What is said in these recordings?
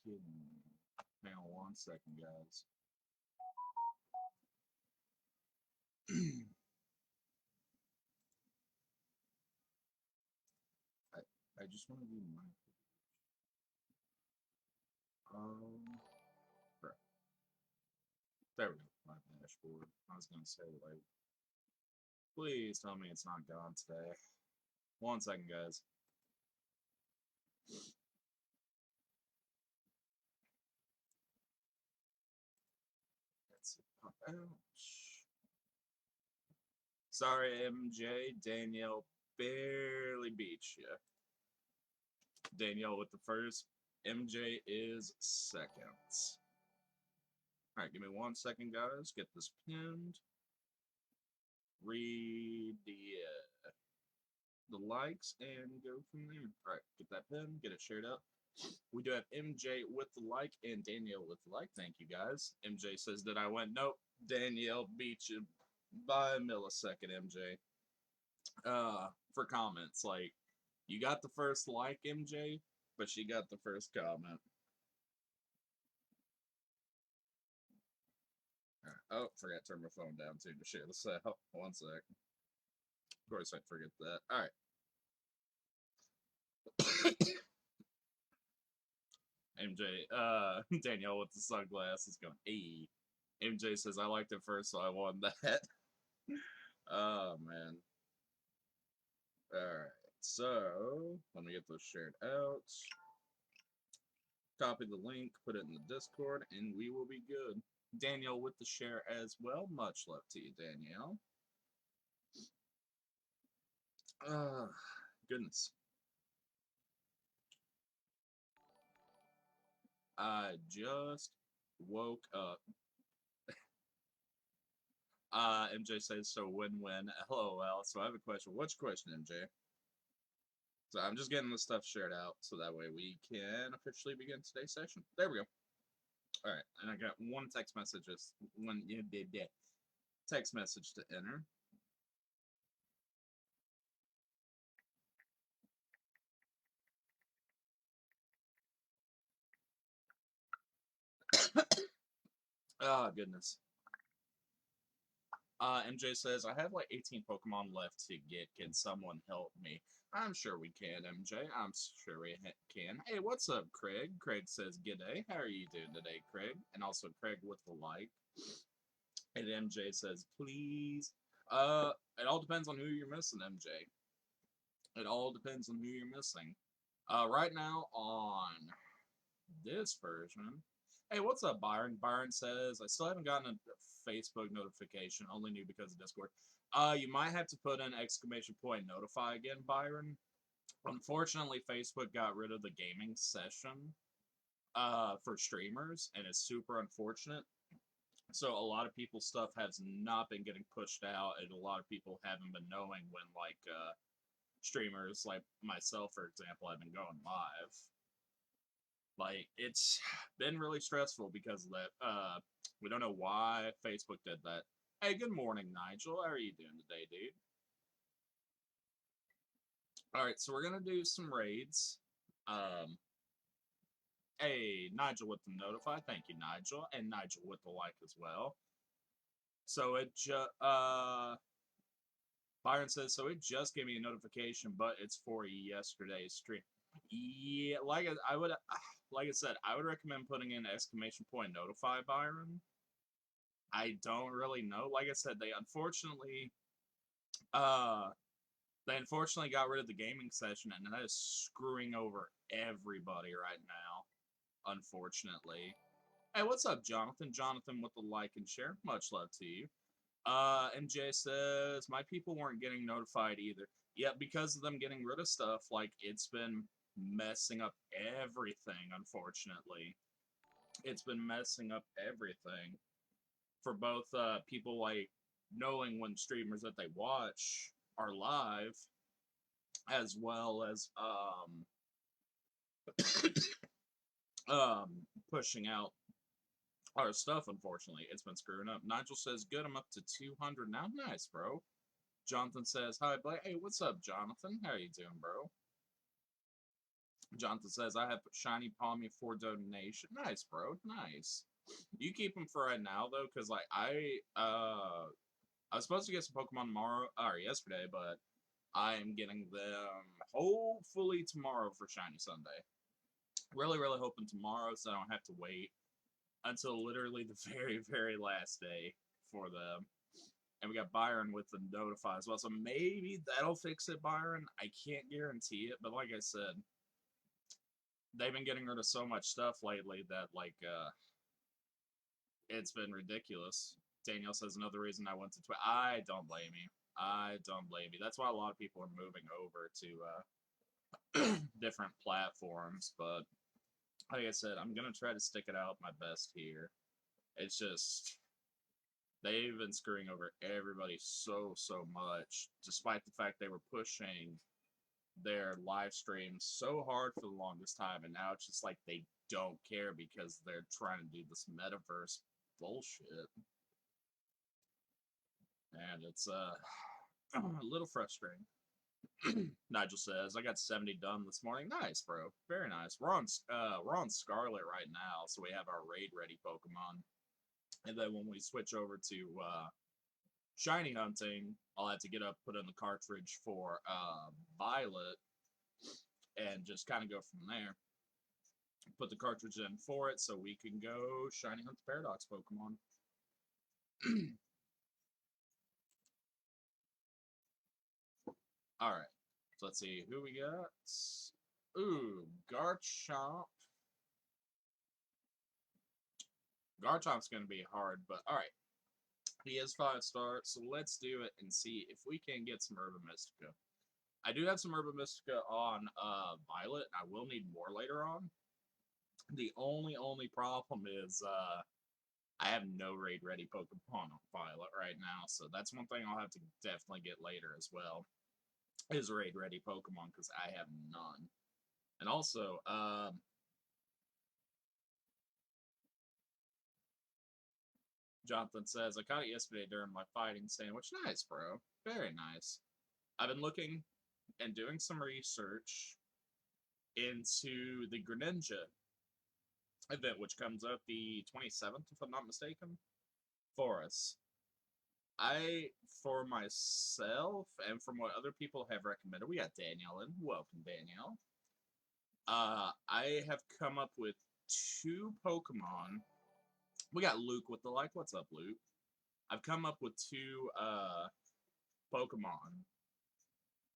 kidding. Hang on 1 second, guys. I just want to do my right. There we go. My dashboard. I was gonna say, like, please tell me it's not gone today. 1 second, guys. Let's pop out. Sorry, MJ. Danielle barely beat you. Danielle with the first. MJ is second. Alright, give me 1 second, guys. Get this pinned. Read the likes and go from there. Alright, get that pinned, get it shared up. We do have MJ with the like and Danielle with the like. Thank you, guys. MJ says that I went. Nope. Danielle beat you by a millisecond, MJ. For comments, like, you got the first like, MJ, but she got the first comment. Right. Oh, forgot to turn my phone down too to share this out. 1 sec. Of course, I'd forget that. All right. MJ, Danielle with the sunglasses going, hey. MJ says, I liked it first, so I won that. Oh, man. Alright, so let me get those shared out. Copy the link, put it in the Discord, and we will be good. Danielle with the share as well. Much love to you, Danielle. Goodness. I just woke up. MJ says, so win-win. LOL. So I have a question. What's your question, MJ? So I'm just getting the stuff shared out so that way we can officially begin today's session. There we go. All right, and I got one text message. One text message to enter. Oh goodness. MJ says I have like 18 Pokemon left to get. Can someone help me? I'm sure we can, MJ. I'm sure we can. Hey, what's up, Craig? Craig says, "G'day. How are you doing today, Craig?" And also Craig with the like. And MJ says, "Please." It all depends on who you're missing, MJ. It all depends on who you're missing. Right now on this version. Hey, what's up, Byron? Byron says, I still haven't gotten a Facebook notification, only new because of Discord. You might have to put in exclamation point notify again, Byron. Unfortunately, Facebook got rid of the gaming session for streamers, and it's super unfortunate. So a lot of people's stuff has not been getting pushed out, and a lot of people haven't been knowing when, like, streamers like myself, for example, have been going live. Like, it's been really stressful because of that. We don't know why Facebook did that. Hey, good morning, Nigel. How are you doing today, dude? Alright, so we're gonna do some raids. Hey, Nigel with the notify. Thank you, Nigel. And Nigel with the like as well. So it Byron says, so it just gave me a notification, but it's for yesterday's stream. Yeah, like I said, I would recommend putting in exclamation point notify, Byron. I don't really know. Like I said, they unfortunately got rid of the gaming session, and that is screwing over everybody right now, unfortunately. Hey, what's up, Jonathan? Jonathan with the like and share. Much love to you. MJ says, my people weren't getting notified either. Yeah, because of them getting rid of stuff, like, it's been messing up everything, unfortunately. It's been messing up everything. For both people, like, knowing when streamers that they watch are live, as well as pushing out our stuff, unfortunately. It's been screwing up. Nigel says, good, I'm up to 200 now. Nice, bro. Jonathan says, hi, Blake. Hey, what's up, Jonathan? How are you doing, bro? Jonathan says, I have shiny Palmy for donation. Nice, bro. Nice. You keep them for right now, though, because, like, I was supposed to get some Pokemon tomorrow, or yesterday, but I am getting them hopefully tomorrow for Shiny Sunday. Really, really hoping tomorrow so I don't have to wait until literally the very, very last day for them. And we got Byron with the notify as well. So maybe that'll fix it, Byron. I can't guarantee it, but like I said, they've been getting rid of so much stuff lately that it's been ridiculous. Danielle says another reason I went to Twitter. I don't blame you. I don't blame you. That's why a lot of people are moving over to different platforms. But like I said, I'm gonna try to stick it out my best here. It's just they've been screwing over everybody so much, despite the fact they were pushing their live streams so hard for the longest time, and now it's just like they don't care because they're trying to do this metaverse bullshit, and it's a little frustrating. Nigel says, "I got 70 done this morning. Nice, bro. Very nice. We're on Scarlet right now, so we have our raid ready Pokemon, and then when we switch over to shiny hunting, I'll have to put in the cartridge for Violet, and just kind of go from there. Put the cartridge in for it so we can go shiny hunt the Paradox Pokemon." All right, so let's see who we got. Ooh, Garchomp. Garchomp's going to be hard, but all right. He is 5-star, so let's do it and see if we can get some Herba Mystica. I do have some Herba Mystica on Violet, and I will need more later on. The only problem is I have no raid ready Pokemon on Violet right now, so that's one thing I'll have to definitely get later as well. Is raid ready Pokemon, because I have none. And also, Jonathan says, I caught it yesterday during my fighting sandwich. Nice, bro. Very nice. I've been looking and doing some research into the Greninja event, which comes up the 27th, if I'm not mistaken, for us. For myself, and from what other people have recommended, we got Danielle in. Welcome, Danielle. I have come up with 2 Pokemon. We got Luke with the like. What's up, Luke? I've come up with 2 Pokemon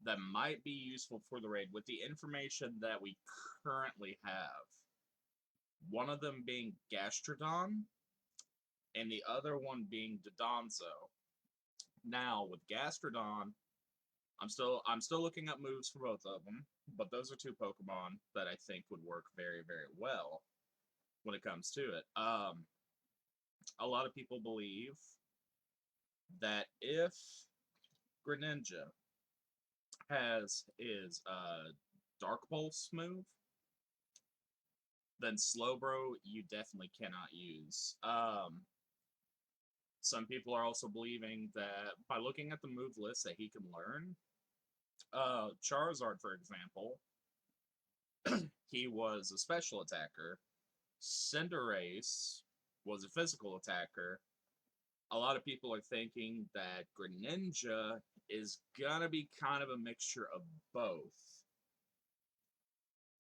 that might be useful for the raid with the information that we currently have. One of them being Gastrodon, and the other one being Dodonzo. Now, with Gastrodon, I'm still looking up moves for both of them, but those are 2 Pokemon that I think would work very, very well when it comes to it. A lot of people believe that if Greninja has his Dark Pulse move, then Slowbro you definitely cannot use. Some people are also believing that by looking at the move list that he can learn, Charizard, for example, he was a special attacker. Cinderace was a physical attacker. A lot of people are thinking that Greninja is gonna be kind of a mixture of both.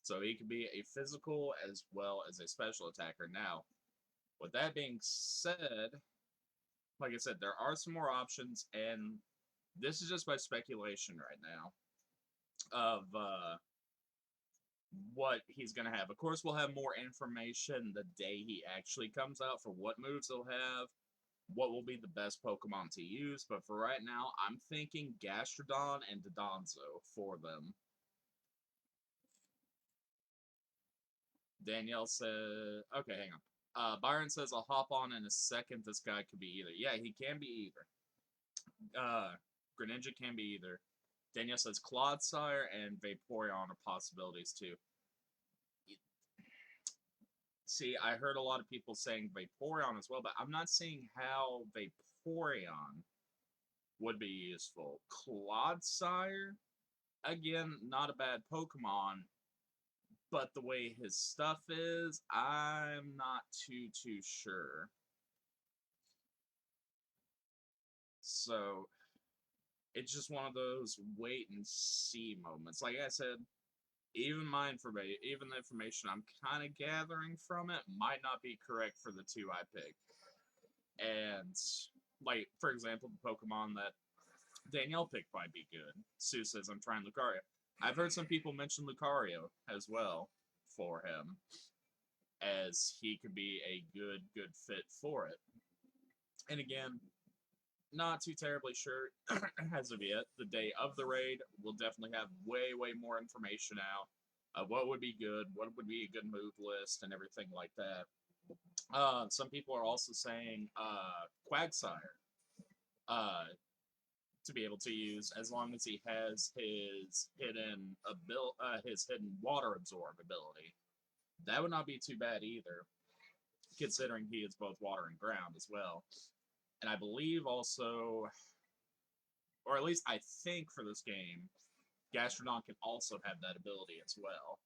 So he could be a physical as well as a special attacker. Now, with that being said, like I said, there are some more options, and this is just by speculation right now of what he's going to have. Of course, we'll have more information the day he actually comes out for what moves he'll have, what will be the best Pokemon to use, but for right now, I'm thinking Gastrodon and Dodonzo for them. Danielle says, okay, hang on. Byron says, I'll hop on in a second. This guy could be either. Yeah, he can be either. Greninja can be either. Danielle says, Clodsire and Vaporeon are possibilities too. See, I heard a lot of people saying Vaporeon as well, but I'm not seeing how Vaporeon would be useful. Clodsire, again, not a bad Pokemon, but the way his stuff is, I'm not too sure. So it's just one of those wait and see moments. Like I said, even the information I'm kind of gathering from it might not be correct for the two I picked. And like, for example, the Pokemon that Danielle picked might be good. Sue says I'm trying Lucario. I've heard some people mention Lucario as well for him, as he could be a good fit for it. And again, not too terribly sure as of yet. The day of the raid, we'll definitely have way more information out of what would be good, what would be a good move list, and everything like that. Some people are also saying Quagsire to be able to use as long as he has his hidden water absorb ability. That would not be too bad either, considering he is both water and ground as well. And I believe also, or at least I think for this game, Gastrodon can also have that ability as well.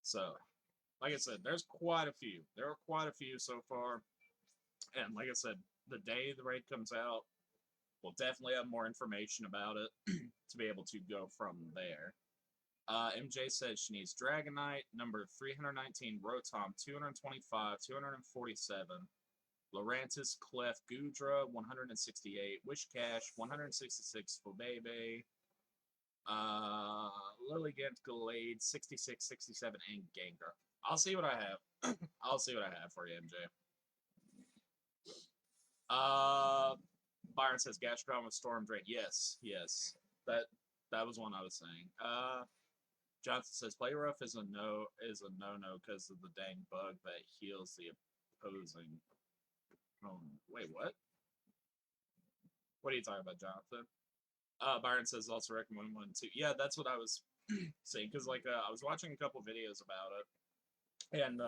So, like I said, there's quite a few. There are quite a few so far. And like I said, the day the raid comes out, we'll definitely have more information about it to be able to go from there. MJ says she needs Dragonite, number 319, Rotom, 225, 247, Lurantis, Clef, Goodra, 168, Wishcash, 166 for Bebe, Lilligant, Gallade, 66, 67, and Gengar. I'll see what I have. I'll see what I have for you, MJ. Byron says Gastrodon with Storm Drain. Yes. That was one I was saying. Johnson says Play Rough is a no because of the dang bug that heals the opposing. Oh, wait, what? What are you talking about, Jonathan? Byron says also recommend 1 and 2. Yeah, that's what I was saying, because like I was watching a couple videos about it, and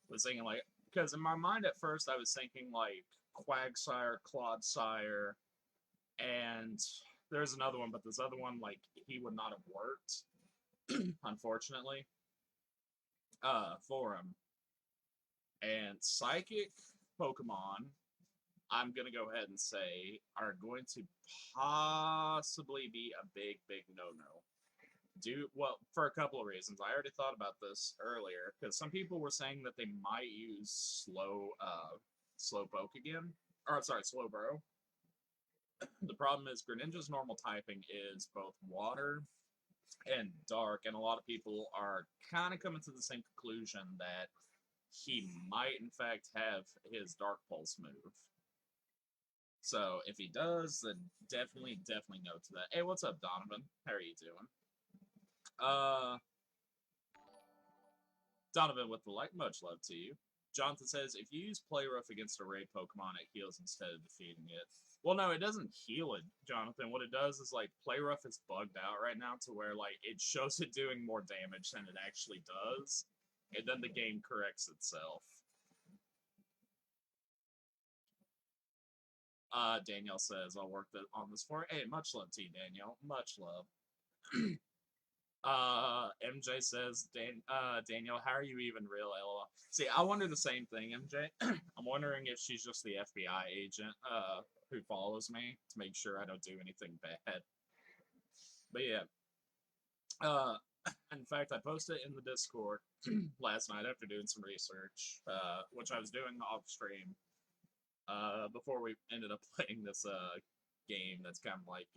was thinking like, because in my mind at first I was thinking like Quagsire, Clodsire, and there's another one, but this other one like he would not have worked. Unfortunately, for him. And psychic Pokemon, I'm gonna go ahead and say, are going to possibly be a big no-no. Well, for a couple of reasons. I already thought about this earlier, because some people were saying that they might use Slowpoke again. Or, sorry, Slowbro. The problem is Greninja's normal typing is both water and dark, and a lot of people are kind of coming to the same conclusion that he might, in fact, have his Dark Pulse move. So if he does, then definitely no to that. Hey, what's up, Donovan? How are you doing? Donovan with the like, much love to you. Jonathan says, if you use Play Rough against a raid Pokemon, it heals instead of defeating it. Well, no, it doesn't heal it, Jonathan. What it does is, like, Play Rough is bugged out right now to where, like, it shows it doing more damage than it actually does, and then the game corrects itself. Danielle says, I'll work on this for you. Hey, much love to you, Danielle. Much love. MJ says, Danielle, how are you even real, LOL? See, I wonder the same thing, MJ. I'm wondering if she's just the FBI agent, who follows me to make sure I don't do anything bad. But yeah. In fact, I posted it in the Discord last night after doing some research, which I was doing off stream, before we ended up playing this, game that's kind of like,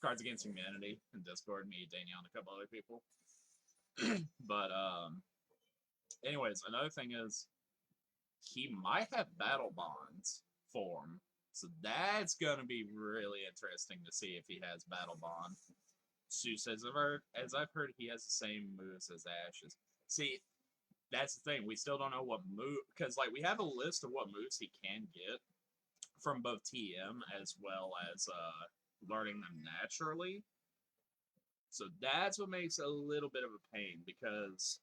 Cards Against Humanity in Discord, me, Danielle, and a couple other people. But, anyways, another thing is, he might have Battle Bonds form. So that's going to be really interesting to see if he has Battle Bond. Sue says, as I've heard, he has the same moves as Ashes. See, that's the thing. We still don't know what move, because, like, we have a list of what moves he can get from both TM as well as, learning them naturally. So that's what makes it a little bit of a pain, because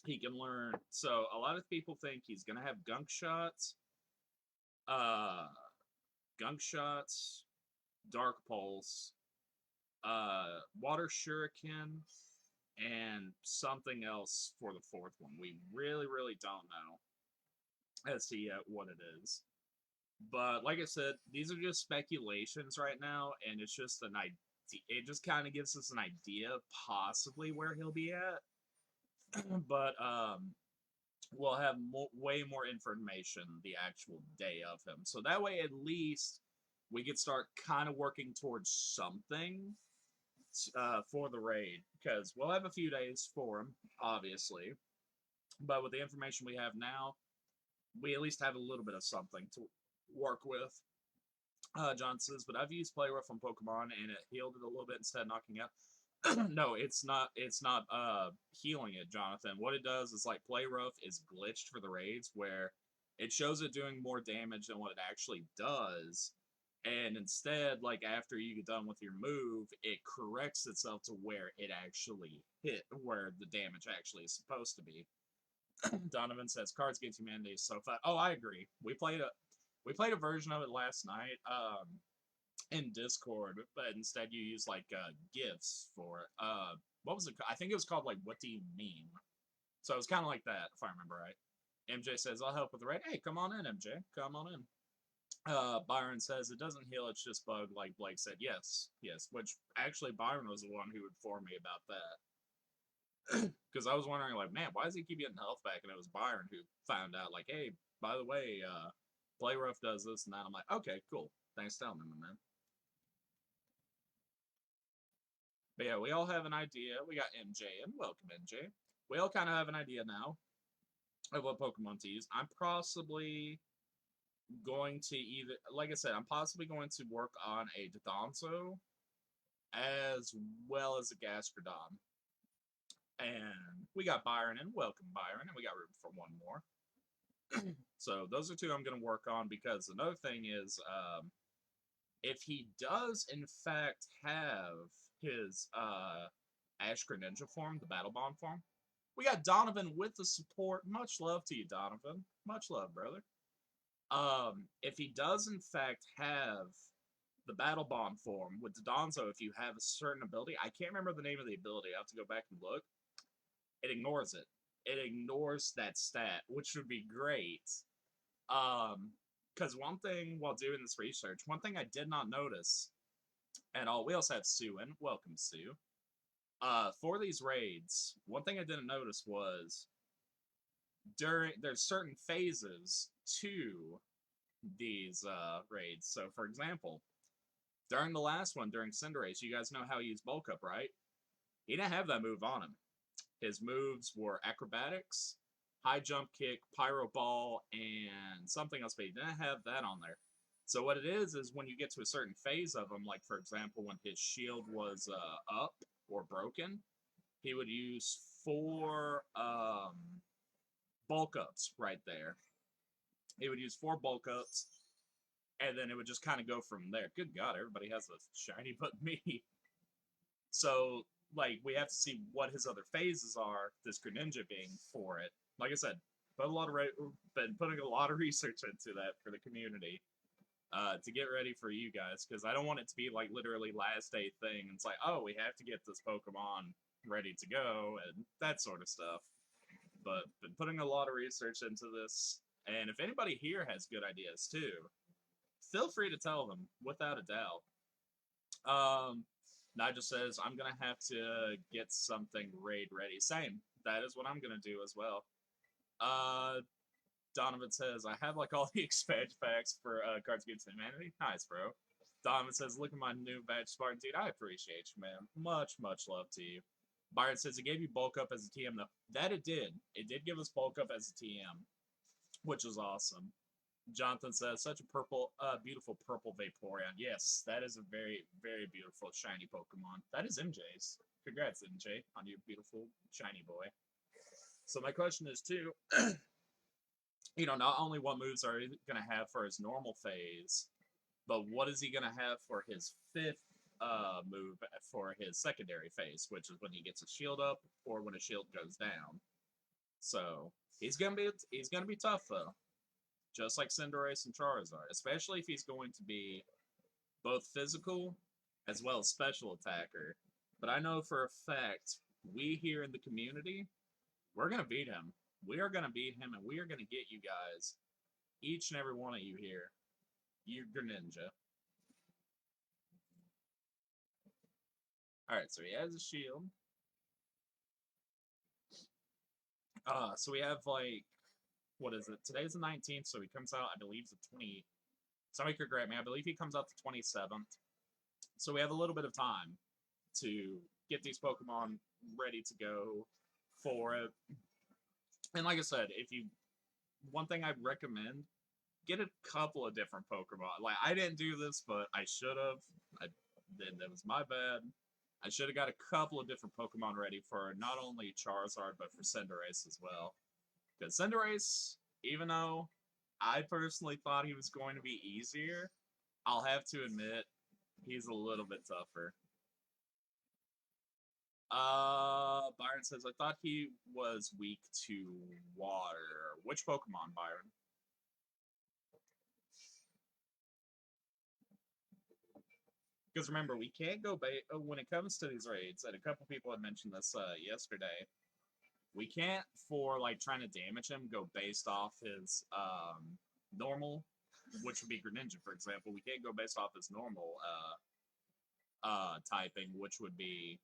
he can learn. So a lot of people think he's going to have Gunk Shots, Dark Pulse, Water Shuriken, and something else for the fourth one. We really, really don't know as to yet what it is. But like I said, these are just speculations right now, and it's just an idea. It just kind of gives us an idea of possibly where he'll be at. But we'll have way more information the actual day of him. So that way, at least, we could start kind of working towards something for the raid. Because we'll have a few days for him, obviously. But with the information we have now, we at least have a little bit of something to work with. John says, but I've used Play Rough on Pokemon and it healed it a little bit instead of knocking out. No, it's not. It's not healing it, Jonathan. What it does is like Play Rough is glitched for the raids, where it shows it doing more damage than what it actually does, and instead, like after you get done with your move, it corrects itself to where it actually hit, where the damage actually is supposed to be. Donovan says, "Cards Against Humanity is so fun." Oh, I agree. We played a version of it last night. In Discord, but instead you use like gifs for it. What was it? I think it was called like "What Do You Mean?" So it was kind of like that, if I remember right. MJ says, "I'll help with the raid." Hey, come on in, MJ. Come on in. Byron says it doesn't heal; it's just bug, like Blake said. Yes, yes. Which actually Byron was the one who informed me about that, because I was wondering, like, man, why does he keep getting health back? And it was Byron who found out, like, hey, by the way, Play Rough does this and that. I'm like, okay, cool. Thanks for telling me, man. But yeah, we all have an idea. We got MJ and welcome MJ. We all kind of have an idea now of what Pokemon to use. I'm possibly going to either, like I said, I'm possibly going to work on a Dodonzo as well as a Gastrodon. And we got Byron and welcome Byron, and we got room for one more. So those are two I'm going to work on, because another thing is, if he does in fact have his Ash Greninja form, the Battle Bond form, we got Donovan with the support. Much love to you, Donovan. Much love, brother. If he does in fact have the Battle Bond form with Dodonzo, if you have a certain ability, I can't remember the name of the ability, I have to go back and look, it ignores it. It ignores that stat, which would be great. Because one thing, while doing this research, one thing I did not notice, and we also have Sue in. Welcome, Sue. For these raids, one thing I didn't notice was there's certain phases to these raids. So, for example, during the last one, during Cinderace, you guys know how he used Bulk Up, right? He didn't have that move on him. His moves were Acrobatics, High Jump Kick, Pyro Ball, and something else, but he didn't have that on there. So what it is when you get to a certain phase of him, like for example, when his shield was up or broken, he would use 4 bulk ups right there. He would use 4 bulk ups, and then it would just kind of go from there. Good God, everybody has a shiny but me. So, like, we have to see what his other phases are, this Greninja being for it. Like I said, been putting a lot of research into that for the community. To get ready for you guys, because I don't want it to be like literally last day thing. It's like, oh, we have to get this Pokemon ready to go and that sort of stuff. But been putting a lot of research into this, and if anybody here has good ideas too, feel free to tell them without a doubt. Nigel says I'm gonna have to get something raid ready. Same. That is what I'm gonna do as well. Donovan says, I have like all the expansion packs for Cards Against Humanity. Nice, bro. Donovan says, look at my new badge, Spartan. Dude, I appreciate you, man. Much, much love to you. Byron says, it gave you bulk up as a TM, though. That it did. It did give us bulk up as a TM, which was awesome. Jonathan says, such a beautiful purple Vaporeon. Yes, that is a very, very beautiful shiny Pokemon. That is MJ's. Congrats, MJ, on your beautiful shiny boy. So my question is, too, not only what moves are he going to have for his normal phase, but what is he going to have for his 5th move for his secondary phase, which is when he gets a shield up or when a shield goes down. So he's gonna be tough though, just like Cinderace and Charizard, especially if he's going to be both physical as well as special attacker. But I know for a fact, we here in the community, we're going to beat him. We are going to beat him, and we are going to get you guys, each and every one of you here, you Greninja. Alright, so he has a shield. So we have, like, what is it? Today's the 19th, so he comes out, I believe, the 20. Somebody could correct me. I believe he comes out the 27th. So we have a little bit of time to get these Pokemon ready to go for it. And like I said, if you one thing I'd recommend, get a couple of different Pokemon. Like I didn't do this, but I should have. I did. That was my bad. I should have got a couple of different Pokemon ready for not only Charizard but for Cinderace as well. Because Cinderace, even though I personally thought he was going to be easier, I'll have to admit he's a little bit tougher. Byron says, I thought he was weak to water. Which Pokemon, Byron? Because remember, we can't go when it comes to these raids, and a couple people had mentioned this yesterday. We can't, for like trying to damage him, go based off his normal, which would be Greninja, for example. We can't go based off his normal typing, which would be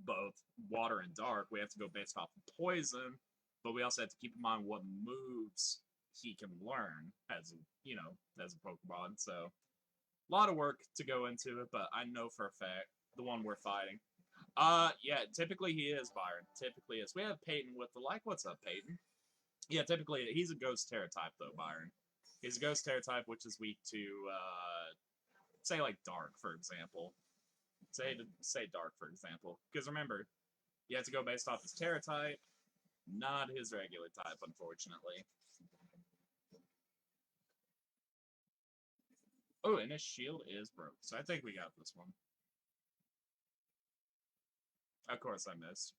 both water and dark. We have to go based off of poison, but we also have to keep in mind what moves he can learn as as a Pokemon. So a lot of work to go into it, but I know for a fact the one we're fighting. Yeah, typically he is Byron. Typically is. We have Peyton with the like. What's up, Peyton? Yeah, typically he's a Ghost Terra type though, Byron. He's a Ghost Terra type, which is weak to say like Dark, for example. Say Dark, for example, because remember, you have to go based off his Terra type, not his regular type, unfortunately. Oh, and his shield is broke, so I think we got this one. Of course, I missed.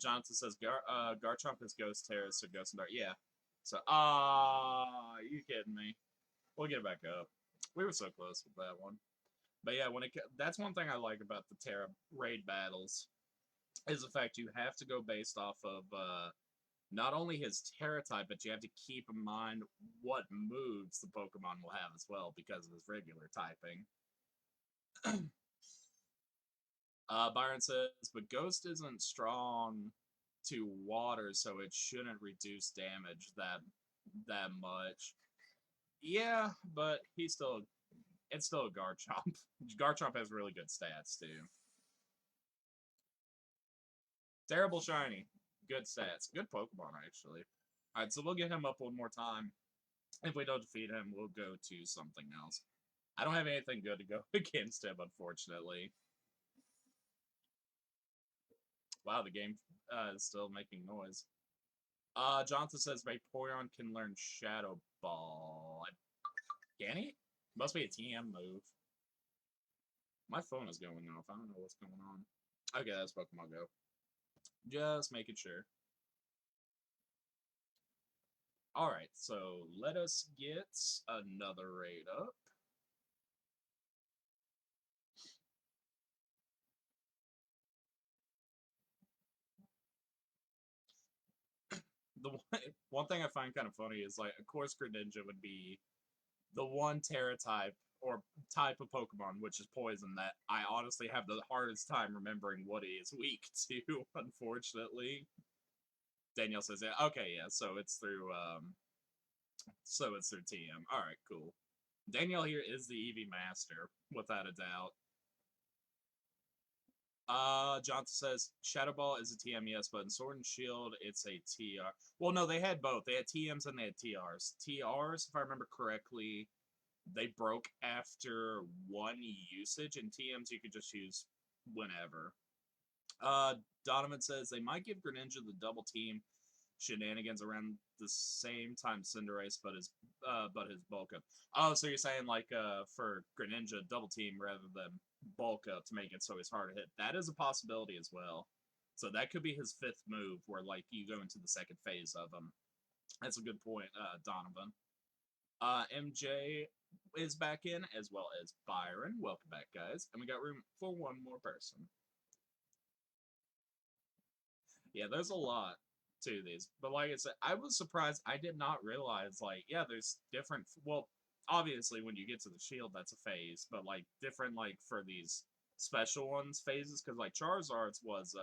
Jonathan says Garchomp is Ghost Terra, so Ghost and Dark. Yeah. So, you kidding me? We'll get back up. We were so close with that one. But yeah, that's one thing I like about the Terra raid battles is the fact you have to go based off of not only his Terra type, but you have to keep in mind what moves the Pokemon will have as well because of his regular typing. Byron says, but Ghost isn't strong to water, so it shouldn't reduce damage that much. Yeah, but it's still a Garchomp. Garchomp has really good stats too. Terrible shiny, good stats, good Pokemon actually. All right, so we'll get him up one more time. If we don't defeat him, we'll go to something else. I don't have anything good to go against him, unfortunately. Wow, the game is still making noise. Jonathan says Vaporeon can learn Shadow Ball. Can he? Must be a TM move. My phone is going off. I don't know what's going on. Okay, that's Pokemon Go. Just making sure. Alright, so let us get another raid up. The one thing I find kind of funny is, like, of course Greninja would be the one Terra type or type of Pokemon, which is poison, that I honestly have the hardest time remembering what he is weak to, unfortunately. Danielle says, yeah, okay, yeah, so it's through TM. Alright, cool. Danielle here is the Eevee master, without a doubt. Johnson says Shadow Ball is a TM, yes, but in Sword and Shield, it's a TR. Well, no, they had both. They had TMs and they had TRs. TRs, if I remember correctly, they broke after one usage, and TMs you could just use whenever. Donovan says they might give Greninja the double team shenanigans around the same time Cinderace, but his bulk up. Oh, so you're saying like for Greninja double team rather than bulk up to make it so he's hard to hit? That is a possibility as well. So that could be his fifth move, where like you go into the second phase of him. That's a good point, Donovan. MJ is back in, as well as Byron. Welcome back, guys. And we got room for one more person. Yeah, there's a lot to these. But like I said, I was surprised. I did not realize, like, yeah, there's different. Well, obviously, when you get to the shield, that's a phase. But, like, different, like, for these special ones, phases. Because, like, Charizard's was,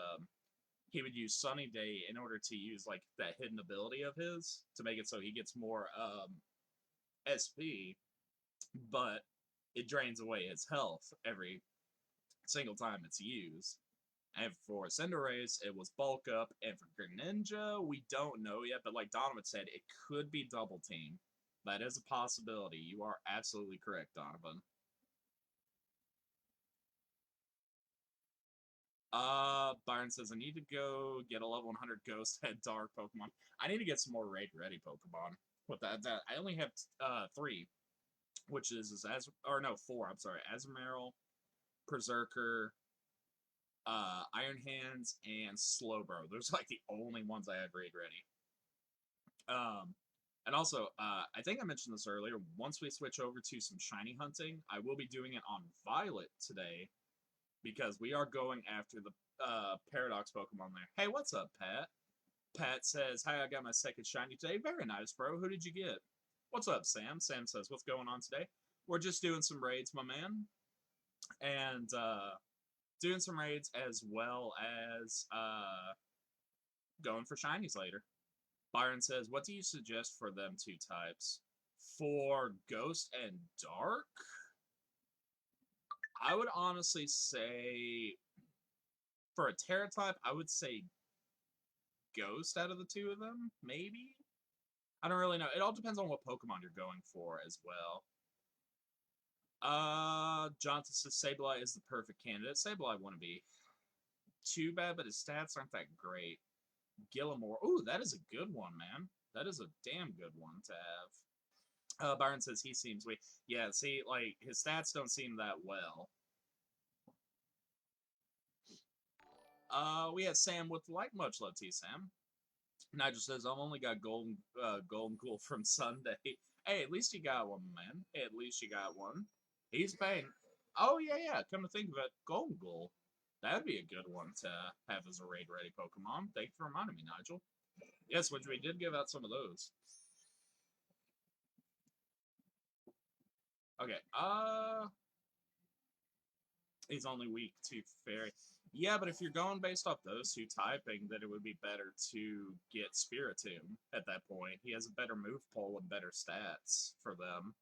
he would use Sunny Day in order to use, like, that hidden ability of his to make it so he gets more, SP. But it drains away his health every single time it's used. And for Cinderace, it was bulk up. And for Greninja, we don't know yet. But like Donovan said, it could be double team. That is a possibility. You are absolutely correct, Donovan. Byron says, I need to go get a level 100 Ghost Head Dark Pokemon. I need to get some more raid ready Pokemon. With that, I only have 3, which is as or no 4. I'm sorry, Azumarill, Berserker, Iron Hands, and Slowbro. Those are like the only ones I had raid ready. And also, I think I mentioned this earlier. Once we switch over to some shiny hunting, I will be doing it on Violet today because we are going after the Paradox Pokemon there. Hey, what's up, Pat? Pat says, "Hi, I got my second shiny today. Very nice, bro. Who did you get?" What's up, Sam? Sam says, "What's going on today?" We're just doing some raids, my man, and doing some raids as well as going for shinies later. Byron says, what do you suggest for them 2 types? For Ghost and Dark, I would honestly say, for a Terra type, I would say Ghost out of the 2 of them, maybe? I don't really know. It all depends on what Pokemon you're going for as well. Jonathan says Sableye is the perfect candidate. Sableye wouldn't be too bad, but his stats aren't that great. Gillimore. Ooh, that is a good one, man. That is a damn good one to have. Byron says he seems weak. Yeah, see, like, his stats don't seem that well. We have Sam with like much love to you, Sam. Nigel says, I've only got golden cool from Sunday. Hey, at least you got one, man. Hey, at least you got one. He's paying. Oh, yeah. Come to think of it, golden goal. That would be a good one to have as a raid ready Pokemon. Thank you for reminding me, Nigel. Yes, which we did give out some of those. Okay, he's only weak to Fairy. Yeah, but if you're going based off those 2 typing, then it would be better to get Spiritomb at that point. He has a better move pool and better stats for them.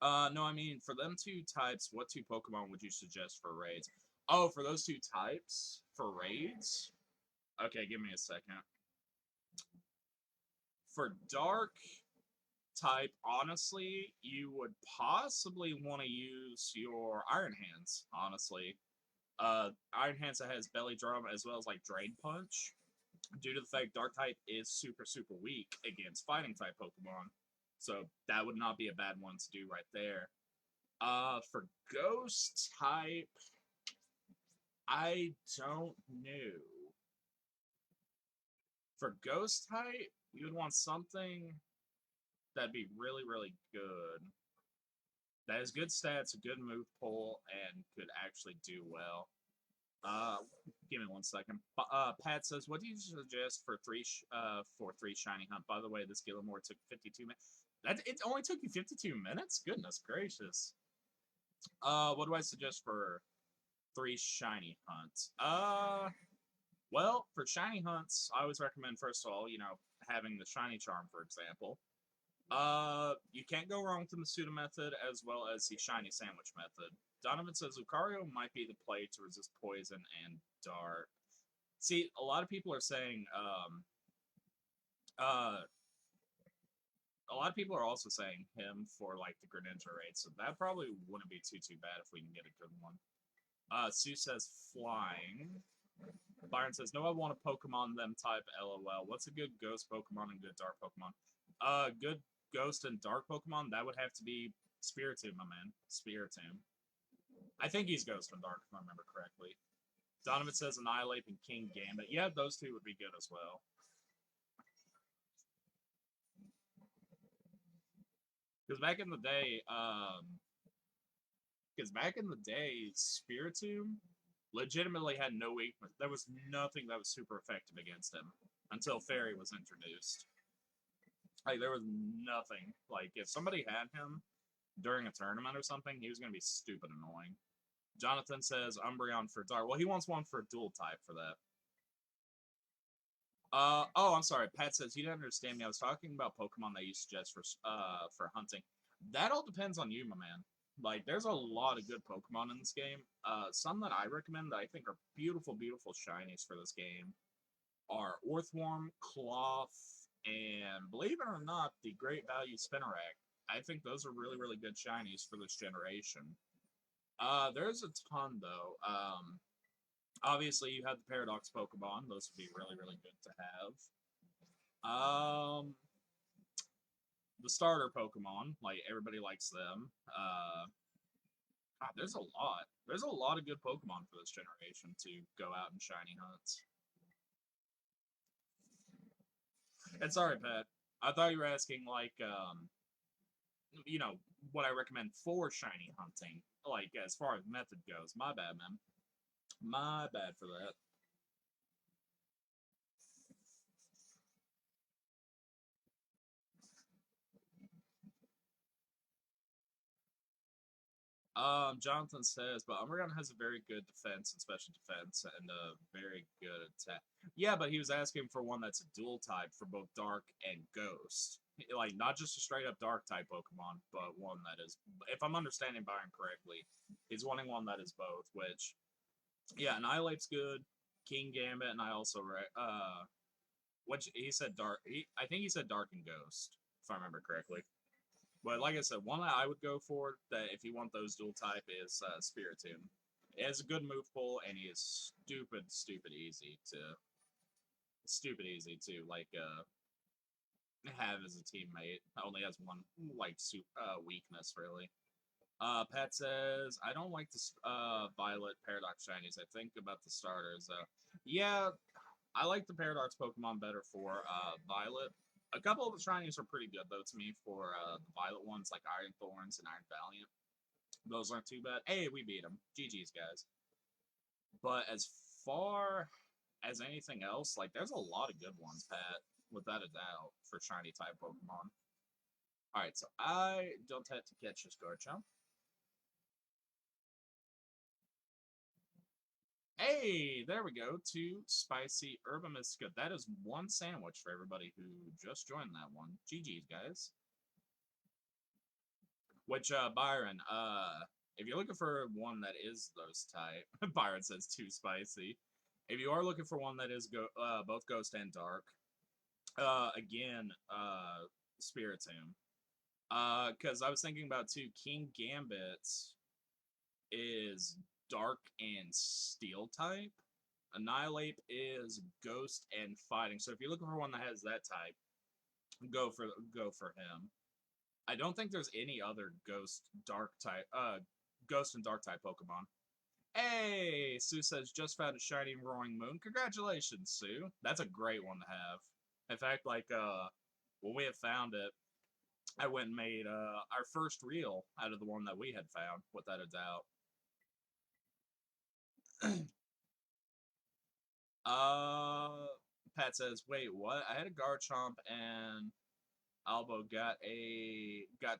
No, I mean, for them 2 types, what 2 Pokemon would you suggest for raids? Oh, for those 2 types? For raids? Okay, give me a second. For Dark type, honestly, you would possibly want to use your Iron Hands, honestly. Iron Hands that has Belly Drum as well as like Drain Punch, due to the fact Dark type is super, super weak against Fighting type Pokemon. So that would not be a bad one to do right there. For Ghost type, I don't know. For Ghost type, you would want something that'd be really, really good. That has good stats, a good move pool, and could actually do well. Give me 1 second. Pat says, "What do you suggest for 3 shiny hunt?" By the way, this Gillimore took 52 minutes. It only took you 52 minutes. Goodness gracious. What do I suggest for 3 shiny hunts? Well, for shiny hunts, I always recommend first of all, having the shiny charm, for example. You can't go wrong with the Masuda method as well as the shiny sandwich method. Donovan says Lucario might be the play to resist poison and dark. See, a lot of people are saying, a lot of people are also saying him for like the Greninja raid, so that probably wouldn't be too bad if we can get a good one. Sue says flying. Byron says, no, I want a Pokemon them type, LOL. What's a good ghost Pokemon and good dark Pokemon? Good ghost and dark Pokemon, that would have to be Spiritomb, my man. Spiritomb. I think he's ghost and dark, if I remember correctly. Donovan says Annihilate and King Gambit. Yeah, those 2 would be good as well. Because back in the day, Spiritomb legitimately had no weakness. There was nothing that was super effective against him until Fairy was introduced. Like there was nothing. Like if somebody had him during a tournament or something, he was gonna be stupid annoying. Jonathan says Umbreon for Dark. Well, he wants one for dual type for that. Oh, I'm sorry. Pat says you didn't understand me. I was talking about Pokemon that you suggest for hunting. That all depends on you, my man. Like, there's a lot of good Pokemon in this game. Some that I recommend that I think are beautiful, beautiful shinies for this game are Orthworm, Cloth, and believe it or not, the Great Value Spinarak. I think those are really, really good shinies for this generation. There's a ton though. Obviously you have the Paradox Pokemon; those would be really, really good to have. The starter Pokemon, like everybody likes them. God, there's a lot. There's a lot of good Pokemon for this generation to go out and shiny hunts. And sorry, Pat. I thought you were asking like what I recommend for shiny hunting, like as far as method goes. My bad, man. My bad for that. Jonathan says, but Umbreon has a very good defense and special defense and a very good attack. Yeah, but he was asking for one that's a dual type for both Dark and Ghost. Like, not just a straight up Dark type Pokemon, but one that is, if I'm understanding Byron correctly, he's wanting one that is both, which, yeah, Annihilate's good, King Gambit, and I also, which he said Dark, I think he said Dark and Ghost, if I remember correctly. But like I said, one that I would go for that if you want those dual type is Spiritomb. It has a good move pull, and he is stupid easy to like have as a teammate. Only has one like weakness really. Pat says I don't like the Violet Paradox shinies. I think about the starters. Yeah, I like the Paradox Pokemon better for Violet. A couple of the shinies are pretty good though to me for the Violet ones like Iron Thorns and Iron Valiant. Those aren't too bad. Hey, we beat them. GG's guys. But as far as anything else, like there's a lot of good ones, Pat, without a doubt, for shiny type Pokemon. Alright, so I don't have to catch this Garchomp. Hey, there we go. Two spicy Herba Mystica. That is one sandwich for everybody who just joined that one. GG's, guys. Which, Byron, if you're looking for one that is those type, Byron says too spicy. If you are looking for one that is both Ghost and Dark, again, Spiritomb. Because I was thinking about too, King Gambit is Dark and Steel type. Annihilate is Ghost and Fighting. So if you're looking for one that has that type, go for him. I don't think there's any other Ghost and Dark type Pokemon. Hey, Sue says just found a shiny Roaring Moon. Congratulations, Sue. That's a great one to have. In fact, like when we had found it, I went and made our first reel out of the one that we had found, without a doubt. Pat says, "Wait, what? I had a Garchomp and Albo got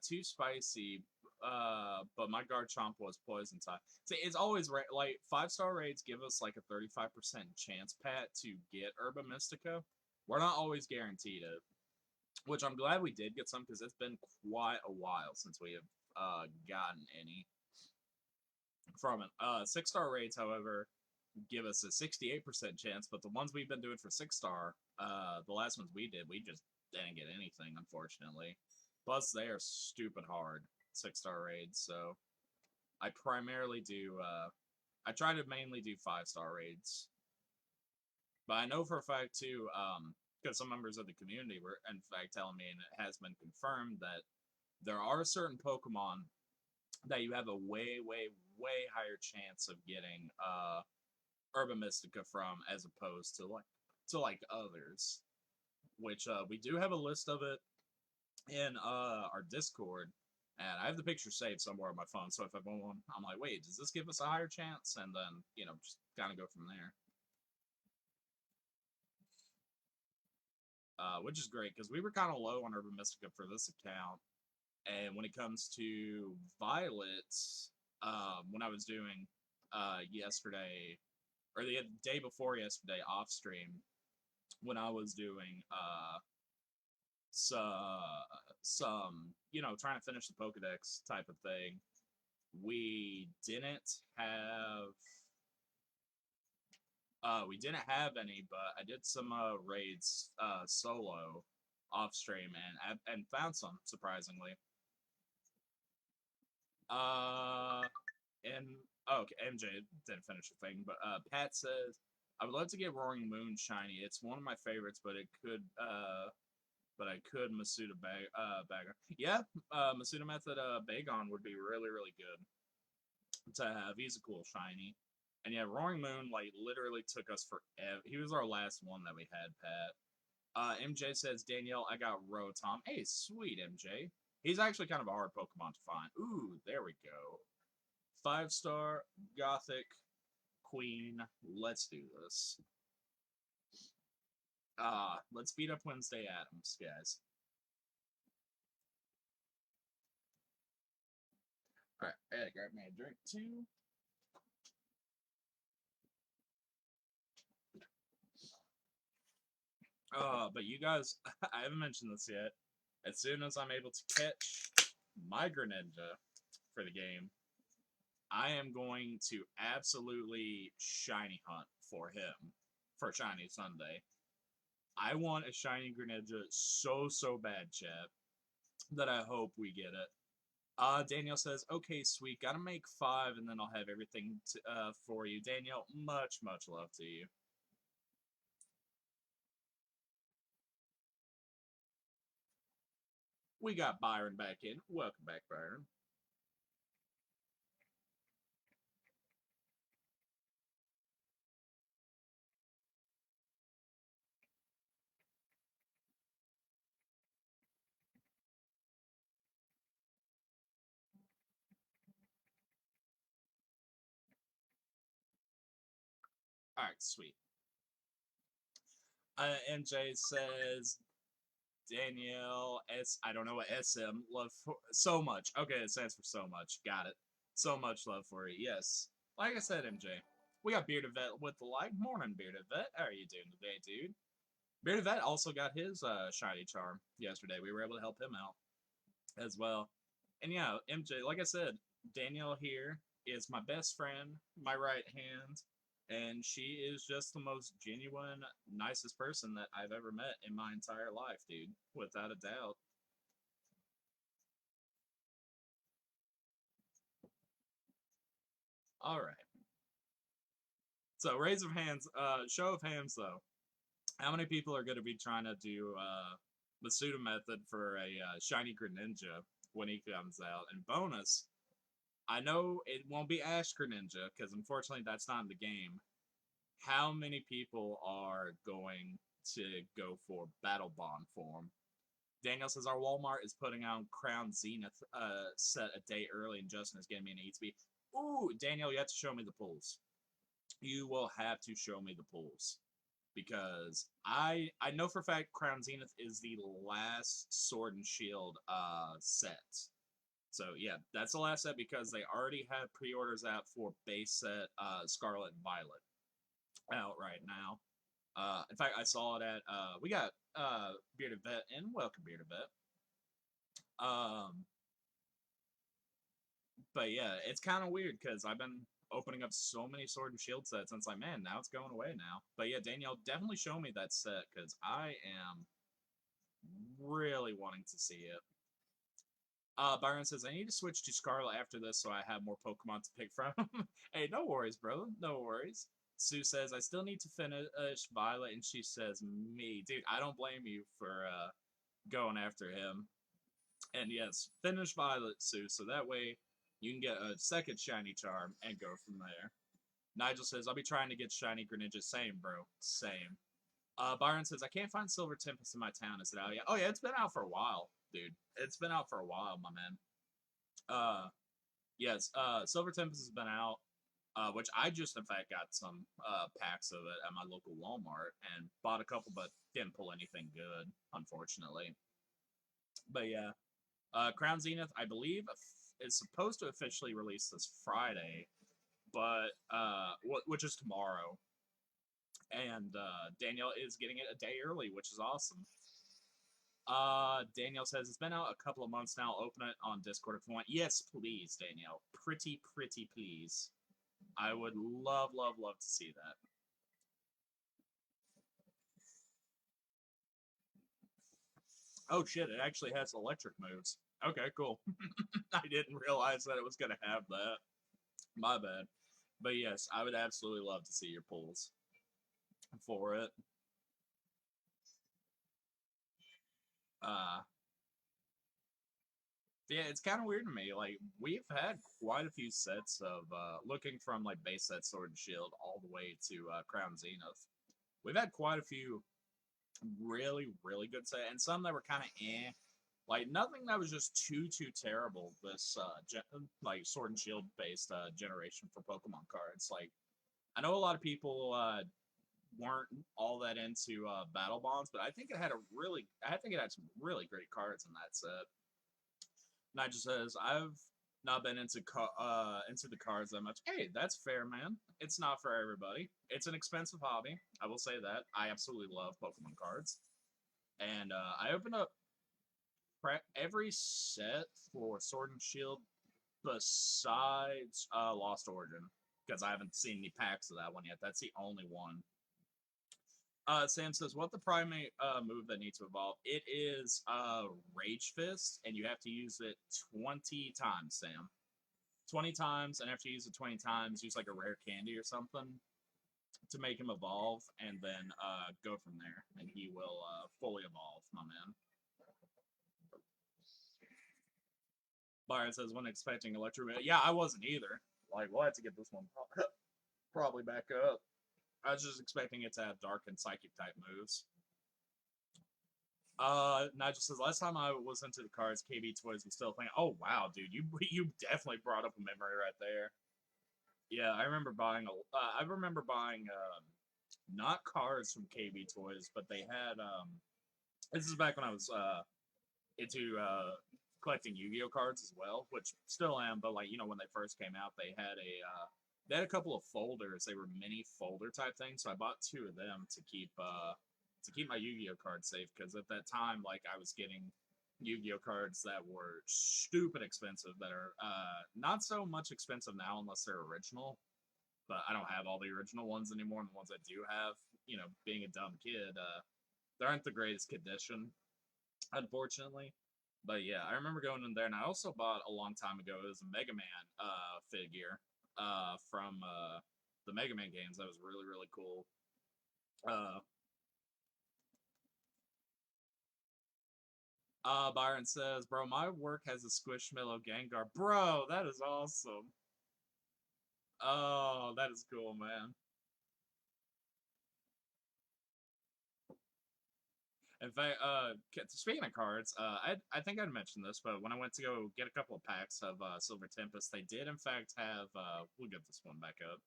too spicy, but my Garchomp was poison type. See, it's always like 5-star raids give us like a 35% chance, Pat, to get Herba Mystica. We're not always guaranteed it, which I'm glad we did get some because it's been quite a while since we have gotten any from it. 6-star raids, however, give us a 68% chance, but the ones we've been doing for 6-star, the last ones we did, we just didn't get anything, unfortunately. Plus, they are stupid hard 6-star raids, so I primarily do, I try to mainly do 5-star raids. But I know for a fact, too, because some members of the community were, in fact, telling me, and it has been confirmed, that there are certain Pokemon that you have a way, way, way higher chance of getting Herba Mystica from as opposed to like others. Which we do have a list of it in our Discord. And I have the picture saved somewhere on my phone, so if I want one, I'm like, wait, does this give us a higher chance? And then, just kind of go from there. Which is great, because we were kind of low on Urban Mystica for this account. And when it comes to Violet, when I was doing yesterday, or the day before yesterday off stream, when I was doing some, trying to finish the Pokedex type of thing, we didn't have any, but I did some raids solo off stream and found some, surprisingly. And okay, MJ didn't finish the thing, but Pat says, I would love to get Roaring Moon shiny. It's one of my favorites, but I could Masuda Bagon. Yeah, Masuda Method Bagon would be really, really good to have. He's a cool shiny. And yeah, Roaring Moon, like, literally took us forever. He was our last one that we had, Pat. MJ says, Danielle, I got Rotom. Hey, sweet, MJ. He's actually kind of a hard Pokemon to find. Ooh, there we go. 5-star, Gothic, Queen. Let's do this. Let's beat up Wednesday Addams, guys. Alright, I gotta grab me a drink, too. But you guys, I haven't mentioned this yet. As soon as I'm able to catch my Greninja for the game, I am going to absolutely shiny hunt for him for Shiny Sunday. I want a shiny Greninja so bad, chat, that I hope we get it. Daniel says, okay, sweet, gotta make 5 and then I'll have everything for you. Daniel, much love to you. We got Byron back in. Welcome back, Byron. Alright, sweet. MJ says, Danielle I don't know what SM love for so much. Okay, it stands for so much. Got it. So much love for it. Yes. Like I said, MJ, we got Bearded Vet with the light. Morning, Bearded Vet. How are you doing today, dude? Bearded Vet also got his shiny charm yesterday. We were able to help him out as well. And yeah, MJ, like I said, Danielle here is my best friend, my right hand, and she is just the most genuine, nicest person that I've ever met in my entire life, dude. Without a doubt. All right. So, raise of hands, show of hands though. How many people are going to be trying to do Masuda method for a shiny Greninja when he comes out? And bonus, I know it won't be Ash Greninja because unfortunately that's not in the game. How many people are going to go for Battle Bond form? Daniel says our Walmart is putting out Crown Zenith set a day early, and Justin is getting me an ETB. Ooh, Daniel, you have to show me the pulls. You will have to show me the pulls because I know for a fact Crown Zenith is the last Sword and Shield set. So yeah, that's the last set because they already have pre-orders out for base set Scarlet and Violet out right now. In fact, I saw it at we got Bearded Vet in. Welcome, Bearded Vet. But yeah, it's kind of weird because I've been opening up so many Sword and Shield sets, and it's like, man, now it's going away now. But yeah, Danielle, definitely show me that set because I am really wanting to see it. Byron says, I need to switch to Scarlet after this so I have more Pokemon to pick from. Hey, no worries, brother. No worries. Sue says, I still need to finish Violet, and she says, me. Dude, I don't blame you for going after him. And yes, finish Violet, Sue, so that way you can get a second shiny charm and go from there. Nigel says, I'll be trying to get shiny Greninja. Same, bro. Same. Byron says, I can't find Silver Tempest in my town. Is it out yet? Oh, yeah, it's been out for a while, dude. It's been out for a while, my man. Uh, yes. Silver Tempest has been out, which I just in fact got some packs of it at my local Walmart and bought a couple, but didn't pull anything good, unfortunately. But yeah, Crown Zenith, I believe, is supposed to officially release this Friday, but which is tomorrow. And Danielle is getting it a day early, which is awesome. Danielle says it's been out a couple of months now. Open it on Discord if you want. Yes, please, Danielle. Pretty please. I would love to see that. Oh shit! It actually has electric moves. Okay, cool. I didn't realize that it was gonna have that. My bad. But yes, I would absolutely love to see your pulls for it. Uh, yeah, it's kind of weird to me. Like we've had quite a few sets of looking from like base set Sword and Shield all the way to Crown Zenith. We've had quite a few really good sets, and some that were kind of eh. Like nothing that was just too terrible. This like Sword and Shield based generation for Pokemon cards. Like I know a lot of people weren't all that into Battle Bonds, but I think I think it had some really great cards in that set. Nigel says, I've not been into the cards that much. Hey, that's fair, man. It's not for everybody. It's an expensive hobby. I will say that. I absolutely love Pokemon cards, and I opened up every set for Sword and Shield besides Lost Origin because I haven't seen any packs of that one yet. That's the only one. Sam says, "What the primate move that needs to evolve? It is Rage Fist, and you have to use it 20 times, Sam. 20 times, and after you use it 20 times, use like a rare candy or something to make him evolve, and then go from there, and he will fully evolve, my man." Byron says, "When expecting Electro." Yeah, I wasn't either. Like, we'll have to get this one probably back up. I was just expecting it to have dark and psychic type moves. Nigel says last time I was into the cards, KB Toys was still playing. Oh wow, dude, you definitely brought up a memory right there. Yeah, I remember buying not cards from KB Toys, but they had this is back when I was into collecting Yu-Gi-Oh cards as well, which still am. But like when they first came out, they had a couple of folders. They were mini folder type things, so I bought two of them to keep my Yu-Gi-Oh cards safe because at that time, like I was getting Yu-Gi-Oh cards that were stupid expensive that are not so much expensive now unless they're original. But I don't have all the original ones anymore, and the ones I do have, being a dumb kid, they aren't the greatest condition, unfortunately. But yeah, I remember going in there, and I also bought a long time ago. It was a Mega Man figure from the Mega Man games. That was really cool. Uh, Byron says, "Bro, my work has a Squishmallow Gengar. Bro, that is awesome. Oh, that is cool, man." In fact, speaking of cards, I think I'd mentioned this, but when I went to go get a couple of packs of Silver Tempest, they did in fact have. We'll get this one back up,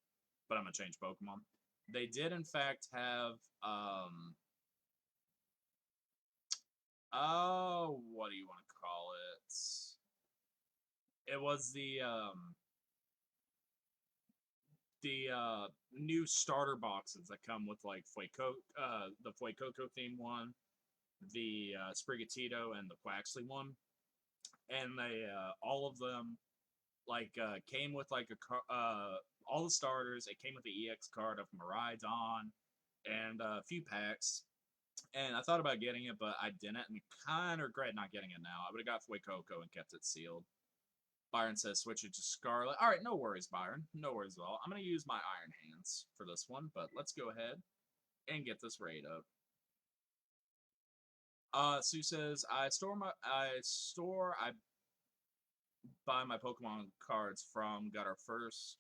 but I'm gonna change Pokemon. They did in fact have. Oh, what do you want to call it? It was the new starter boxes that come with like the Fuecoco theme one, the Sprigatito, and the Quaxley one, and they all of them like came with like all the starters. It came with the EX card of Miraidon and a few packs. And I thought about getting it, but I didn't, and kind of regret not getting it now. I would have got Fuecoco and kept it sealed. Byron says switch it to Scarlet. All right, no worries, Byron. No worries at all. I'm going to use my Iron Hands for this one, but let's go ahead and get this raid up. Sue says I buy my Pokemon cards from. Got our first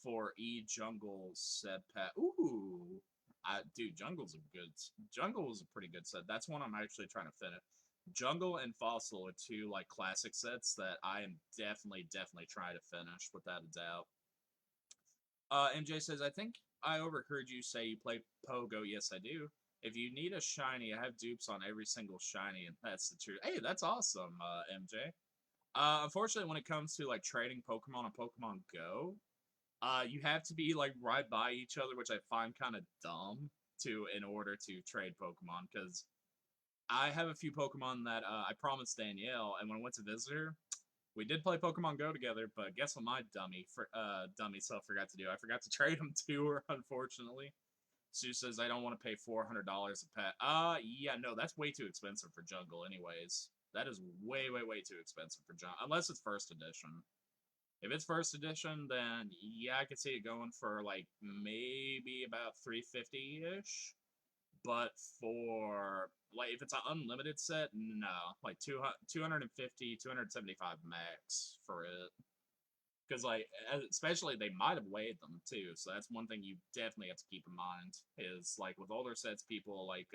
for Jungle set pack. Ooh, dude, Jungle was a pretty good set. That's one I'm actually trying to finish. Jungle and Fossil are two like classic sets that I am definitely trying to finish without a doubt. MJ says, I think I overheard you say you play Pogo. Yes, I do. If you need a shiny, I have dupes on every single shiny, and that's the truth. Hey, that's awesome, MJ. Unfortunately, when it comes to like trading Pokemon on Pokemon Go, you have to be like right by each other, which I find kind of dumb to in order to trade Pokemon because I have a few Pokemon that I promised Danielle, and when I went to visit her, we did play Pokemon Go together. But guess what my dummy self forgot to do? I forgot to trade them to her, unfortunately. Sue says I don't want to pay $400 a pet. Yeah, no, that's way too expensive for Jungle, anyways. That is way too expensive for Jungle, unless it's first edition. If it's first edition, then yeah, I could see it going for like maybe about 350 ish. But for like if it's an unlimited set, no, like 250, 275 max for it. Because like especially they might have weighed them too, so that's one thing you definitely have to keep in mind. Is like with older sets, people like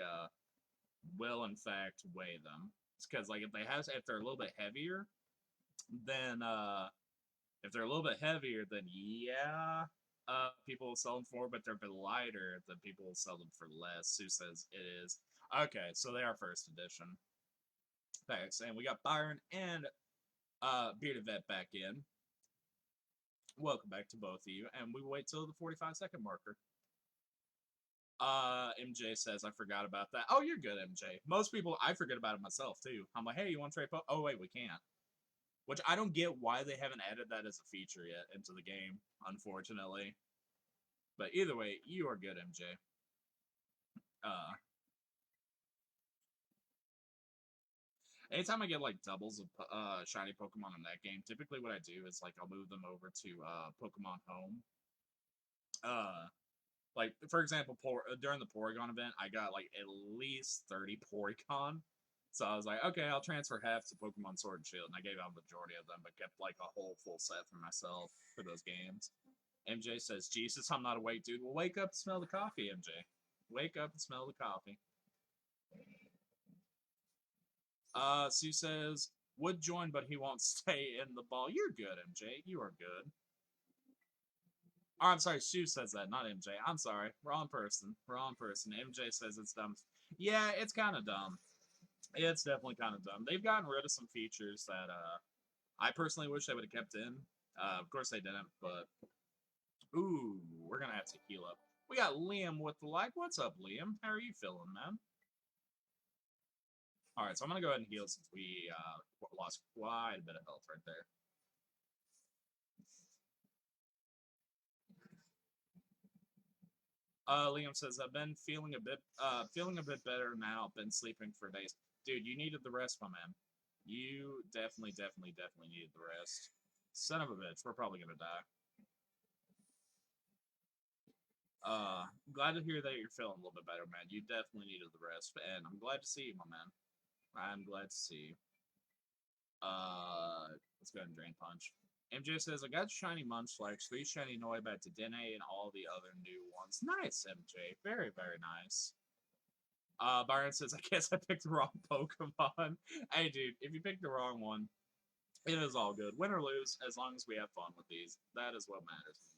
will in fact weigh them. Because like if they're a little bit heavier, then if they're a little bit heavier, then yeah, people will sell them for. But they're a bit lighter, then people will sell them for less. Sue says it is. Okay, so they are first edition. Thanks, and we got Byron and Bearded Vet back in. Welcome back to both of you, and we wait till the 45-second marker. MJ says I forgot about that. Oh, you're good, MJ. Most people I forget about it myself too. I'm like, hey, you want to trade? Oh wait, we can't. Which I don't get why they haven't added that as a feature yet into the game, unfortunately. But either way, you are good, MJ. Uh, Anytime I get like doubles of shiny Pokemon in that game, typically what I do is like I'll move them over to Pokemon Home. Like for example, during the Porygon event, I got like at least 30 Porygon. So I was like, okay, I'll transfer half to Pokemon Sword and Shield, and I gave out the majority of them, but kept like a whole full set for myself for those games. MJ says, Jesus, I'm not awake, dude. Well, wake up and smell the coffee, MJ. Wake up and smell the coffee. Sue says, would join, but he won't stay in the ball. You're good, MJ. You are good. Oh, I'm sorry, Sue says that, not MJ. I'm sorry. Wrong person. Wrong person. MJ says it's dumb. Yeah, it's kind of dumb. It's definitely kind of dumb. They've gotten rid of some features that I personally wish they would have kept in. Of course they didn't, but ooh, we're gonna have to heal up. We got Liam with the like. What's up, Liam? How are you feeling, man? All right, so I'm gonna go ahead and heal since we lost quite a bit of health right there. Liam says I've been feeling a bit better now. Been sleeping for days, dude. You needed the rest, my man. You definitely needed the rest. Son of a bitch, we're probably gonna die. Glad to hear that you're feeling a little bit better, man. You definitely needed the rest, and I'm glad to see you, my man. I'm glad to see you. Let's go ahead and Drain Punch. MJ says, I got shiny Munchlax, 3 shiny Noibat to Dene, and all the other new ones. Nice, MJ. Very nice. Byron says, I guess I picked the wrong Pokemon. Hey, dude, if you picked the wrong one, it is all good. Win or lose, as long as we have fun with these. That is what matters,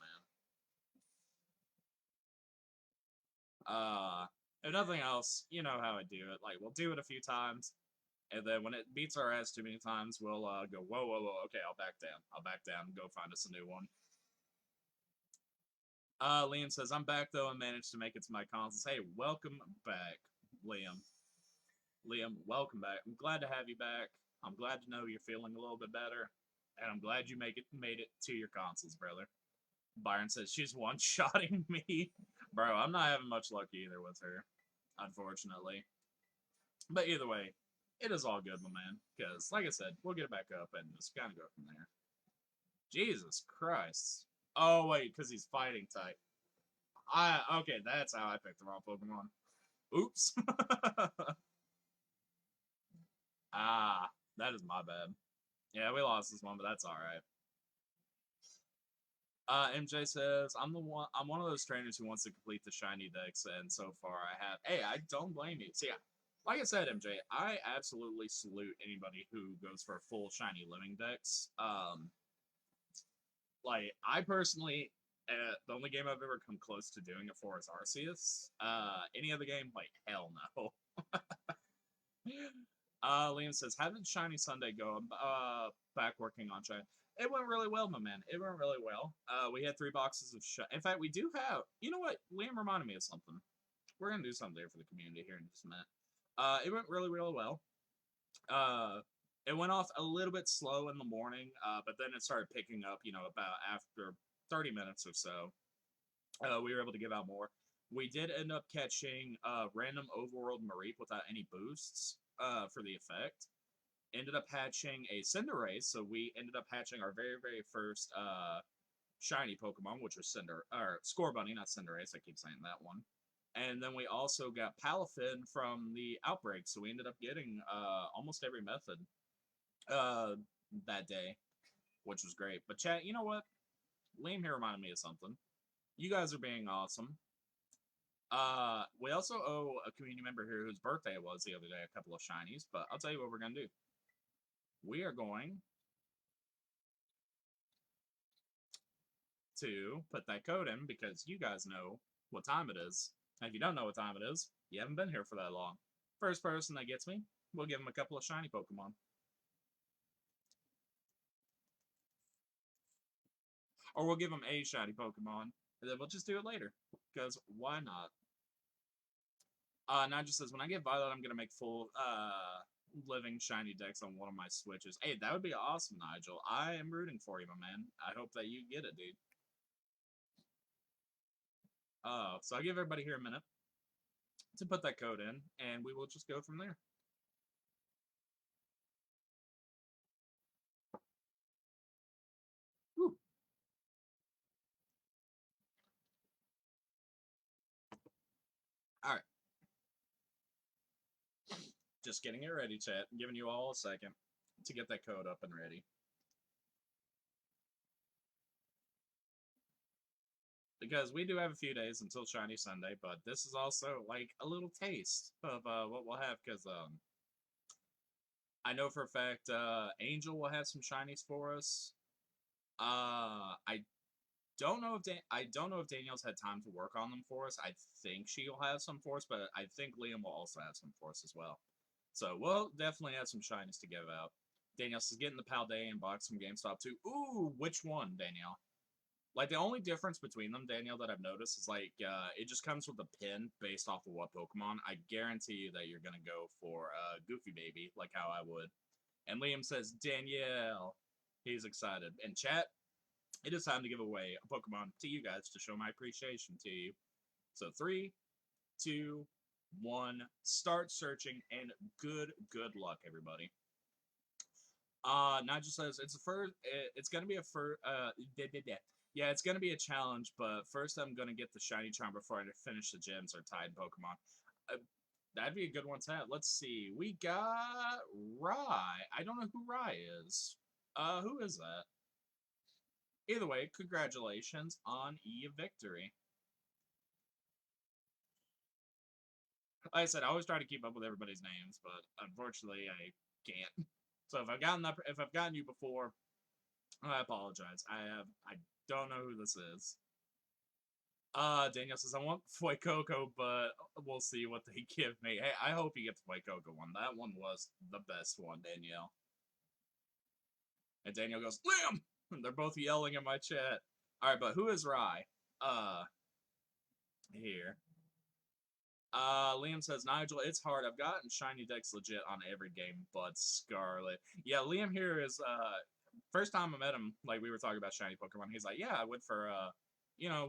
man. If nothing else, you know how I do it. Like, we'll do it a few times, and then when it beats our ass too many times, we'll go, whoa, okay, I'll back down. I'll back down and go find us a new one. Liam says, I'm back though and managed to make it to my consoles. Hey, welcome back, Liam. Liam, welcome back. I'm glad to have you back. I'm glad to know you're feeling a little bit better. And I'm glad you made it to your consoles, brother. Byron says, she's one-shotting me. Bro, I'm not having much luck either with her, unfortunately. But either way, it is all good, my man. Because, like I said, we'll get it back up and just kind of go from there. Jesus Christ. Oh, wait, because he's fighting type. Okay, that's how I picked the wrong Pokemon. Oops. That is my bad. Yeah, we lost this one, but that's alright. MJ says, I'm one of those trainers who wants to complete the shiny decks, and so far I have. Hey, I don't blame you. See, Like I said, MJ, I absolutely salute anybody who goes for full shiny living decks. Like I personally, the only game I've ever come close to doing it for is Arceus. Any other game, like hell no. Liam says, "How did Shiny Sunday go?" Back working on Shiny. It went really well, my man. It went really well. We had 3 boxes of In fact, we do have. You know what? Liam reminded me of something. We're gonna do something there for the community here in just a minute. It went really, really well. Uh, it went off a little bit slow in the morning, but then it started picking up. About after 30 minutes or so, we were able to give out more. We did end up catching random overworld Mareep without any boosts for the effect. Ended up hatching a Cinderace, so we ended up hatching our very, very first shiny Pokemon, which was Scorbunny, not Cinderace. I keep saying that one. And then we also got Palafin from the Outbreak, so we ended up getting almost every method uh, that day, which was great. But chat, you know what? Liam here reminded me of something. You guys are being awesome. We also owe a community member here whose birthday it was the other day a couple of shinies, but I'll tell you what we're gonna do. We are going to put that code in because you guys know what time it is. And if you don't know what time it is, you haven't been here for that long. First person that gets me, we'll give him a couple of shiny Pokemon. Or we'll give him a shiny Pokemon, and then we'll just do it later. Because why not? Nigel says, when I get Violet, I'm going to make full living shiny decks on one of my switches. Hey, that would be awesome, Nigel. I am rooting for you, my man. I hope that you get it, dude. So I'll give everybody here a minute to put that code in, and we will just go from there. Whew. All right. Just getting it ready, chat. I'm giving you all a second to get that code up and ready. Because we do have a few days until Shiny Sunday, but this is also like a little taste of what we'll have. Because I know for a fact Angel will have some shinies for us. I don't know if Danielle's had time to work on them for us. I think she'll have some for us, but I think Liam will also have some for us as well. So we'll definitely have some shinies to give out. Danielle says, getting the Paldean box from GameStop too. Ooh, which one, Danielle? Like, the only difference between them, Danielle, that I've noticed is, like, it just comes with a pin based off of what Pokemon. I guarantee you that you're going to go for Goofy Baby, like how I would. And Liam says, Danielle. He's excited. And chat, it is time to give away a Pokemon to you guys to show my appreciation to you. So 3, 2, 1, start searching, and good luck, everybody. Nigel says it's the first. It's gonna be a first. Yeah, it's gonna be a challenge, but first I'm gonna get the shiny charm before I finish the gyms or tied Pokemon. That'd be a good one to have. Let's see. We got Rye. I don't know who Rye is. Who is that? Either way, congratulations on your victory. Like I said, I always try to keep up with everybody's names, but unfortunately, I can't. So if I've gotten you before, I apologize. I don't know who this is. Daniel says I want Fuecoco, but we'll see what they give me. Hey, I hope you get the Fuecoco one. That one was the best one, Danielle. And Daniel goes, Liam! They're both yelling in my chat. Alright, but who is Rye? Here. Liam says, Nigel, it's hard. I've gotten shiny decks legit on every game but Scarlet. Yeah, Liam here is, first time I met him, like, we were talking about shiny Pokemon. He's like, yeah, I went for,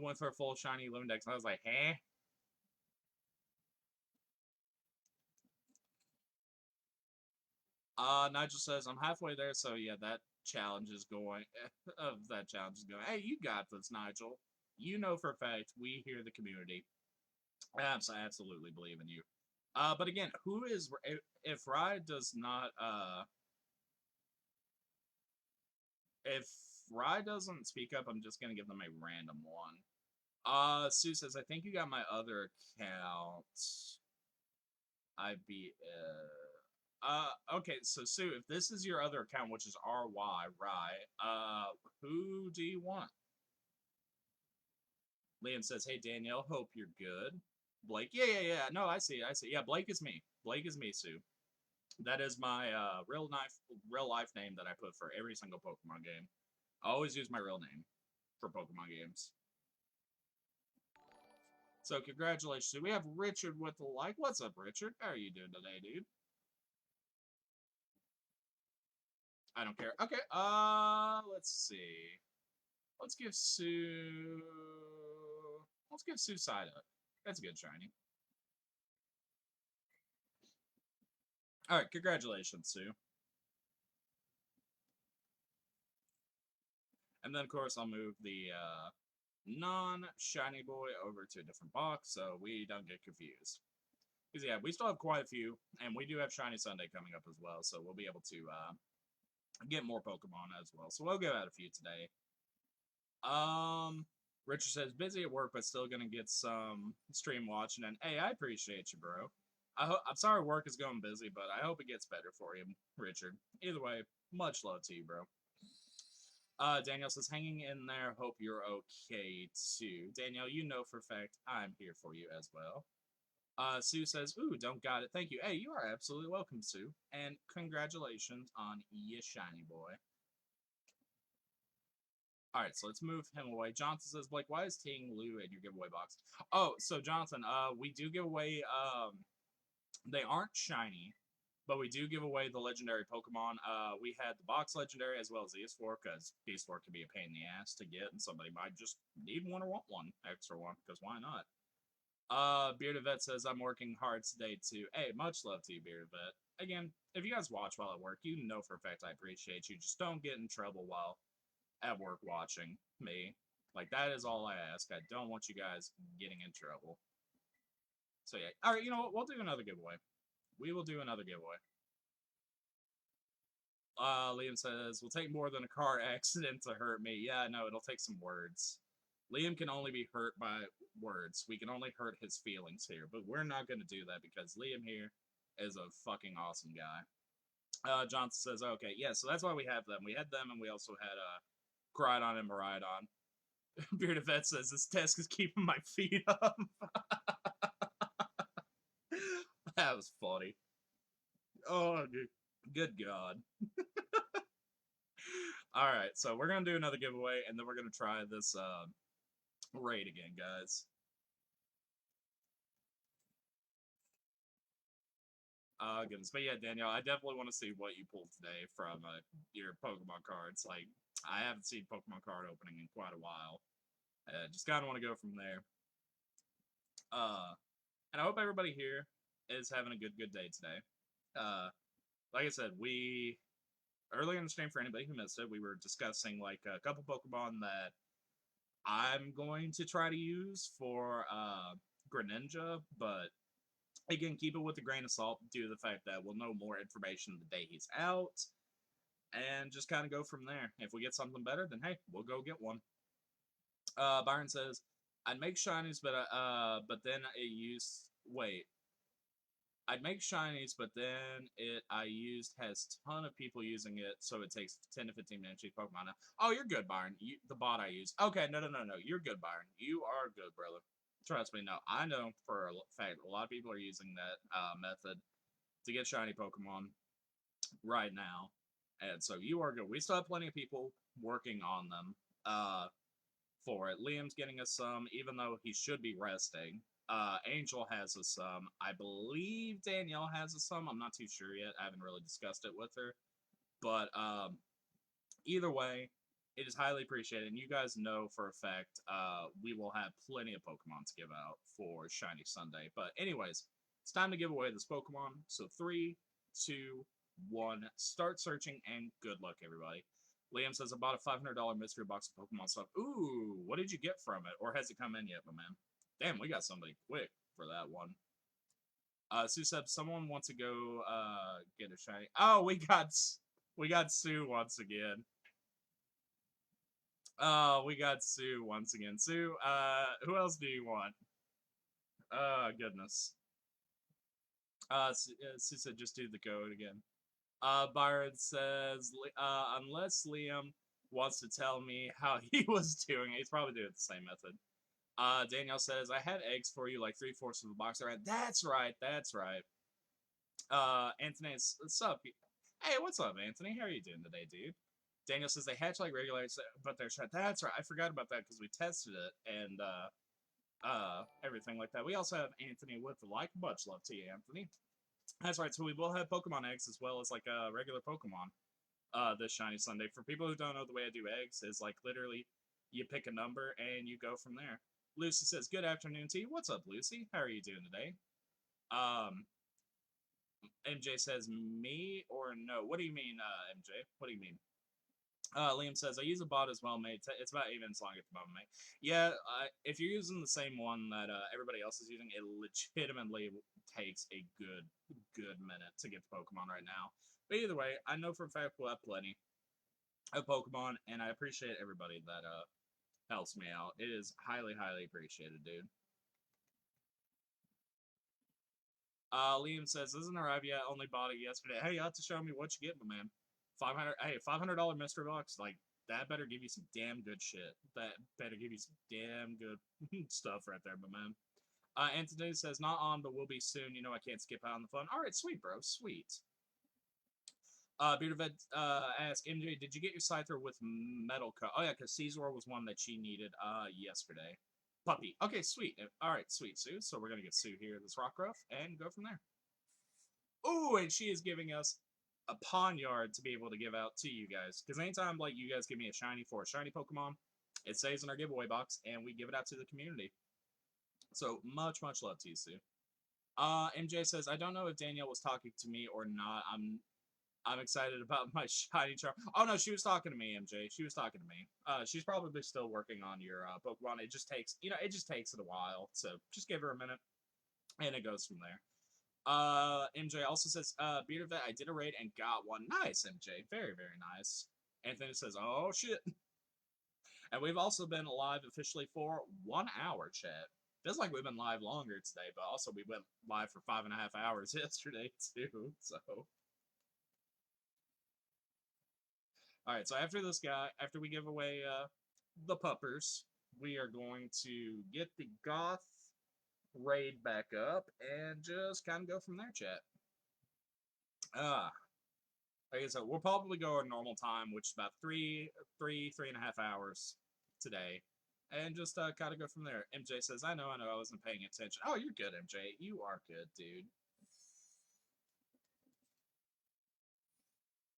went for a full shiny Loon decks. And I was like, eh? Nigel says, I'm halfway there, so yeah, that challenge is going, hey, you got this, Nigel. You know for a fact, we here, the community, absolutely believe in you. But again, if Rye does not, if Rye doesn't speak up, I'm just gonna give them a random one. Sue says, I think you got my other account. Okay, so Sue, if this is your other account, which is RY, right? Who do you want? Liam says, "Hey Danielle, hope you're good." Blake, yeah. No, I see. Yeah, Blake is me. Blake is me, Sue. That is my real life name that I put for every single Pokemon game. I always use my real name for Pokemon games. So congratulations. We have Richard with the like. What's up, Richard? How are you doing today, dude? I don't care. Okay, let's see. Let's give Sue side up. That's a good shiny. Alright, congratulations, Sue. And then of course I'll move the non-shiny boy over to a different box so we don't get confused. Because yeah, we still have quite a few, and we do have Shiny Sunday coming up as well, so we'll be able to get more Pokemon as well. So we'll go out a few today. Richard says busy at work, but still gonna get some stream watching. And hey, I appreciate you, bro. I'm sorry work is going busy, but I hope it gets better for you, Richard. Either way, much love to you, bro. Danielle says, hanging in there, hope you're okay too. Danielle, you know for a fact I'm here for you as well. Sue says, ooh, don't got it. Thank you. Hey, you are absolutely welcome, Sue. And congratulations on your shiny boy. Alright, so let's move him away. Johnson says, Blake, why is Ting Lu in your giveaway box? Oh, so Jonathan, we do give away, they aren't shiny, but we do give away the legendary Pokemon. We had the box legendary as well as the ES4, because ES4 can be a pain in the ass to get, and somebody might just need one or want one, extra one, because why not? Bearded Vet says, I'm working hard today too. Hey, much love to you, Bearded Vet. Again, if you guys watch while at work, you know for a fact I appreciate you. Just don't get in trouble while at work watching me. Like, that is all I ask. I don't want you guys getting in trouble. So yeah. Alright, you know what? We'll do another giveaway. We will do another giveaway. Liam says, will take more than a car accident to hurt me. Yeah, no, it'll take some words. Liam can only be hurt by words. We can only hurt his feelings here, but we're not going to do that because Liam here is a fucking awesome guy. Johnson says, okay, yeah, so that's why we have them. We had them, and we also had Groudon and Miraidon. Bearded Vet says, this desk is keeping my feet up. That was funny. Oh, good God. Alright, so we're going to do another giveaway, and then we're going to try this raid again, guys. Goodness. But yeah, Danielle, I definitely want to see what you pulled today from your Pokemon cards. Like, I haven't seen Pokemon card opening in quite a while. Just kind of want to go from there. And I hope everybody here is having a good day today. Like I said, earlier in the stream, for anybody who missed it, we were discussing like a couple Pokemon that I'm going to try to use for Greninja, but again, keep it with a grain of salt due to the fact that we'll know more information the day he's out, and just kind of go from there. If we get something better, then hey, we'll go get one. Byron says, I'd make shinies, but then it used I'd make shinies, but then I used has ton of people using it, so it takes 10 to 15 minutes to use Pokemon now. Oh, you're good, Byron. The bot I used. Okay, no. You're good, Byron. You are good, brother. Trust me, no. I know for a fact a lot of people are using that method to get shiny Pokemon right now. And so you are good. We still have plenty of people working on them for it. Liam's getting us some, even though he should be resting. Angel has us some. I believe Danielle has us some. I'm not too sure yet. I haven't really discussed it with her. But either way, it is highly appreciated. And you guys know for a fact we will have plenty of Pokemon to give out for Shiny Sunday. But anyways, it's time to give away this Pokemon. So 3, 2, 1, start searching, and good luck, everybody. Liam says, I bought a $500 mystery box of Pokemon stuff. Ooh, what did you get from it? Or has it come in yet, my man? Damn, we got somebody quick for that one. Sue said, someone wants to go get a shiny. Oh, we got Sue once again. Oh, we got Sue once again. Sue, who else do you want? Oh, goodness. Sue said, just do the code again. Byron says, unless Liam wants to tell me how he was doing, he's probably doing the same method. Danielle says, I had eggs for you, like 3/4 of a box. Around. That's right, that's right. Anthony, what's up? Hey, what's up, Anthony? How are you doing today, dude? Daniel says they hatch like regular eggs, but they're shot. That's right. I forgot about that because we tested it and everything like that. We also have Anthony with the like. Much love to you, Anthony. That's right. So we will have Pokemon eggs as well as like regular Pokemon this shiny Sunday. For people who don't know, the way I do eggs is like literally you pick a number and you go from there. Lucy says, "Good afternoon to you. What's up, Lucy? How are you doing today?" Um, MJ says, "Me or no?" What do you mean, MJ? What do you mean? Liam says, I use a bot as well, mate. It's about even as long at the moment, mate. Yeah, if you're using the same one that everybody else is using, it legitimately takes a good minute to get the Pokemon right now. But either way, I know for a fact we'll have plenty of Pokemon, and I appreciate everybody that helps me out. It is highly appreciated, dude. Liam says, isn't arrived yet, only bought it yesterday. Hey, you have to show me what you get, my man. 500, hey, $500 mystery box, like, that better give you some damn good shit. That better give you some damn good stuff right there, my man. Anthony says, not on, but will be soon. You know I can't skip out on the phone. Alright, sweet, bro, sweet. Bearded asked, MJ, did you get your Scyther with metal cut? Oh, yeah, because Caesar was one that she needed yesterday. Puppy. Okay, sweet. Alright, sweet, Sue. So we're going to get Sue here, this Rockruff, and go from there. Oh, and she is giving us a Pawniard to be able to give out to you guys. Because anytime like you guys give me a shiny for a shiny Pokemon, it stays in our giveaway box, and we give it out to the community. So much love to you, Sue. MJ says, I don't know if Danielle was talking to me or not. I'm excited about my shiny charm. Oh no, she was talking to me, MJ. She was talking to me. She's probably still working on your Pokemon. It just takes, it just takes it a while. So just give her a minute, and it goes from there. MJ also says, Bearded Vet, I did a raid and got one. Nice, MJ. Very nice. Anthony says, oh shit. And we've also been live officially for 1 hour, chat. Feels like we've been live longer today, but also we went live for 5.5 hours yesterday, too. So. Alright, so after this guy, after we give away the puppers, we are going to get the Goth raid back up and just kind of go from there, chat. Like I said, we'll probably go our normal time, which is about 3.5 hours today. And just kind of go from there. MJ says, I know, I wasn't paying attention. Oh, you're good, MJ. You are good, dude.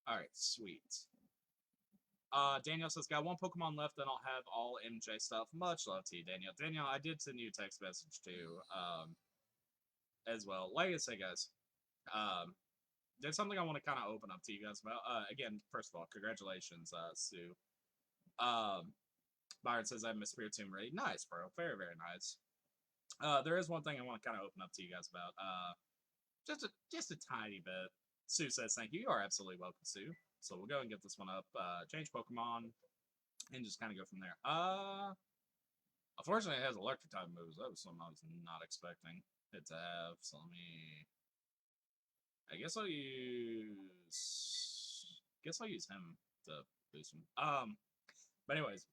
Alright, sweet. Daniel says, got one Pokemon left, then I'll have all MJ stuff. Much love to you, Daniel. Daniel, I did send you a text message too, as well. Like I say, guys, there's something I want to kind of open up to you guys about. Again, first of all, congratulations, Sue. Byron says I missed Spirit Tomb Raid. Nice, bro. Very nice. There is one thing I want to kind of open up to you guys about. Just a tiny bit. Sue says thank you. You are absolutely welcome, Sue. So we'll go and get this one up. Change Pokemon, and just kind of go from there. Unfortunately, it has electric type moves. That was something I was not expecting it to have. So let me. I guess I'll use. Him to boost him. But anyways,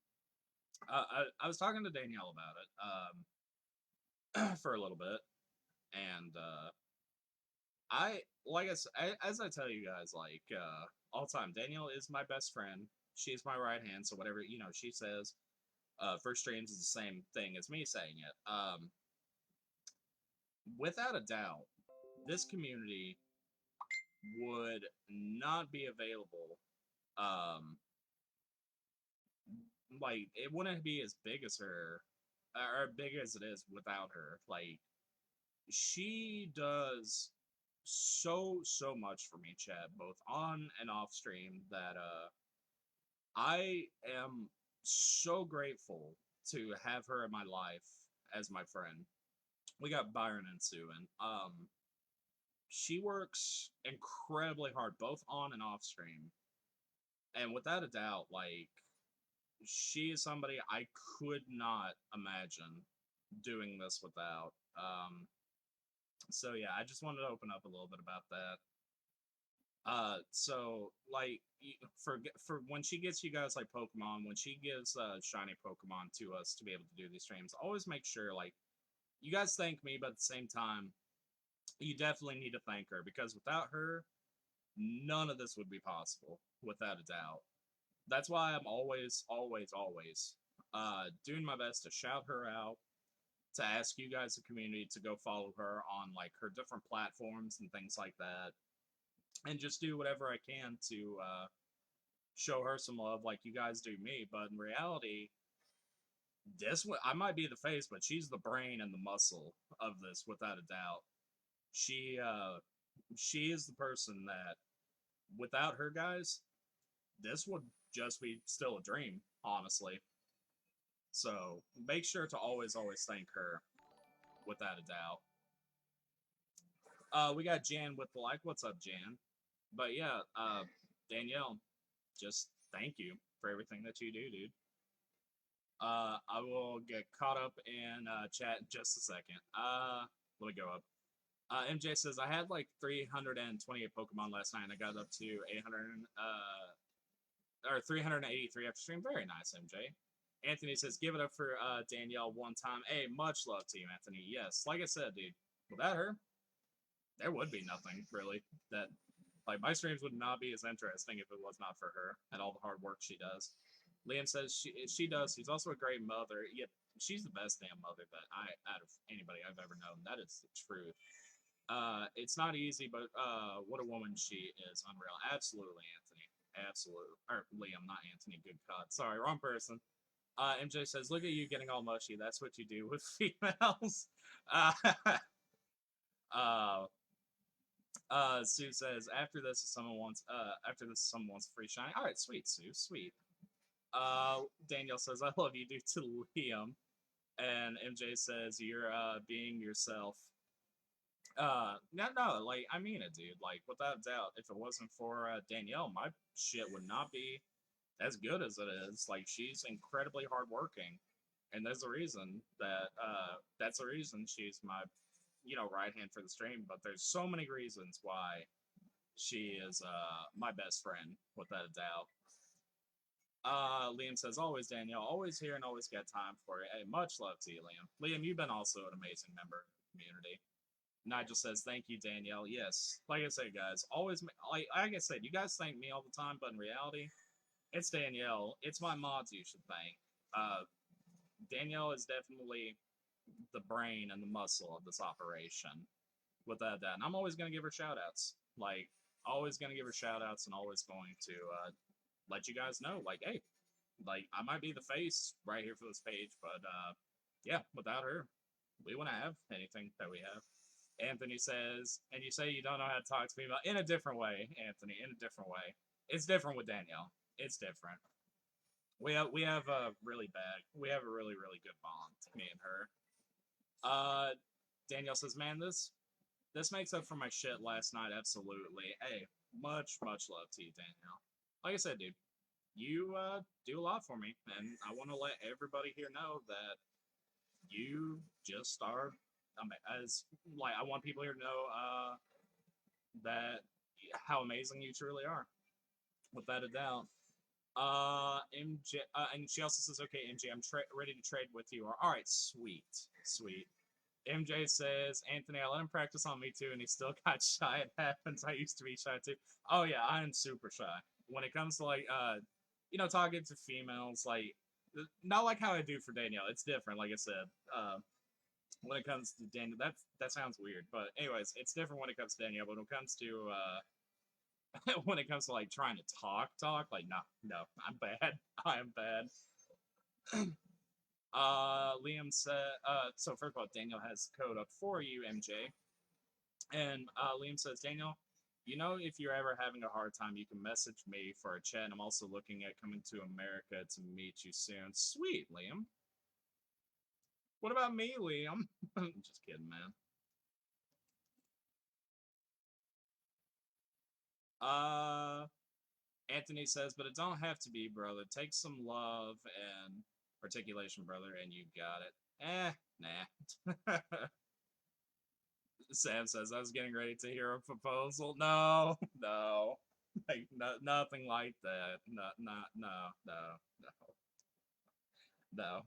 I was talking to Danielle about it for a little bit, and as I tell you guys, like all the time, Danielle is my best friend. She's my right hand, so whatever she says for streams is the same thing as me saying it. Without a doubt, this community would not be available. Like it wouldn't be as big as her, or big as it is without her. Like she does so much for me, chat, both on and off stream, that I am so grateful to have her in my life as my friend. We got Byron and Sue, and she works incredibly hard, both on and off stream. And without a doubt, like, she is somebody I could not imagine doing this without. So yeah, I just wanted to open up a little bit about that. So like for when she gets you guys like Pokemon, when she gives shiny Pokemon to us to be able to do these streams, always make sure like you guys thank me, but at the same time, you definitely need to thank her because without her, none of this would be possible, without a doubt. That's why I'm always doing my best to shout her out, to ask you guys, the community, to go follow her on like her different platforms and things like that, and just do whatever I can to show her some love, like you guys do me. But in reality, this one I might be the face, but she's the brain and the muscle of this, without a doubt. She uh, she is the person that, without her, guys, this would just be still a dream, honestly. So make sure to always thank her, without a doubt. We got Jan with the like. What's up, Jan? But yeah, Danielle, just thank you for everything that you do, dude. I will get caught up in chat in just a second. Let me go up. MJ says I had like 328 Pokemon last night. And I got up to 800 or 383 after stream. Very nice, MJ. Anthony says give it up for Danielle one time. Hey, much love to you, Anthony. Yes, like I said, dude. Without her, there would be nothing really. That like my streams would not be as interesting if it was not for her and all the hard work she does. Liam says she does. She's also a great mother. Yet she's the best damn mother that I out of anybody I've ever known. That is the truth. It's not easy, but what a woman she is. Unreal. Absolutely, Anthony. Absolutely. Or Liam, not Anthony. Good God. Sorry, wrong person. MJ says, "Look at you getting all mushy. That's what you do with females." Uh, uh, Sue says, after this, someone wants free shine. All right, sweet, Sue, sweet. Danielle says, I love you, dude, to Liam. And MJ says, you're being yourself. No, like, I mean it, dude. Like, without doubt, if it wasn't for Danielle, my shit would not be as good as it is. Like, she's incredibly hardworking. And there's a reason that's the reason she's my, right hand for the stream. But there's so many reasons why she is my best friend, without a doubt. Liam says, always Danielle, always here and always got time for it. Hey, much love to you, Liam. Liam, you've been also an amazing member of the community. Nigel says, thank you, Danielle. Yes, like I said, guys, always, like I said, you guys thank me all the time, but in reality, it's Danielle. It's my mods you should thank. Danielle is definitely the brain and the muscle of this operation, without that. And I'm always going to give her shout outs. Like, always going to give her shout outs and always going to let you guys know, like, hey, like, I might be the face right here for this page, but yeah, without her, we wouldn't have anything that we have. Anthony says, and you say you don't know how to talk to people in a different way, Anthony, in a different way. It's different with Danielle. It's different. We have a really good bond, me and her. Danielle says, man, this makes up for my shit last night. Absolutely. Hey, much love to you, Danielle. Like I said, dude, you do a lot for me, and I want to let everybody here know that you just are. As like, I want people here to know that how amazing you truly are, without a doubt. MJ, and she also says, "Okay, MJ, I'm ready to trade with you." Or, all right, sweet, sweet. MJ says, Anthony, I let him practice on me too, and he still got shy. It happens. I used to be shy too. Oh yeah, I am super shy when it comes to like talking to females. Like, not like how I do for Danielle. It's different. Like I said, when it comes to Danielle, that sounds weird, but anyways, it's different when it comes to Danielle. But when it comes to when it comes to like trying to talk, like no, I'm bad. I am bad. Liam said, so first of all, Daniel has code up for you, MJ. And Liam says, Daniel, if you're ever having a hard time, you can message me for a chat. I'm also looking at coming to America to meet you soon. Sweet, Liam. What about me, Liam? Just kidding, man. Anthony says, but it don't have to be, brother. Take some love and articulation, brother, and you got it. Nah. Sam says, I was getting ready to hear a proposal. No, no. Like, no, nothing like that. No, not, no, no, no.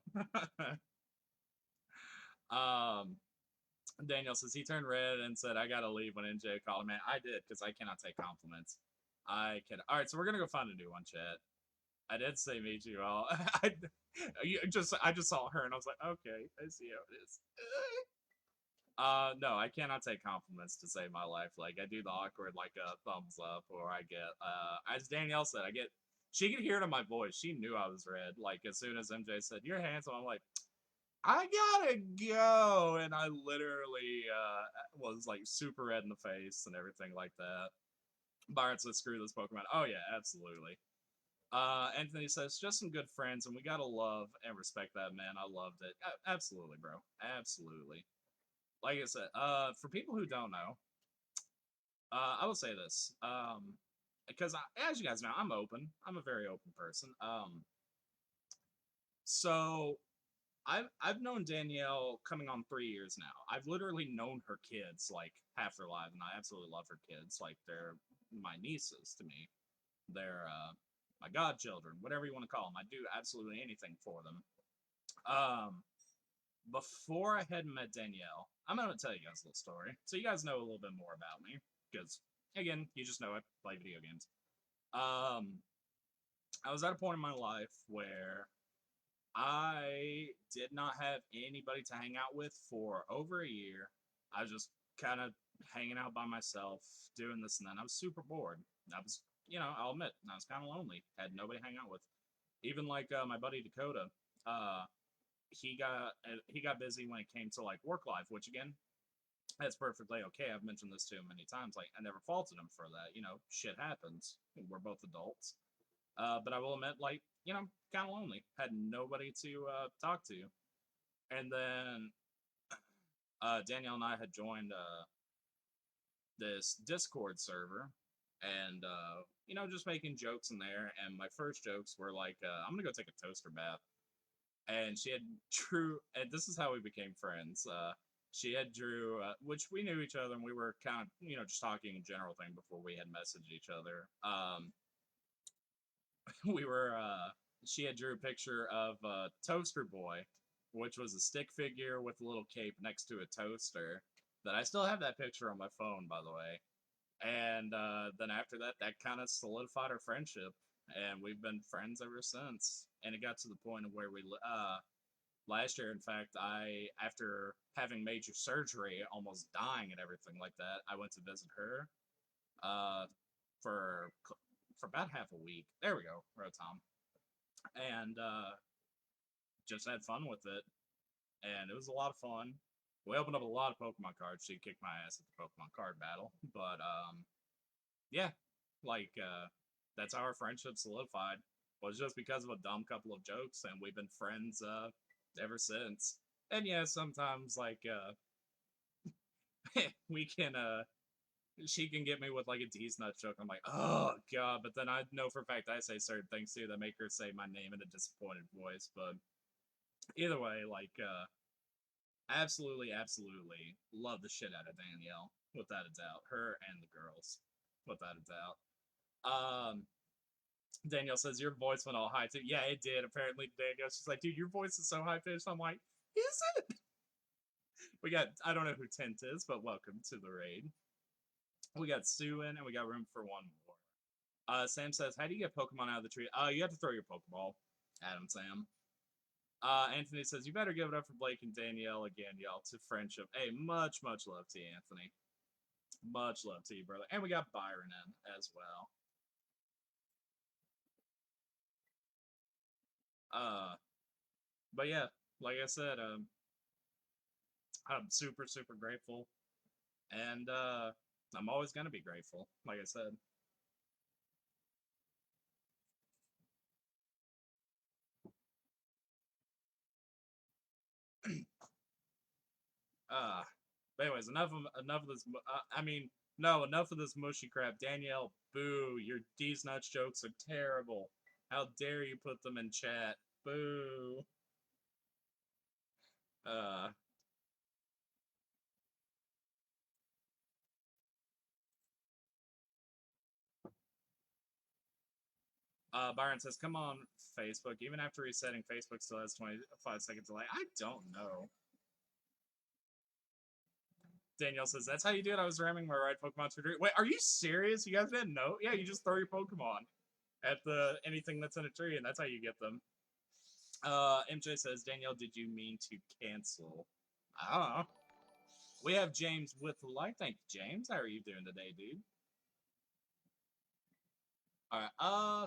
Daniel says he turned red and said, I gotta leave when NJ called him. Man, I did, because I cannot take compliments. I can. All right, so we're gonna go find a new one, chat. I did say meet you all. I just saw her and I was like, okay, I see how it is. No, I cannot take compliments to save my life. Like, I do the awkward, like, a thumbs up, or I get, as Danielle said, she could hear it in my voice. She knew I was red. Like, as soon as MJ said, you're handsome, I'm like, I gotta go. And I literally, was, like, super red in the face and everything like that. Byron says, screw this Pokemon. Oh, yeah, absolutely. Anthony says, just some good friends, and we gotta love and respect that, man. I loved it. Absolutely, bro. Absolutely. Like I said, for people who don't know, I will say this, because as you guys know, I'm open. I'm a very open person. So I've known Danielle coming on 3 years now. I've literally known her kids like half their lives, and I absolutely love her kids. Like, they're my nieces to me. They're my godchildren, whatever you want to call them. I do absolutely anything for them. Before I had met Danielle, I'm going to tell you guys a little story. So you guys know a little bit more about me. Because, again, you just know I play video games. I was at a point in my life where I did not have anybody to hang out with for over a year. I was just kind of hanging out by myself, doing this and then. I was super bored. I was, I'll admit, I was kind of lonely. Had nobody to hang out with. Even like my buddy Dakota, he got busy when it came to like work life, which again, that's perfectly okay. I've mentioned this to him many times. Like, I never faulted him for that. Shit happens. We're both adults. But I will admit, like, kind of lonely. Had nobody to talk to. And then Danielle and I had joined this Discord server, and just making jokes in there. And my first jokes were like, I'm gonna go take a toaster bath. And she had drew, and this is how we became friends. She had drew, which we knew each other, and we were kind of, just talking in general thing before we had messaged each other. We were, she had drew a picture of Toaster Boy, which was a stick figure with a little cape next to a toaster. That I still have that picture on my phone, by the way. And then after that, that kind of solidified our friendship, and we've been friends ever since. And it got to the point of where last year, in fact, after having major surgery, almost dying and everything like that, I went to visit her for about half a week. There we go, Rotom. And just had fun with it. And it was a lot of fun. We opened up a lot of Pokemon cards. She kicked my ass at the Pokemon card battle. But, yeah, like, that's how our friendship solidified. Was just because of a dumb couple of jokes, and we've been friends ever since. And yeah, sometimes, like, we can, she can get me with, like, a D's nut joke. I'm like, oh, God. But then I know for a fact I say certain things, too, that make her say my name in a disappointed voice. But either way, like, absolutely, absolutely love the shit out of Danielle, without a doubt. Her and the girls, without a doubt. Danielle says, your voice went all high too. Yeah, it did. Apparently, Danielle, she's like, dude, your voice is so high pitched. I'm like, is it? We got, I don't know who Tint is, but welcome to the raid. We got Sue in, and we got room for one more. Sam says, how do you get Pokemon out of the tree? You have to throw your Pokeball at him, Sam. Anthony says, you better give it up for Blake and Danielle again, y'all, to friendship. Hey, much, much love to you, Anthony. Much love to you, brother. And we got Byron in as well. But yeah, like I said, I'm super, super grateful. And I'm always going to be grateful, like I said. But anyways, enough of this. Enough of this mushy crap. Danielle, boo! Your D's nuts jokes are terrible. How dare you put them in chat? Boo! Byron says, come on, Facebook. Even after resetting, Facebook still has 25-second delay. I don't know. Danielle says, that's how you do it. I was ramming my right Pokemon to a tree. Wait, are you serious? You guys didn't know? Yeah, you just throw your Pokemon at anything that's in a tree, and that's how you get them. MJ says, Danielle, did you mean to cancel? I don't know. We have James with the light. Thank you, James. How are you doing today, dude? Alright,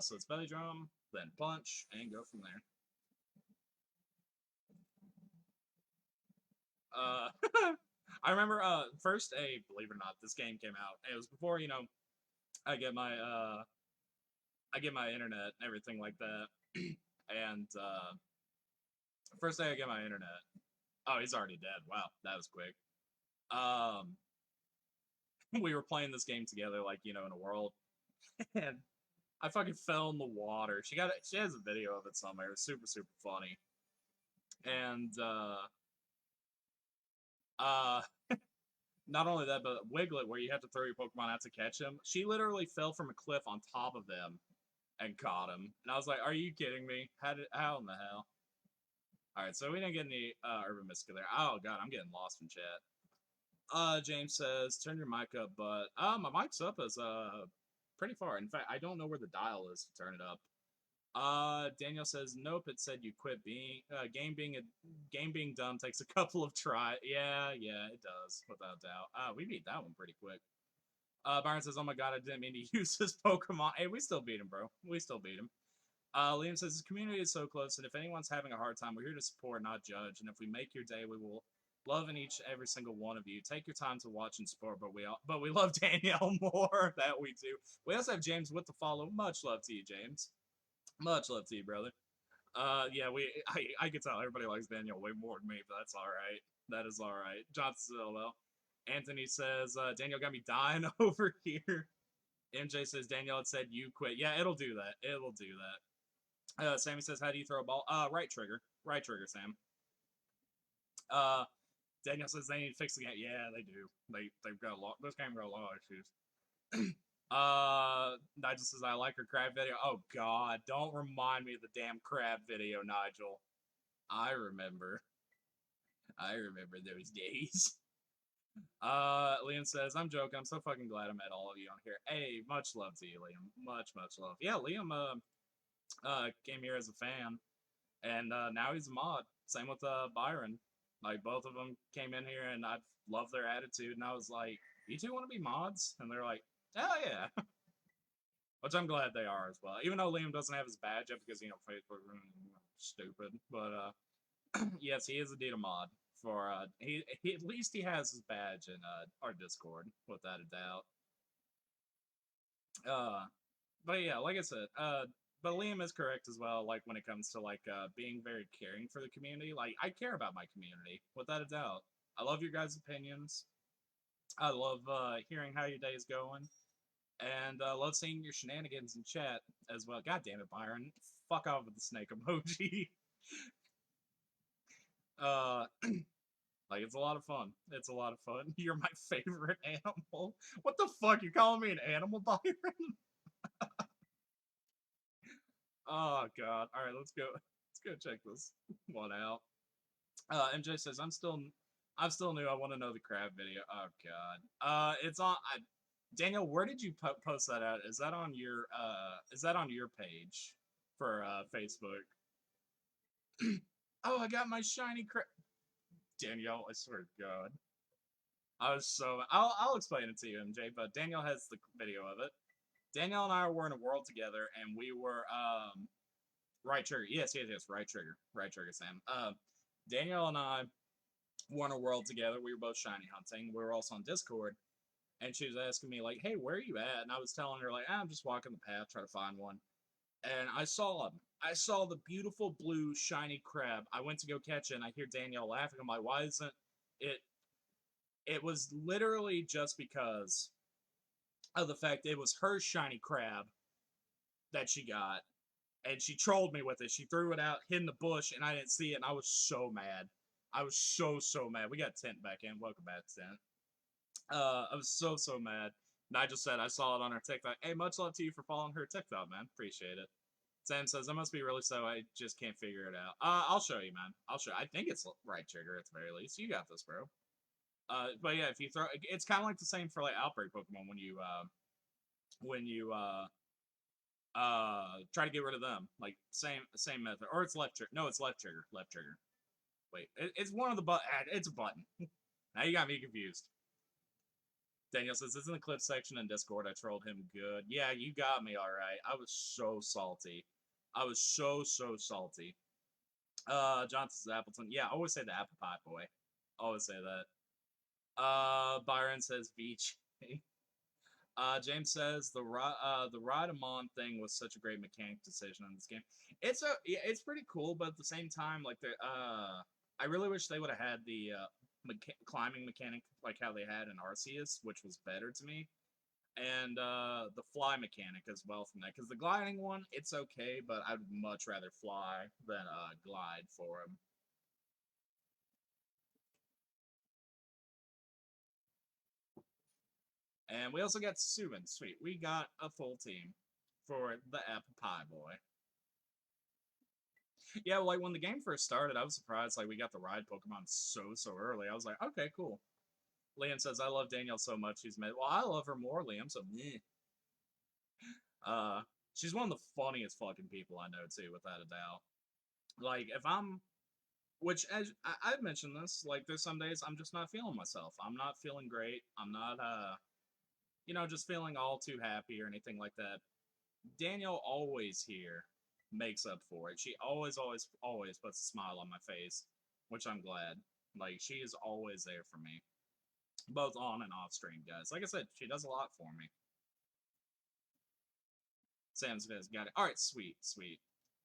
so it's belly drum, then punch, and go from there. I remember, first, believe it or not, this game came out. It was before, I get my, internet and everything like that. And, first day I get my internet. Oh, he's already dead. Wow, that was quick. We were playing this game together, like, in a world. And I fucking fell in the water. She has a video of it somewhere. It was super, super funny. And, not only that, but Wiglet, where you have to throw your Pokemon out to catch him, she literally fell from a cliff on top of them and caught him. And I was like, are you kidding me? How in the hell? Alright, so we didn't get any Urban Mystical there. Oh god, I'm getting lost in chat. James says, turn your mic up, but my mic's up as pretty far. In fact, I don't know where the dial is to turn it up. Daniel says, nope, it said you quit being game being dumb takes a couple of tries. Yeah, it does, without doubt. We beat that one pretty quick. Byron says, oh my god, I didn't mean to use this Pokemon. Hey, we still beat him, bro. We still beat him. Liam says, his community is so close, and if anyone's having a hard time, we're here to support, not judge, and if we make your day, we will love every single one of you. Take your time to watch and support, but we love Danielle more. That we do. We also have James with the follow. Much love to you, James. Much love to you, brother. Yeah, I can tell everybody likes Daniel way more than me, but that's all right. That is all right. Johnson, LOL. Anthony says, Daniel got me dying over here. MJ says, Daniel had said you quit. Yeah, it'll do that. It'll do that. Sammy says, how do you throw a ball? Right trigger. Right trigger, Sam. Daniel says they need to fix the game. Yeah, they do. They've got this game got a lot of issues. Nigel says, I like her crab video. Oh god, don't remind me of the damn crab video, Nigel. I remember those days. Liam says, I'm joking. I'm so fucking glad I met all of you on here. Hey, much love to you, Liam. Much love. Yeah, Liam, came here as a fan, and, now he's a mod. Same with, Byron. Like, both of them came in here, and I love their attitude, and I was like, you two want to be mods? And they're like, hell yeah. Which I'm glad they are as well. Even though Liam doesn't have his badge up because, Facebook stupid. But, yes, he is indeed a mod. For, he at least he has his badge in, our Discord, without a doubt. But yeah, like I said, but Liam is correct as well, like, when it comes to, like, being very caring for the community. Like, I care about my community, without a doubt. I love your guys' opinions. I love, hearing how your day is going. And love seeing your shenanigans in chat as well. God damn it, Byron. Fuck off with the snake emoji. Like, it's a lot of fun. It's a lot of fun. You're my favorite animal. What the fuck? You're calling me an animal, Byron? Oh, God. Alright, let's go. Let's go check this one out. MJ says, I'm still new. I want to know the crab video. Oh, God. It's on... Daniel, where did you post that at? Is that on your page for Facebook? Oh, I got my shiny crab. Danielle, I swear to God. I'll explain it to you, MJ, but Danielle has the video of it. Danielle and I were in a world together, and we were, right trigger. Yes, right trigger. Right trigger, Sam. Danielle and I were in a world together. We were both shiny hunting. We were also on Discord. And she was asking me, like, hey, where are you at? And I was telling her, like, I'm just walking the path, trying to find one. And I saw him. I saw the beautiful blue shiny crab. I went to go catch it, and I hear Danielle laughing. I'm like, why isn't it? It was literally just because of the fact it was her shiny crab that she got. And she trolled me with it. She threw it out, hid in the bush, and I didn't see it, and I was so mad. I was so mad. We got Tent back in. Welcome back, Tent. I was so mad. Nigel said I saw it on her TikTok. Hey, much love to you for following her TikTok, man. Appreciate it. Sam says, I must be really slow. I just can't figure it out. I'll show you, man. I'll show you. I think it's right trigger at the very least. You got this, bro. But yeah, if you throw, it's kind of like the same for like outbreak Pokemon when you try to get rid of them, like same method, or it's left trigger. No, it's left trigger. Left trigger. Wait, it's one of the it's a button. Now you got me confused. Daniel says, this is in the clip section in Discord. I trolled him good. Yeah, you got me all right. I was so salty. I was so salty. Johnson says Appleton. Yeah, I always say the apple pie boy. Always say that. Byron says beach. James says the Rhydamon thing was such a great mechanic decision in this game. It's pretty cool, but at the same time, like I really wish they would have had the climbing mechanic like how they had in Arceus, which was better to me, and the fly mechanic as well from that. Because the gliding one, it's okay, but I'd much rather fly than glide for him. And we also got Subin. Sweet. We got a full team for the Apple Pie Boy. Yeah, like when the game first started, I was surprised like we got the ride Pokemon so early. I was like, okay, cool. Liam says, I love Danielle so much. She's made. Well, I love her more, Liam. So, meh. She's one of the funniest fucking people I know too, without a doubt. Like if I'm, which as I've mentioned this, like there's some days I'm just not feeling myself. I'm not feeling great. I'm not just feeling all too happy or anything like that. Danielle always here makes up for it. She always puts a smile on my face, which I'm glad. Like she is always there for me, both on and off stream, guys. Like I said, she does a lot for me. Sam's got it. All right, sweet.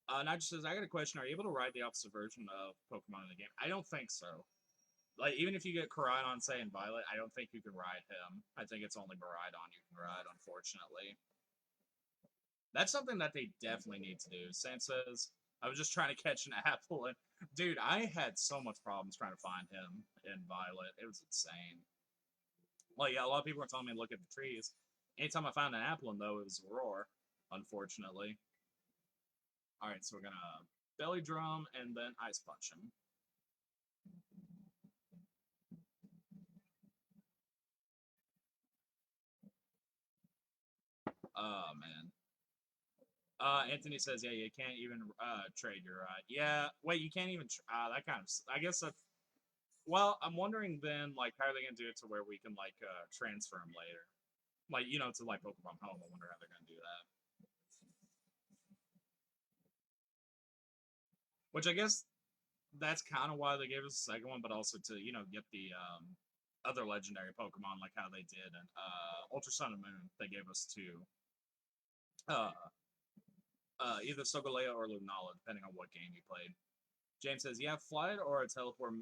Nigel says, I got a question. Are you able to ride the opposite version of Pokemon in the game? I don't think so. Like, even if you get Koraidon, say, in Violet, I don't think you can ride him. I think it's only Miraidon you can ride, unfortunately. That's something that they definitely need to do. Sam says, I was just trying to catch an apple, and dude, I had so much problems trying to find him in Violet. It was insane. Like, yeah, a lot of people were telling me to look at the trees. Anytime I found an apple, though, it was a roar, unfortunately. Alright, so we're gonna belly drum and then ice punch him. Oh, man. Anthony says, yeah, you can't even trade your ride. Yeah, wait, you can't even. That kind of. I guess that's. Well, I'm wondering then, like, how are they gonna do it to where we can like transfer them later, like to like Pokemon Home. I wonder how they're gonna do that. Which I guess that's kind of why they gave us the second one, but also to get the other legendary Pokemon like how they did and Ultra Sun and Moon. They gave us two. Uh, either Solgaleo or Lunala, depending on what game you played. James says, yeah, flight or a teleport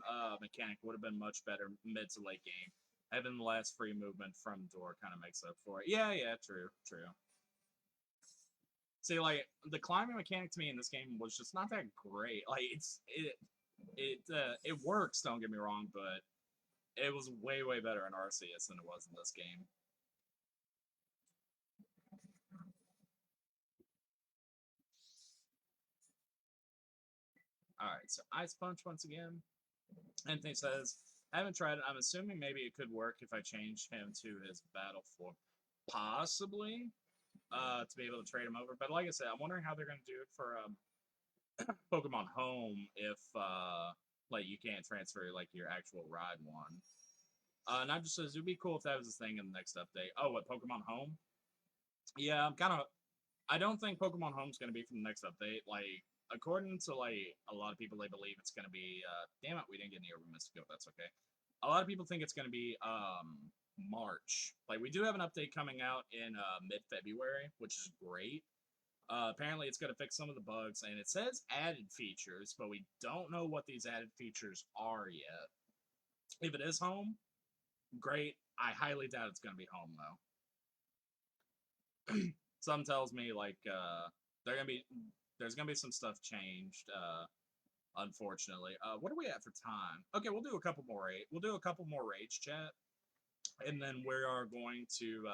mechanic would have been much better mid to late game. Having the last free movement from door kind of makes up for it. Yeah, true. See, like, the climbing mechanic to me in this game was just not that great. Like, it works, don't get me wrong, but it was way better in Arceus than it was in this game. Alright, so Ice Punch once again. Anthony says, I haven't tried it. I'm assuming maybe it could work if I change him to his battle floor. Possibly. To be able to trade him over. But like I said, I'm wondering how they're going to do it for Pokemon Home if like you can't transfer like your actual ride one. Not just says it would be cool if that was a thing in the next update. Oh, what Pokemon Home? Yeah, I'm kind of. I don't think Pokemon Home's going to be from the next update. Like according to like a lot of people, they believe it's going to be. Damn it, we didn't get any Urban Mystico. That's okay. A lot of people think it's going to be March. Like we do have an update coming out in mid-February, which is great. Apparently, it's going to fix some of the bugs, and it says added features, but we don't know what these added features are yet. If it is Home, great. I highly doubt it's going to be Home though. Some tells me like there's gonna be some stuff changed. Unfortunately, what are we at for time? Okay, we'll do a couple more. We'll do a couple more rage chat, and then we are going to.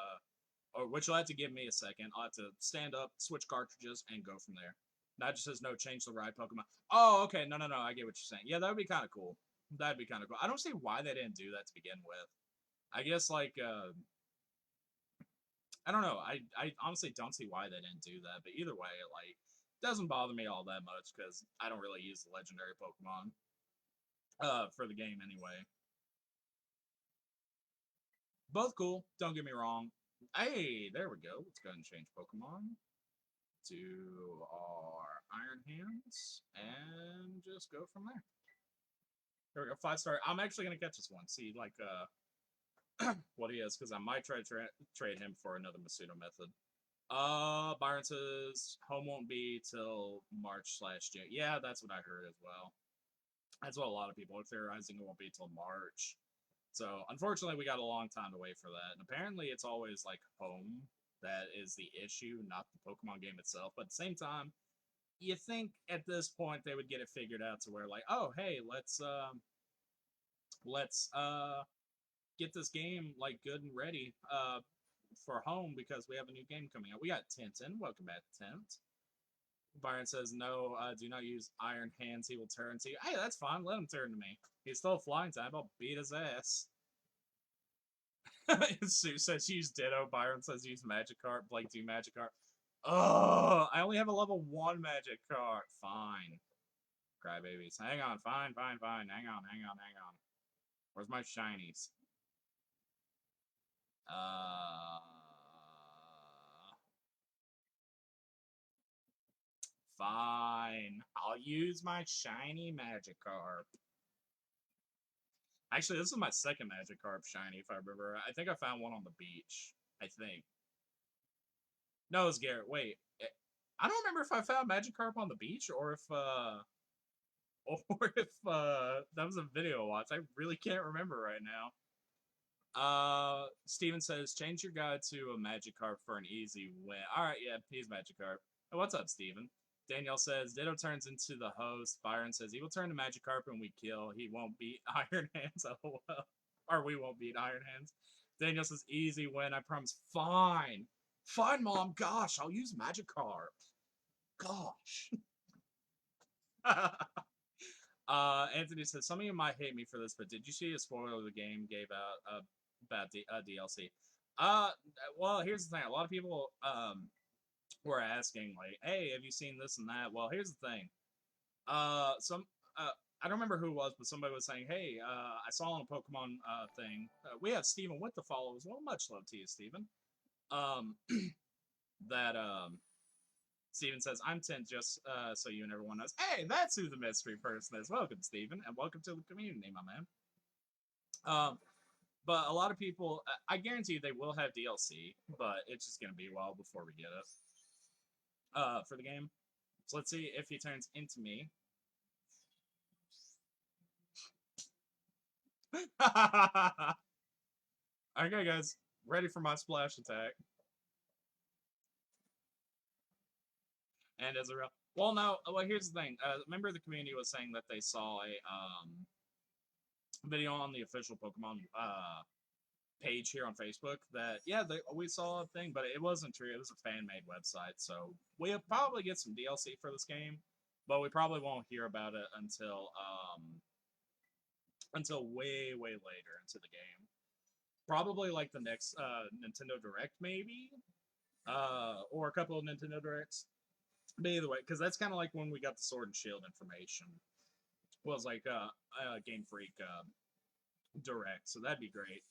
Or which you'll have to give me a second. I'll have to stand up, switch cartridges, and go from there. That just says no, change the ride Pokemon. Oh, okay. No. I get what you're saying. Yeah, that would be kind of cool. That'd be kind of cool. I don't see why they didn't do that to begin with. I guess like I don't know. I honestly don't see why they didn't do that. But either way, like doesn't bother me all that much because I don't really use the legendary Pokemon for the game anyway. Both cool. Don't get me wrong. Hey, there we go. Let's go ahead and change Pokemon to our Iron Hands and just go from there. There we go. 5-star. I'm actually gonna catch this one. See like what he is because I might try to trade him for another Masuno method. Byron says home won't be till March/June. Yeah, that's what I heard as well. That's what a lot of people are theorizing. It won't be till March. So unfortunately, we got a long time to wait for that. And apparently, it's always like home that is the issue, not the Pokemon game itself. But at the same time, you think at this point they would get it figured out to where like, oh hey, let's get this game like good and ready for home because we have a new game coming out. We got Tintin. Welcome back, Tint. Byron says, no, do not use Iron Hands. He will turn to you. Hey, that's fine. Let him turn to me. He's still flying type. I'll beat his ass. Sue says use Ditto. Byron says use Magikarp. Blake, do Magikarp. Oh, I only have a level 1 Magikarp. Fine. Crybabies. Hang on. Fine. Hang on. Where's my shinies? Fine. I'll use my shiny Magikarp. Actually, this is my second Magikarp shiny, if I remember. I think I found one on the beach. I think. No, it's Garrett. Wait. I don't remember if I found Magikarp on the beach or if that was a video watch. I really can't remember right now. Steven says, change your guy to a Magikarp for an easy win. Alright, yeah, he's Magikarp. Hey, what's up, Steven? Danielle says, Ditto turns into the host. Byron says, he will turn to Magikarp and we kill. He won't beat Iron Hands. Oh, well. Or we won't beat Iron Hands. Danielle says, easy win, I promise. Fine. Fine, Mom. Gosh, I'll use Magikarp. Gosh. Anthony says, some of you might hate me for this, but did you see a spoiler the game gave out about DLC? Well, here's the thing. A lot of people were asking, like, hey, have you seen this and that? Well, here's the thing. I don't remember who it was, but somebody was saying, hey, I saw on a Pokemon thing. We have Steven with the follow as well. Much love to you, Steven. That Steven says, I'm 10, just so you and everyone knows. Hey, that's who the mystery person is. Welcome, Steven, and welcome to the community, my man. But a lot of people, I guarantee you they will have DLC, but it's just going to be a while before we get it for the game. So let's see if he turns into me. Okay, guys, ready for my splash attack. And as a real, well, no, well, here's the thing. A member of the community was saying that they saw a video on the official Pokemon page here on Facebook that, yeah, we saw a thing, but it wasn't true. It was a fan-made website, so we'll probably get some DLC for this game, but we probably won't hear about it until way later into the game. Probably like the next Nintendo Direct, maybe, or a couple of Nintendo Directs. But either way, because that's kind of like when we got the Sword and Shield information. Was like Game Freak Direct, so that'd be great.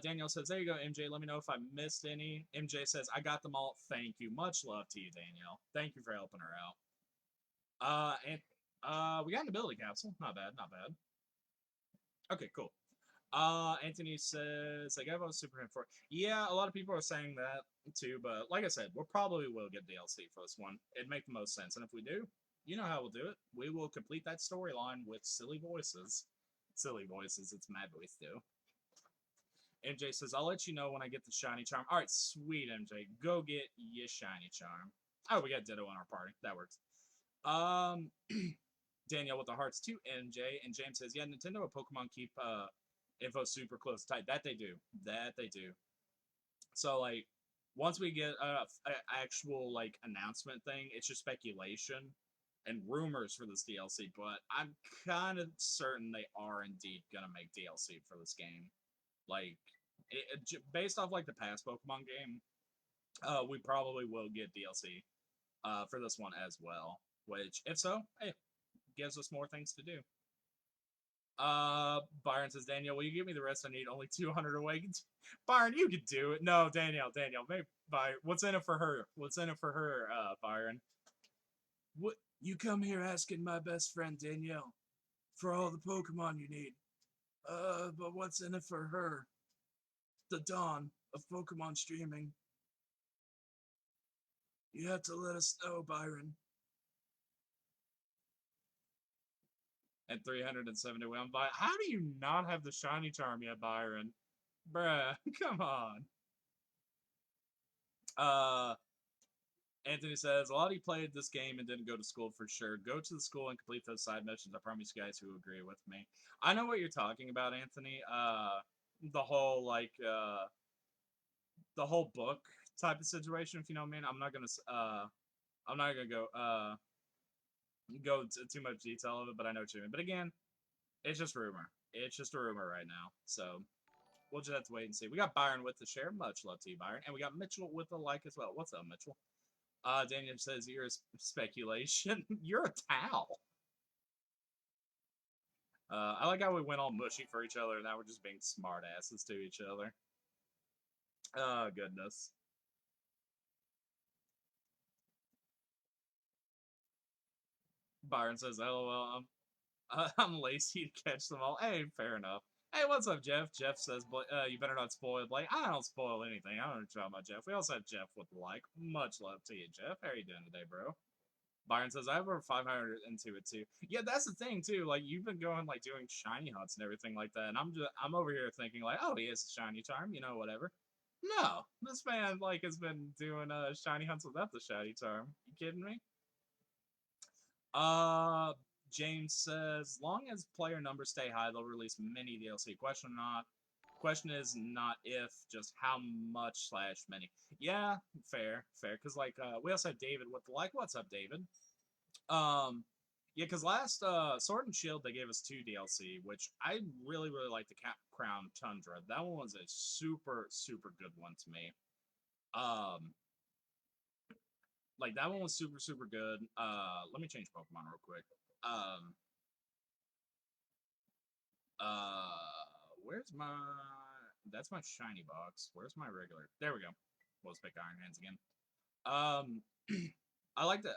Danielle says, there you go, MJ. Let me know if I missed any. MJ says, I got them all. Thank you. Much love to you, Danielle. Thank you for helping her out. And we got an ability capsule. Not bad. Okay, cool. Anthony says, I got a Super Hint for it. Yeah, a lot of people are saying that too, but like I said, we'll probably will get DLC for this one. It'd make the most sense, and if we do, you know how we'll do it. We will complete that storyline with silly voices. Silly voices, it's my voice too. MJ says, I'll let you know when I get the shiny charm. Alright, sweet, MJ. Go get your shiny charm. Oh, we got Ditto in our party. That works. Danielle with the hearts too, MJ. And James says, yeah, Nintendo and Pokemon keep info super close tight. That they do. So, like, once we get a actual like announcement thing, it's just speculation and rumors for this DLC. But I'm kind of certain they are indeed gonna make DLC for this game. Like, based off like the past Pokemon game, we probably will get DLC for this one as well. Which, if so, hey, gives us more things to do. Byron says, Daniel, will you give me the rest I need? Only 200 awakens. Byron, you could do it. No, Daniel, maybe Byron. What's in it for her? What's in it for her, Byron? What? You come here asking my best friend Danielle for all the Pokemon you need. But what's in it for her? The dawn of Pokemon streaming. You have to let us know, Byron. And 371. How do you not have the shiny charm yet, Byron? Bruh, come on. Anthony says, a lot of you played this game and didn't go to school for sure. Go to the school and complete those side missions. I promise you guys who agree with me. I know what you're talking about, Anthony. The whole, like, the whole book type of situation, if you know what I mean. I'm not gonna go into too much detail of it, but I know what you mean. But again, it's just rumor. It's just a rumor right now. So we'll just have to wait and see. We got Byron with the share. Much love to you, Byron. And we got Mitchell with the like as well. What's up, Mitchell? Daniel says, you're a speculation. You're a towel. I like how we went all mushy for each other, and now we're just being smart asses to each other. Oh, goodness. Byron says, LOL, I'm lazy to catch them all. Hey, fair enough. Hey, what's up, Jeff? Jeff says, you better not spoil Blake. I don't spoil anything. I don't know about Jeff. We also have Jeff with the like. Much love to you, Jeff. How are you doing today, bro? Byron says, I have over 500 into it, too. Yeah, that's the thing, too. Like, you've been going, like, doing shiny hunts and everything like that. And I'm over here thinking, like, oh, he has a shiny charm, you know, whatever. No, this man, like, has been doing shiny hunts without the shiny charm. You kidding me? James says, long as player numbers stay high, they'll release many DLC. Question is not if, just how much / many. Yeah, fair. Because like we also have David with the like. What's up, David? Yeah, because last Sword and Shield they gave us 2 DLC, which I really like the Crown Tundra. That one was a super good one to me. Like that one was super good. Let me change Pokemon real quick. Where's my? That's my shiny box. Where's my regular? There we go. We'll pick Iron Hands again. I like the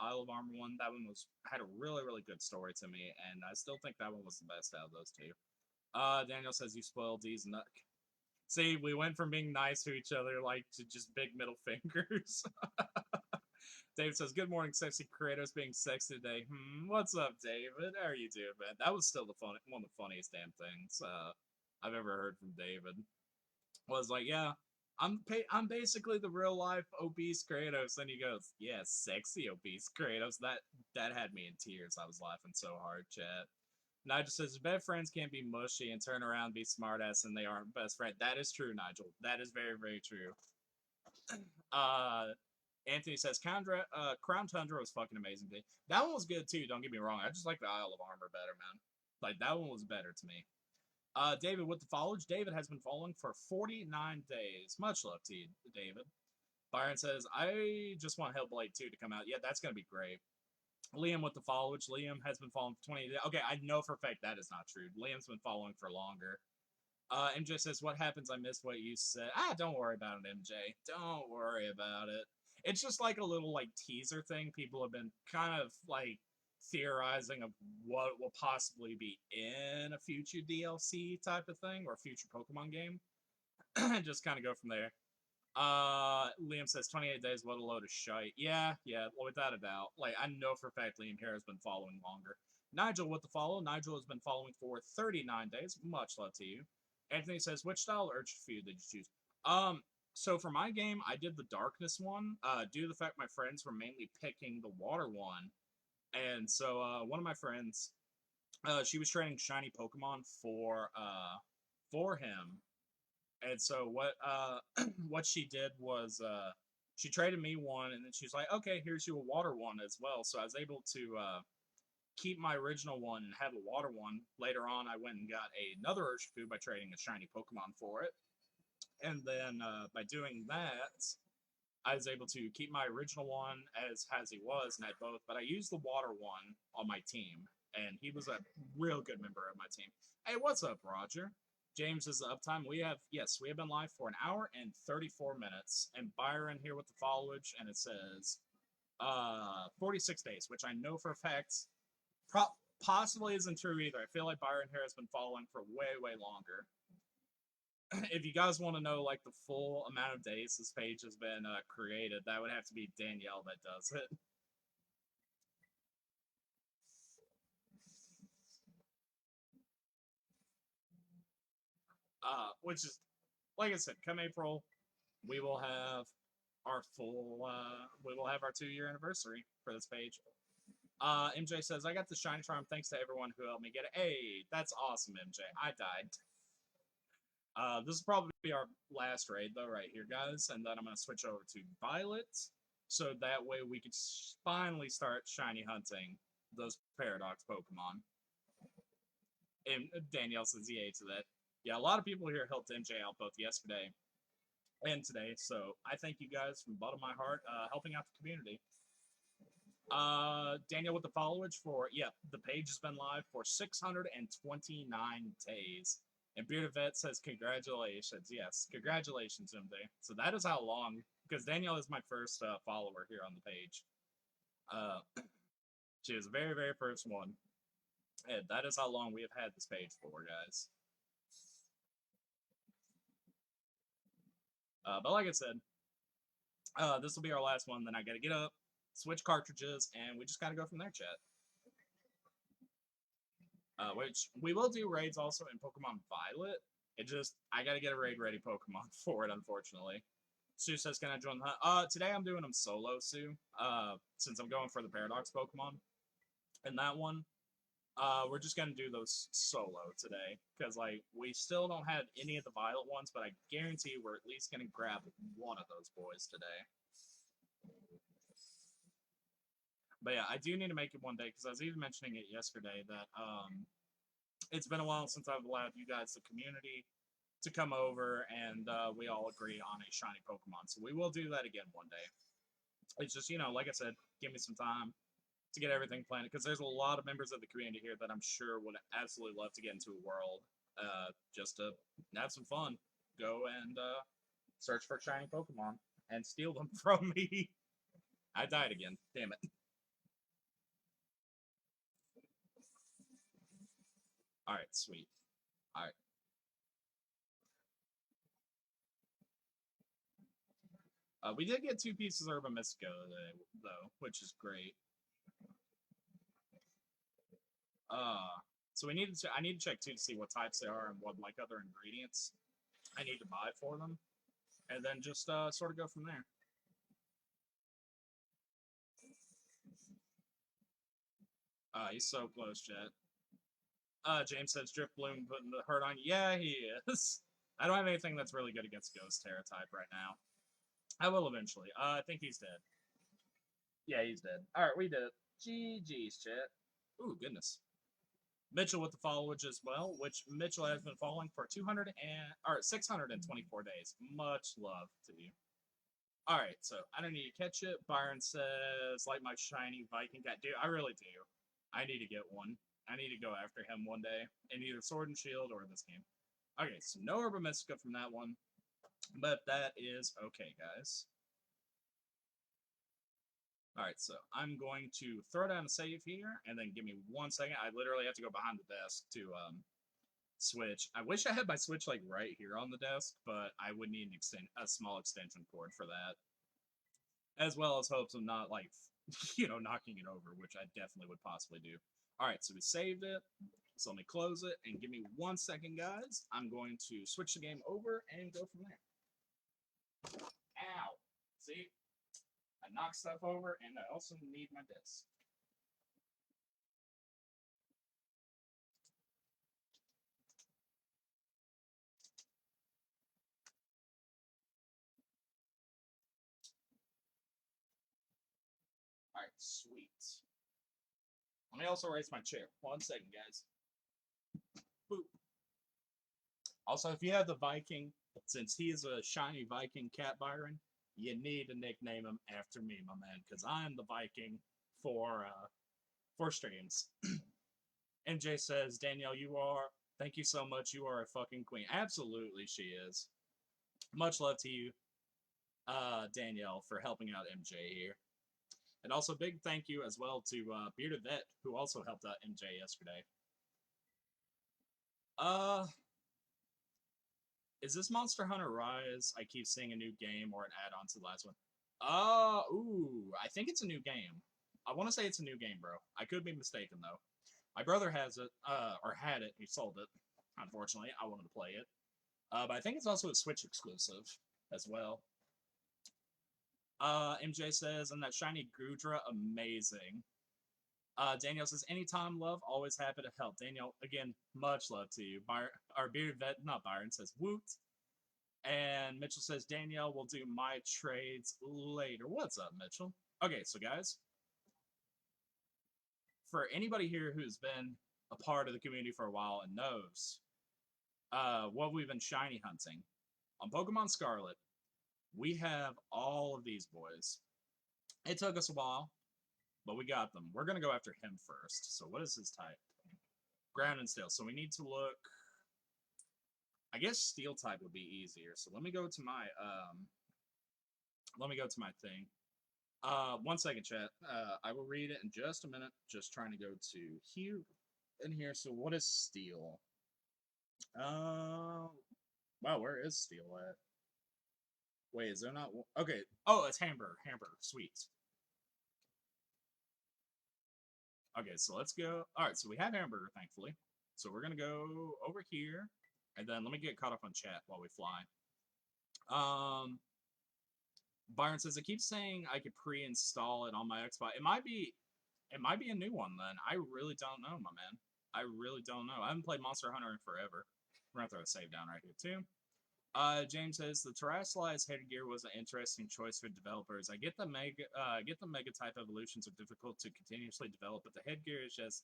Isle of Armor one. That one had a really good story to me, and I still think that one was the best out of those 2. Daniel says you spoiled these nut. See, we went from being nice to each other like to just big middle fingers. David says, good morning, sexy creators being sexy today. What's up, David? How are you doing, man? That was still one of the funniest damn things I've ever heard from David. Was like, yeah, I'm basically the real life obese Kratos. Then he goes, yeah, sexy obese Kratos. That had me in tears. I was laughing so hard, chat. Nigel says, best friends can't be mushy and turn around and be smartass and they aren't best friends. That is true, Nigel. That is very true. Anthony says, Crown Tundra was fucking amazing. That one was good too, don't get me wrong. I just like the Isle of Armor better, man. Like, that one was better to me. David with the followage. David has been following for 49 days. Much love to you, David. Byron says, I just want Hellblade 2 to come out. Yeah, that's going to be great. Liam with the followage. Liam has been following for 20 days. Okay, I know for a fact that is not true. Liam's been following for longer. MJ says, what happens? I missed what you said. Don't worry about it, MJ. Don't worry about it. It's just like a little like teaser thing. People have been kind of like theorizing of what will possibly be in a future DLC type of thing or a future Pokemon game. Just kind of go from there. Liam says 28 days, what a load of shite. Yeah, without a doubt. Like, I know for a fact Liam here has been following longer. Nigel with the follow. Nigel has been following for 39 days. Much love to you. Anthony says, which style Urge Feud did you choose? So for my game, I did the Darkness one, due to the fact my friends were mainly picking the Water one. And so, one of my friends, she was training shiny Pokemon for him. And so what she did was she traded me one, and then she's like, okay, here's you a water one as well. So I was able to keep my original one and have a water one. Later on, I went and got another Urshifu by trading a shiny Pokemon for it. And then by doing that, I was able to keep my original one as he was and had both, but I used the water one on my team, and he was a real good member of my team. Hey, what's up, Roger? James is the uptime. We have been live for an hour and 34 minutes, and Byron here with the followage, and it says 46 days, which I know for a fact possibly isn't true either. I feel like Byron here has been following for way longer. If you guys want to know like the full amount of days this page has been created, that would have to be Danielle that does it. Which is, like I said, come April, we will have our we will have our 2-year anniversary for this page. MJ says, I got the shiny charm thanks to everyone who helped me get it. Hey, that's awesome, MJ. I died. This will probably be our last raid, though, right here, guys. And then I'm going to switch over to Violet. So that way we can finally start shiny hunting those Paradox Pokemon. And Danielle says, yay to that. Yeah, a lot of people here helped MJ out both yesterday and today. So I thank you guys from the bottom of my heart helping out the community. Daniel with the followage for, the page has been live for 629 days. And Bearded Vet says, congratulations. Yes, congratulations, MJ. So that is how long, because Danielle is my first follower here on the page. She was the very first one. And that is how long we have had this page for, guys. But like I said, this will be our last one. Then I gotta get up, switch cartridges, and we just gotta go from there, chat. Which we will do raids also in Pokemon Violet. I gotta get a raid ready Pokemon for it, unfortunately. Sue says, can I join the hunt? Today I'm doing them solo, Sue. Since I'm going for the Paradox Pokemon. And that one, we're just gonna do those solo today. Because, like, we still don't have any of the Violet ones, but I guarantee we're at least gonna grab one of those boys today. But yeah, I do need to make it one day, because I was even mentioning it yesterday that, it's been a while since I've allowed you guys, the community, to come over and we all agree on a shiny Pokemon. So we will do that again one day. It's just, like I said, give me some time to get everything planned, because there's a lot of members of the community here that I'm sure would absolutely love to get into a world just to have some fun. Go and search for shiny Pokemon and steal them from me. I died again. Damn it. Alright, sweet. Alright. We did get 2 pieces of Urban Mystico today, though, which is great. So I need to check too to see what types they are and what like other ingredients I need to buy for them, and then just sort of go from there. He's so close, Jet. James says Drift Bloom putting the hurt on you. Yeah, he is. I don't have anything that's really good against Ghost Terra type right now. I will eventually. I think he's dead. Yeah, he's dead. Alright, we did it. GG's, chat. Ooh, goodness. Mitchell with the followage as well, which Mitchell has been following for 624 days. Much love to you. Alright, so I don't need to catch it. Byron says, like my shiny Viking cat. Dude, I really do. I need to get one. I need to go after him one day in either Sword and Shield or this game. Okay, so no Urban Mystica from that one. But that is okay, guys. Alright, so I'm going to throw down a save here, and then give me 1 second. I literally have to go behind the desk to switch. I wish I had my switch like right here on the desk, but I would need a small extension cord for that. As well as hopes of not like, knocking it over, which I definitely would possibly do. Alright, so we saved it. So let me close it, and give me 1 second, guys. I'm going to switch the game over and go from there. Ow! See? I knock stuff over, and I also need my disc. Alright, sweet. Let me also raise my chair. 1 second, guys. Boop. Also, if you have the Viking, since he is a shiny Viking cat, Byron, you need to nickname him after me, my man, because I am the Viking for streams. MJ says, Danielle, thank you so much. You are a fucking queen. Absolutely, she is. Much love to you, Danielle, for helping out MJ here. And also, big thank you as well to Bearded Vet, who also helped out MJ yesterday. Is this Monster Hunter Rise? I keep seeing a new game or an add-on to the last one. Ooh, I think it's a new game. I want to say it's a new game, bro. I could be mistaken, though. My brother has it, or had it. He sold it. Unfortunately, I wanted to play it. But I think it's also a Switch exclusive as well. MJ says, and that shiny Gudra, amazing. Danielle says, anytime, love, always happy to help. Danielle, again, much love to you. Our bearded vet, not Byron, says, woot. And Mitchell says, Danielle will do my trades later. What's up, Mitchell? Okay, so guys, for anybody here who's been a part of the community for a while and knows what we've been shiny hunting, on Pokemon Scarlet, we have all of these boys. It took us a while, but we got them. We're going to go after him first. So what is his type? Ground and Steel. So we need to look... I guess Steel type would be easier. So let me go to my... thing. 1 second, chat. I will read it in just a minute. Just trying to go to here. In here. So what is Steel? Wow, where is Steel at? Wait, is there not... Okay. Oh, it's Hamburger. Hamburger. Sweet. Okay, so let's go. Alright, so we have Hamburger, thankfully. So we're going to go over here. And then let me get caught up on chat while we fly. Byron says, I keep saying I could pre-install it on my Xbox. It might be a new one then. I really don't know, my man. I really don't know. I haven't played Monster Hunter in forever. We're going to throw a save down right here, too. James says the terrestrialized headgear was an interesting choice for developers. I get the mega type evolutions are difficult to continuously develop, but the headgear is just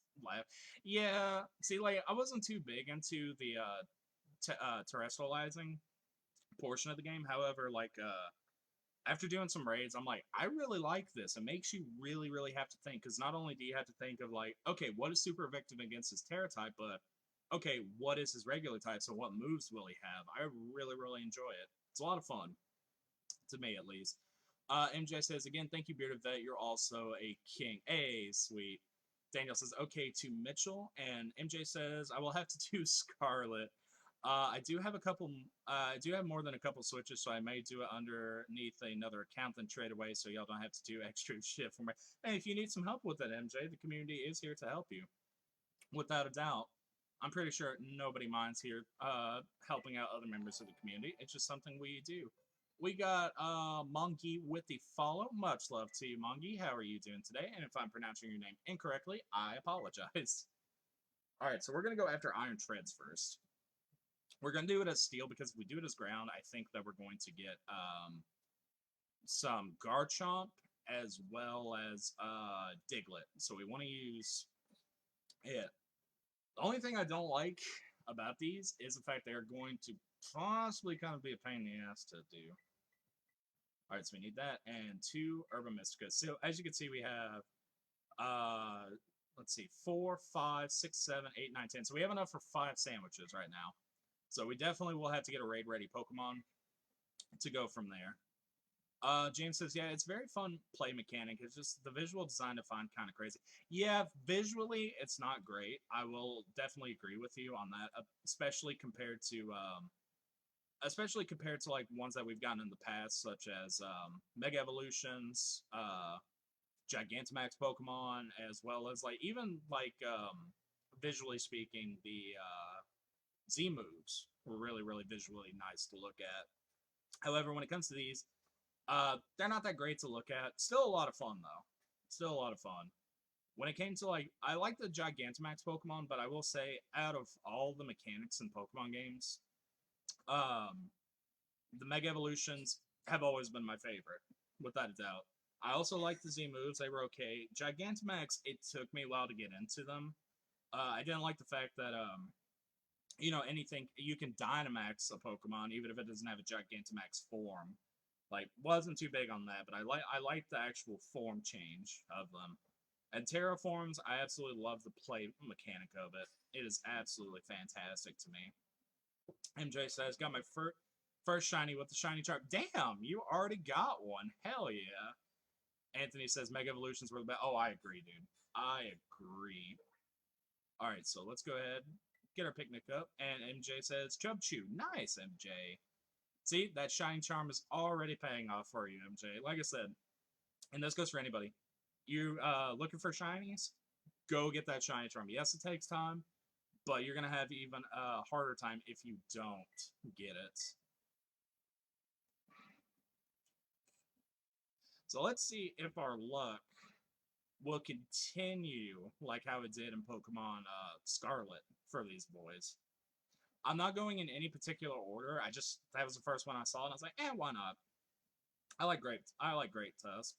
yeah. See, like I wasn't too big into the terrestrializing portion of the game. However, like after doing some raids, I'm like, I really like this. It makes you really, really have to think, because not only do you have to think of like, okay, what is super effective against his Terra type, but okay, what is his regular type, so what moves will he have? I really, really enjoy it. It's a lot of fun. To me, at least. MJ says, again, thank you, Bearded Vet. You're also a king. Hey, sweet. Daniel says, okay, to Mitchell. And MJ says, I will have to do Scarlet. I do have more than a couple switches, so I may do it underneath another account and trade away, so y'all don't have to do extra shit for me. Hey, if you need some help with that, MJ, the community is here to help you. Without a doubt. I'm pretty sure nobody minds here helping out other members of the community. It's just something we do. We got Mongi with the follow. Much love to you, Mongi. How are you doing today? And if I'm pronouncing your name incorrectly, I apologize. Alright, so we're going to go after Iron Treads first. We're going to do it as Steel because if we do it as Ground, I think that we're going to get some Garchomp as well as Diglett. So we want to use it. The only thing I don't like about these is the fact they're going to possibly kind of be a pain in the ass to do. Alright, so we need that, and 2 Herba Mystica. So, as you can see, we have, let's see, 4, 5, 6, 7, 8, 9, 10. So we have enough for 5 sandwiches right now. So we definitely will have to get a raid-ready Pokemon to go from there. James says, yeah, it's very fun play mechanic. It's just the visual design I find kind of crazy. Yeah, visually, it's not great. I will definitely agree with you on that, especially compared to like ones that we've gotten in the past, such as Mega Evolutions, Gigantamax Pokemon, as well as like even like visually speaking, the Z moves were really, really visually nice to look at. However, when it comes to these, they're not that great to look at. Still a lot of fun, though. Still a lot of fun. When it came to, like, I like the Gigantamax Pokemon, but I will say, out of all the mechanics in Pokemon games, the Mega Evolutions have always been my favorite, without a doubt. I also like the Z moves. They were okay. Gigantamax, it took me a while to get into them. I didn't like the fact that anything you can Dynamax a Pokemon even if it doesn't have a Gigantamax form. Like, wasn't too big on that, but I like the actual form change of them. And Terraforms, I absolutely love the play mechanic of it. It is absolutely fantastic to me. MJ says, got my first shiny with the shiny charm. Damn, you already got one. Hell yeah. Anthony says Mega Evolutions were the best. Oh, I agree, dude. I agree. All right, so let's go ahead, get our picnic up. And MJ says Chubchew. Nice, MJ. See, that shiny charm is already paying off for you, MJ. Like I said, and this goes for anybody. You looking for shinies? Go get that shiny charm. Yes, it takes time, but you're gonna have even a harder time if you don't get it. So let's see if our luck will continue like how it did in Pokemon Scarlet for these boys. I'm not going in any particular order. That was the first one I saw, and I was like, why not? I like Great Tusk.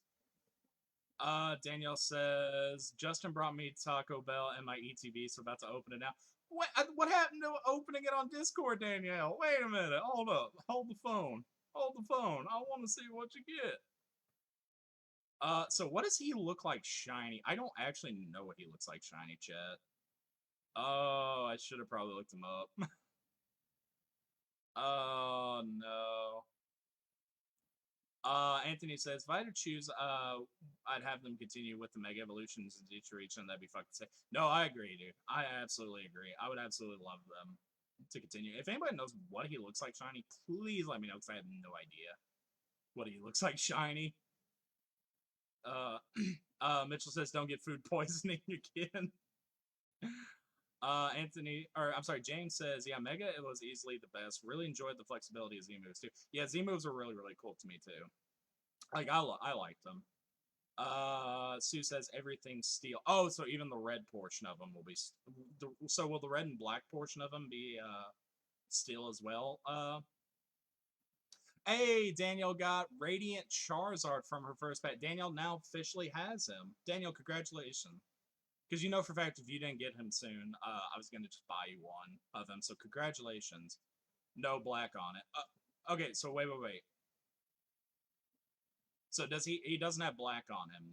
Danielle says Justin brought me Taco Bell and my ETB, so about to open it now. What happened to opening it on Discord, Danielle? Wait a minute. Hold up. Hold the phone. Hold the phone. I want to see what you get. So what does he look like shiny? I don't actually know what he looks like shiny, chat. Oh, I should have probably looked him up. Oh no. Anthony says, if I had to choose, I'd have them continue with the Mega Evolutions in each region. That'd be fucking sick. No, I agree, dude. I absolutely agree. I would absolutely love them to continue. If anybody knows what he looks like shiny, please let me know, because I have no idea what he looks like shiny. Mitchell says, don't get food poisoning again. James says, yeah, Mega, it was easily the best. Really enjoyed the flexibility of Z moves too. Yeah, Z moves are really, really cool to me too. Like, I like them. Sue says everything's steel. Oh, so even the red portion of them will be. So will the red and black portion of them be steel as well? Hey, Danielle got Radiant Charizard from her first pet. Danielle now officially has him. Danielle, congratulations. Because you know for a fact if you didn't get him soon, I was going to just buy you one of them. So congratulations. No black on it. Okay, so wait. So he doesn't have black on him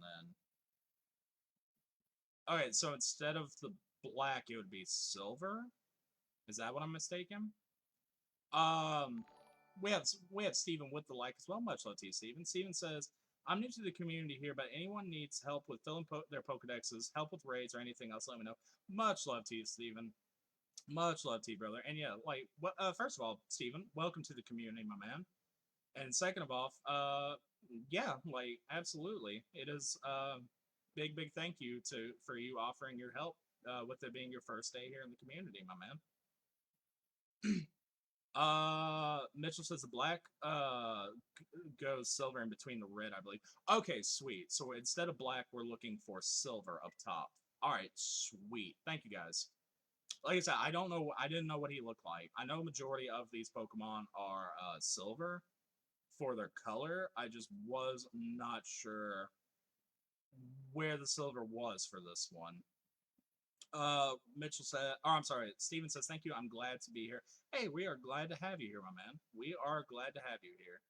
then. Okay, so instead of the black, it would be silver? Is that what I'm mistaken? Um, we have Steven with the like as well. Much love to you, Steven. Steven says, I'm new to the community here, but anyone needs help with filling their Pokedexes, help with raids, or anything else, let me know. Much love to you, Steven. Much love to you, brother. And yeah, like, first of all, Steven, welcome to the community, my man. And second of all, yeah, like, absolutely. It is big thank you for you offering your help with it being your first day here in the community, my man. Mitchell says the black goes silver in between the red, I believe. Okay, sweet. So instead of black, we're looking for silver up top. All right, sweet. Thank you guys. Like I said, I didn't know what he looked like. I know majority of these Pokemon are silver for their color. I just was not sure where the silver was for this one. Mitchell said, I'm sorry, Steven says, thank you. I'm glad to be here. Hey, we are glad to have you here, my man. We are glad to have you here.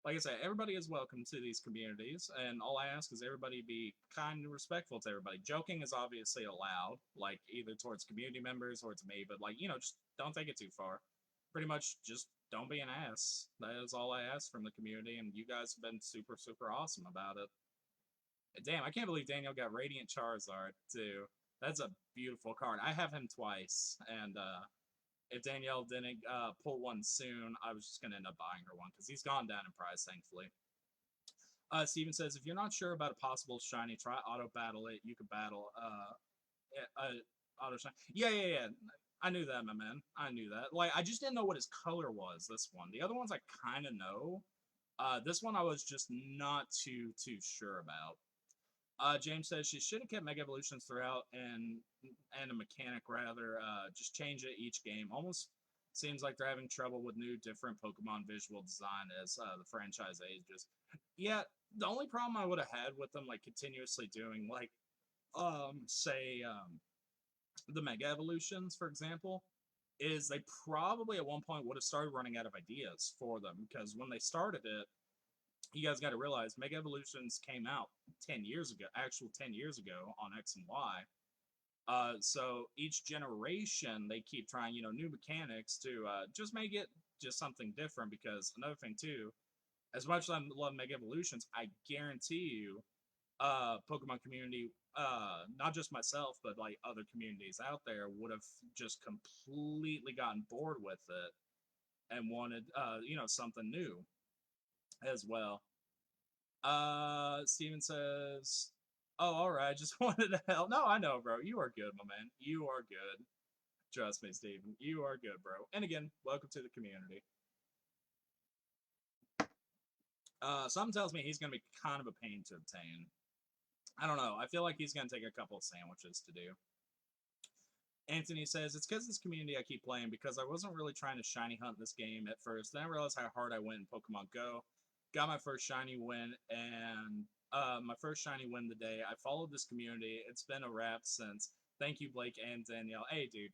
Like I said, everybody is welcome to these communities, and all I ask is everybody be kind and respectful to everybody. Joking is obviously allowed, like either towards community members or to me, but like, just don't take it too far. Pretty much just don't be an ass. That is all I ask from the community, and you guys have been super, super awesome about it. Damn, I can't believe Daniel got Radiant Charizard, too. That's a beautiful card. I have him twice, and if Danielle didn't pull one soon, I was just going to end up buying her one, because he's gone down in price, thankfully. Steven says, if you're not sure about a possible shiny, try auto battle it. You could battle auto shiny. Yeah. I knew that, my man. I knew that. Like, I just didn't know what his color was, this one. The other ones I kind of know. This one I was just not too sure about. James says she should have kept Mega Evolutions throughout and a mechanic rather. Just change it each game. Almost Seems like they're having trouble with new, different Pokemon visual design as the franchise ages. Yeah, the only problem I would have had with them, like continuously doing, like, say, the Mega Evolutions, for example, is they probably at one point would have started running out of ideas for them because when they started it, you guys got to realize Mega Evolutions came out 10 years ago, actual 10 years ago on X and Y. So each generation they keep trying, new mechanics to just make it just something different. Because another thing too, as much as I love Mega Evolutions, I guarantee you, Pokemon community, not just myself, but like other communities out there would have just completely gotten bored with it and wanted, something new as well. Steven says, "Oh, all right. Just wanted to help." No, I know, bro. You are good, my man. You are good. Trust me, Steven. You are good, bro. And again, welcome to the community. Something tells me he's gonna be kind of a pain to obtain. I don't know. I feel like he's gonna take a couple of sandwiches to do. Anthony says, "It's because this community I keep playing because I wasn't really trying to shiny hunt this game at first. Then I realized how hard I went in Pokemon Go. Got my first shiny win, and my first shiny win the day. I followed this community. It's been a wrap since. Thank you, Blake and Danielle. Hey, dude,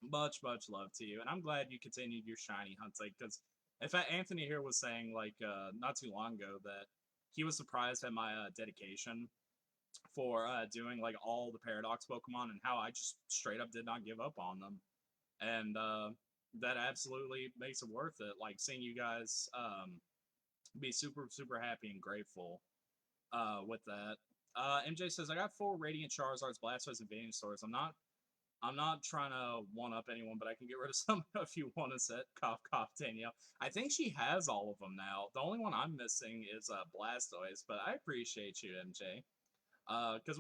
much, much love to you. And I'm glad you continued your shiny hunting because, in fact, Anthony here was saying, like, not too long ago that he was surprised at my dedication for doing like all the Paradox Pokemon and how I just straight up did not give up on them, and that absolutely makes it worth it. Like seeing you guys be super super happy and grateful with that. MJ says I got 4 Radiant Charizards, Blastoise, and Venusaurs. I'm not trying to one up anyone, but I can get rid of some if you want to set. Cough, cough, Danielle. I think she has all of them now. The only one I'm missing is Blastoise, but I appreciate you, MJ. Because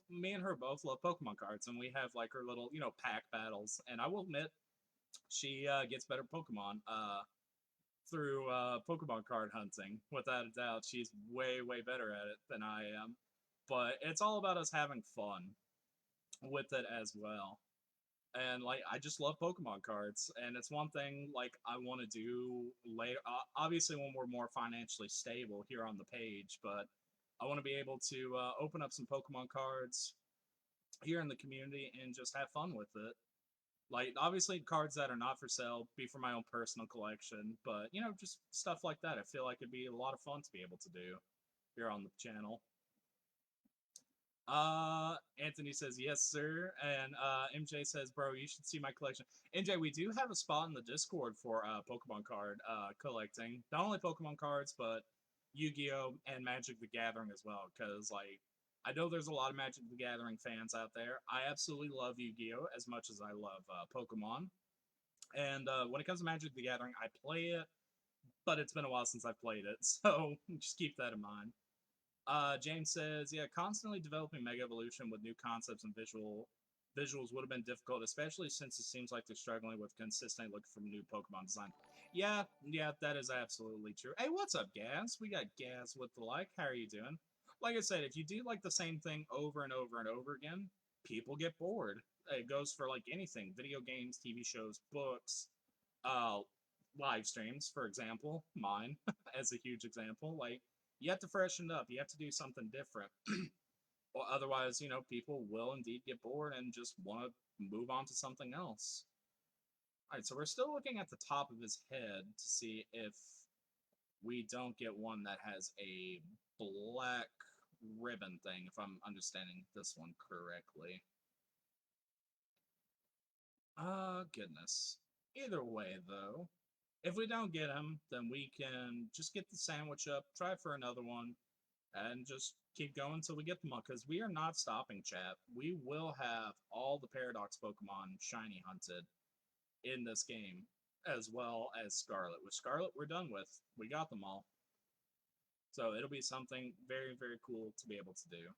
me and her both love Pokemon cards, and we have like her little, pack battles. And I will admit, she gets better Pokemon through Pokemon card hunting. Without a doubt, she's way, way better at it than I am. But it's all about us having fun with it as well. And like, I just love Pokemon cards, and it's one thing like I want to do later. Obviously, when we're more financially stable here on the page, but I want to be able to open up some Pokemon cards here in the community and just have fun with it. Like, obviously, cards that are not for sale be for my own personal collection, but just stuff like that. I feel like it'd be a lot of fun to be able to do here on the channel. Anthony says yes, sir, and MJ says, "Bro, you should see my collection." MJ, we do have a spot in the Discord for Pokemon card collecting. Not only Pokemon cards, but Yu-Gi-Oh and Magic the Gathering as well. Because like, I know there's a lot of Magic the Gathering fans out there. I absolutely love Yu-Gi-Oh as much as I love Pokemon. And when it comes to Magic the Gathering, I play it, but it's been a while since I've played it, so just keep that in mind. James says, "Yeah, constantly developing Mega Evolution with new concepts and visuals would have been difficult, especially since it seems like they're struggling with consistently looking for new Pokemon design." Yeah, that is absolutely true. Hey, what's up, Gaz? We got Gaz with the like. How are you doing? Like I said, if you do like the same thing over and over and over again, people get bored. It goes for like anything: video games, TV shows, books, uh, live streams, for example. Mine as a huge example. Like, you have to freshen it up. You have to do something different. Or otherwise, people will indeed get bored and just want to move on to something else. All right, so we're still looking at the top of his head to see if we don't get one that has a black ribbon thing, if I'm understanding this one correctly. Goodness. Either way, though, if we don't get him, then we can just get the sandwich up, try for another one, and just keep going until we get them all, because we are not stopping, chat. We will have all the Paradox Pokemon shiny hunted in this game, as well as Scarlet. With Scarlet, we're done with. We got them all. So it'll be something very, very cool to be able to do.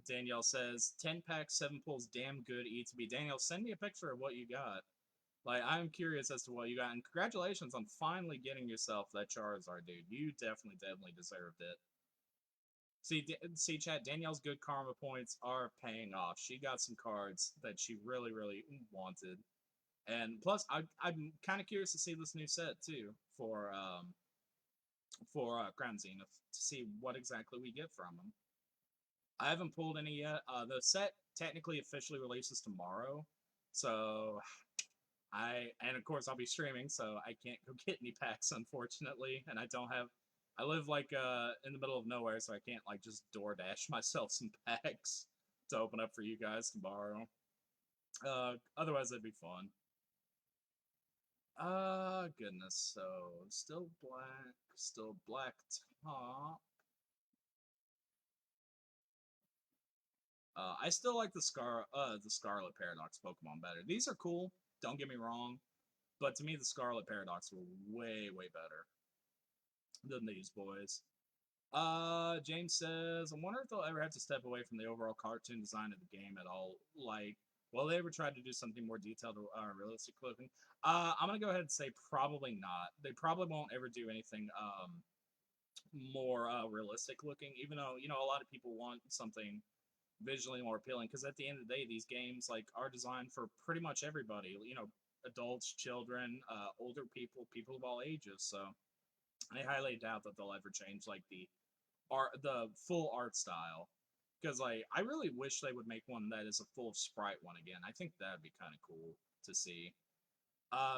Danielle says, 10 packs, 7 pulls, damn good E2B. Danielle, send me a picture of what you got. Like, I'm curious as to what you got, and congratulations on finally getting yourself that Charizard, dude. You definitely, definitely deserved it. See, chat. Danielle's good karma points are paying off. She got some cards that she really, really wanted, and plus, I'm kind of curious to see this new set too for Crown Zenith to see what exactly we get from them. I haven't pulled any yet. The set technically officially releases tomorrow, so and of course I'll be streaming, so I can't go get any packs unfortunately, and I don't have. I live like in the middle of nowhere, so I can't like just DoorDash myself some packs to open up for you guys tomorrow. Otherwise that'd be fun. Goodness. So still black top. I still like the Scarlet Paradox Pokemon better. These are cool. Don't get me wrong, but to me the Scarlet Paradox were way better than these boys. James says, I wonder if they'll ever have to step away from the overall cartoon design of the game at all. Like, will they ever try to do something more detailed or realistic looking? I'm gonna go ahead and say probably not. They probably won't ever do anything more realistic looking, even though a lot of people want something visually more appealing. Because at the end of the day, these games like are designed for pretty much everybody. Adults, children, older people, people of all ages. So I highly doubt that they'll ever change like the full art style. Because like I really wish they would make one that is a full sprite one again. I think that'd be kind of cool to see.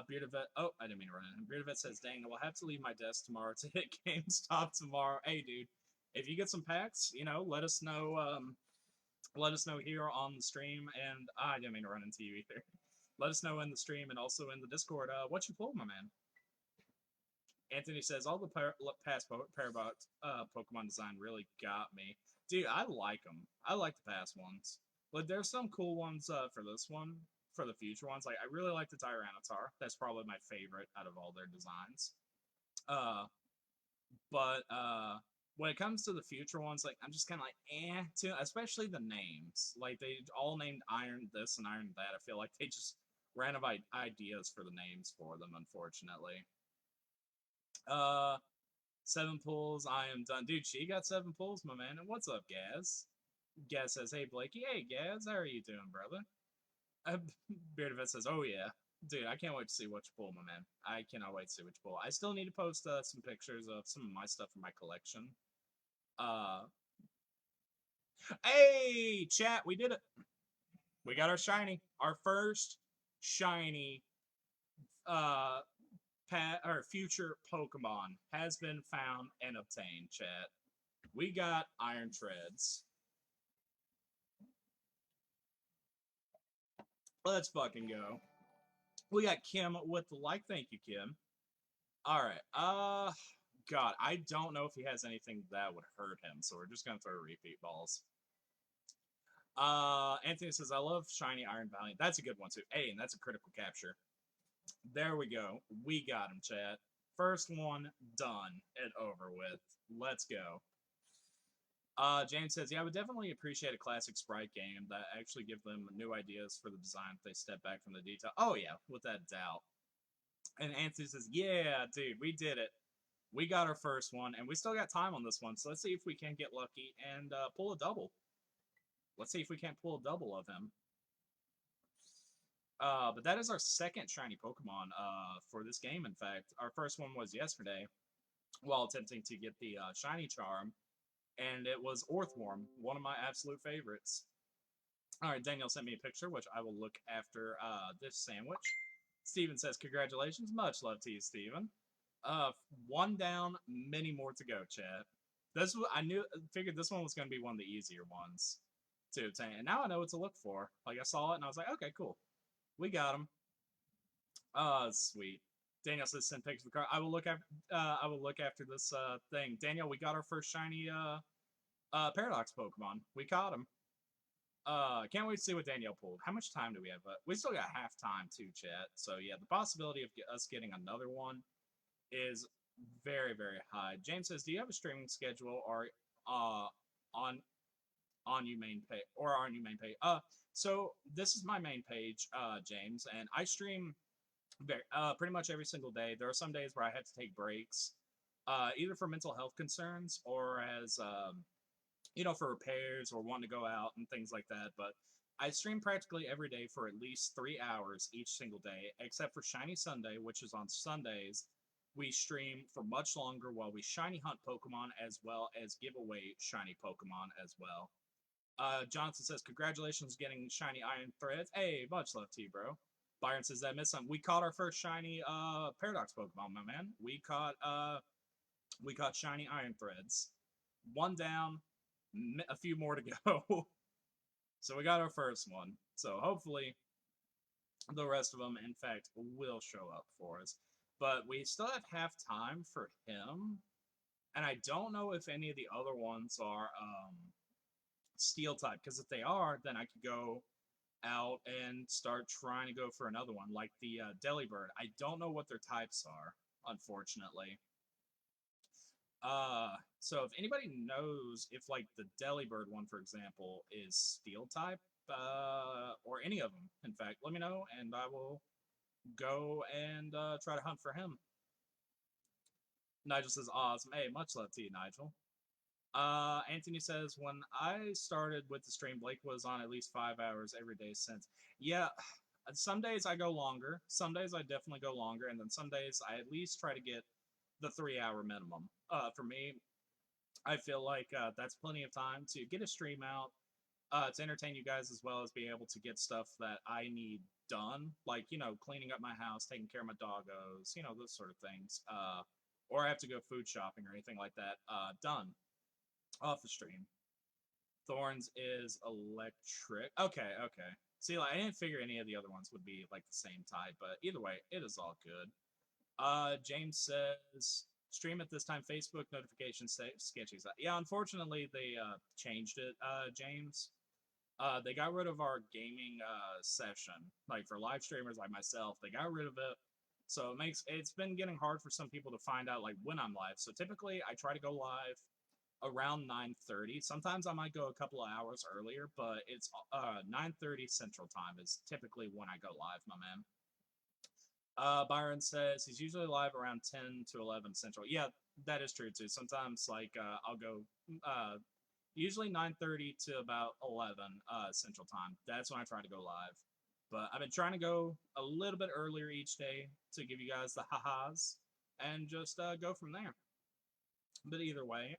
Bearded Vet. Oh, I didn't mean to run in. Bearded Vet says, "Dang, I will have to leave my desk tomorrow to hit GameStop tomorrow." Hey, dude, if you get some packs, let us know. Let us know here on the stream, and I didn't mean to run into you either. Let us know in the stream and also in the Discord. What you pulled, my man? Anthony says all the past Parabox Pokemon design really got me, dude. I like them. I like the past ones. But there's some cool ones for this one. For the future ones, like I really like the Tyranitar. That's probably my favorite out of all their designs. Uh, but when it comes to the future ones, like I'm just kind of like too, especially the names. Like they all named Iron this and Iron that. I feel like they just ran out of ideas for the names for them, unfortunately. Uh, 7 pulls. I am done, dude. She got 7 pulls, my man. And what's up, Gaz? Gaz says, "Hey Blakey, hey Gaz, how are you doing, brother?" Bearded says, "Oh yeah, dude, I can't wait to see what you pull, my man. I cannot wait to see what you pull. I still need to post some pictures of some of my stuff in my collection. Uh, hey, chat, we did it. We got our first shiny, uh, or future Pokemon has been found and obtained. Chat, we got Iron Treads. Let's fucking go. We got Kim with the like. Thank you, Kim. All right. God, I don't know if he has anything that would hurt him, so we're just gonna throw repeat balls. Anthony says, I love shiny Iron Valiant. That's a good one too. Hey, and that's a critical capture. There we go. We got him, chat. First one done and over with. Let's go. James says, yeah, I would definitely appreciate a classic sprite game that actually give them new ideas for the design if they step back from the detail. Oh yeah, without doubt. And Anthony says, yeah, dude, we did it. We got our first one, and we still got time on this one, so let's see if we can get lucky and pull a double. Let's see if we can't pull a double of him. But that is our second shiny Pokemon for this game, in fact. Our first one was yesterday, while attempting to get the shiny charm, and it was Orthworm, one of my absolute favorites. Alright, Daniel sent me a picture, which I will look after this sandwich. Steven says, congratulations. Much love to you, Steven. One down, many more to go, chat. This figured this one was going to be one of the easier ones to obtain, and now I know what to look for. Like I saw it, and I was like, okay, cool, we got him. Sweet. Daniel says send pictures of the car. I will look after. I will look after this thing. Daniel, we got our first shiny Paradox Pokemon. We caught him. Can't wait to see what Danielle pulled. How much time do we have? We still got half time too, chat. So yeah, the possibility of us getting another one is very, very high. James says, do you have a streaming schedule or on your main page or on your main page? So this is my main page, James, and I stream pretty much every single day. There are some days where I have to take breaks, either for mental health concerns or as for repairs or wanting to go out and things like that. But I stream practically every day for at least 3 hours each single day, except for Shiny Sunday, which is on Sundays. We stream for much longer while we shiny hunt Pokemon as well as give away shiny Pokemon as well. Johnson says, "Congratulations getting shiny Iron Threads." Hey, much love to you, bro. Byron says, "I missed something. We caught our first shiny Paradox Pokemon, my man. We caught shiny Iron Threads. One down, a few more to go." So we got our first one. So hopefully the rest of them, in fact, will show up for us. But we still have half time for him, and I don't know if any of the other ones are steel type. Because if they are, then I could go out and start trying to go for another one, like the Delibird. I don't know what their types are, unfortunately. So if anybody knows if like the Delibird one, for example, is steel type, or any of them, in fact, let me know and I will go and try to hunt for him. Nigel says, "Awesome. Hey, much love to you, Nigel." Anthony says, "When I started with the stream, Blake was on at least 5 hours every day since." Yeah, some days I go longer. Some days I definitely go longer, and then some days I at least try to get the 3 hour minimum. For me, I feel like that's plenty of time to get a stream out, to entertain you guys as well as be able to get stuff that I need done, like cleaning up my house, taking care of my doggos, those sort of things. Or I have to go food shopping or anything like that. Done off the stream. Thorns is electric. Okay, okay. See, like, I didn't figure any of the other ones would be like the same type, but either way, it is all good. James says, "Stream at this time. Facebook notifications say sketchy." Yeah, unfortunately they changed it. James, they got rid of our gaming session, like for live streamers like myself. They got rid of it, so it's been getting hard for some people to find out like when I'm live. So typically, I try to go live around 9:30. Sometimes I might go a couple of hours earlier, but it's 9:30 Central Time is typically when I go live, my man. Byron says he's usually live around 10 to 11 Central. Yeah, that is true too. Sometimes like I'll go usually 9:30 to about 11 Central Time. That's when I try to go live. But I've been trying to go a little bit earlier each day to give you guys the ha-has and just go from there. But either way,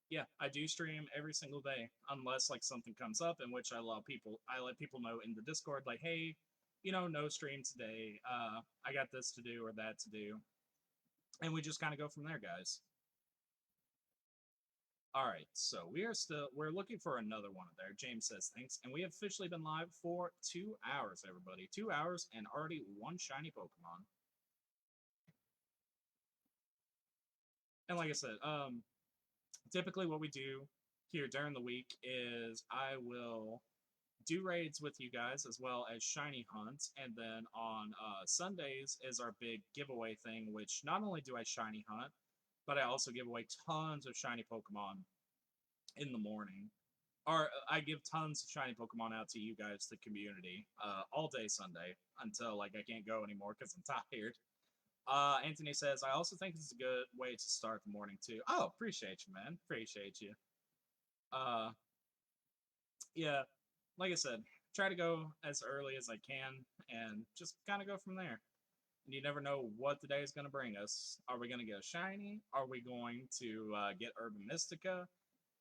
yeah, I do stream every single day unless like something comes up in which I let people know in the Discord like, "Hey, no stream today. I got this to do or that to do." And we just kind of go from there, guys. All right, so we're looking for another one there. James says thanks, and we have officially been live for 2 hours, everybody. 2 hours and already one shiny Pokemon. And like I said, typically what we do here during the week is I will do raids with you guys as well as shiny hunts, and then on Sundays is our big giveaway thing, which not only do I shiny hunt, but I also give away tons of shiny Pokemon in the morning. Or I give tons of shiny Pokemon out to you guys, the community, all day Sunday until like I can't go anymore because I'm tired. Anthony says, "I also think this is a good way to start the morning too." Oh, appreciate you, man. Appreciate you. Uh, yeah, like I said, try to go as early as I can and just kind of go from there. And you never know what the day is going to bring us. Are we going to get a shiny? Are we going to get Urban Mystica?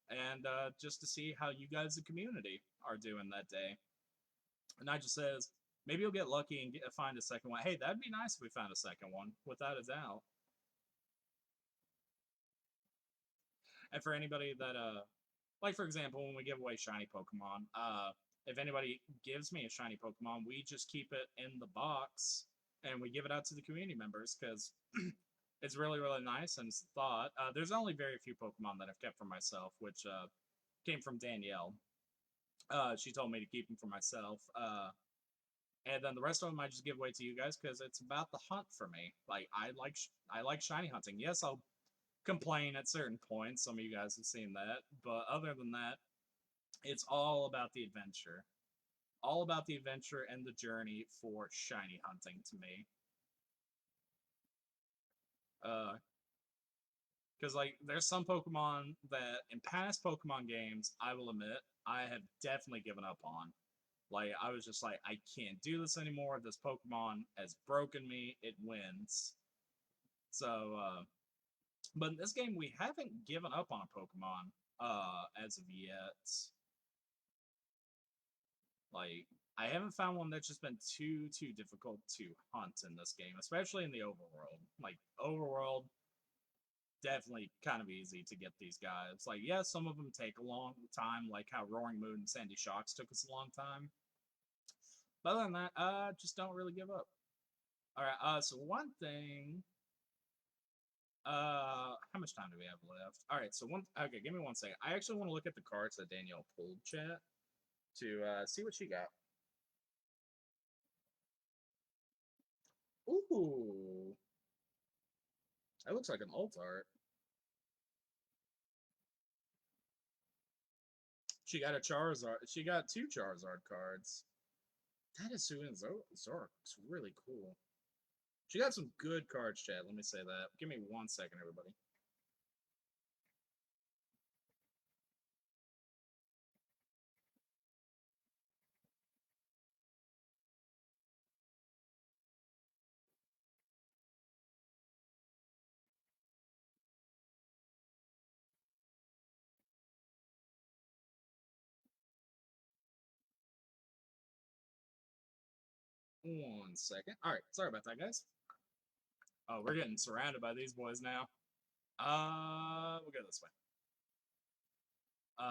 And just to see how you guys, the community, are doing that day. And Nigel says, "Maybe you'll get lucky and find a second one." Hey, that'd be nice if we found a second one, without a doubt. And for anybody that like for example, when we give away shiny Pokemon, if anybody gives me a shiny Pokemon, we just keep it in the box and we give it out to the community members because it's really really nice and it's thought. There's only very few Pokemon that I've kept for myself, which came from Danielle. She told me to keep them for myself. And then the rest of them I just give away to you guys because it's about the hunt for me. Like I like shiny hunting. Yes, I'll complain at certain points. Some of you guys have seen that, but other than that, it's all about the adventure. All about the adventure and the journey for shiny hunting to me. Uh, Because like there's some Pokemon that in past Pokemon games, I will admit, I have definitely given up on. Like I was just like, I can't do this anymore. This Pokemon has broken me. It wins. So, but in this game, we haven't given up on a Pokemon as of yet. Like I haven't found one that's just been too difficult to hunt in this game, especially in the overworld. Like overworld, definitely kind of easy to get these guys. Like yeah, some of them take a long time, like how Roaring Moon and Sandy Shocks took us a long time. But other than that, just don't really give up. All right. So one thing. How much time do we have left? All right. So one. Okay, give me 1 second. I actually want to look at the cards that Danielle pulled, chat, to see what she got. Ooh, that looks like an alt art. She got a Charizard. She got 2 Charizard cards. That is Suin Zork. It's really cool. She got some good cards, chat. Let me say that. Give me 1 second, everybody. One second. All right. Sorry about that, guys. Oh, we're getting surrounded by these boys now. We'll go this way.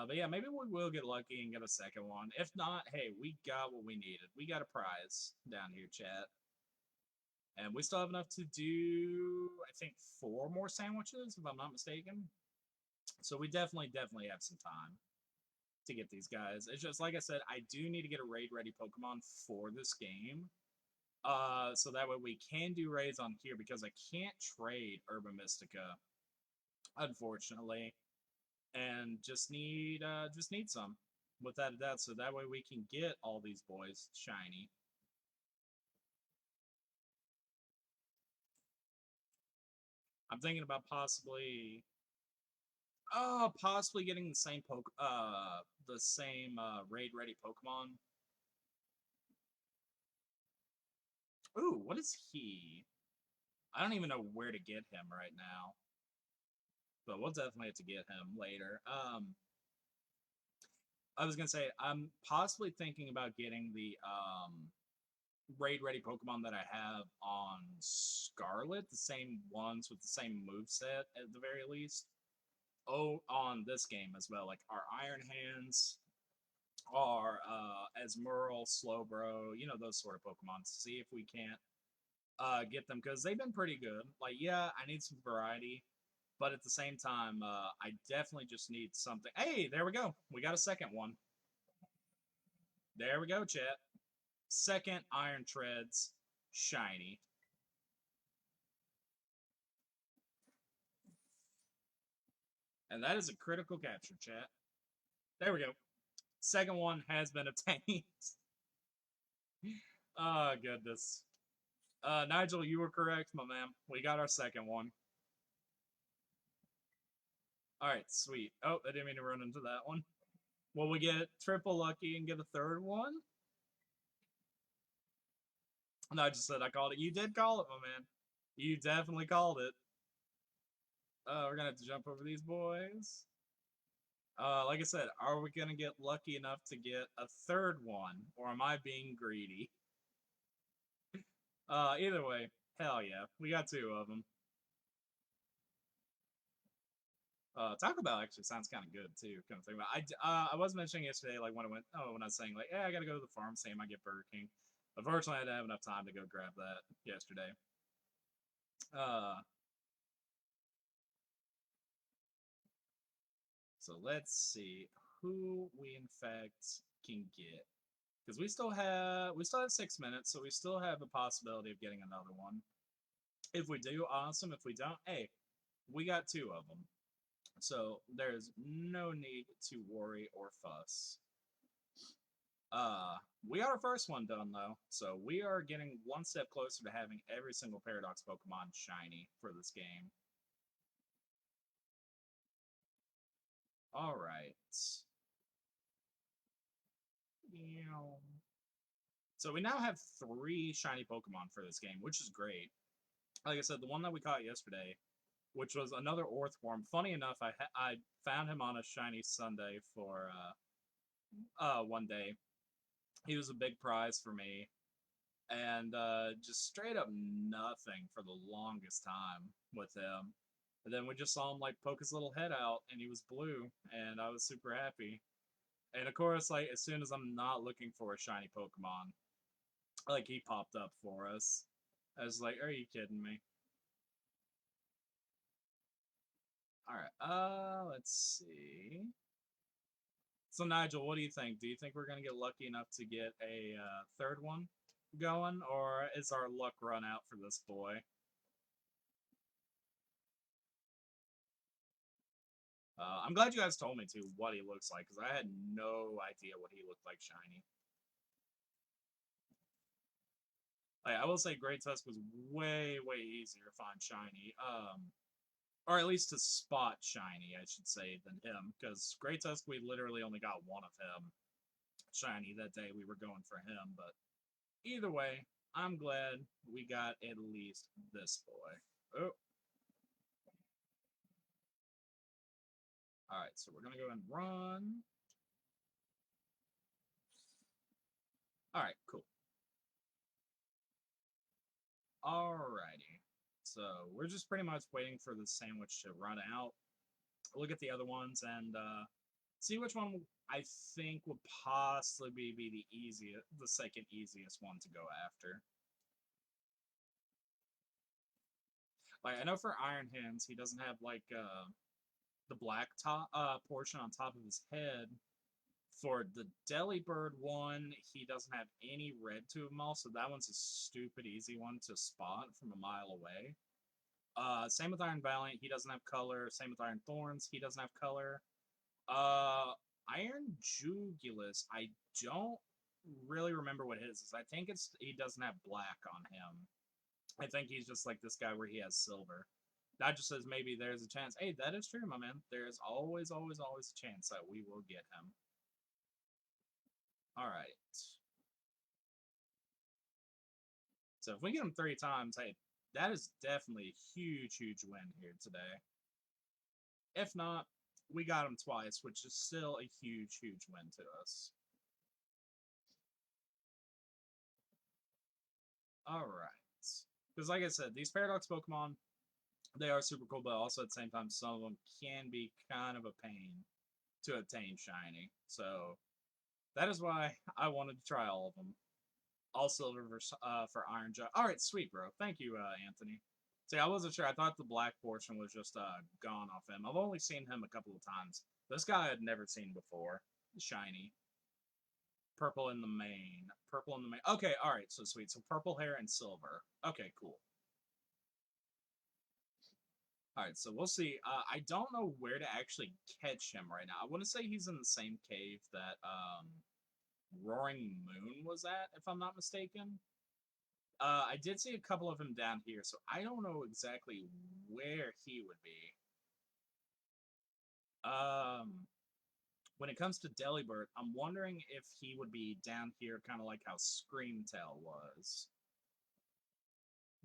But yeah, maybe we will get lucky and get a second one. If not, hey, we got what we needed. We got a prize down here, chat. And we still have enough to do, I think, 4 more sandwiches, if I'm not mistaken. So we definitely have some time to get these guys. It's just, like I said, I do need to get a raid-ready Pokemon for this game. So that way we can do raids on here, because I can't trade Urban Mystica, unfortunately. And just need some, without a doubt, so that way we can get all these boys shiny. I'm thinking about possibly getting the same raid ready Pokemon. Ooh, what is he? I don't even know where to get him right now, but we'll definitely have to get him later. I was gonna say I'm possibly thinking about getting the raid ready Pokemon that I have on Scarlet, the same ones with the same move set at the very least. Oh, on this game as well, like our Iron Hands, our Asmurl, Slowbro, those sort of Pokemon. To see if we can't get them, because they've been pretty good. Like, yeah, I need some variety, but at the same time, I definitely just need something. Hey, there we go. We got a second one. There we go, chat. Second Iron Treads, shiny. And that is a critical capture, chat. There we go. Second one has been obtained. Oh, goodness. Nigel, you were correct, my man. We got our second one. Alright, sweet. Oh, I didn't mean to run into that one. Will we get triple lucky and get a third one? No, I just said I called it. You did call it, my man. You definitely called it. We're gonna have to jump over these boys. Like I said, are we gonna get lucky enough to get a third one, or am I being greedy? Either way, hell yeah, we got 2 of them. Taco Bell actually sounds kind of good too. Kind of thing. But I was mentioning yesterday, like when I was saying like, yeah, I gotta go to the farm, same I get Burger King. Unfortunately, I didn't have enough time to go grab that yesterday. So let's see who we in fact can get, because we still have 6 minutes, so we still have a possibility of getting another one. If we do, awesome. If we don't, hey, we got 2 of them. So there's no need to worry or fuss. We got our first one done though, so we are getting one step closer to having every single Paradox Pokemon shiny for this game. All right. So we now have 3 shiny Pokemon for this game, which is great. Like I said, the one that we caught yesterday, which was another Orthworm. Funny enough, I found him on a shiny Sunday for one day. He was a big prize for me, and just straight up nothing for the longest time with him. And then we just saw him like poke his little head out, and he was blue, and I was super happy. And of course, like as soon as I'm not looking for a shiny Pokemon, like he popped up for us. I was like, "Are you kidding me?" All right. Let's see. So Nigel, what do you think? Do you think we're gonna get lucky enough to get a third one going, or is our luck run out for this boy? I'm glad you guys told me too what he looks like because I had no idea what he looked like shiny. Like, I will say Great Tusk was way easier to find shiny. Or at least to spot shiny, I should say, than him. Because Great Tusk, we literally only got one of him shiny that day we were going for him. But either way, I'm glad we got at least this boy. Oh. Alright, so we're going to go and run. Alright, cool. Alrighty. So we're just pretty much waiting for the sandwich to run out. Look at the other ones and see which one I think would possibly be the second easiest one to go after. Like I know for Iron Hands, he doesn't have like the black top portion on top of his head. For the Delibird one, he doesn't have any red to him all, so that one's a stupid easy one to spot from a mile away. Same with Iron Valiant, he doesn't have color. Same with Iron Thorns, he doesn't have color. Iron Jugulus, I don't really remember what his is. I think he doesn't have black on him. I think he's just like this guy where he has silver. That just says maybe there's a chance. Hey, that is true, my man. There's always a chance that we will get him. All right. So if we get him 3 times, hey, that is definitely a huge win here today. If not, we got him twice, which is still a huge win to us. All right. Because like I said, these Paradox Pokemon, they are super cool, but also at the same time, some of them can be kind of a pain to obtain shiny. So that is why I wanted to try all of them. All silver for Iron Jug. All right, sweet, bro. Thank you, Anthony. See, I wasn't sure. I thought the black portion was just gone off him. I've only seen him a couple of times. This guy I had never seen before. Shiny. Purple in the main. Purple in the main. Okay, all right, so sweet. So purple hair and silver. Okay, cool. All right, so we'll see. I don't know where to actually catch him right now. I want to say he's in the same cave that Roaring Moon was at, if I'm not mistaken. I did see a couple of him down here, so I don't know exactly where he would be. When it comes to Delibird, I'm wondering if he would be down here, kind of like how Screamtail was.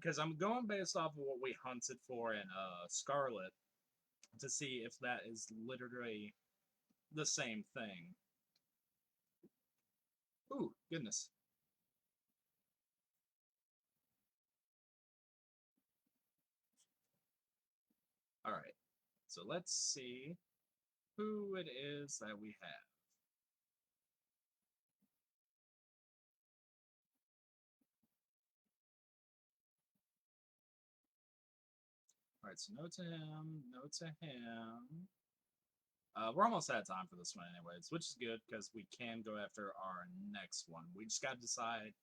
Because I'm going based off of what we hunted for in Scarlet to see if that is literally the same thing. Ooh, goodness. All right, so let's see who it is that we have. All right, so no to him, no to him. We're almost out of time for this one anyways, which is good because we can go after our next one. We just got to decide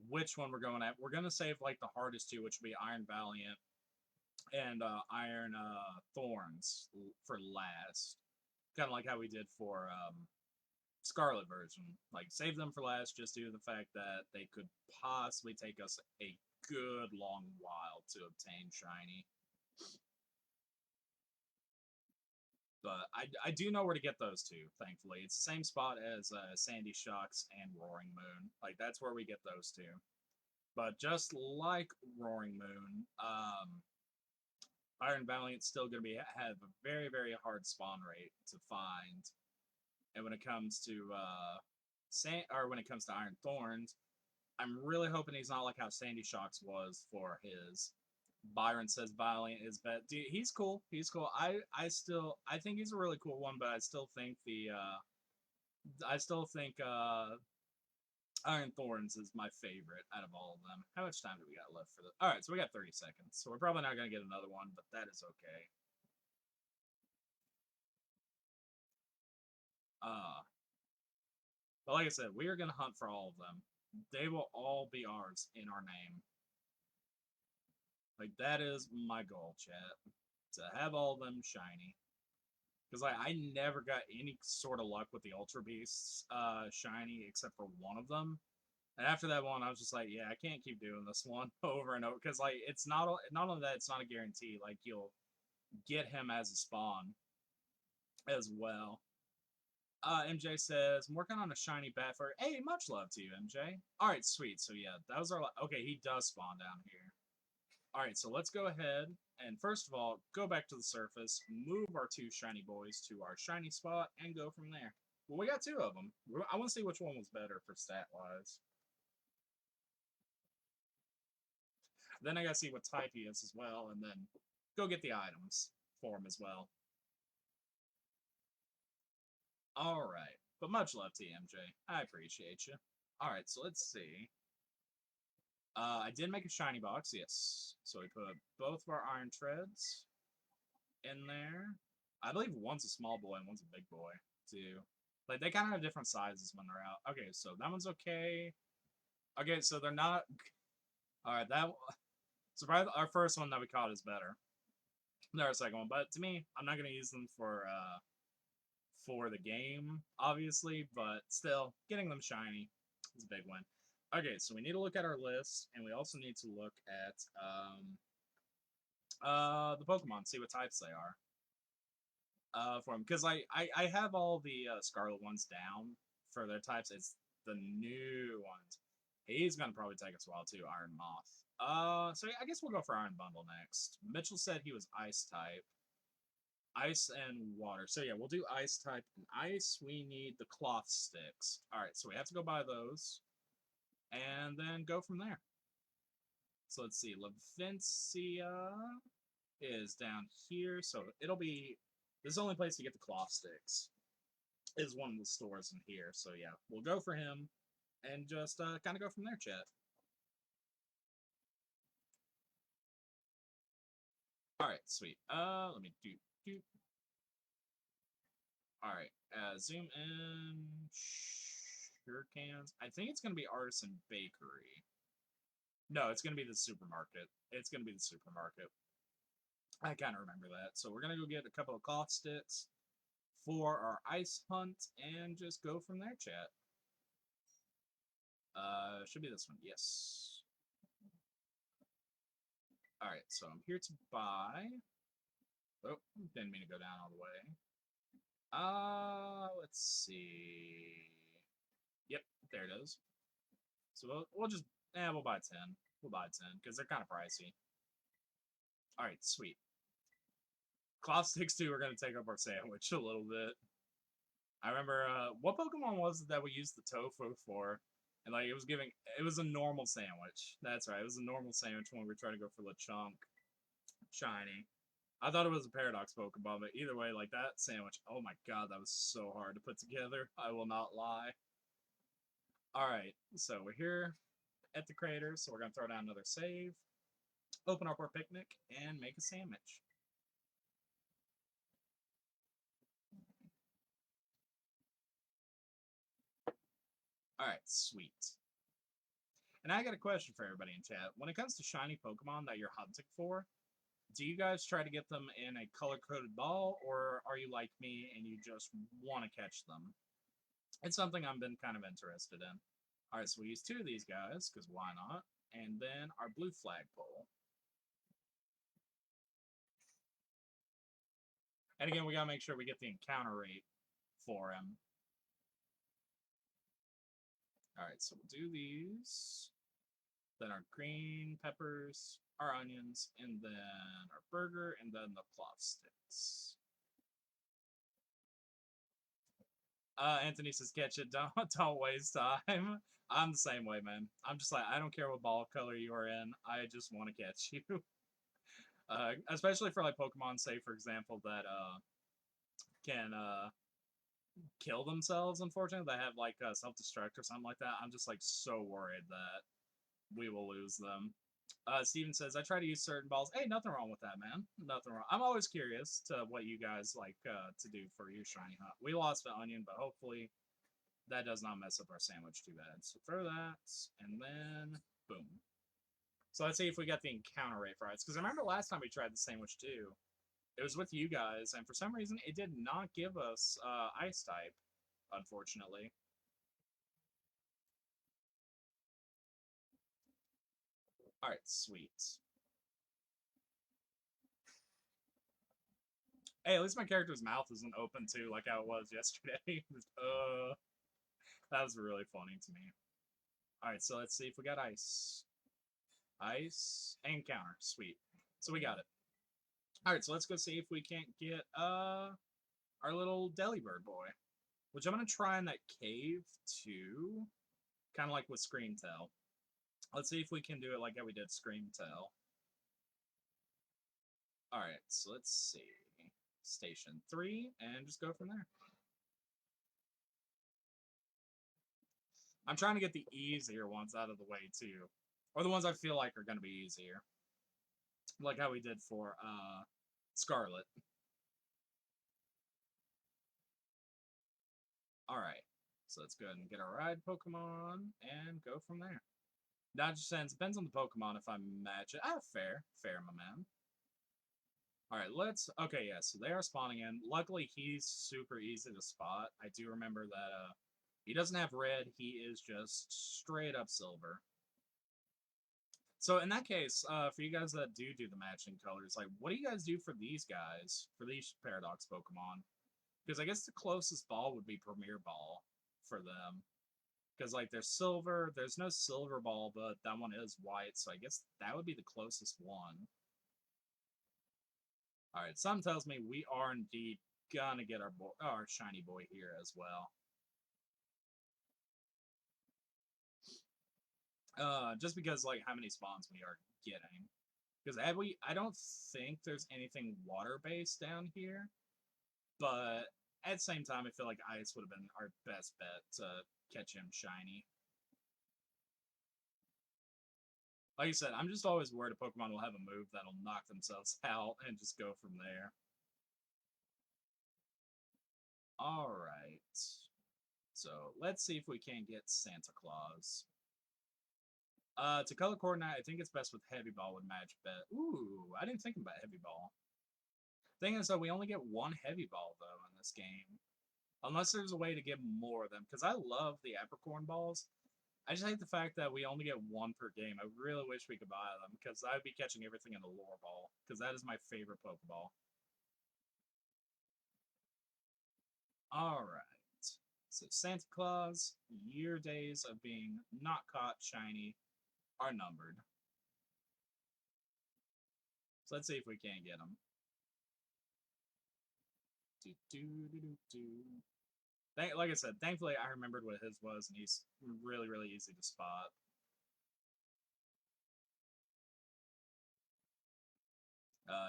which one we're going at. We're going to save like the hardest two, which would be Iron Valiant and Iron Thorns for last. Kind of like how we did for Scarlet version. Like, save them for last just due to the fact that they could possibly take us a good long while to obtain shiny. But I do know where to get those two, thankfully. It's the same spot as Sandy Shocks and Roaring Moon. Like, that's where we get those two. But just like Roaring Moon, Iron Valiant's still going to have a very, very hard spawn rate to find. And when it comes to when it comes to Iron Thorns, I'm really hoping he's not like how Sandy Shocks was for his. Byron says Valiant is bad. Dude, he's cool. He's cool. I think he's a really cool one, but I still think Iron Thorns is my favorite out of all of them. How much time do we got left for this? All right, so we got 30 seconds. So we're probably not gonna get another one, but that is okay. But like I said, we are gonna hunt for all of them. They will all be ours in our name. Like, that is my goal, chat. To have all of them shiny. Because like, I never got any sort of luck with the Ultra Beasts shiny except for one of them. And after that one, I was just like, yeah, I can't keep doing this one over and over. Because like, it's not only that, it's not a guarantee. Like, you'll get him as a spawn as well. MJ says, I'm working on a shiny bat for. Hey, much love to you, MJ. All right, sweet. So yeah, that was our. Okay, he does spawn down here. All right, so let's go ahead and first of all, go back to the surface, move our two shiny boys to our shiny spot, and go from there. Well, we got two of them. I want to see which one was better for stat-wise. Then I got to see what type he is as well, and then go get the items for him as well. All right, but much love to you, MJ. I appreciate you. All right, so let's see. I did make a shiny box, yes. So we put both of our iron treads in there. I believe one's a small boy and one's a big boy, too. Like, they kind of have different sizes when they're out. Okay, so that one's okay. Okay, so they're not... Alright, that... So probably our first one that we caught is better than our second one. But to me, I'm not going to use them for the game, obviously. But still, getting them shiny is a big win. Okay, so we need to look at our list, and we also need to look at the Pokemon, see what types they are for them. Because I have all the Scarlet ones down for their types. It's the new ones. He's going to probably take us a while, too, Iron Moth. So I guess we'll go for Iron Bundle next. Mitchell said he was Ice type. Ice and water. So yeah, we'll do Ice type. And Ice, we need the cloth sticks. Alright, so we have to go buy those. And then go from there. So let's see. Lavencia is down here. So it'll be... This is the only place to get the cloth sticks. Is one of the stores in here. So yeah, we'll go for him. And just kind of go from there, chat. Alright, sweet. Let me do... Alright, zoom in... Sure cans. I think it's going to be Artisan Bakery. No, it's going to be the supermarket. It's going to be the supermarket. I kind of remember that. So we're going to go get a couple of cloth sticks for our ice hunt and just go from there, chat. Should be this one. Yes. Alright, so I'm here to buy. Oh, didn't mean to go down all the way. Let's see. Yep, there it is. So we'll just, we'll buy 10. We'll buy 10, because they're kind of pricey. Alright, sweet. Cloth sticks, too, are going to take up our sandwich a little bit. I remember, what Pokemon was it that we used the tofu for? And, like, it was a normal sandwich. That's right, it was a normal sandwich when we were trying to go for Lechonk shiny. I thought it was a Paradox Pokemon, but either way, like, that sandwich, oh my god, that was so hard to put together. I will not lie. Alright, so we're here at the crater, so we're going to throw down another save, open up our picnic, and make a sandwich. Alright, sweet. And I got a question for everybody in chat. When it comes to shiny Pokemon that you're hunting for, do you guys try to get them in a color-coded ball, or are you like me and you just want to catch them? It's something I've been kind of interested in. Alright, so we use 2 of these guys, because why not? And then our blue flagpole. And again, we gotta make sure we get the encounter rate for him. Alright, so we'll do these. Then our green peppers, our onions, and then our burger, and then the plov sticks. Anthony says, catch it, don't waste time. I'm the same way, man. I'm just like, I don't care what ball color you are in, I just want to catch you. Especially for like Pokemon, say for example, that can kill themselves, unfortunately, that have like self-destruct or something like that. I'm just like so worried that we will lose them. Steven says, I try to use certain balls. Hey, nothing wrong with that, man. Nothing wrong. I'm always curious to what you guys like to do for your shiny hunt. We lost the onion, but hopefully that does not mess up our sandwich too bad. So throw that, and then boom. So let's see if we got the encounter rate for ice. Because I remember last time we tried the sandwich too. It was with you guys, and for some reason it did not give us ice type, unfortunately. Alright, sweet. Hey, at least my character's mouth isn't open too, like how it was yesterday. That was really funny to me. Alright, so let's see if we got ice. Ice and counter. Sweet. So we got it. Alright, so let's go see if we can't get our little Delibird boy. Which I'm going to try in that cave too. Kind of like with Scream Tail. Let's see if we can do it like how we did Scream Tail. Alright, so let's see. Station 3, and just go from there. I'm trying to get the easier ones out of the way too. Or the ones I feel like are going to be easier. Like how we did for Scarlet. Alright, so let's go ahead and get our ride Pokemon and go from there. Not just sense, depends on the Pokemon if I match it. Fair, my man. Alright, let's... Okay, yeah, so they are spawning in. Luckily, he's super easy to spot. I do remember that he doesn't have red, he is just straight up silver. So in that case, for you guys that do the matching colors, like, what do you guys do for these guys, for these Paradox Pokemon? Because I guess the closest ball would be Premier Ball for them. Because, like, there's silver, there's no silver ball, but that one is white, so I guess that would be the closest one. Alright, something tells me we are indeed gonna get our shiny boy here as well. Just because, like, how many spawns we are getting. Because I don't think there's anything water-based down here, but at the same time, I feel like ice would have been our best bet to catch him shiny. Like I said, I'm just always worried a Pokemon will have a move that'll knock themselves out and just go from there. Alright. So, let's see if we can get Santa Claus. To color coordinate, I think it's best with Heavy Ball would match bet. Ooh, I didn't think about Heavy Ball. Thing is, though, we only get one Heavy Ball, though, in this game. Unless there's a way to get more of them. Because I love the Apricorn Balls. I just hate the fact that we only get one per game. I really wish we could buy them. Because I'd be catching everything in the Lure Ball. Because that is my favorite Pokeball. Alright. So Santa Claus, your days of being not caught shiny are numbered. So let's see if we can get him. Like I said, thankfully I remembered what his was, and he's really, really easy to spot.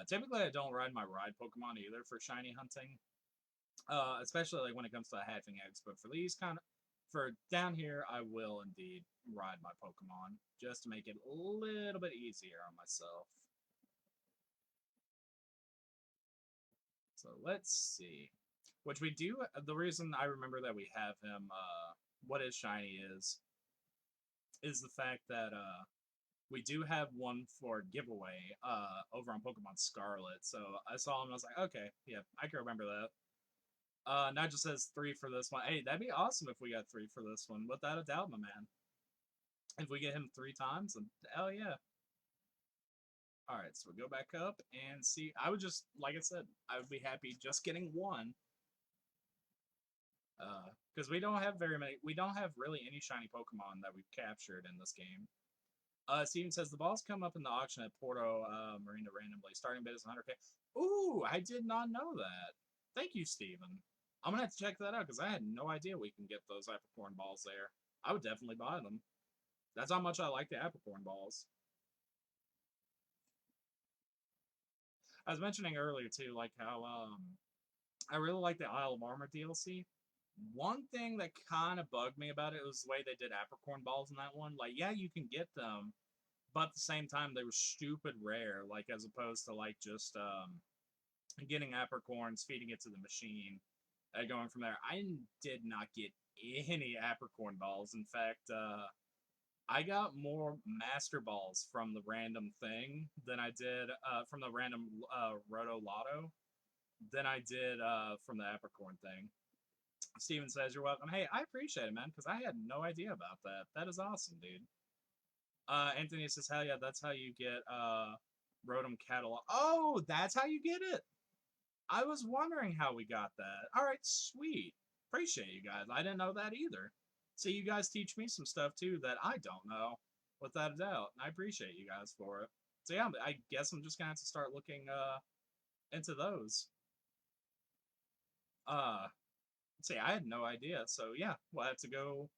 Typically, I don't ride my ride Pokemon either for shiny hunting. Especially like when it comes to hatching eggs, but for these for down here, I will indeed ride my Pokemon, just to make it a little bit easier on myself. So let's see. Which we do, the reason I remember that we have him, what is shiny is the fact that, we do have one for giveaway, over on Pokemon Scarlet. So I saw him and I was like, okay, yeah, I can remember that. Nigel says 3 for this one. Hey, that'd be awesome if we got 3 for this one, without a doubt, my man. If we get him 3 times, then hell yeah. All right, so we go back up and see. I would just, like I said, I would be happy just getting one. Because we don't have very many. We don't have really any shiny Pokemon that we've captured in this game. Steven says the balls come up in the auction at Porto Marina randomly. Starting bid is 100k. Ooh, I did not know that. Thank you, Steven. I'm gonna have to check that out because I had no idea we can get those Apricorn balls there. I would definitely buy them. That's how much I like the Apricorn balls. I was mentioning earlier too, like how I really like the Isle of Armor DLC. One thing that kind of bugged me about it was the way they did Apricorn balls in that one. Like, yeah, you can get them, but at the same time, they were stupid rare. Like, as opposed to like just getting Apricorns, feeding it to the machine, and going from there. I did not get any Apricorn balls. In fact, I got more Master Balls from the random thing than I did from the random Roto Lotto than I did from the Apricorn thing. Steven says, "You're welcome." Hey, I appreciate it, man, because I had no idea about that. That is awesome, dude. Anthony says, "Hell yeah, that's how you get Rotom catalog." Oh, that's how you get it. I was wondering how we got that. All right, sweet. Appreciate you guys. I didn't know that either. So you guys teach me some stuff too that I don't know, without a doubt. And I appreciate you guys for it. So yeah, I guess I'm just gonna have to start looking into those. Uh, see, I had no idea. So yeah, we'll have to go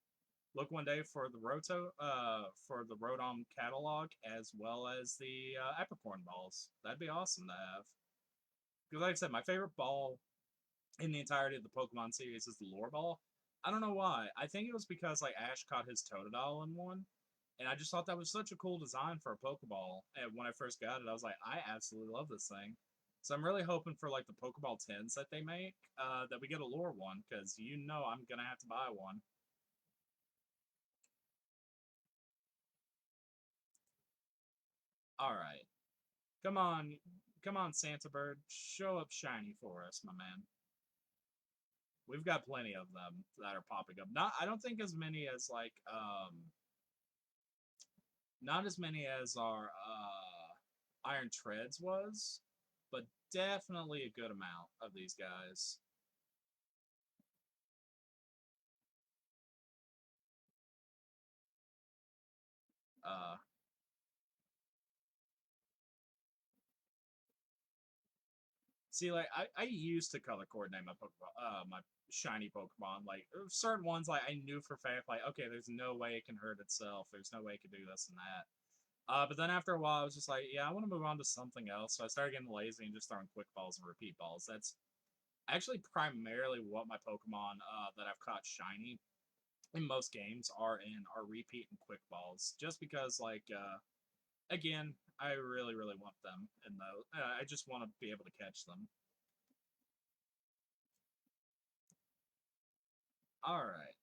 look one day for the the Rotom catalog as well as the Apricorn balls. That'd be awesome to have. Because like I said, my favorite ball in the entirety of the Pokemon series is the Lure Ball. I don't know why. I think it was because like Ash caught his Totodile in one, and I just thought that was such a cool design for a Pokeball. And when I first got it, I was like, I absolutely love this thing. So I'm really hoping for like the Pokeball 10s that they make, that we get a lure one, because you know I'm gonna have to buy one. All right, come on, Santa Bird, show up shiny for us, my man. We've got plenty of them that are popping up. Not, I don't think as many as like not as many as our Iron Treads was, but definitely a good amount of these guys. Uh, See, like I used to color coordinate my Pokemon, my shiny Pokemon. Like certain ones, like I knew for a fact, like okay, there's no way it can hurt itself. There's no way it can do this and that. But then after a while, I was just like, yeah, I want to move on to something else. So I started getting lazy and just throwing quick balls and repeat balls. That's actually primarily what my Pokemon that I've caught shiny in most games are repeat and quick balls. Just because, like, again, I really want them in those. I just want to be able to catch them. All right.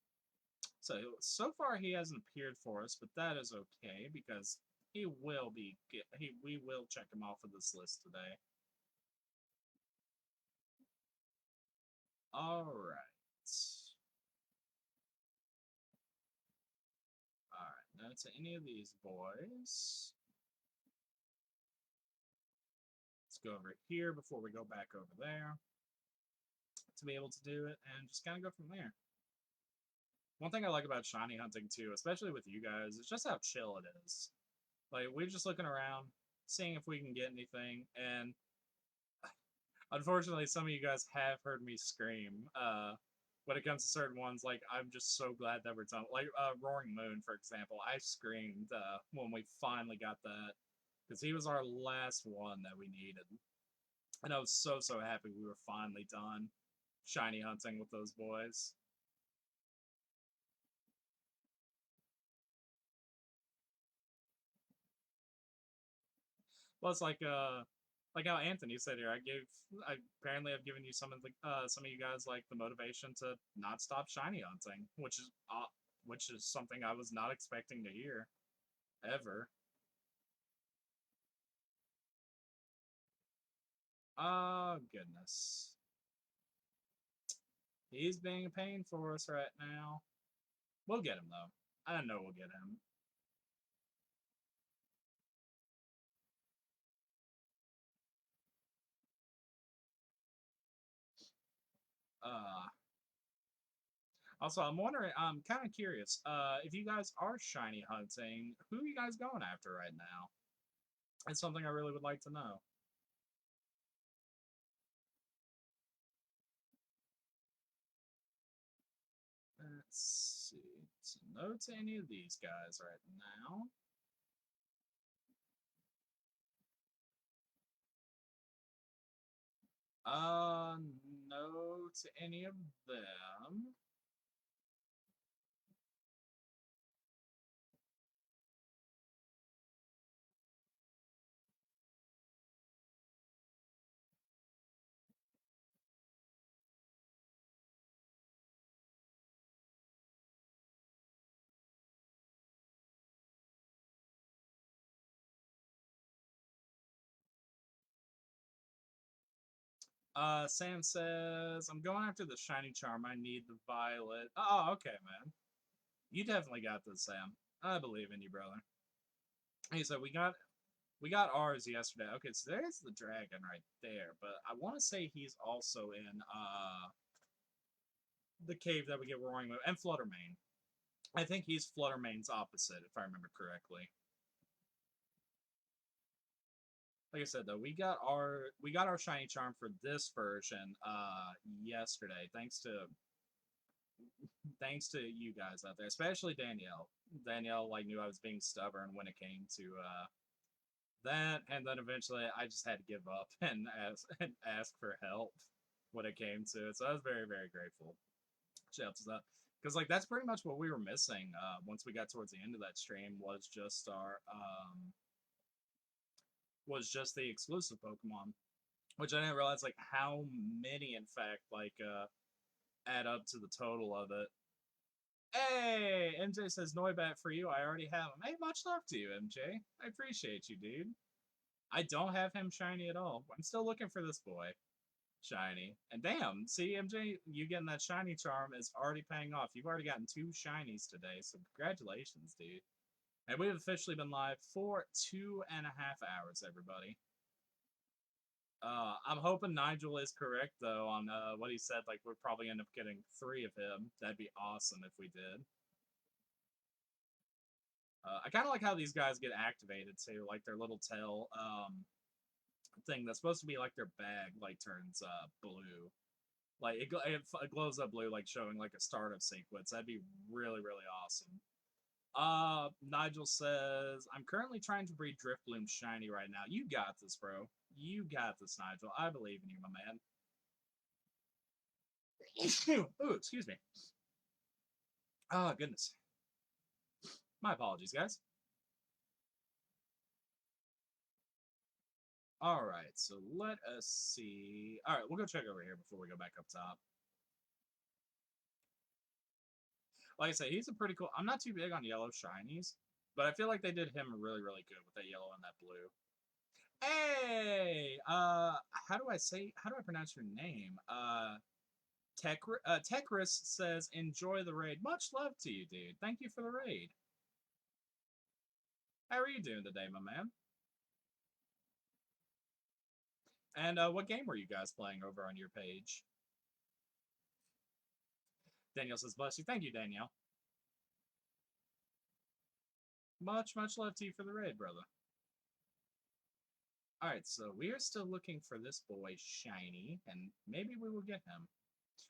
So far he hasn't appeared for us, but that is okay because we will check him off of this list today. All right. All right. Now to any of these boys. Let's go over here before we go back over there to be able to do it and just kind of go from there. One thing I like about shiny hunting too, especially with you guys, is just how chill it is. Like we're just looking around, seeing if we can get anything, and unfortunately, some of you guys have heard me scream when it comes to certain ones. Like I'm just so glad that we're done. Like Roaring Moon, for example, I screamed when we finally got that because he was our last one that we needed, and I was so happy we were finally done shiny hunting with those boys. Well, it's like how Anthony said here. I apparently I've given you some of you guys like the motivation to not stop shiny hunting, which is something I was not expecting to hear ever. Oh goodness, he's being a pain for us right now. We'll get him though. I know we'll get him. Also, I'm wondering, I'm kind of curious, if you guys are shiny hunting, who are you guys going after right now? It's something I really would like to know. Let's see. So no to any of these guys right now. No to any of them. Sam says, I'm going after the shiny charm. I need the violet. Oh, okay, man. You definitely got this, Sam. I believe in you, brother. He said, we got ours yesterday. Okay, so there's the dragon right there, but I want to say he's also in the cave that we get Roaring Moon and Fluttermane. I think he's Fluttermane's opposite, if I remember correctly. Like I said, though, we got our shiny charm for this version yesterday, thanks to you guys out there, especially Danielle. Danielle like knew I was being stubborn when it came to that, and then eventually I just had to give up and ask for help when it came to it. So I was very very grateful. Shout to that, because like that's pretty much what we were missing. Once we got towards the end of that stream was just the exclusive Pokemon, which I didn't realize like how many in fact like add up to the total of it. Hey, MJ says Noibat for you. I already have him. Hey, much love to you, MJ. I appreciate you, dude. I don't have him shiny at all. I'm still looking for this boy shiny. And damn, see, MJ, you getting that shiny charm is already paying off. You've already gotten 2 shinies today, so congratulations, dude. And we've officially been live for 2.5 hours, everybody. I'm hoping Nigel is correct though on what he said. Like we're probably end up getting 3 of him. That'd be awesome if we did. I kind of like how these guys get activated too, like their little tail thing that's supposed to be like their bag, like turns blue. Like it glows up blue, like showing like a startup sequence. That'd be really really awesome. Nigel says, I'm currently trying to breed Driftbloom shiny right now. You got this, bro. You got this, Nigel. I believe in you, my man. Ooh, excuse me. Oh, goodness. My apologies, guys. All right, so let us see. All right, we'll go check over here before we go back up top. Like I say, he's a pretty cool. I'm not too big on yellow shinies, but I feel like they did him really, really good with that yellow and that blue. Hey, how do I pronounce your name? Tekris says, enjoy the raid. Much love to you, dude. Thank you for the raid. How are you doing today, my man? And what game were you guys playing over on your page? Danielle says, bless you. Thank you, Danielle. Much, much love to you for the raid, brother. Alright, so we are still looking for this boy, Shiny, and maybe we will get him.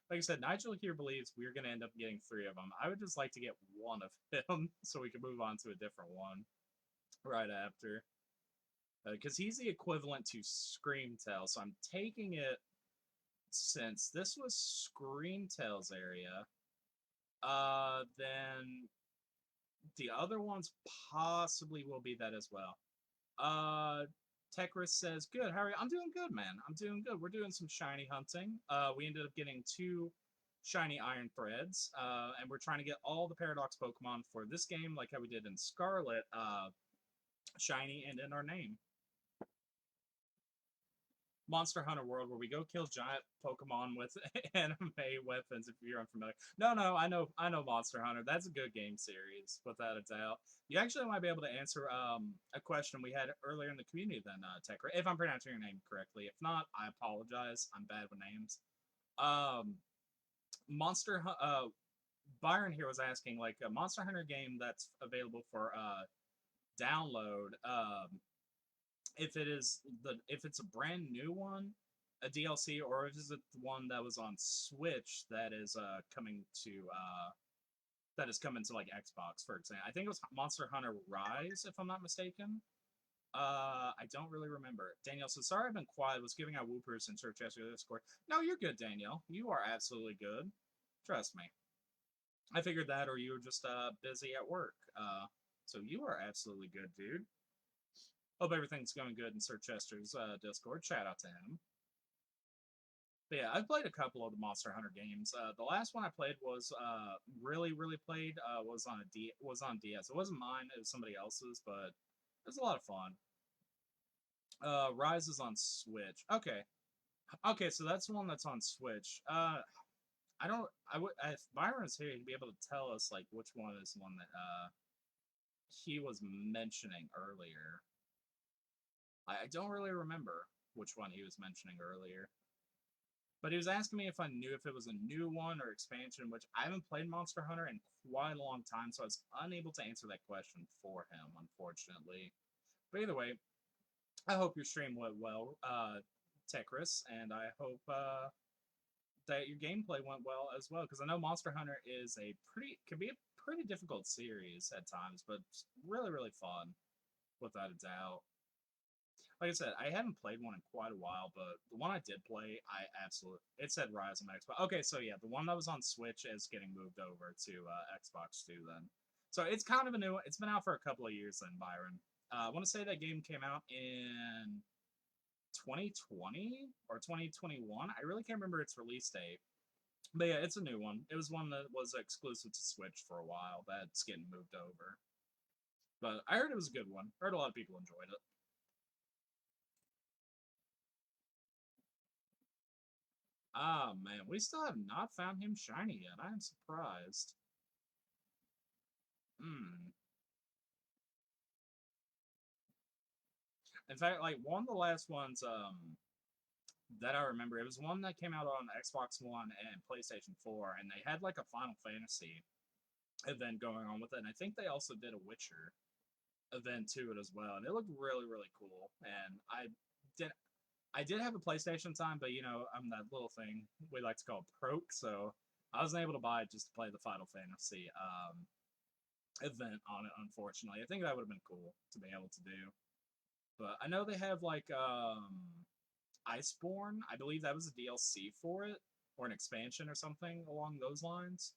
Like I said, Nigel here believes we're going to end up getting 3 of them. I would just like to get 1 of him so we can move on to a different one right after. Because he's the equivalent to Screamtail, so I'm taking it since this was Screamtail's area. Then the other ones possibly will be that as well. Tekris says, good, how are you? I'm doing good, man. I'm doing good. We're doing some shiny hunting. We ended up getting 2 shiny iron threads, and we're trying to get all the Paradox Pokemon for this game, like how we did in Scarlet, shiny and in our name. Monster Hunter World, where we go kill giant Pokemon with anime weapons. If you're unfamiliar, no, I know Monster Hunter. That's a good game series, without a doubt. You actually might be able to answer a question we had earlier in the community then, Tekra, if I'm pronouncing your name correctly. If not, I apologize. I'm bad with names. Byron here was asking like a Monster Hunter game that's available for download. If it's a brand new one, a DLC, or if it's the one that was on Switch that is coming to like Xbox, for example. I think it was Monster Hunter Rise, if I'm not mistaken. I don't really remember. Danielle says, sorry I've been quiet. I was giving out whoopers in church yesterday. Discord. No, you're good, Danielle. You are absolutely good. Trust me. I figured that, or you were just busy at work. So you are absolutely good, dude. Hope everything's going good in Sir Chester's Discord. Shout out to him. But yeah, I've played a couple of the Monster Hunter games. The last one I played was really played was on DS. It wasn't mine; it was somebody else's, but it was a lot of fun. Rise is on Switch. Okay, so that's the one that's on Switch. I don't. I would if Byron's here, he'd be able to tell us like which one is one that he was mentioning earlier. I don't really remember which one he was mentioning earlier. But he was asking me if I knew if it was a new one or expansion, which I haven't played Monster Hunter in quite a long time, so I was unable to answer that question for him, unfortunately. But either way, I hope your stream went well, Tekris, and I hope that your gameplay went well as well, because I know Monster Hunter can be a pretty difficult series at times, but really fun, without a doubt. Like I said, I haven't played one in quite a while, but the one I did play, it said Rise on Xbox. Okay, so yeah, the one that was on Switch is getting moved over to Xbox too then. So it's kind of a new one. It's been out for a couple of years then, Byron. I want to say that game came out in 2020 or 2021. I really can't remember its release date. But yeah, it's a new one. It was one that was exclusive to Switch for a while that's getting moved over. But I heard it was a good one. I heard a lot of people enjoyed it. Ah, man, we still have not found him shiny yet. I am surprised. Hmm. In fact, like, one of the last ones that I remember, it was one that came out on Xbox One and PlayStation 4, and they had, like, a Final Fantasy event going on with it, and I think they also did a Witcher event to it as well, and it looked really cool, and did I did have a PlayStation time, but I'm that little thing we like to call broke, so I wasn't able to buy it just to play the Final Fantasy event on it. Unfortunately, I think that would have been cool to be able to do. But I know they have like Iceborne. I believe that was a DLC for it, or an expansion or something along those lines.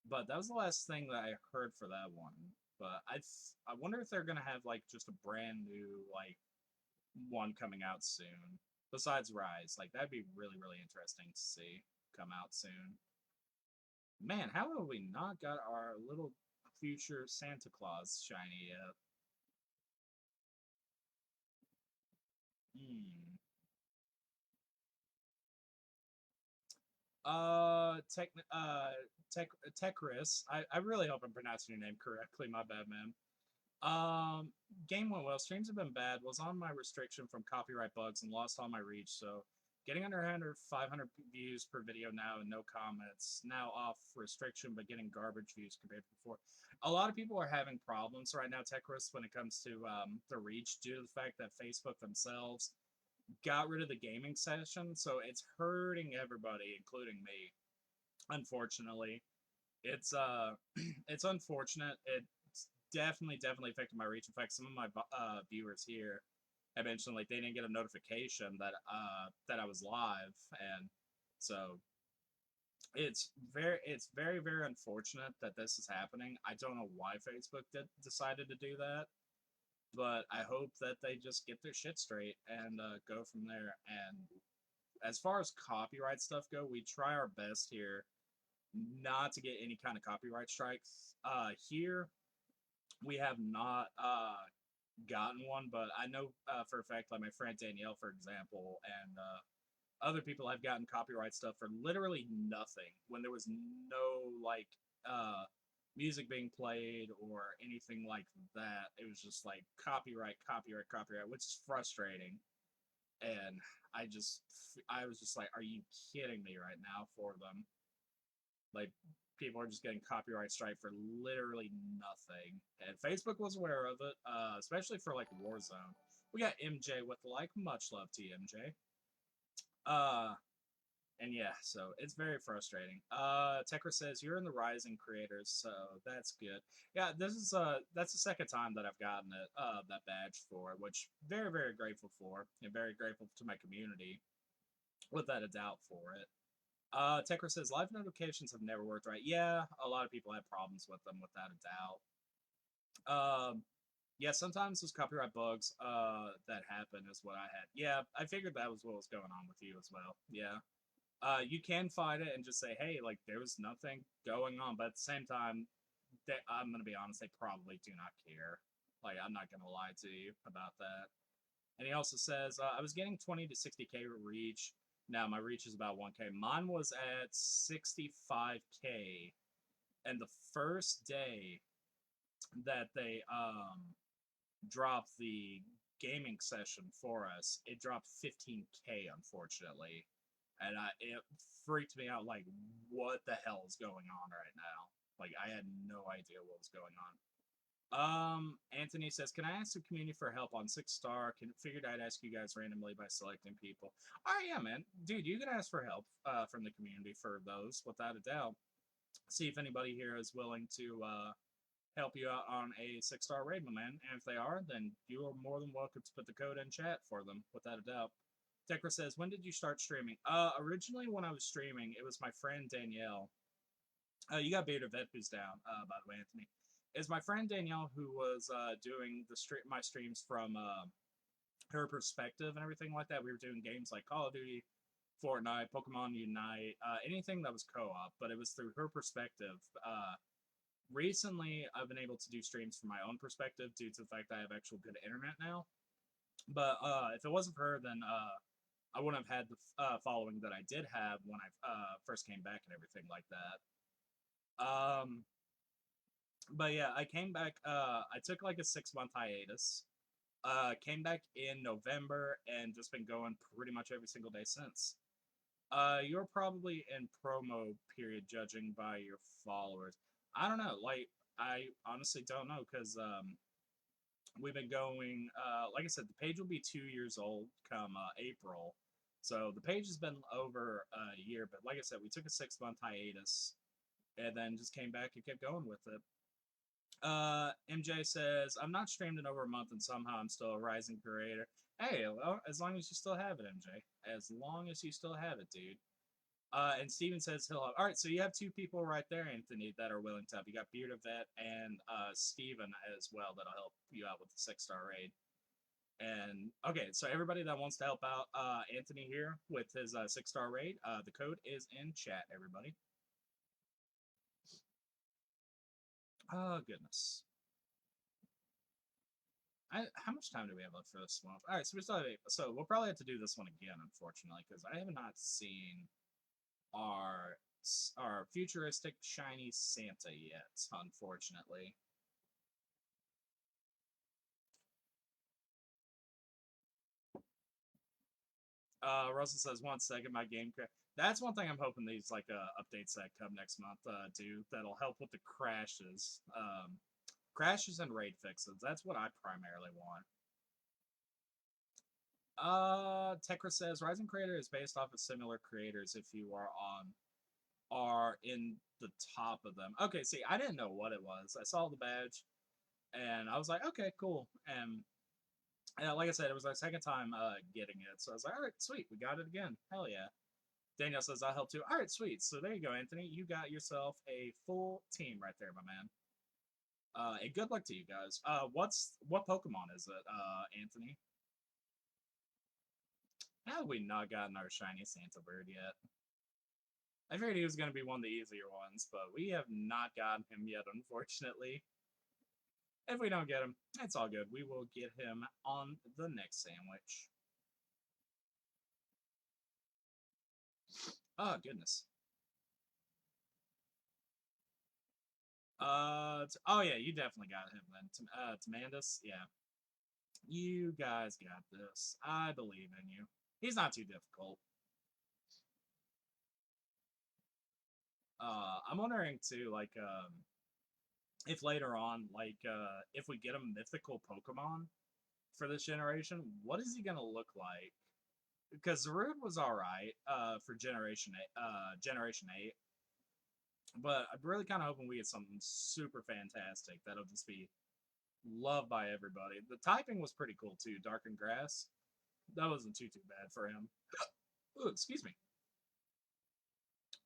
But that was the last thing that I heard for that one. But I wonder if they're gonna have like just a brand new like one coming out soon. Besides Rise, like that'd be really interesting to see come out soon. Man, how have we not got our little future Santa Claus shiny yet? Hmm. Tech, Techris. I really hope I'm pronouncing your name correctly. My bad, man. Game went well. Streams have been bad. Was on my restriction from copyright bugs and lost all my reach. So getting under 500 views per video now and no comments. Now off restriction, but getting garbage views compared to before. A lot of people are having problems right now, Techris, when it comes to the reach due to the fact that Facebook themselves got rid of the gaming session. So it's hurting everybody, including me. Unfortunately, it's it's unfortunate. It's definitely affected my reach. In fact, some of my viewers here have mentioned like they didn't get a notification that I was live, and so it's very unfortunate that this is happening. I don't know why Facebook decided to do that, but I hope that they just get their shit straight and go from there. And as far as copyright stuff go, we try our best here not to get any kind of copyright strikes. Here, we have not gotten one, but I know for a fact, like my friend Danielle, for example, and other people have gotten copyright stuff for literally nothing when there was no like music being played or anything like that. It was just like copyright, which is frustrating. and I was just like, are you kidding me right now for them? Like, people are just getting copyright strike for literally nothing. And Facebook was aware of it, especially for like Warzone. We got MJ with like, much love to you, MJ. Uh, and yeah, so it's very frustrating. Tekra says you're in the rising creators, so that's good. Yeah, this is that's the second time that I've gotten it, that badge for it, which very very grateful for, and very grateful to my community, without a doubt for it. Tekra says live notifications have never worked right. Yeah, a lot of people have problems with them, without a doubt. Yeah, sometimes those copyright bugs that happen is what I had. Yeah, I figured that was what was going on with you as well. Yeah. You can fight it and just say, hey, like, there was nothing going on. But at the same time, I'm going to be honest, they probably do not care. Like, I'm not going to lie to you about that. And he also says, I was getting 20 to 60K reach. Now my reach is about 1K. Mine was at 65K. And the first day that they dropped the gaming session for us, it dropped 15K, unfortunately. And it freaked me out. Like, what the hell is going on right now? Like, I had no idea what was going on. Anthony says, "Can I ask the community for help on 6-star? Figured I'd ask you guys randomly by selecting people." All right, yeah, man, dude, you can ask for help from the community for those, without a doubt. See if anybody here is willing to help you out on a 6-star raid, my man. And if they are, then you are more than welcome to put the code in chat for them, without a doubt. Tekra says, when did you start streaming? Originally, when I was streaming, it was my friend Danielle. You got Beta Vet who's down, by the way, Anthony. Is my friend Danielle who was doing my streams from her perspective and everything like that. We were doing games like Call of Duty, Fortnite, Pokemon Unite, anything that was co-op, but it was through her perspective. Recently, I've been able to do streams from my own perspective due to the fact that I have actual good internet now. But if it wasn't for her, then I wouldn't have had the following that I did have when I first came back and everything like that. But yeah, I came back. I took like a 6-month hiatus. Came back in November and just been going pretty much every single day since. You're probably in promo period, judging by your followers. I don't know. Like, I honestly don't know because we've been going. Like I said, the page will be 2 years old come April, so the page has been over a year. But like I said, we took a 6-month hiatus and then just came back and kept going with it. MJ says, I'm not streamed in over a month and somehow I'm still a rising creator. Hey, well, as long as you still have it, MJ. As long as you still have it, dude. And Steven says he'll help. All right, so you have 2 people right there, Anthony, that are willing to help. You got Bearded Vet and Steven as well that'll help you out with the 6-star raid. And okay, so everybody that wants to help out Anthony here with his 6-star raid, the code is in chat, everybody. Oh, goodness. How much time do we have left for this one? All right, so we still have 8. So we'll probably have to do this one again, unfortunately, because I have not seen our futuristic shiny Santa yet, unfortunately. Russell says 1 second, my game crash. That's one thing I'm hoping these like updates that come next month do that'll help with the crashes. Crashes and raid fixes. That's what I primarily want. Tekra says Rising Creator is based off of similar creators if you are in the top of them. Okay, see, I didn't know what it was. I saw the badge and I was like, okay, cool. And like I said, it was our second time getting it. So I was like, all right, sweet, we got it again. Hell yeah. Danielle says, I'll help too. All right, sweet. So there you go, Anthony. You got yourself a full team right there, my man. And good luck to you guys. What Pokemon is it, Anthony? How have we not gotten our shiny Santa bird yet? I figured he was going to be one of the easier ones, but we have not gotten him yet, unfortunately. If we don't get him, it's all good. We will get him on the next sandwich. Oh, goodness. Oh yeah, you definitely got him then. Tamandus, yeah. You guys got this. I believe in you. He's not too difficult. I'm wondering too, like, if later on, like, if we get a mythical Pokemon for this generation, what is he gonna look like? Because Zarude was all right, for Generation 8, but I'm really kind of hoping we get something super fantastic that'll just be loved by everybody. The typing was pretty cool too. Dark and Grass, that wasn't too bad for him. Ooh, excuse me.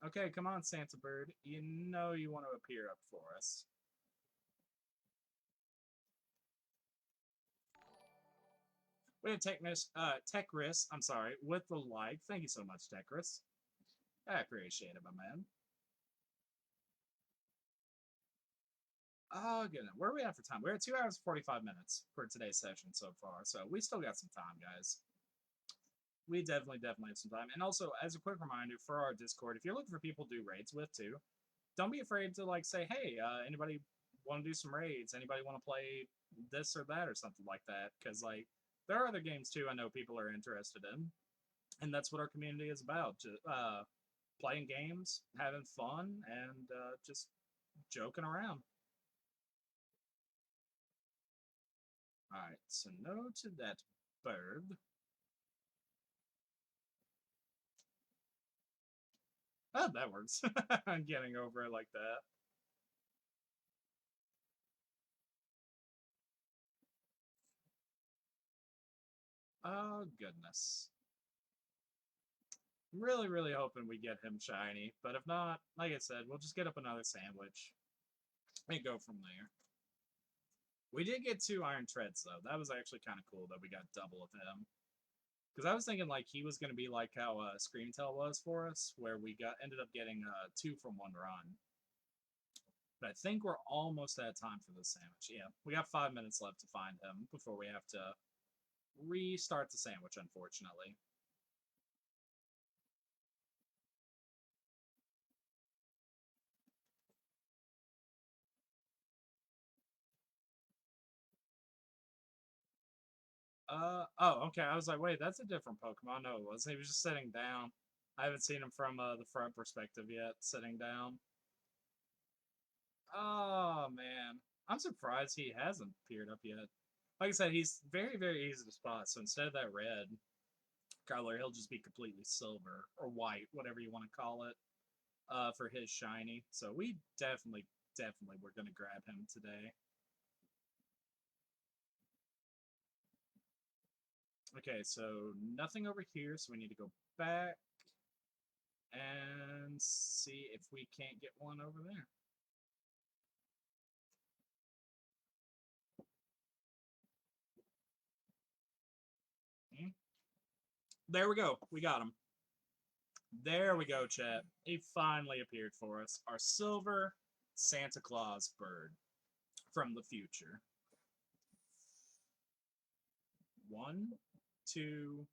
Okay, come on, Santa Bird. You know you want to appear up for us. We have Techris, I'm sorry, with the like. Thank you so much, Techris. I appreciate it, my man. Oh, goodness. Where are we at for time? We're at 2 hours 45 minutes for today's session so far, so we still got some time, guys. We definitely have some time. And also, as a quick reminder for our Discord, if you're looking for people to do raids with too, don't be afraid to like say, hey, anybody want to do some raids? Anybody want to play this or that or something like that? Because like there are other games too I know people are interested in, and that's what our community is about. Playing games, having fun, and just joking around. All right, so no to that bird. Oh, that works. I'm getting over it like that. Oh, goodness. I'm really hoping we get him shiny, but if not, like I said, we'll just get up another sandwich and go from there. We did get 2 Iron Treads, though. That was actually kind of cool that we got double of him. Because I was thinking, like, he was going to be like how Screamtail was for us, where we ended up getting 2 from 1 run. But I think we're almost out of time for this sandwich. Yeah, we got 5 minutes left to find him before we have to restart the sandwich, unfortunately. Oh, okay. I was like, wait, that's a different Pokemon. No, it wasn't. He was just sitting down. I haven't seen him from the front perspective yet, sitting down. Oh, man. I'm surprised he hasn't appeared up yet. Like I said, he's very easy to spot. So instead of that red color, he'll just be completely silver or white, whatever you want to call it, for his shiny. So we definitely we're going to grab him today. Okay, so nothing over here, so we need to go back and see if we can't get one over there. There we go. We got him. There we go, chat. He finally appeared for us. Our silver Santa Claus bird from the future. 1, 2.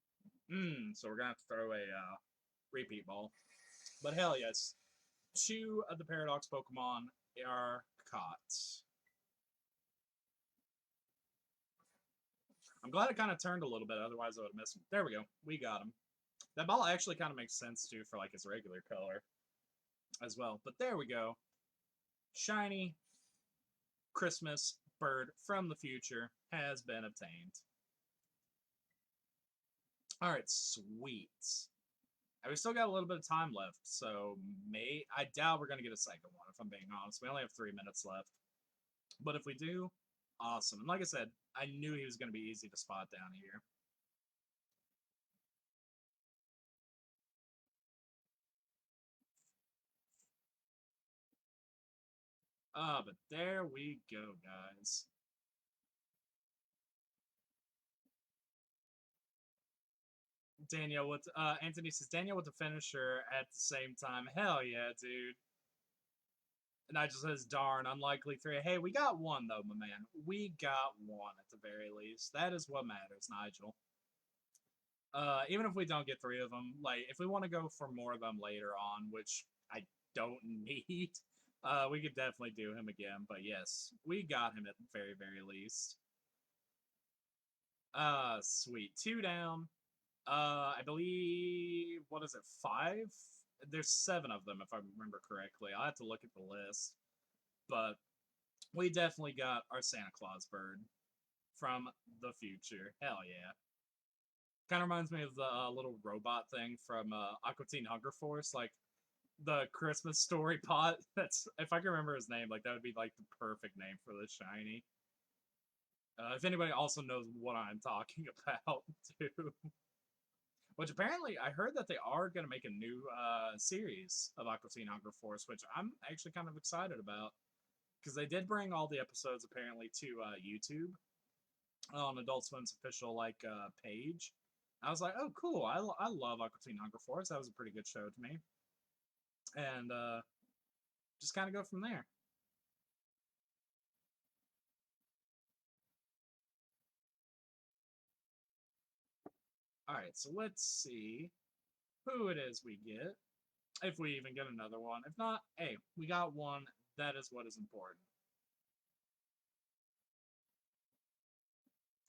So we're going to have to throw a repeat ball. But hell yes. 2 of the Paradox Pokemon are caught. I'm glad it kind of turned a little bit, otherwise I would have missed him. There we go. We got him. That ball actually kind of makes sense, too, for like its regular color as well. But there we go. Shiny Christmas bird from the future has been obtained. All right, sweet. And we still got a little bit of time left, so I doubt we're going to get a second one, if I'm being honest. We only have 3 minutes left. But if we do, awesome. And like I said, I knew he was going to be easy to spot down here. But there we go, guys. Daniel with Anthony says Daniel with the finisher at the same time. Hell yeah, dude. Nigel says, darn, unlikely 3. Hey, we got 1, though, my man. We got 1 at the very least. That is what matters, Nigel. Even if we don't get 3 of them, like, if we want to go for more of them later on, which I don't need, we could definitely do him again. But yes, we got him at the very least. Sweet. 2 down. I believe, what is it, 5? There's 7 of them, if I remember correctly. I'll have to look at the list. But we definitely got our Santa Claus bird from the future. Hell yeah. Kind of reminds me of the little robot thing from Aqua Teen Hunger Force, like the Christmas story pot. That's, if I can remember his name, like that would be like the perfect name for the shiny. If anybody also knows what I'm talking about, too. Which apparently, I heard that they are going to make a new series of Aqua Teen Hunger Force, which I'm actually kind of excited about. Because they did bring all the episodes apparently to YouTube on Adult Swim's official page. I was like, oh, cool. I love Aqua Teen Hunger Force. That was a pretty good show to me. And just kind of go from there. Alright, so let's see who it is we get. If we even get another one. If not, hey, we got one. That is what is important.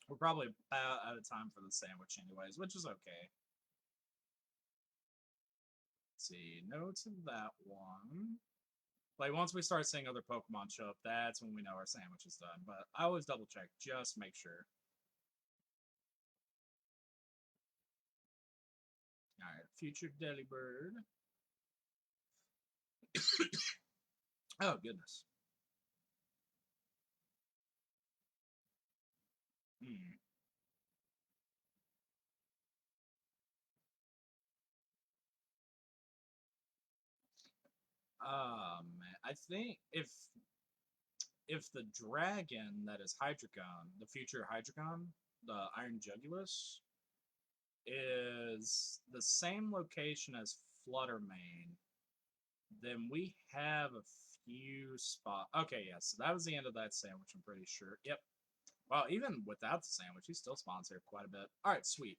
We're probably about out of time for the sandwich anyways, which is okay. Let's see, no to that one. Like, once we start seeing other Pokemon show up, that's when we know our sandwich is done. But I always double check, just make sure. Alright, future Delibird. Oh, goodness. Hmm. Man, I think if the dragon that is Hydreigon, the future Hydreigon, the Iron Jugulus, is the same location as Fluttermane, then we have a few spots. Okay, yeah, so that was the end of that sandwich, I'm pretty sure. Yep. Well, even without the sandwich, he still spawns here quite a bit. All right, sweet.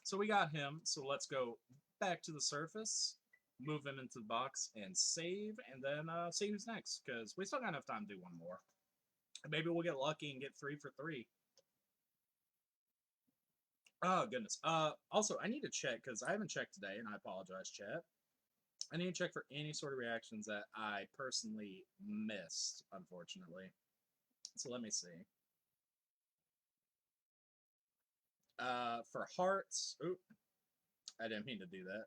So we got him. So let's go back to the surface, move him into the box, and save, and then see who's next, because we still got enough time to do one more. Maybe we'll get lucky and get 3 for 3. Oh, goodness. Also, I need to check, because I haven't checked today, and I apologize, chat. I need to check for any sort of reactions that I personally missed, unfortunately. So let me see. For hearts, oop, I didn't mean to do that.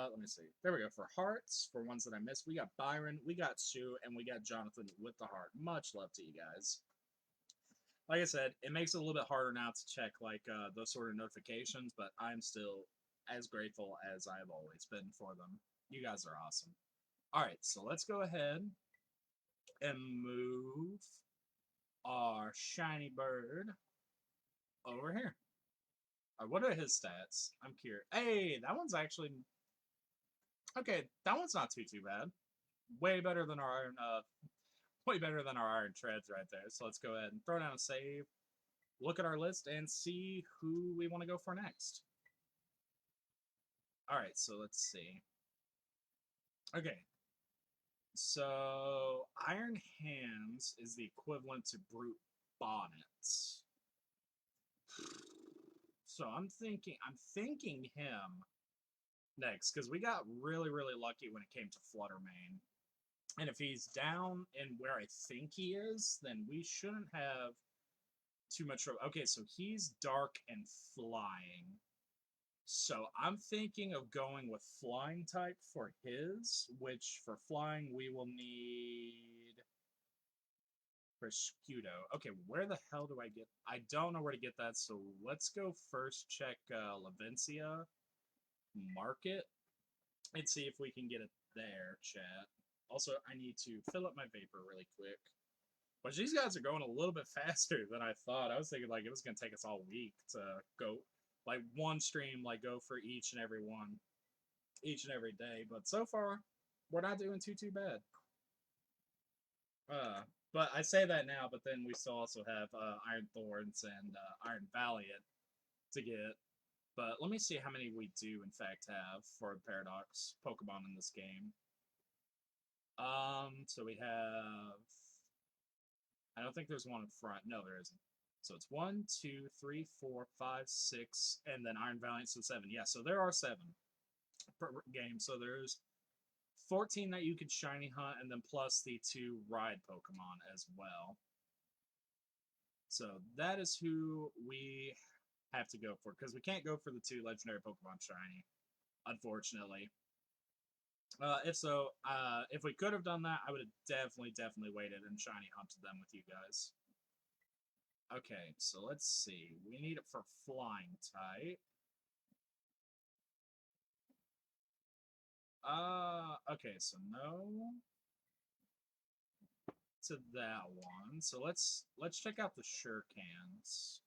Let me see. There we go. For hearts, for ones that I missed, we got Byron, we got Sue, and we got Jonathan with the heart. Much love to you guys. Like I said, it makes it a little bit harder now to check those sort of notifications, but I'm still as grateful as I've always been for them. You guys are awesome. All right, so let's go ahead and move our shiny bird over here. What are his stats? I'm curious. Hey, that one's actually okay. That one's not too bad. Way better than our iron. Way better than our iron treads right there. So let's go ahead and throw down a save. Look at our list and see who we want to go for next. All right, so let's see. Okay, so Iron Hands is the equivalent to Brute Bonnet. So I'm thinking him next, because we got really lucky when it came to Fluttermane. And if he's down in where I think he is, then we shouldn't have too much trouble. Okay, so he's dark and flying. So I'm thinking of going with flying type for his, which for flying we will need Prescudo. Okay, where the hell do I get? I don't know where to get that, so let's go first check Lavencia Market and see if we can get it there, chat. Also, I need to fill up my vapor really quick. But these guys are going a little bit faster than I thought. I was thinking like it was going to take us all week to go like one stream, like go for each and every one, each and every day. But so far, we're not doing too bad. But I say that now, but then we still also have Iron Thorns and Iron Valiant to get. But let me see how many we do in fact have for Paradox Pokemon in this game. So we have. I don't think there's one in front. No, there isn't. So it's 1, 2, 3, 4, 5, 6, and then Iron Valiant, so 7. Yeah, so there are 7 per game. So there's 14 that you could shiny hunt, and then plus the 2 ride Pokemon as well. So that is who we have to go for, because we can't go for the 2 legendary Pokemon shiny, unfortunately. If we could have done that, I would have definitely waited and shiny hunted them with you guys. Okay, so let's see. We need it for flying type. Okay, so no to that one. So let's check out the Shurikens.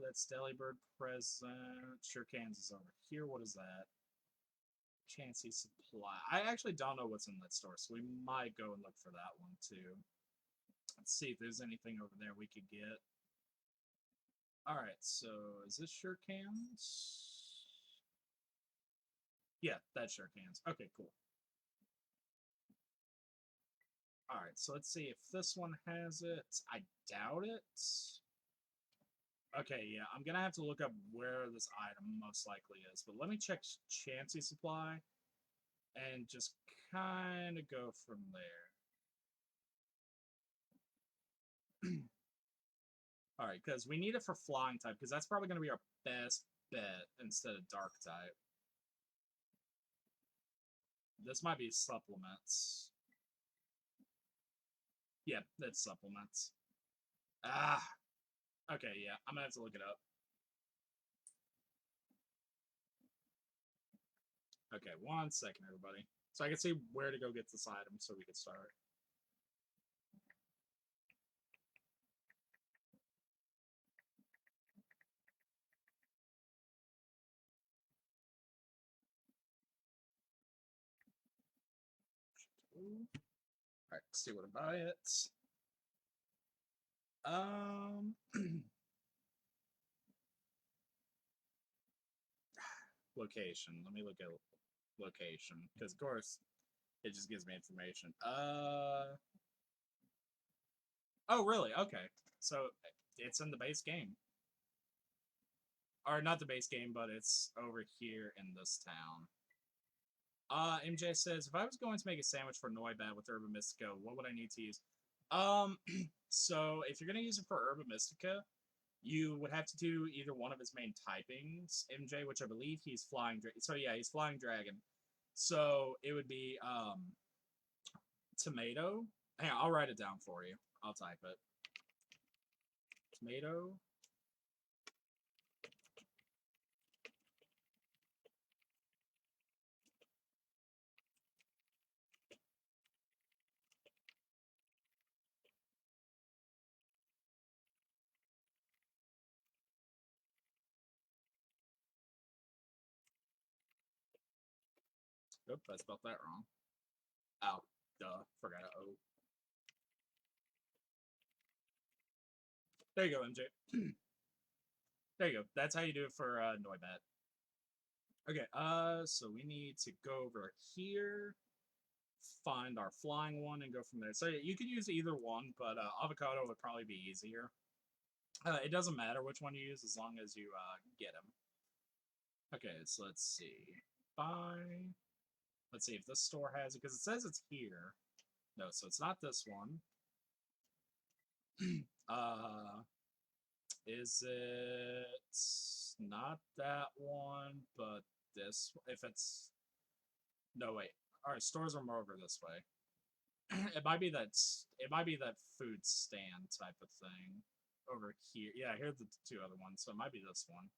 That's Delibird present. Shurikens is over here. What is that? Chansey Supply. I actually don't know what's in that store, so we might go and look for that one too. Let's see if there's anything over there we could get. Alright, so is this Shurikens? Yeah, that's Shurikens. Okay, cool. Alright, so let's see if this one has it. I doubt it. Okay, yeah, I'm gonna have to look up where this item most likely is, but let me check Chansey Supply and just kind of go from there. Alright, because we need it for flying type, because that's probably going to be our best bet instead of dark type. This might be supplements. Yeah, that's supplements. Ah! Okay, yeah, I'm going to have to look it up. Okay, 1 second, everybody. So I can see where to go get this item so we can start. Alright, see what to buy it. Location. Let me look at location, because of course it just gives me information. Oh, really? Okay. So it's in the base game. Or not the base game, but it's over here in this town. MJ says, if I was going to make a sandwich for Noibat with Herba Mystica, what would I need to use? So if you're going to use it for Herba Mystica, you would have to do either one of his main typings, MJ, which I believe he's Flying Dragon. So yeah, he's Flying Dragon. So it would be, Tomato. Hang on, I'll write it down for you. I'll type it. Tomato. Oop, I spelled that wrong. Oh, duh. Forgot an O. There you go, MJ. There you go. That's how you do it for Noibat. Okay, so we need to go over here, find our flying one, and go from there. So you could use either one, but Avocado would probably be easier. It doesn't matter which one you use as long as you get him. Okay, so let's see. Buy. Let's see if this store has it, because it says it's here. No, so it's not this one. Is it not that one, but this? If it's no, wait. All right, stores are more over this way. It might be that. It might be that food stand type of thing over here. Yeah, here's the 2 other ones, so it might be this one.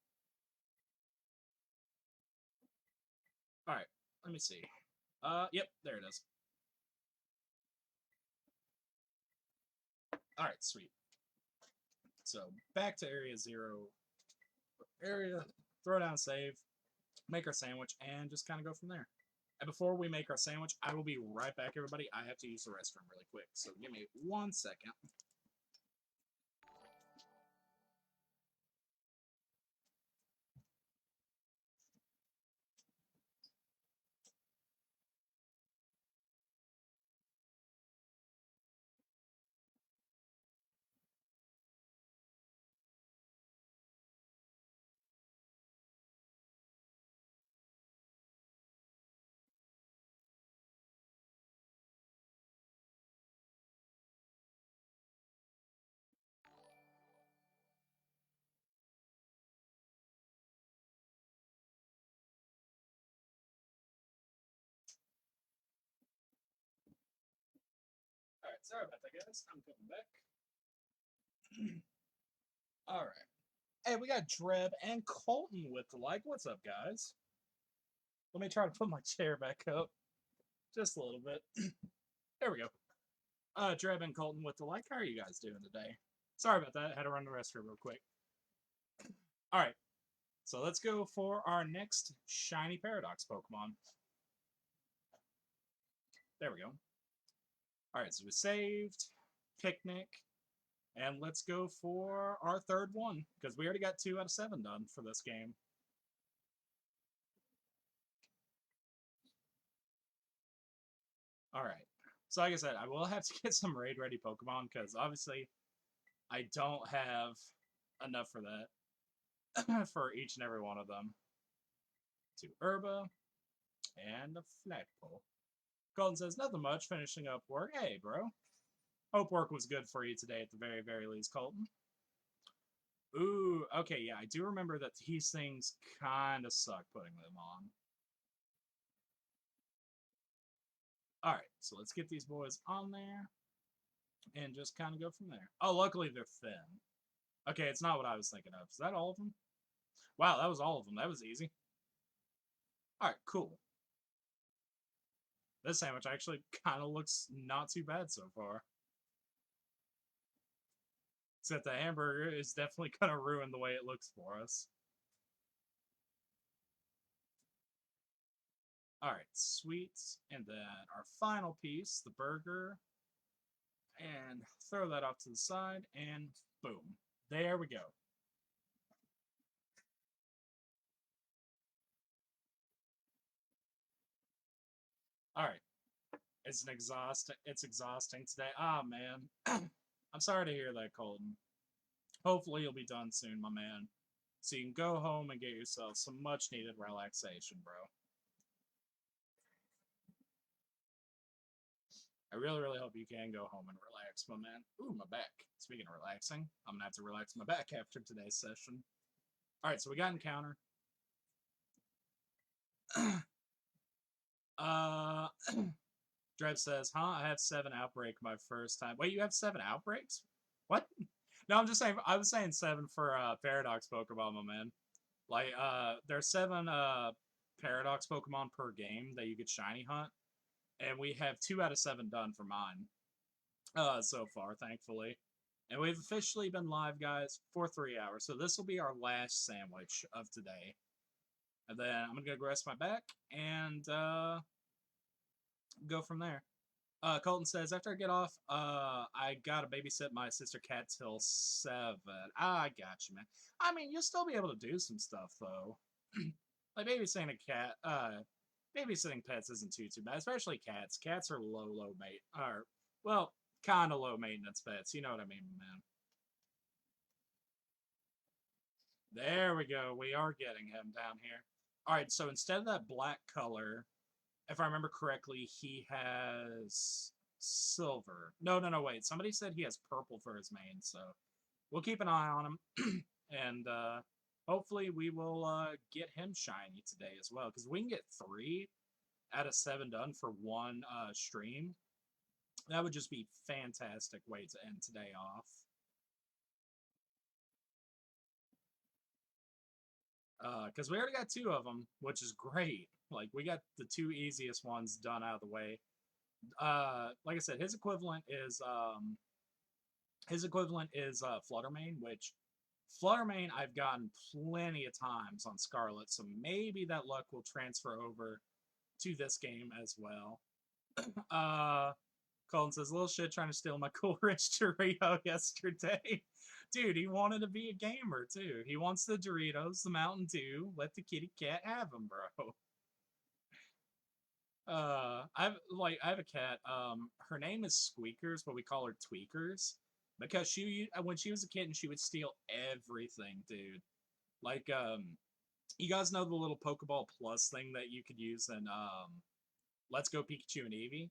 All right, let me see. Yep, there it is. All right, sweet. So back to area 0. Area, throw down save, make our sandwich, and just kind of go from there. And before we make our sandwich, I will be right back, everybody. I have to use the restroom really quick, so give me 1 second. Alright, sorry about that, guys. I'm coming back. Alright. Hey, we got Dreb and Colton with the like. What's up, guys? Let me try to put my chair back up. Just a little bit. There we go. Dreb and Colton with the like. How are you guys doing today? Sorry about that. Had to run the restroom real quick. Alright. So let's go for our next Shiny Paradox Pokemon. There we go. Alright, so we saved. Picnic. And let's go for our third one, because we already got 2 out of 7 done for this game. Alright, so like I said, I will have to get some raid-ready Pokemon, because obviously I don't have enough for that, for each and every one of them. 2 Herba, and a Flagpole. Golden says, nothing much, finishing up work. Hey, bro. Hope work was good for you today at the very, very least, Colton. Ooh, okay, yeah, I do remember that these things kind of suck putting them on. Alright, so let's get these boys on there and just kind of go from there. Oh, luckily they're thin. Okay, it's not what I was thinking of. Is that all of them? Wow, that was all of them. That was easy. Alright, cool. This sandwich actually kind of looks not too bad so far. Except the hamburger is definitely going to ruin the way it looks for us. Alright, sweet. And then our final piece, the burger. And throw that off to the side, and boom. There we go. Alright. It's exhausting today. Ah, man. I'm sorry to hear that, Colton. Hopefully you'll be done soon, my man. So you can go home and get yourself some much-needed relaxation, bro. I really, really hope you can go home and relax, my man. Ooh, my back. Speaking of relaxing, I'm going to have to relax my back after today's session. Alright, so we got Encounter. Drev says, huh? I have 7 Outbreak my first time. Wait, you have 7 Outbreaks? What? No, I'm just saying, I was saying 7 for Paradox Pokemon, my man. Like, there's 7 Paradox Pokemon per game that you could Shiny Hunt. And we have 2 out of 7 done for mine. So far, thankfully. And we've officially been live, guys, for 3 hours. So this will be our last sandwich of today. And then I'm going to go rest my back and go from there. Colton says, after I get off, I gotta babysit my sister cat till 7. I got you, man. I mean, you'll still be able to do some stuff, though. Like, babysitting a cat, babysitting pets isn't too bad, especially cats. Cats are well, kind of low maintenance pets. You know what I mean, man. There we go. We are getting him down here. Alright, so instead of that black color, if I remember correctly, he has silver. No, wait. Somebody said he has purple for his main, so we'll keep an eye on him. And hopefully we will get him shiny today as well, because we can get 3 out of 7 done for one stream. That would just be a fantastic way to end today off. Because we already got 2 of them, which is great. Like, we got the 2 easiest ones done out of the way. Like I said, his equivalent is Fluttermane, which Fluttermane I've gotten plenty of times on Scarlet, so maybe that luck will transfer over to this game as well. Colin says, little shit trying to steal my cool rich Dorito yesterday. Dude, he wanted to be a gamer, too. He wants the Doritos, the Mountain Dew. Let the kitty cat have them, bro. I have a cat. Her name is Squeakers, but we call her Tweakers. Because when she was a kitten, she would steal everything, dude. Like, you guys know the little Pokeball Plus thing that you could use in, Let's Go Pikachu and Eevee?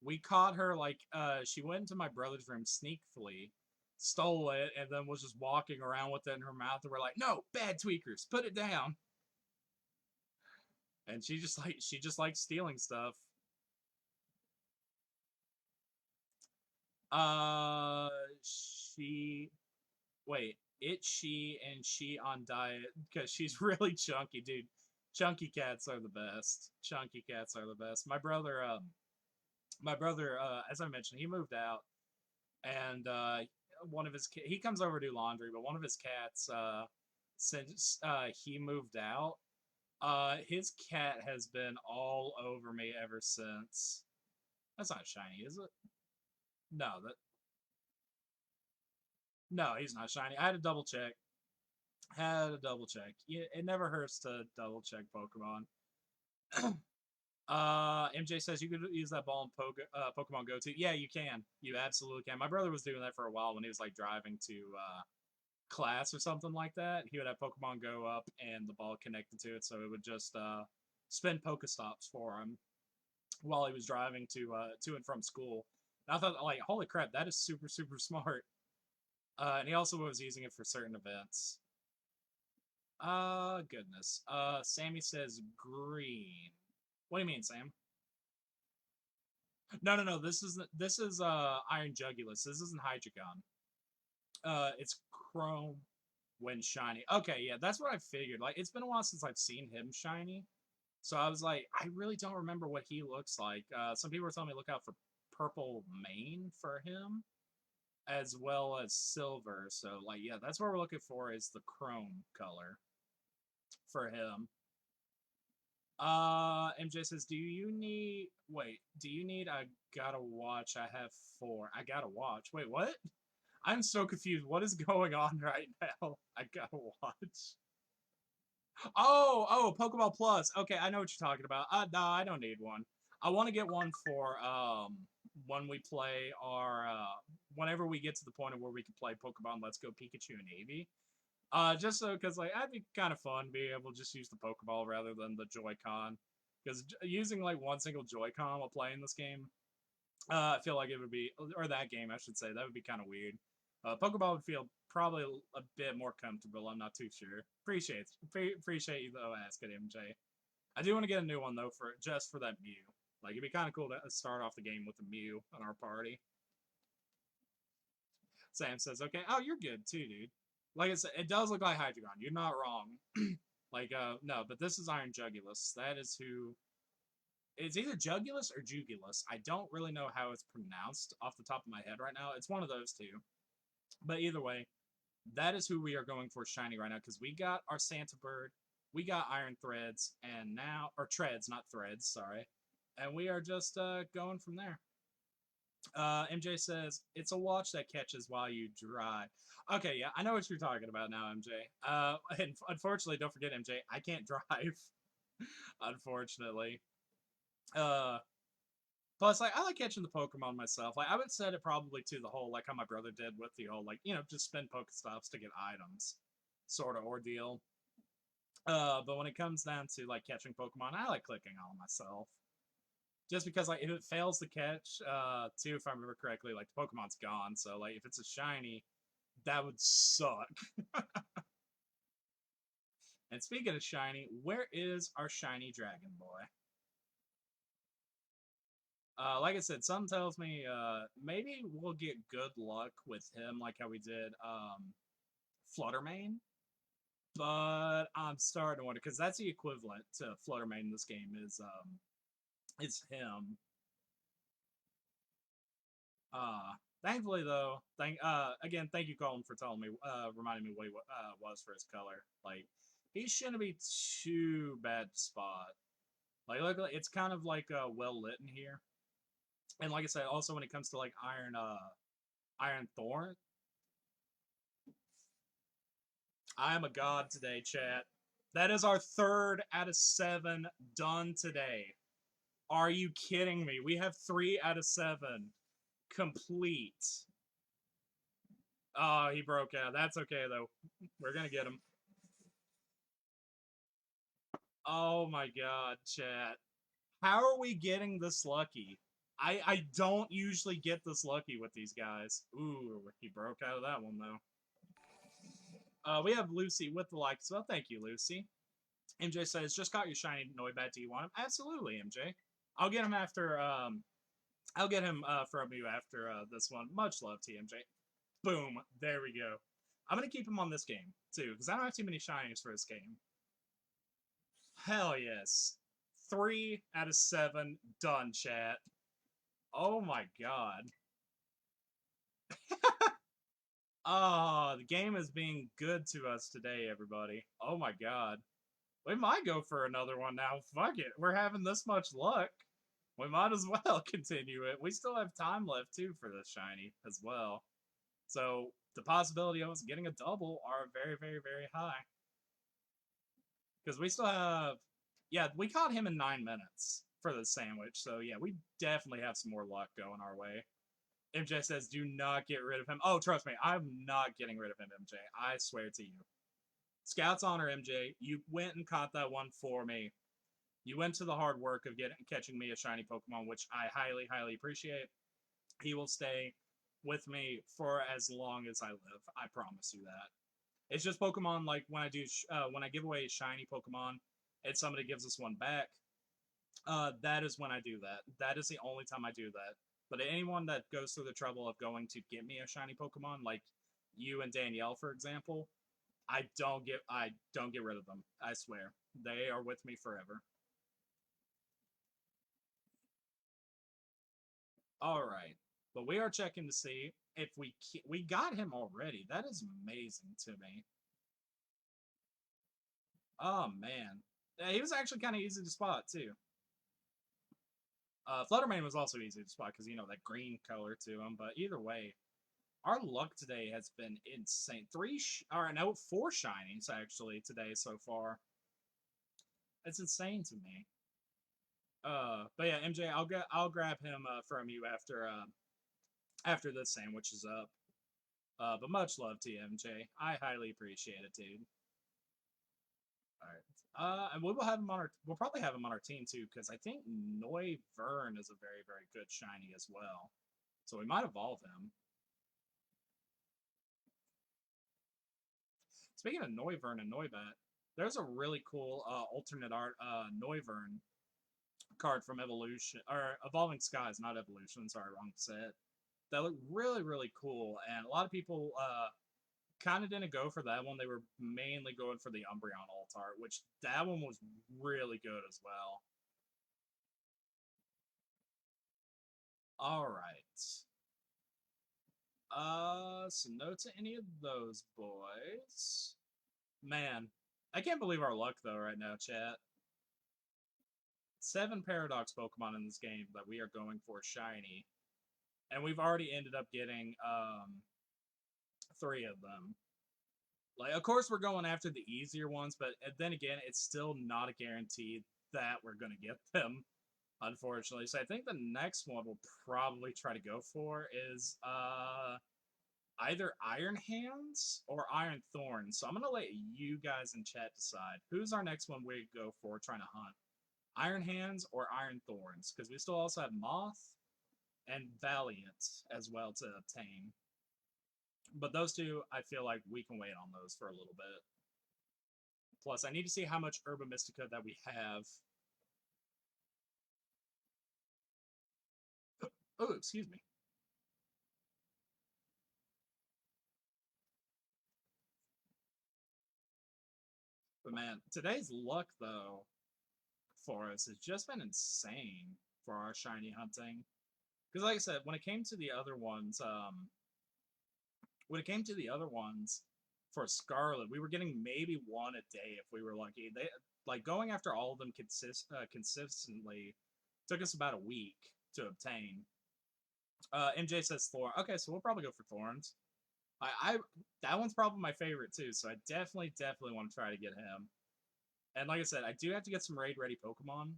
We caught her, like, she went into my brother's room sneakily, stole it, and then was just walking around with it in her mouth, and we're like, no, bad Tweakers, put it down. And she just likes stealing stuff. Uh, she. Wait, she, and she on diet because she's really chunky, dude. Chunky cats are the best. Chunky cats are the best. My brother, as I mentioned, he moved out, and one of his he comes over to do laundry, but one of his cats, since he moved out, his cat has been all over me ever since. That's not shiny, is it? No, that no, he's not shiny. I had to double check. Had to double check. Yeah, it never hurts to double check Pokemon. MJ says you could use that ball in Pokemon Go too. Yeah, you can. You absolutely can. My brother was doing that for a while when he was like driving to class or something like that. He would have Pokemon Go up and the ball connected to it, so it would just spin Pokestops for him while he was driving to and from school. And I thought, like, holy crap, that is super super smart. And he also was using it for certain events. Goodness. Sammy says green. What do you mean, Sam? No, no, no. This is Iron Jugulus. This isn't Hydreigon. It's Chrome when shiny. Okay, yeah, that's what I figured. Like, it's been a while since I've seen him shiny, so I was like, I really don't remember what he looks like. Some people were telling me look out for purple mane for him, as well as silver. So, like, yeah, that's what we're looking for is the Chrome color for him. MJ says, "Do you need? Wait, do you need? I gotta watch. I have four. I gotta watch. Wait, what? I'm so confused. What is going on right now? I gotta watch. Oh, Pokeball Plus. Okay, I know what you're talking about. No, I don't need one. I want to get one for when we play our whenever we get to the point of where we can play Pokemon Let's Go Pikachu and Eevee. Just so because like that'd be kind of fun being able to just use the Pokeball rather than the Joy-Con. Because using like one single Joy-Con while playing this game, I feel like it would be, or that game I should say, that would be kind of weird. Pokeball would feel probably a bit more comfortable. I'm not too sure. Appreciate you though asking MJ. I do want to get a new one though for just for that Mew. Like it'd be kind of cool to start off the game with a Mew on our party. Sam says, "Okay, oh you're good too, dude." Like I said, it does look like Hydreigon. You're not wrong. Like no, but this is Iron Jugulus. That is who. It's either Jugulus or Jugulus. I don't really know how it's pronounced off the top of my head right now. It's one of those two. But either way, that is who we are going for shiny right now because we got our Santa Bird, we got Iron Threads, and now or Treads, not Threads, sorry, and we are just going from there. MJ says it's a watch that catches while you drive. Okay, yeah, I know what you're talking about now, MJ. And unfortunately, don't forget, MJ, I can't drive. Unfortunately. Uh, Plus, like, I like catching the Pokemon myself. Like, I would set it probably to the whole, like, how my brother did with the whole, like, just spend Pokestops to get items sort of ordeal. But when it comes down to, like, catching Pokemon, I like clicking on myself. Just because, like, if it fails to catch, too, if I remember correctly, like, the Pokemon's gone. So, like, if it's a shiny, that would suck. And speaking of shiny, where is our shiny Dragon Boy? Like I said, some tells me maybe we'll get good luck with him, like how we did Fluttermane. But I'm starting to wonder because that's the equivalent to Fluttermane in this game is him. Thankfully though, thank you Colin for telling me, reminding me what he was for his color. Like he shouldn't be too bad to spot. Like look, it's kind of like well lit in here. And like I said, also when it comes to like Iron Thorn, I am a god today, chat. That is our 3rd out of 7 done today. Are you kidding me? We have 3 out of 7 complete. Oh, he broke out. That's okay though. We're gonna get him. Oh my god, chat. How are we getting this lucky? I don't usually get this lucky with these guys. Ooh, he broke out of that one though. We have Lucy with the like as well. Thank you, Lucy. MJ says, just got your shiny Noibat. Do you want him? Absolutely, MJ. I'll get him after I'll get him from you after this one. Much love, TMJ. Boom. There we go. I'm going to keep him on this game, too, because I don't have too many shinies for this game. Hell yes. 3 out of 7. Done, chat. Oh my god. Oh, the game is being good to us today, everybody. Oh my god. We might go for another one now. Fuck it. We're having this much luck. We might as well continue it. We still have time left, too, for this shiny as well. So the possibility of us getting a double are very, very, very high. Because we still have... Yeah, we caught him in 9 minutes for the sandwich. So yeah, we definitely have some more luck going our way. MJ says, do not get rid of him. Oh, trust me, I'm not getting rid of him, MJ. I swear to you. Scout's honor, MJ. You went and caught that one for me. You went to the hard work of catching me a shiny Pokemon, which I highly, highly appreciate. He will stay with me for as long as I live. I promise you that. It's just Pokemon like when I give away a shiny Pokemon and somebody gives us one back. That is when I do that. That is the only time I do that. But anyone that goes through the trouble of going to get me a shiny Pokemon, like you and Danielle, for example, I don't get rid of them. I swear, they are with me forever. All right, but we are checking to see if we got him already. That is amazing to me. Oh man, yeah, he was actually kind of easy to spot too. Fluttermane was also easy to spot because that green color to him. But either way, our luck today has been insane. 4 shinies actually today so far. It's insane to me. But yeah, MJ, I'll grab him from you after this sandwich is up. But much love to you, MJ. I highly appreciate it, dude. All right. And we'll probably have him on our team too, because I think Noivern is a very, very good shiny as well. So we might evolve him. Speaking of Noivern and Noibat, there's a really cool alternate art Noivern card from Evolution or Evolving Skies, not Evolution. Sorry, wrong set. That looked really, really cool, and a lot of people kind of didn't go for that one. They were mainly going for the Umbreon alt art, which that one was really good as well. All right. So no to any of those boys. Man, I can't believe our luck though right now, chat. 7 Paradox Pokemon in this game that we are going for shiny, and we've already ended up getting 3 of them. Like, of course, we're going after the easier ones, but then again, it's still not a guarantee that we're going to get them, unfortunately. So I think the next one we'll probably try to go for is either Iron Hands or Iron Thorns. So I'm going to let you guys in chat decide. Who's our next one we go for trying to hunt? Iron Hands or Iron Thorns? Because we still also have Moth and Valiant as well to obtain. But those two, I feel like we can wait on those for a little bit. Plus, I need to see how much Herba Mystica that we have. Oh, excuse me. But man, today's luck, though, for us has just been insane for our shiny hunting. Because like I said, when it came to the other ones, for Scarlet, we were getting maybe one a day if we were lucky. Like going after all of them consistently took us about a week to obtain. MJ says Thorn. Okay, so we'll probably go for Thorns. I that one's probably my favorite too, so I definitely want to try to get him. And like I said, I do have to get some raid ready Pokemon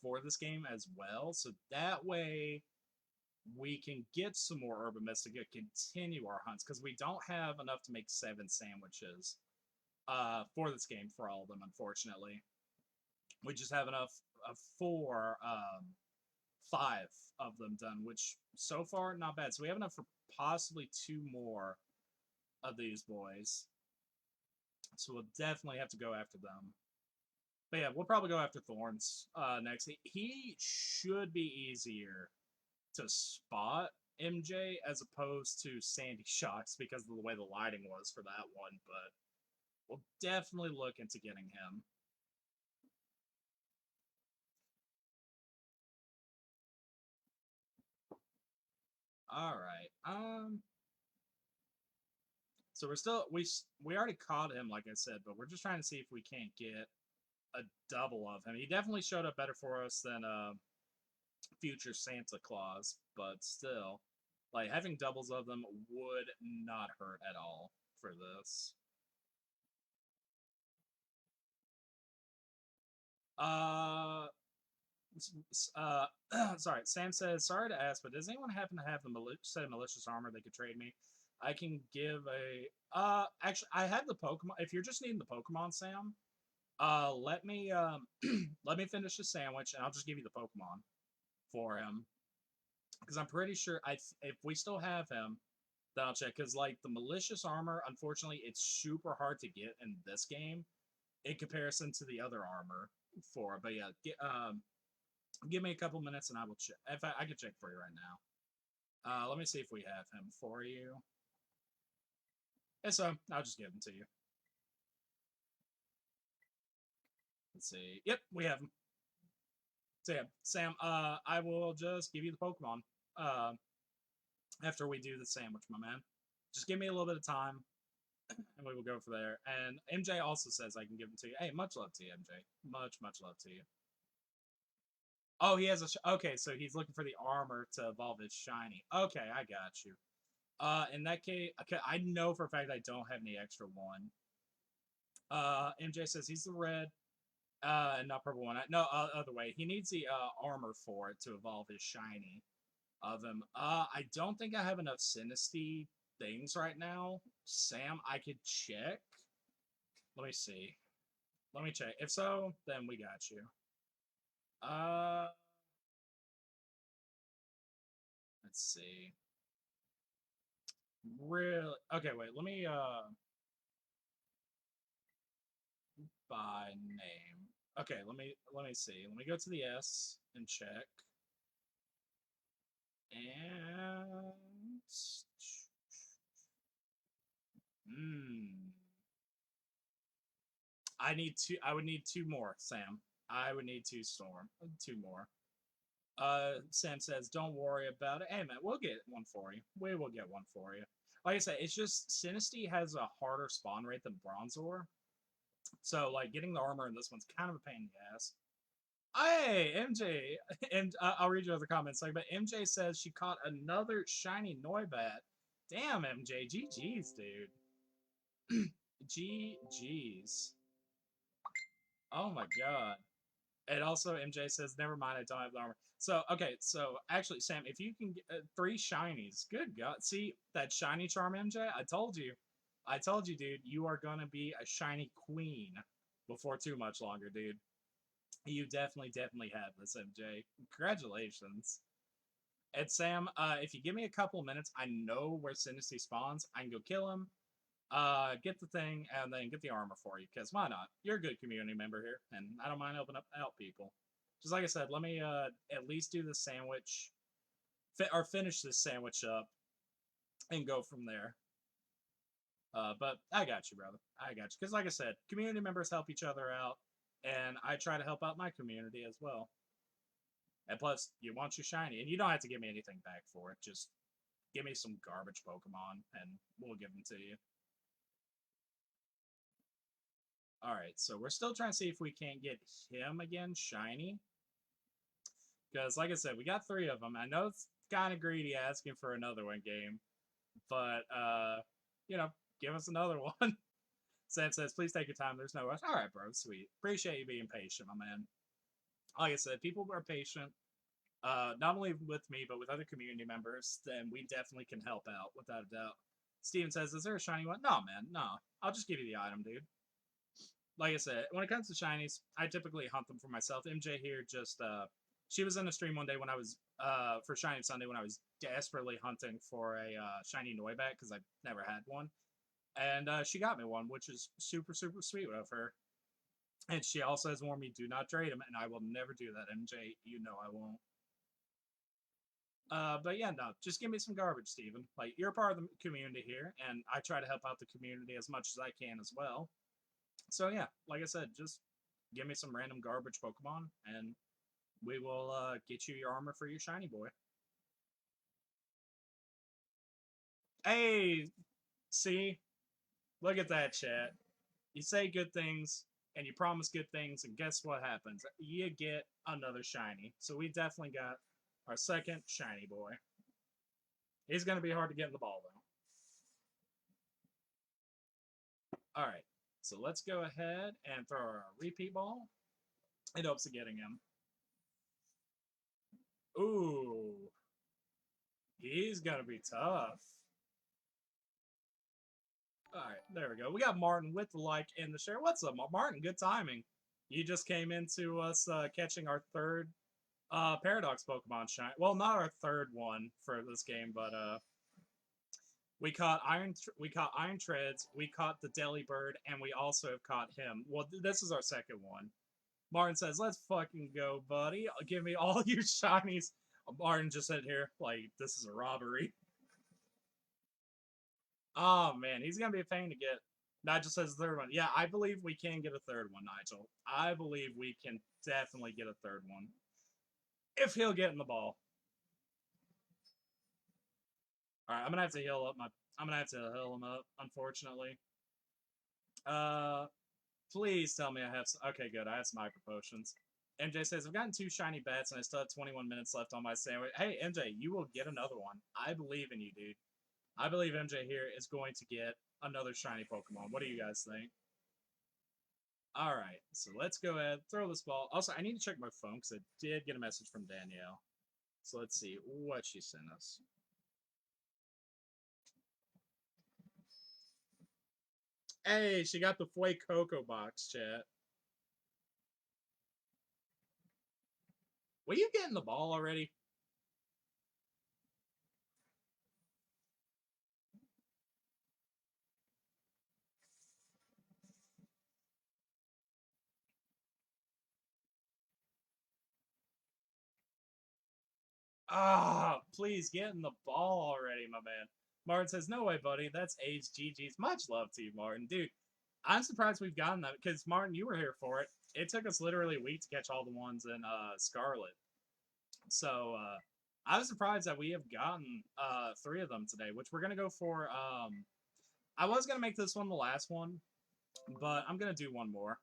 for this game as well, so that way we can get some more Herba Mystica, continue our hunts, because we don't have enough to make 7 sandwiches for this game for all of them, unfortunately. We just have enough for 5 of them done, which so far not bad. So we have enough for possibly 2 more of these boys. So we'll definitely have to go after them. But yeah, we'll probably go after Thorns next. He should be easier to spot MJ as opposed to Sandy Shocks because of the way the lighting was for that one, but we'll definitely look into getting him. All right. So we already caught him, like I said, but we're just trying to see if we can't get a double of him. He definitely showed up better for us than future Santa Claus, but still, like having doubles of them would not hurt at all for this. Sorry. Sam says, sorry to ask, but does anyone happen to have the set of malicious armor they could trade me? I can give a. Actually, I have the Pokemon. If you're just needing the Pokemon, Sam, let me let me finish the sandwich, and I'll just give you the Pokemon for him because I'm pretty sure if we still have him, then I'll check. Because like the malicious armor, unfortunately, it's super hard to get in this game in comparison to the other armor for. But yeah, give me a couple minutes and I will check. If I can check for you right now. Let me see if we have him for you. And so I'll just give him to you. Let's see. Yep, we have him. So yeah, Sam, I will just give you the Pokemon after we do the sandwich, my man. Just give me a little bit of time, and we will go from there. And MJ also says I can give them to you. Hey, much love to you, MJ. Much love to you. Oh, he has a... Okay, so he's looking for the armor to evolve his shiny. Okay, I got you. In that case, okay, I know for a fact I don't have any extra one. MJ says he's the red. Not purple one. No, other way. He needs the armor for it to evolve his shiny of him. I don't think I have enough Sinisty things right now. Sam, I could check. Let me see. Let me check. If so, then we got you. Let's see. Really? Okay, wait. Let me by name. Okay, let me see. Let me go to the S and check. And I would need two more, Sam. I would need two more. Sam says, don't worry about it. Hey man, we'll get one for you. We will get one for you. Like I said, it's just Sinisty has a harder spawn rate than Bronzor. So like getting the armor in this one's kind of a pain in the ass. Hey, MJ, and I'll read you other comments. Like, but MJ says she caught another shiny Noibat. Damn, MJ, GG's, dude. GG's. Oh my god. And also, MJ says, never mind, I don't have the armor. So, okay, so actually, Sam, if you can get 3 shinies, good god. See, that shiny charm, MJ? I told you. I told you, dude, you are going to be a shiny queen before too much longer, dude. You definitely have this, MJ. Congratulations. And Sam, if you give me a couple minutes, I know where Sinisty spawns. I can go kill him, get the thing, and then get the armor for you. Because why not? You're a good community member here, and I don't mind helping out people. Just like I said, let me at least do the sandwich, or finish this sandwich up, and go from there. But I got you, brother. I got you. Because like I said, community members help each other out, and I try to help out my community as well. And plus, you want your shiny, and you don't have to give me anything back for it. Just give me some garbage Pokemon, and we'll give them to you. Alright, so we're still trying to see if we can't get him again, shiny. Because, like I said, we got 3 of them. I know it's kind of greedy asking for another one game. But, you know, give us another one. Sam says, please take your time. There's no rush. Alright, bro, sweet. Appreciate you being patient, my man. Like I said, people are patient. Not only with me, but with other community members, then we definitely can help out, without a doubt. Steven says, is there a shiny one? No, man, no. I'll just give you the item, dude. Like I said, when it comes to shinies, I typically hunt them for myself. MJ here just, she was in a stream one day when I was, for Shiny Sunday, when I was desperately hunting for a shiny Noibat, because I never had one. And she got me one, which is super sweet of her. And she also has warned me, do not trade him, and I will never do that, MJ. You know I won't. But yeah, no, just give me some garbage, Steven. Like, you're part of the community here, and I try to help out the community as much as I can as well. So yeah, like I said, just give me some random garbage Pokemon, and we will get you your armor for your shiny boy. Hey, see, look at that, chat. You say good things and you promise good things, and guess what happens? You get another shiny. So we definitely got our second shiny boy. He's going to be hard to get in the ball, though. All right, so let's go ahead and throw our repeat ball. It hopes of getting him. Ooh, he's going to be tough. All right, there we go. We got Martin with the like in the share. What's up, Martin? Good timing. You just came into us catching our third Paradox Pokemon shine. Well, not our third one for this game, but we caught Iron Treads, we caught the Delibird, and we also have caught him. Well, this is our second one. Martin says, "Let's fucking go, buddy. Give me all your shinies." Martin just said here, like, this is a robbery. Oh man, he's gonna be a pain to get. Nigel says third one. Yeah, I believe we can get a third one, Nigel. I believe we can definitely get a third one. If he'll get in the ball. Alright, I'm gonna have to heal up my I'm gonna have to heal him up, unfortunately. Please tell me I have some, okay, good, I have some hyper potions. MJ says, I've gotten 2 shiny bats and I still have 21 minutes left on my sandwich. Hey, MJ, you will get another one. I believe in you, dude. I believe MJ here is going to get another shiny Pokemon. What do you guys think? Alright, so let's go ahead, throw this ball. Also, I need to check my phone because I did get a message from Danielle. So let's see what she sent us. Hey, she got the Flake Cocoa box, chat. Will you get in the ball already? Ah, please get in the ball already, my man. Martin says, no way, buddy. That's age GG's. Much love to you, Martin. Dude, I'm surprised we've gotten that because, Martin, you were here for it. It took us literally a week to catch all the ones in Scarlet. So, I was surprised that we have gotten 3 of them today, which we're going to go for. I was going to make this one the last one, but I'm going to do one more.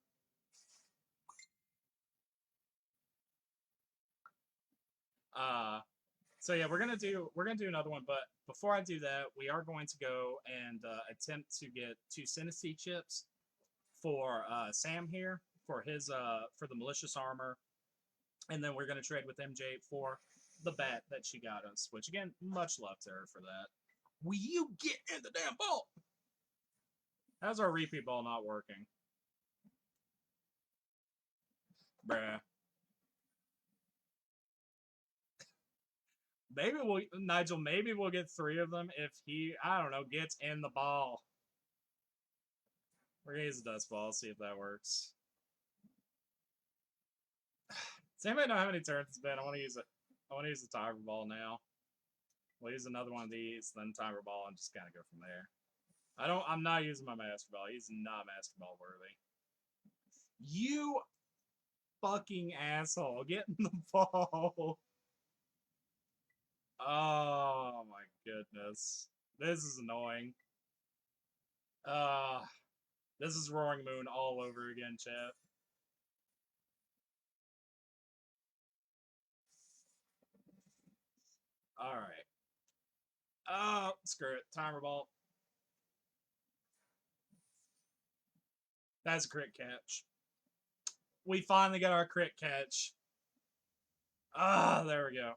So yeah, we're gonna do another one, but before I do that, we are going to go and attempt to get 2 Synesty chips for Sam here for his for the malicious armor, and then we're gonna trade with MJ for the bat that she got us. Which again, much love to her for that. Will you get in the damn ball? How's our repeat ball not working? Bruh. Maybe we'll Nigel. Maybe we'll get 3 of them if he, I don't know, gets in the ball. We're gonna use a dust ball. See if that works. Does anybody know how many turns it's been? I want to use it. I want to use the timer ball now. We'll use another one of these, then timer ball, and just kind of go from there. I'm not using my master ball. He's not master ball worthy. You fucking asshole! Get in the ball. Oh my goodness. This is annoying. This is Roaring Moon all over again, chat. Alright. Oh, screw it. Timer ball. That's a crit catch. We finally got our crit catch. Ah, there we go.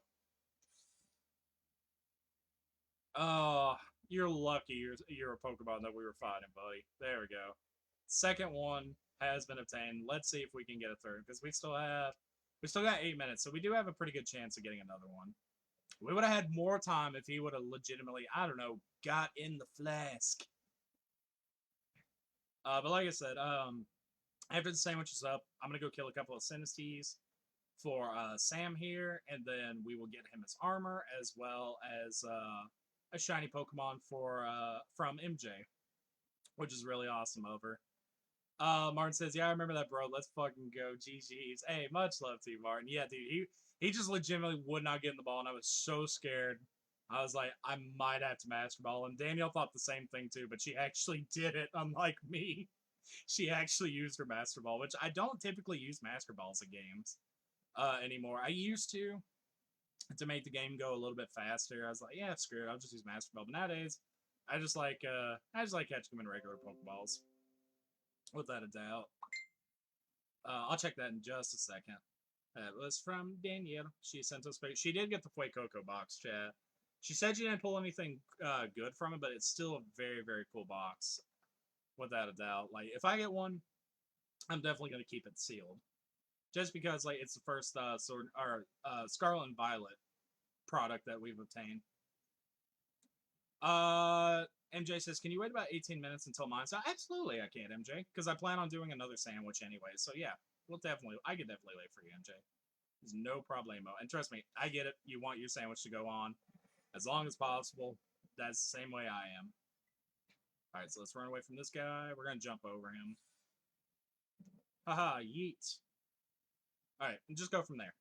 Oh, you're lucky you're a Pokemon that we were fighting, buddy. There we go. Second one has been obtained. Let's see if we can get a third, because we still got 8 minutes, so we do have a pretty good chance of getting another one. We would have had more time if he would have legitimately, I don't know, got in the flask. But like I said, after the sandwich is up, I'm gonna go kill a couple of Synesties, for Sam here, and then we will get him his armor as well as a shiny Pokemon for from MJ, which is really awesome. Over. Martin says, "Yeah, I remember that, bro. Let's fucking go, GG's." Hey, much love to you, Martin. Yeah, dude, he just legitimately would not get in the ball, and I was so scared. I was like, I might have to Master Ball, and Danielle thought the same thing too, but she actually did it, unlike me. She actually used her Master Ball, which I don't typically use Master Balls in games anymore. I used to make the game go a little bit faster. I was like, yeah, screw it, I'll just use Master Ball. But nowadays, I just like catching them in regular Pokeballs, without a doubt. I'll check that in just a second. That was from Danielle. She sent us. She did get the Fuecoco box, chat. She said she didn't pull anything good from it, but it's still a very, very cool box, without a doubt. Like, if I get one, I'm definitely gonna keep it sealed, just because like it's the first Scarlet and Violet product that we've obtained. MJ says, "Can you wait about 18 minutes until mine?" So absolutely, I can, MJ, because I plan on doing another sandwich anyway. So yeah, I could definitely wait for you, MJ. There's no problemo. And trust me, I get it. You want your sandwich to go on as long as possible. That's the same way I am. All right, so let's run away from this guy. We're gonna jump over him. Haha, yeet. All right, and just go from there.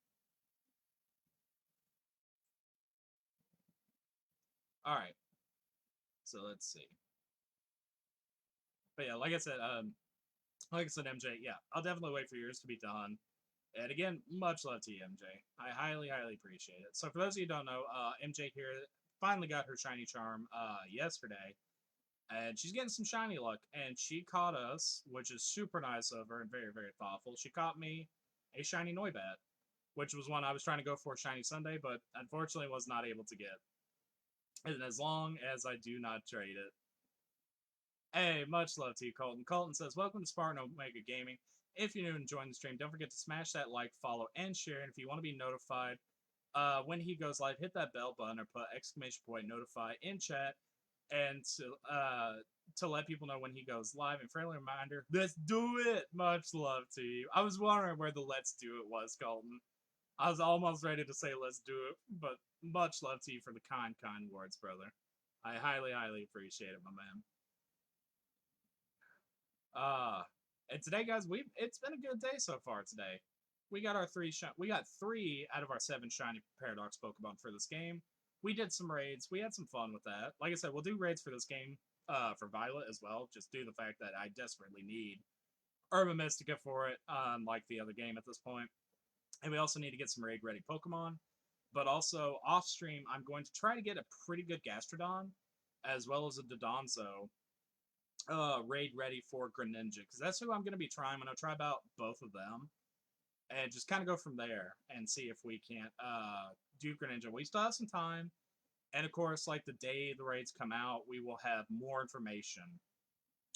All right. So let's see. But yeah, like I said, MJ, yeah, I'll definitely wait for yours to be done. And again, much love to you, MJ. I highly, highly appreciate it. So for those of you who don't know, MJ here finally got her shiny charm yesterday, and she's getting some shiny luck. And she caught us, which is super nice of her and very, very thoughtful. She caught me a shiny Noibat, which was one I was trying to go for shiny Sunday, but unfortunately was not able to get. And as long as I do not trade it. Hey, much love to you, Colton. Colton says, "Welcome to Spartan Omega Gaming. If you're new and join the stream, don't forget to smash that like, follow, and share. And if you want to be notified when he goes live, hit that bell button or put ! Notify in chat, and to let people know when he goes live. And friendly reminder, let's do it. Much love to you. I was wondering where the let's do it was, Colton. I was almost ready to say let's do it, but much love to you for the kind words, brother. I highly, highly appreciate it, my man. And today, guys, it's been a good day so far. Today, we got our we got 3 out of our 7 shiny Paradox Pokemon for this game. We did some raids. We had some fun with that. Like I said, we'll do raids for this game, for Violet as well. Just due to the fact that I desperately need Urban Mystica for it, unlike the other game at this point. And we also need to get some raid ready Pokemon. But also off stream, I'm going to try to get a pretty good Gastrodon, as well as a Dodonzo raid ready for Greninja, because that's who I'm going to be trying. I'm going to try about both of them and just kind of go from there and see if we can't do Greninja. We still have some time, and of course, like the day the raids come out, we will have more information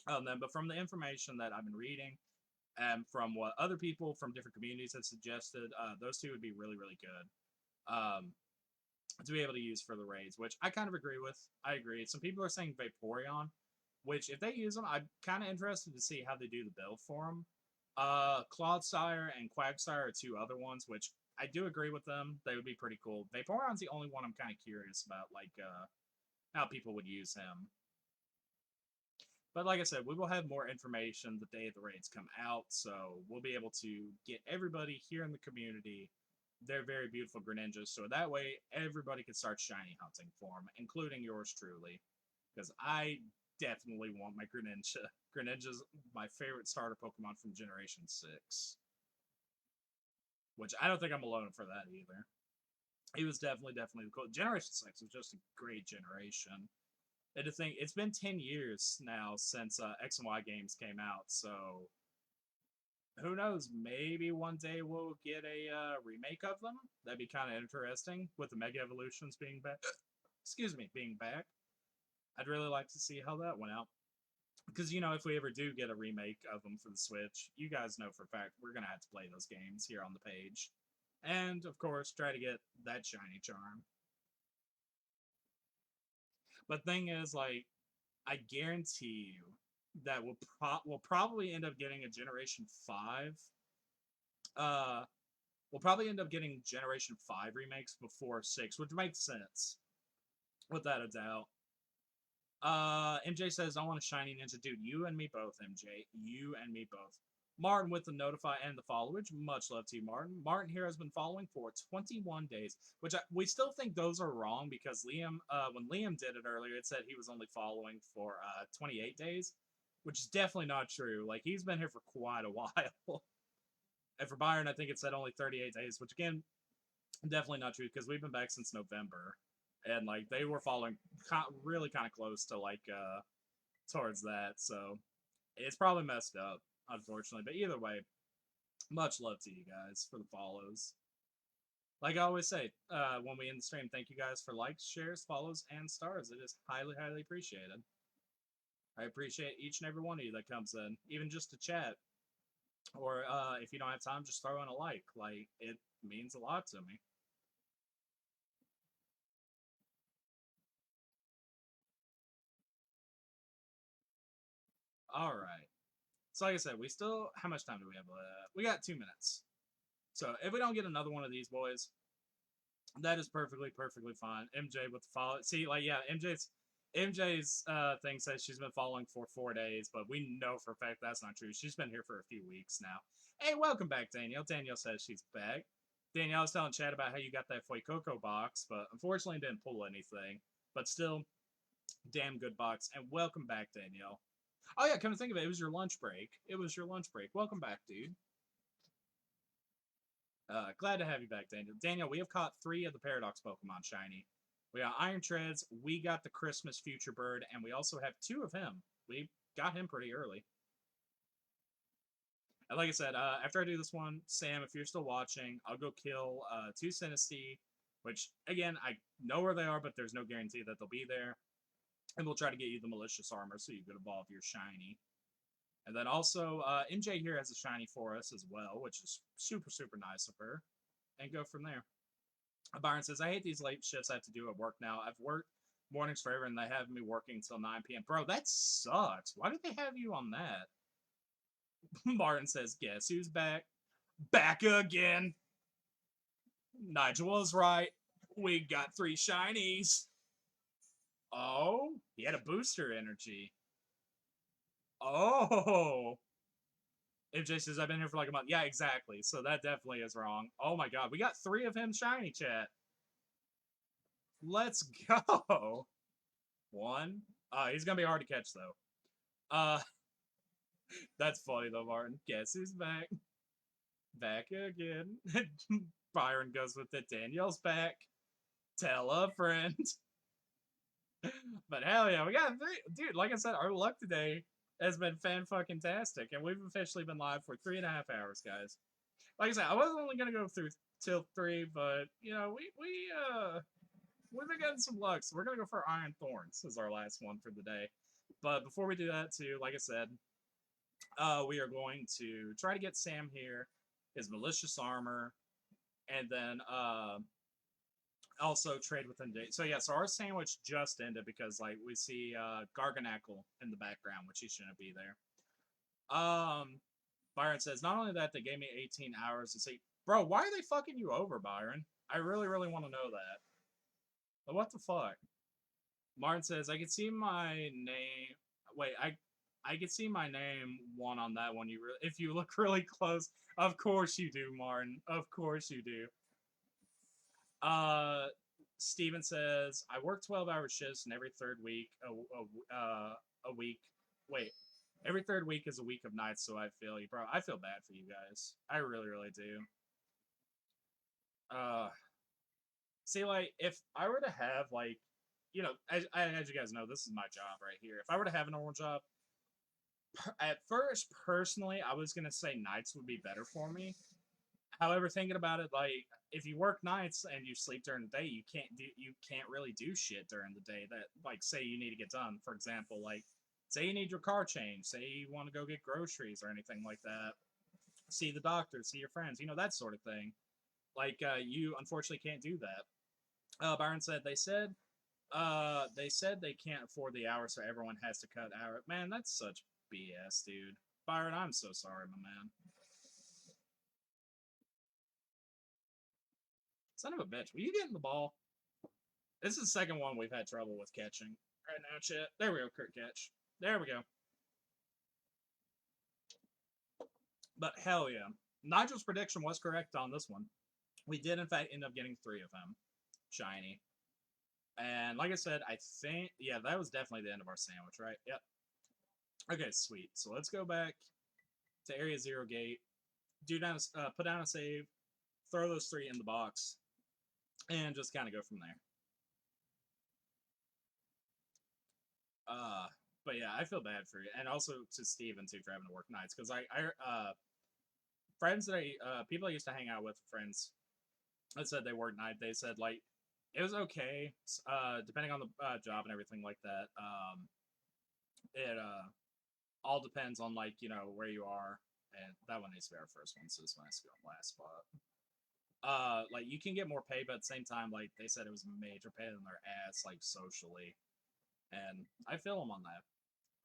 on them. But from the information that I've been reading and from what other people from different communities have suggested, those 2 would be really, really good to be able to use for the raids, which I kind of agree with. I agree. Some people are saying Vaporeon, which if they use them, I'm kind of interested to see how they do the build for them. Clodsire and Quagsire are 2 other ones, which I do agree with them. They would be pretty cool. Vaporeon's the only one I'm kind of curious about, like how people would use him. But like I said, we will have more information the day the raids come out, so we'll be able to get everybody here in the community their very beautiful Greninjas, so that way everybody can start shiny hunting for them, including yours truly, because I definitely want my Greninja. Greninja's my favorite starter Pokemon from Generation 6. Which I don't think I'm alone for that either. He was definitely cool. Generation 6 was just a great generation. And to think, it's been 10 years now since X and Y games came out, so who knows? Maybe one day we'll get a remake of them. That'd be kind of interesting, with the Mega Evolutions being back. Excuse me, being back. I'd really like to see how that went out. Because, you know, if we ever do get a remake of them for the Switch, you guys know for a fact we're going to have to play those games here on the page. And, of course, try to get that shiny charm. But thing is, like, I guarantee you that we'll probably end up getting a Generation 5 we'll probably end up getting Generation 5 remakes before 6, which makes sense, without a doubt. MJ says, I want a shiny ninja. Dude, you and me both, MJ. You and me both. Martin with the notify and the followage. Much love to you, Martin. Martin here has been following for 21 days, which we still think those are wrong because Liam, when Liam did it earlier, it said he was only following for 28 days, which is definitely not true. Like, he's been here for quite a while. And for Byron, I think it said only 38 days, which again, definitely not true because we've been back since November. And like they were following really kind of close to like towards that, so it's probably messed up, unfortunately. But either way, much love to you guys for the follows. Like I always say, when we end the stream, thank you guys for likes, shares, follows, and stars. It is highly, highly appreciated. I appreciate each and every one of you that comes in, even just to chat, or if you don't have time, just throw in a like. Like it means a lot to me. All right. So like I said, we still, how much time do we have left? We got 2 minutes. So if we don't get another one of these boys, that is perfectly fine. MJ with the follow. See, like yeah, MJ's thing says she's been following for 4 days, but we know for a fact that's not true. She's been here for a few weeks now. Hey, welcome back, Danielle. Danielle says she's back. Danielle was telling Chad about how you got that Foy Coco box, but unfortunately didn't pull anything. But still, damn good box. And welcome back, Danielle. Oh yeah, come to think of it, it was your lunch break. It was your lunch break. Welcome back, dude. Glad to have you back, Daniel. Daniel, we have caught 3 of the Paradox Pokemon shiny. We got Iron Treads, we got the Christmas Future Bird, and we also have 2 of him. We got him pretty early. And like I said, after I do this one, Sam, if you're still watching, I'll go kill 2 Sinistea, which, again, I know where they are, but there's no guarantee that they'll be there. And we'll try to get you the Malicious Armor so you can evolve your shiny. And then also, MJ here has a shiny for us as well, which is super, super nice of her. And go from there. Byron says, I hate these late shifts I have to do at work now. I've worked mornings forever and they have me working until 9 p.m. Bro, that sucks. Why did they have you on that? Martin says, guess who's back? Back again. Nigel was right. We got 3 shinies. Oh, he had a booster energy. Oh. MJ says, I've been here for like a month. Yeah, exactly. So that definitely is wrong. Oh my god. We got 3 of him shiny, chat. Let's go. 1. He's going to be hard to catch, though. That's funny, though, Martin. Guess who's back? Back again. Byron goes with it. Danielle's back. Tell a friend. But hell yeah, we got 3. Dude, like I said, our luck today has been fan-fucking-tastic, and we've officially been live for 3.5 hours, guys. Like I said, I wasn't only gonna go through till 3, but you know, we've been getting some luck, so we're gonna go for Iron Thorns as our last one for the day. But before we do that, too, like I said, we are going to try to get Sam here, his Malicious Armor, and then also trade with him. So yeah, so our sandwich just ended because like we see Garganackle in the background, which he shouldn't be there. Byron says, not only that, they gave me 18 hours to see. Bro, why are they fucking you over, Byron? I really, really want to know that. But what the fuck? Martin says, I can see my name. Wait, I can see my name 1 on that one. If you look really close. Of course you do, Martin. Of course you do. Steven says, I work 12-hour shifts and every third week, a week. Wait, every third week is a week of nights, so I feel you, bro. I feel bad for you guys. I really, really do. See, like, if I were to have, like, you know, as you guys know, this is my job right here. If I were to have a normal job, at first, personally, I was gonna say nights would be better for me. However, thinking about it, like if you work nights and you sleep during the day, you can't really do shit during the day that like say you need to get done. For example, like say you need your car changed, say you want to go get groceries or anything like that, see the doctor, see your friends, you know, that sort of thing. Like you unfortunately can't do that. Byron said they said they can't afford the hour, so everyone has to cut hour. Man, that's such BS, dude. Byron, I'm so sorry, my man. Son of a bitch, will you get in the ball? This is the second one we've had trouble with catching right now, chat. There we go, crit catch. There we go. But hell yeah. Nigel's prediction was correct on this one. We did, in fact, end up getting 3 of them. Shiny. And like I said, I think, yeah, that was definitely the end of our sandwich, right? Yep. Okay, sweet. So let's go back to Area 0 gate. Put down a save. Throw those 3 in the box. And just kind of go from there. But yeah, I feel bad for you. And also to Steven, too, for having to work nights. Because friends that people I used to hang out with, friends that said they worked night, they said, like, it was okay, depending on the job and everything like that. It all depends on, like, you know, where you are. And that one needs to be our first one, so this one has to be on last spot. Like, you can get more pay, but at the same time, like, they said it was major pay in their ass, like, socially. And I feel them on that.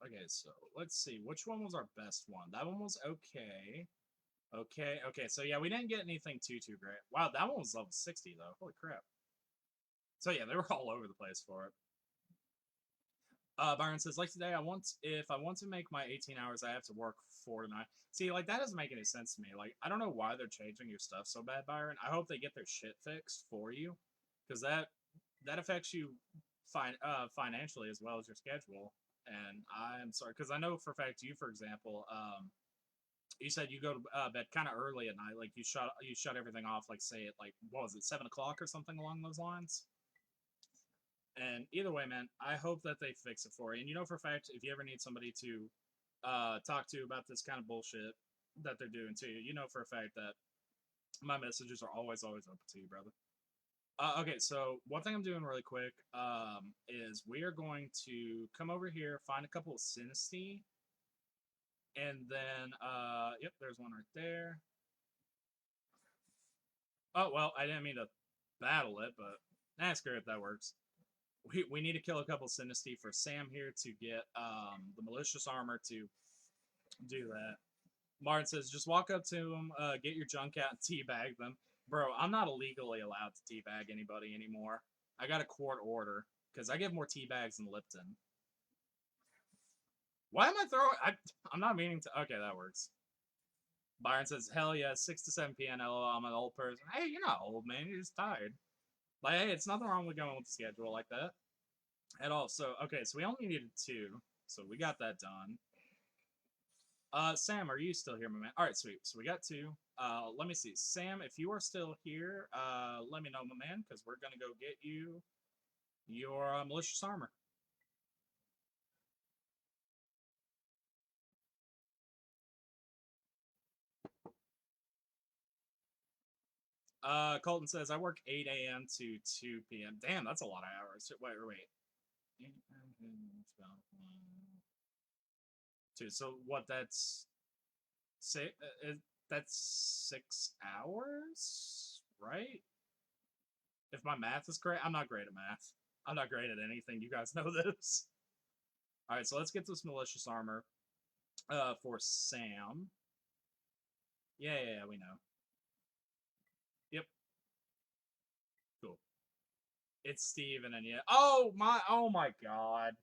Okay, so let's see. Which one was our best one? That one was okay. Okay, so yeah, we didn't get anything too great. Wow, that one was level 60, though. Holy crap. So yeah, they were all over the place for it. Byron says, like today, if I want to make my 18 hours, I have to work 4 to 9. See, like, that doesn't make any sense to me. Like, I don't know why they're changing your stuff so bad, Byron. I hope they get their shit fixed for you, because that affects you financially as well as your schedule. And I'm sorry, because I know for a fact you, for example, you said you go to bed kind of early at night. Like, you shut everything off, like, say at, like, what was it, 7 o'clock or something along those lines. And either way, man, I hope that they fix it for you. And you know for a fact, if you ever need somebody to talk to about this kind of bullshit that they're doing to you, you know for a fact that my messages are always open to you, brother. Okay, so one thing I'm doing really quick is we are going to come over here, find a couple of Synesty, and then, yep, there's one right there. Oh, well, I didn't mean to battle it, but screw it, that works. We need to kill a couple Synesty for Sam here to get the malicious armor to do that. Martin says, just walk up to them, get your junk out, and teabag them. Bro, I'm not legally allowed to teabag anybody anymore. I got a court order, because I get more teabags than Lipton. Why am I throwing... I'm not meaning to... Okay, that works. Byron says, hell yeah, 6 to 7 p.m. LOL, I'm an old person. Hey, you're not old, man. You're just tired. Like, hey, it's nothing wrong with going with the schedule like that. At all. So, okay, so we only needed 2. So we got that done. Sam, are you still here, my man? Alright, sweet. So we got 2. Let me see. Sam, if you are still here, let me know, my man, because we're going to go get you your malicious armor. Colton says, I work 8 a.m. to 2 p.m. Damn, that's a lot of hours. Wait. So what, that's... that's 6 hours? Right? If my math is correct. I'm not great at math. I'm not great at anything. You guys know this. Alright, so let's get this malicious armor for Sam. Yeah, we know. Yep. Cool. It's Steven, and yeah. Oh my god.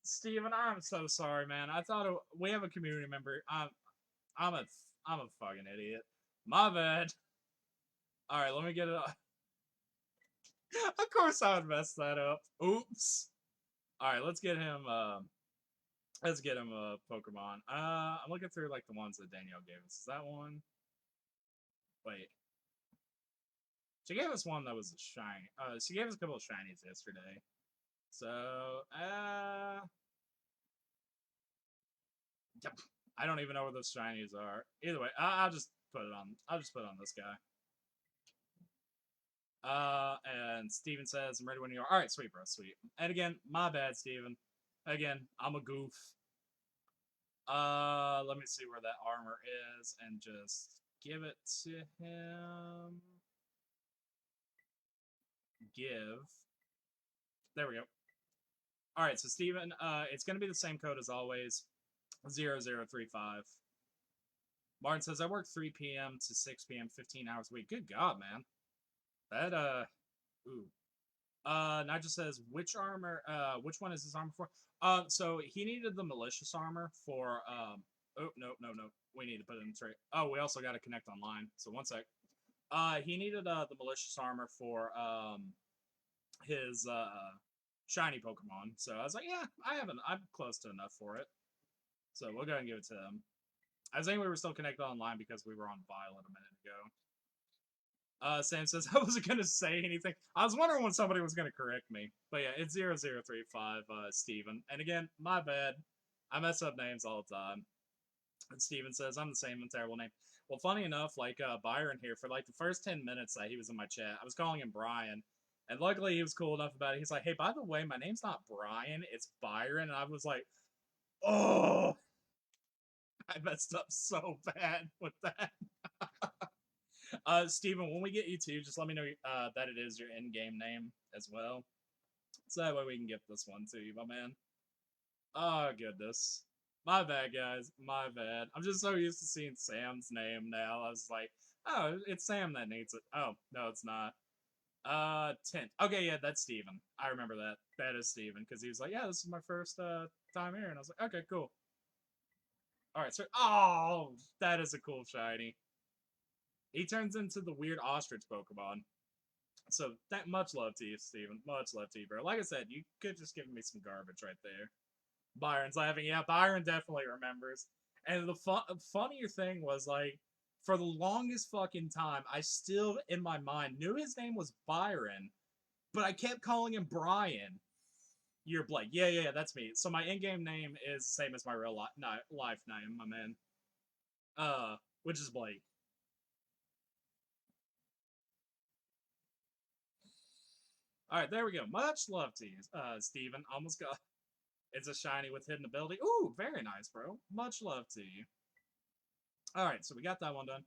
Steven, I'm so sorry, man. I thought we have a community member. I'm a fucking idiot. My bad. Alright, let me get it up. Of course I would mess that up. Oops. Alright, let's get him a Pokemon. I'm looking through like the ones that Danielle gave us. Is that one? Wait. She gave us one that was a shiny. She gave us a couple of shinies yesterday. So, yep. I don't even know where those shinies are. Either way, I'll just put it on. I'll just put it on this guy. And Steven says, I'm ready when you are. Alright, sweet, bro, sweet. And again, my bad, Steven. Again, I'm a goof. Let me see where that armor is and just give it to him. Give. There we go. Alright, so Steven, it's going to be the same code as always. 0035. Martin says, I work 3 p.m. to 6 p.m., 15 hours a week. Good God, man. That ooh. Nigel says which armor which one is his armor for? So he needed the malicious armor for oh no. We need to put it in straight. Oh, we also gotta connect online. So one sec. He needed the malicious armor for his shiny Pokemon. So I was like, yeah, I'm close to enough for it. So we'll go and give it to him. I was thinking we were still connected online because we were on Violet a minute ago. Sam says, I wasn't going to say anything. I was wondering when somebody was going to correct me. But yeah, it's 0035, Steven. And again, my bad. I mess up names all the time. And Steven says, I'm the same and terrible name. Well, funny enough, like Byron here, for like the first 10 minutes that he was in my chat, I was calling him Brian. And luckily he was cool enough about it. He's like, hey, by the way, my name's not Brian, it's Byron. And I was like, oh, I messed up so bad with that. Steven, when we get you to, just let me know that it is your in-game name as well. So that way we can get this one to you, my man. Oh, goodness. My bad, guys. My bad. I'm just so used to seeing Sam's name now. I was like, oh, it's Sam that needs it. Oh, no, it's not. Tint. Okay, yeah, that's Steven. I remember that. That is Steven, because he was like, yeah, this is my first time here. And I was like, okay, cool. Alright, so, oh, that is a cool shiny. He turns into the weird ostrich Pokemon. So that much love to you, Steven. Much love to you, bro. Like I said, you could just give me some garbage right there. Byron's laughing. Yeah, Byron definitely remembers. And the funnier thing was, like, for the longest fucking time, I still, in my mind, knew his name was Byron, but I kept calling him Brian. You're Blake. Yeah, that's me. So my in-game name is the same as my real life name, my man. Which is Blake. All right, there we go. Much love to you, Steven. Almost got. It's a shiny with hidden ability. Ooh, very nice, bro. Much love to you. All right, so we got that one done.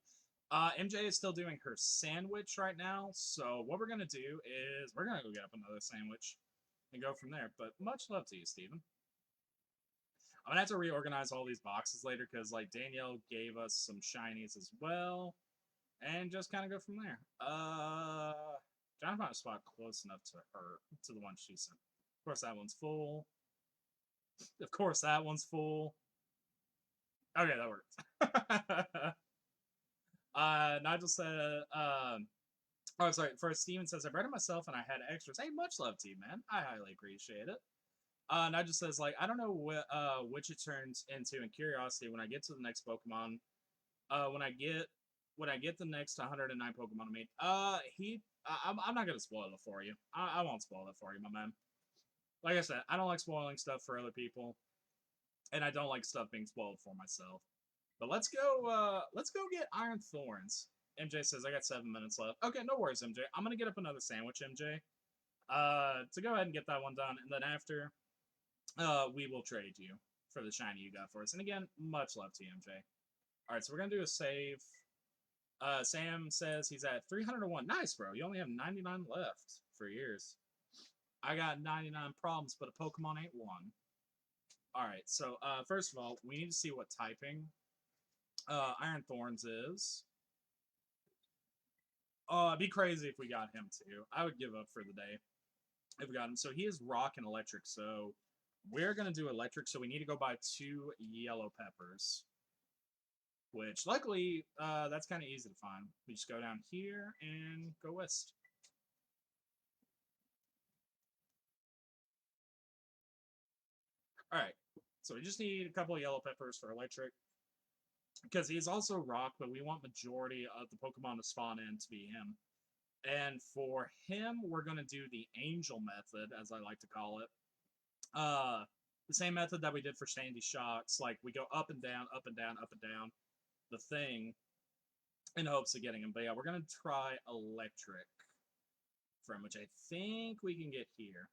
MJ is still doing her sandwich right now. So what we're gonna do is we're gonna go get up another sandwich and go from there. But much love to you, Steven. I'm gonna have to reorganize all these boxes later because like Danielle gave us some shinies as well, and just kind of go from there. Trying to find a spot close enough to her, to the one she sent. Of course, that one's full. Of course, that one's full. Okay, that works. Nigel said, oh, sorry. First, Steven says, I've read it myself and I had extras. Hey, much love to you, man. I highly appreciate it. Nigel says, like, I don't know which it turns into in Curiosity when I get to the next Pokemon. When I get the next 109 Pokemon to meet. I'm not gonna spoil it for you. I won't spoil it for you, my man. Like I said, I don't like spoiling stuff for other people, and I don't like stuff being spoiled for myself. But let's go get Iron Thorns. MJ says I got 7 minutes left. Okay, no worries, MJ. I'm gonna get up another sandwich, MJ. To go ahead and get that one done, and then after, we will trade you for the shiny you got for us. And again, much love to you, MJ. All right, so we're gonna do a save. Sam says he's at 301. Nice, bro. You only have 99 left for years. I got 99 problems, but a Pokemon ain't one. All right, so first of all, we need to see what typing Iron Thorns is. It'd be crazy if we got him too. I would give up for the day if we got him. So he is rock and electric. So we're gonna do electric. So we need to go buy 2 yellow peppers. Which, luckily, that's kind of easy to find. We just go down here and go west. Alright, so we just need a couple of yellow peppers for electric. Because he's also rock, but we want majority of the Pokemon to spawn in to be him. And for him, we're going to do the angel method, as I like to call it. The same method that we did for Sandy Shocks. Like, we go up and down, up and down, up and down. The thing in hopes of getting him. But yeah, we're going to try electric from which I think we can get here.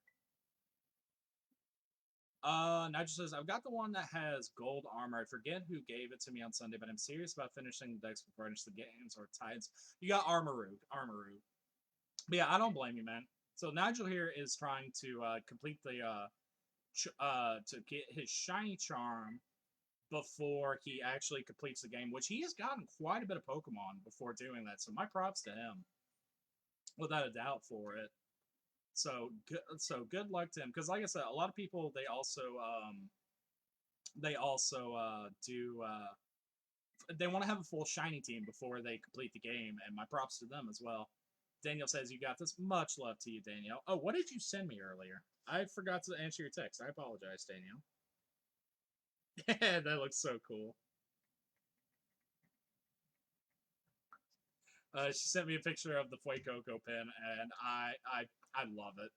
Nigel says, I've got the one that has gold armor. I forget who gave it to me on Sunday, but I'm serious about finishing the decks before I finish the games or Tides. You got Armaroot. But yeah, I don't blame you, man. So Nigel here is trying to complete the, to get his shiny charm before he actually completes the game, which he has gotten quite a bit of Pokemon before doing that, so my props to him. without a doubt for it. So good luck to him. Because like I said, a lot of people they also do they want to have a full shiny team before they complete the game, and my props to them as well. Daniel says you got this. Much love to you, Danielle. Oh, what did you send me earlier? I forgot to answer your text. I apologize, Danielle. That looks so cool. She sent me a picture of the Fuecoco pin, and I love it.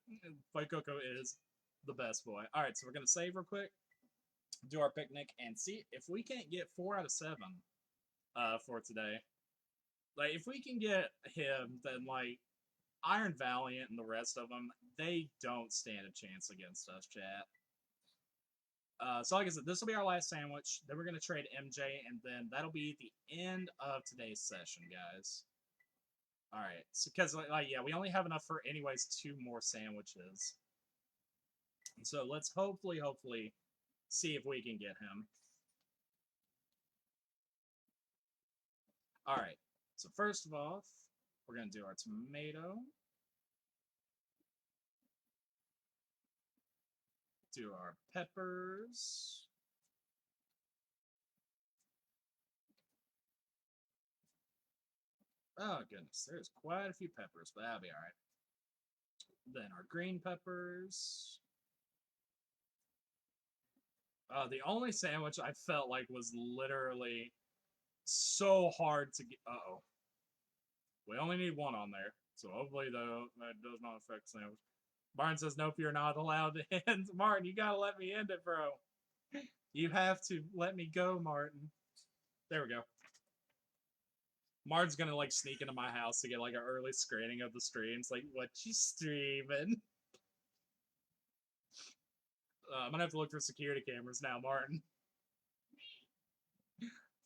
Fuecoco is the best boy. All right, so we're gonna save real quick, do our picnic, and see if we can't get 4 out of 7 for today. Like, if we can get him, then like Iron Valiant and the rest of them, they don't stand a chance against us, chat. So like I said, this will be our last sandwich. Then we're gonna trade MJ, and then that'll be the end of today's session, guys. All right, so because like yeah, we only have enough for anyways 2 more sandwiches. So let's hopefully see if we can get him. All right. So first of all, we're gonna do our tomato. Do our peppers. Oh goodness, there's quite a few peppers, but that'll be all right. Then our green peppers. The only sandwich I felt like was literally so hard to get. Uh-oh. We only need 1 on there, so hopefully though that does not affect the sandwich. Martin says, nope, you're not allowed to end. Martin, you gotta let me end it, bro. You have to let me go, Martin. There we go. Martin's gonna like sneak into my house to get like an early screening of the streams. Like, what you streaming? I'm gonna have to look for security cameras now, Martin.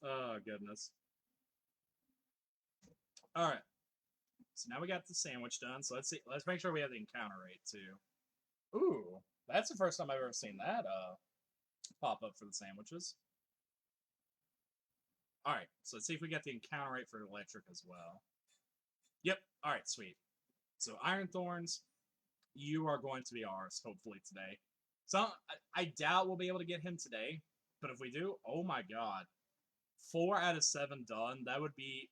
Oh goodness. All right. So now we got the sandwich done. So let's see. Let's make sure we have the encounter rate too. Ooh, that's the first time I've ever seen that pop up for the sandwiches. All right. So let's see if we get the encounter rate for electric as well. Yep. All right. Sweet. So Iron Thorns, you are going to be ours hopefully today. So I doubt we'll be able to get him today, but if we do, oh my god, 4 out of 7 done. That would be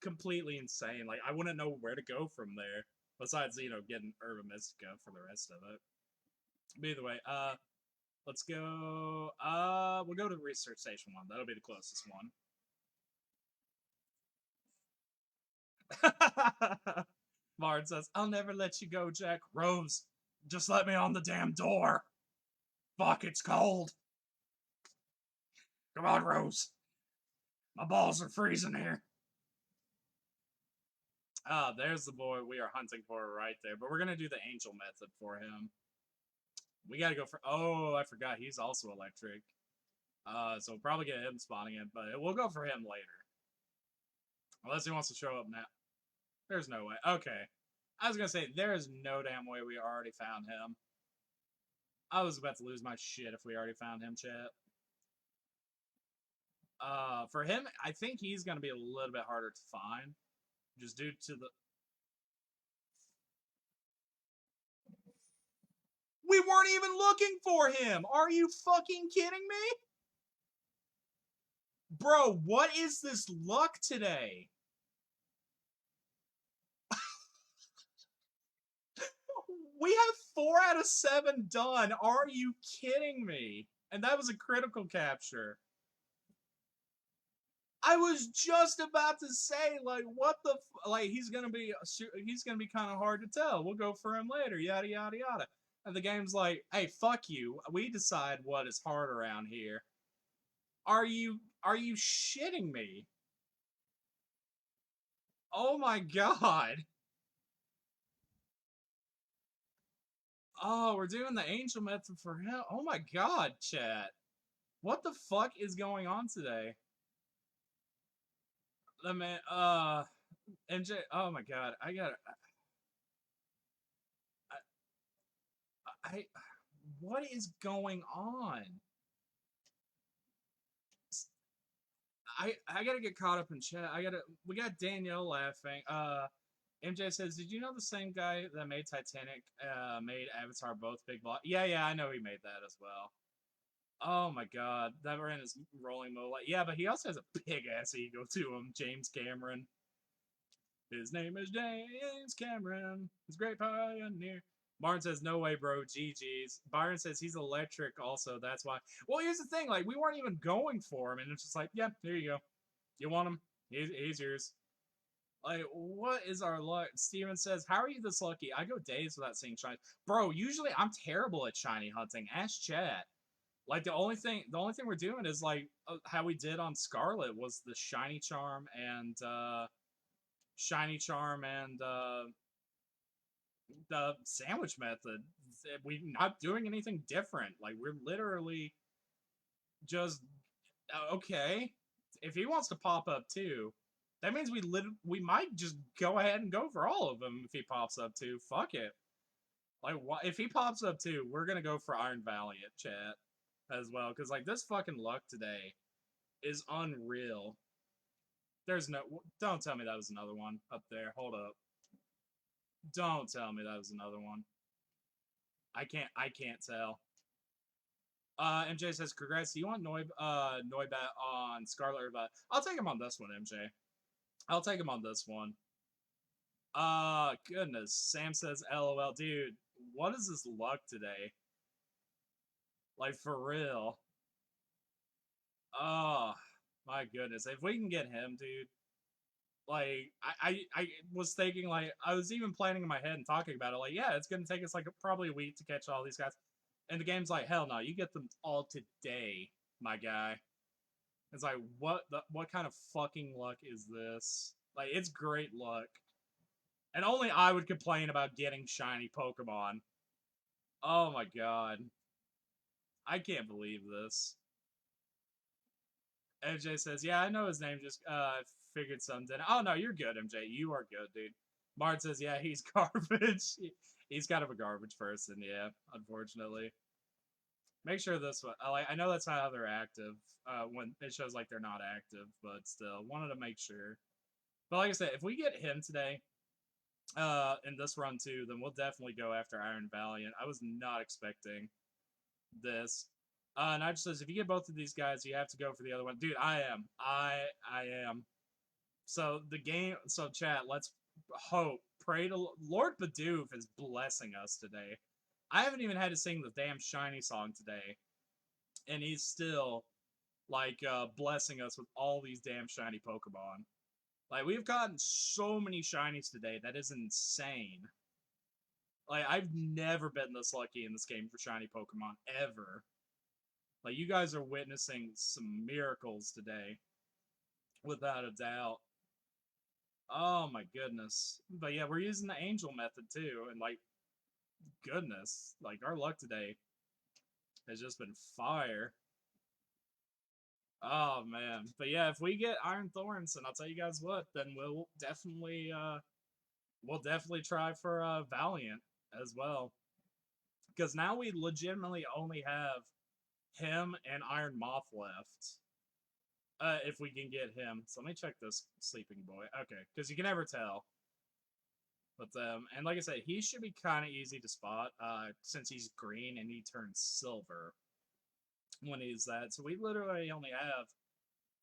completely insane. Like, I wouldn't know where to go from there. Besides, getting Urban Mystica for the rest of it. But either way, let's go. We'll go to the research station one. That'll be the closest one. Martin says, I'll never let you go, Jack. Rose, just let me on the damn door. Fuck, it's cold. Come on, Rose. My balls are freezing here. Ah, there's the boy we are hunting for right there. But we're going to do the angel method for him. We got to go for... Oh, I forgot. He's also electric. So we'll probably get him spawning it. But we'll go for him later. Unless he wants to show up now. There's no way. Okay. I was going to say, there is no damn way we already found him. I was about to lose my shit if we already found him, chat. For him, I think he's going to be a little bit harder to find. Just due to the... We weren't even looking for him! Are you fucking kidding me? Bro, what is this luck today? We have 4 out of 7 done. Are you kidding me? And that was a critical capture. I was just about to say, like, what the like he's gonna be kind of hard to tell. We'll go for him later. Yada yada yada. And the game's like, hey, fuck you. We decide what is hard around here. Are you shitting me? Oh my god. Oh, we're doing the angel method for him. Oh my god, chat. What the fuck is going on today? The man, MJ. Oh my god, I gotta. What is going on? I gotta get caught up in chat. We got Danielle laughing. MJ says, "Did you know the same guy that made Titanic made Avatar both big block?" Yeah, I know he made that as well. Oh my god, that ran his rolling moonlight. Yeah, but he also has a big ass ego to him, James Cameron. His name is James Cameron. He's a great pioneer. Martin says, "No way, bro. GG's." Byron says he's electric. Also, that's why. Well, here's the thing: like, we weren't even going for him, and it's just like, yeah, here you go. You want him? He's yours. Like, what is our luck? Steven says, "How are you this lucky? I go days without seeing shiny." Bro, usually I'm terrible at shiny hunting. Ask chat. Like the only thing we're doing is like how we did on Scarlet was the shiny charm and the sandwich method. We're not doing anything different. Like we're literally just okay. If he wants to pop up too, that means we might just go ahead and go for all of them if he pops up too. Fuck it. Like if he pops up too, we're gonna go for Iron Valiant chat as well because like this fucking luck today is unreal. There's no. Don't tell me that was another one up there. Hold up. Don't tell me that was another one. I can't tell. MJ says, "Congrats. Do you want Noibat on Scarlet or Violet?" I'll take him on this one, MJ. I'll take him on this one. Goodness. Sam says, "LOL, dude. What is this luck today? Like for real? Oh my goodness. If we can get him, dude, like I was thinking like I was even planning in my head and talking about it like yeah it's gonna take us like probably a week to catch all these guys and the game's like hell no you get them all today my guy. It's like what kind of fucking luck is this? Like it's great luck and only I would complain about getting shiny Pokemon. Oh my god, I can't believe this. MJ says, "Yeah, I know his name. Just figured something. Oh no, you're good, MJ. You are good, dude." Martin says, "Yeah, he's garbage. He's kind of a garbage person. Yeah, unfortunately." Make sure this one. I know that's not how they're active. When it shows like they're not active, but still wanted to make sure. But like I said, if we get him today, in this run too, then we'll definitely go after Iron Valiant. I was not expecting this. Nigel says, if you get both of these guys, you have to go for the other one. Dude, I am. I am. So the game. So chat. Let's hope. Pray to Lord Bidoof is blessing us today. I haven't even had to sing the damn shiny song today, and he's still like blessing us with all these damn shiny Pokemon. Like we've gotten so many shinies today. That is insane. Like I've never been this lucky in this game for shiny Pokemon ever. Like you guys are witnessing some miracles today, without a doubt. Oh my goodness. But yeah, we're using the angel method too, and like goodness, like our luck today has just been fire. Oh man. But yeah, if we get Iron Thorns, and I'll tell you guys what, then we'll definitely try for Valiant as well. Because now we legitimately only have him and Iron Moth left. If we can get him. So let me check this sleeping boy. Okay, because you can never tell. But and like I said, he should be kind of easy to spot. Since he's green and he turns silver when he's that. So we literally only have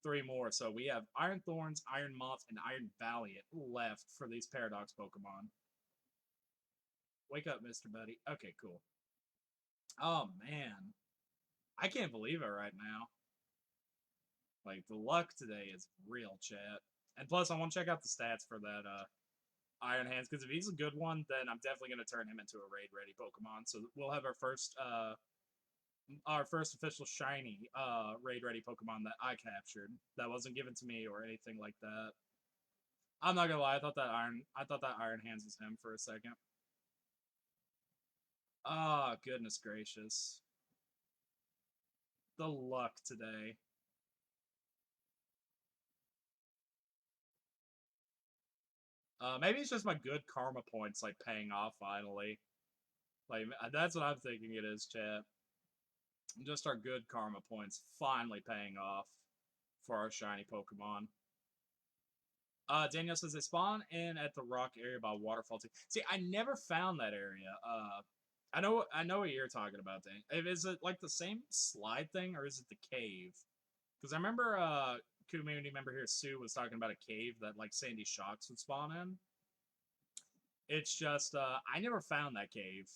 3 more. So we have Iron Thorns, Iron Moth, and Iron Valiant left for these Paradox Pokemon. Wake up, Mr. Buddy. Okay, cool. Oh man, I can't believe it right now. Like the luck today is real, chat. And plus, I want to check out the stats for that Iron Hands because if he's a good one, then I'm definitely going to turn him into a raid ready Pokemon. So we'll have our first official shiny raid ready Pokemon that I captured that wasn't given to me or anything like that. I'm not gonna lie, I thought that Iron Hands was him for a second. Oh goodness gracious. The luck today. Maybe it's just my good karma points like paying off finally. Like that's what I'm thinking it is, chat. Just our good karma points finally paying off for our shiny Pokemon. Danielle says they spawn in at the rock area by waterfall too. See, I never found that area. I know what you're talking about, Dan. Is it like the same slide thing, or is it the cave? Because I remember community member here, Sue, was talking about a cave that like Sandy Shocks would spawn in. It's just I never found that cave,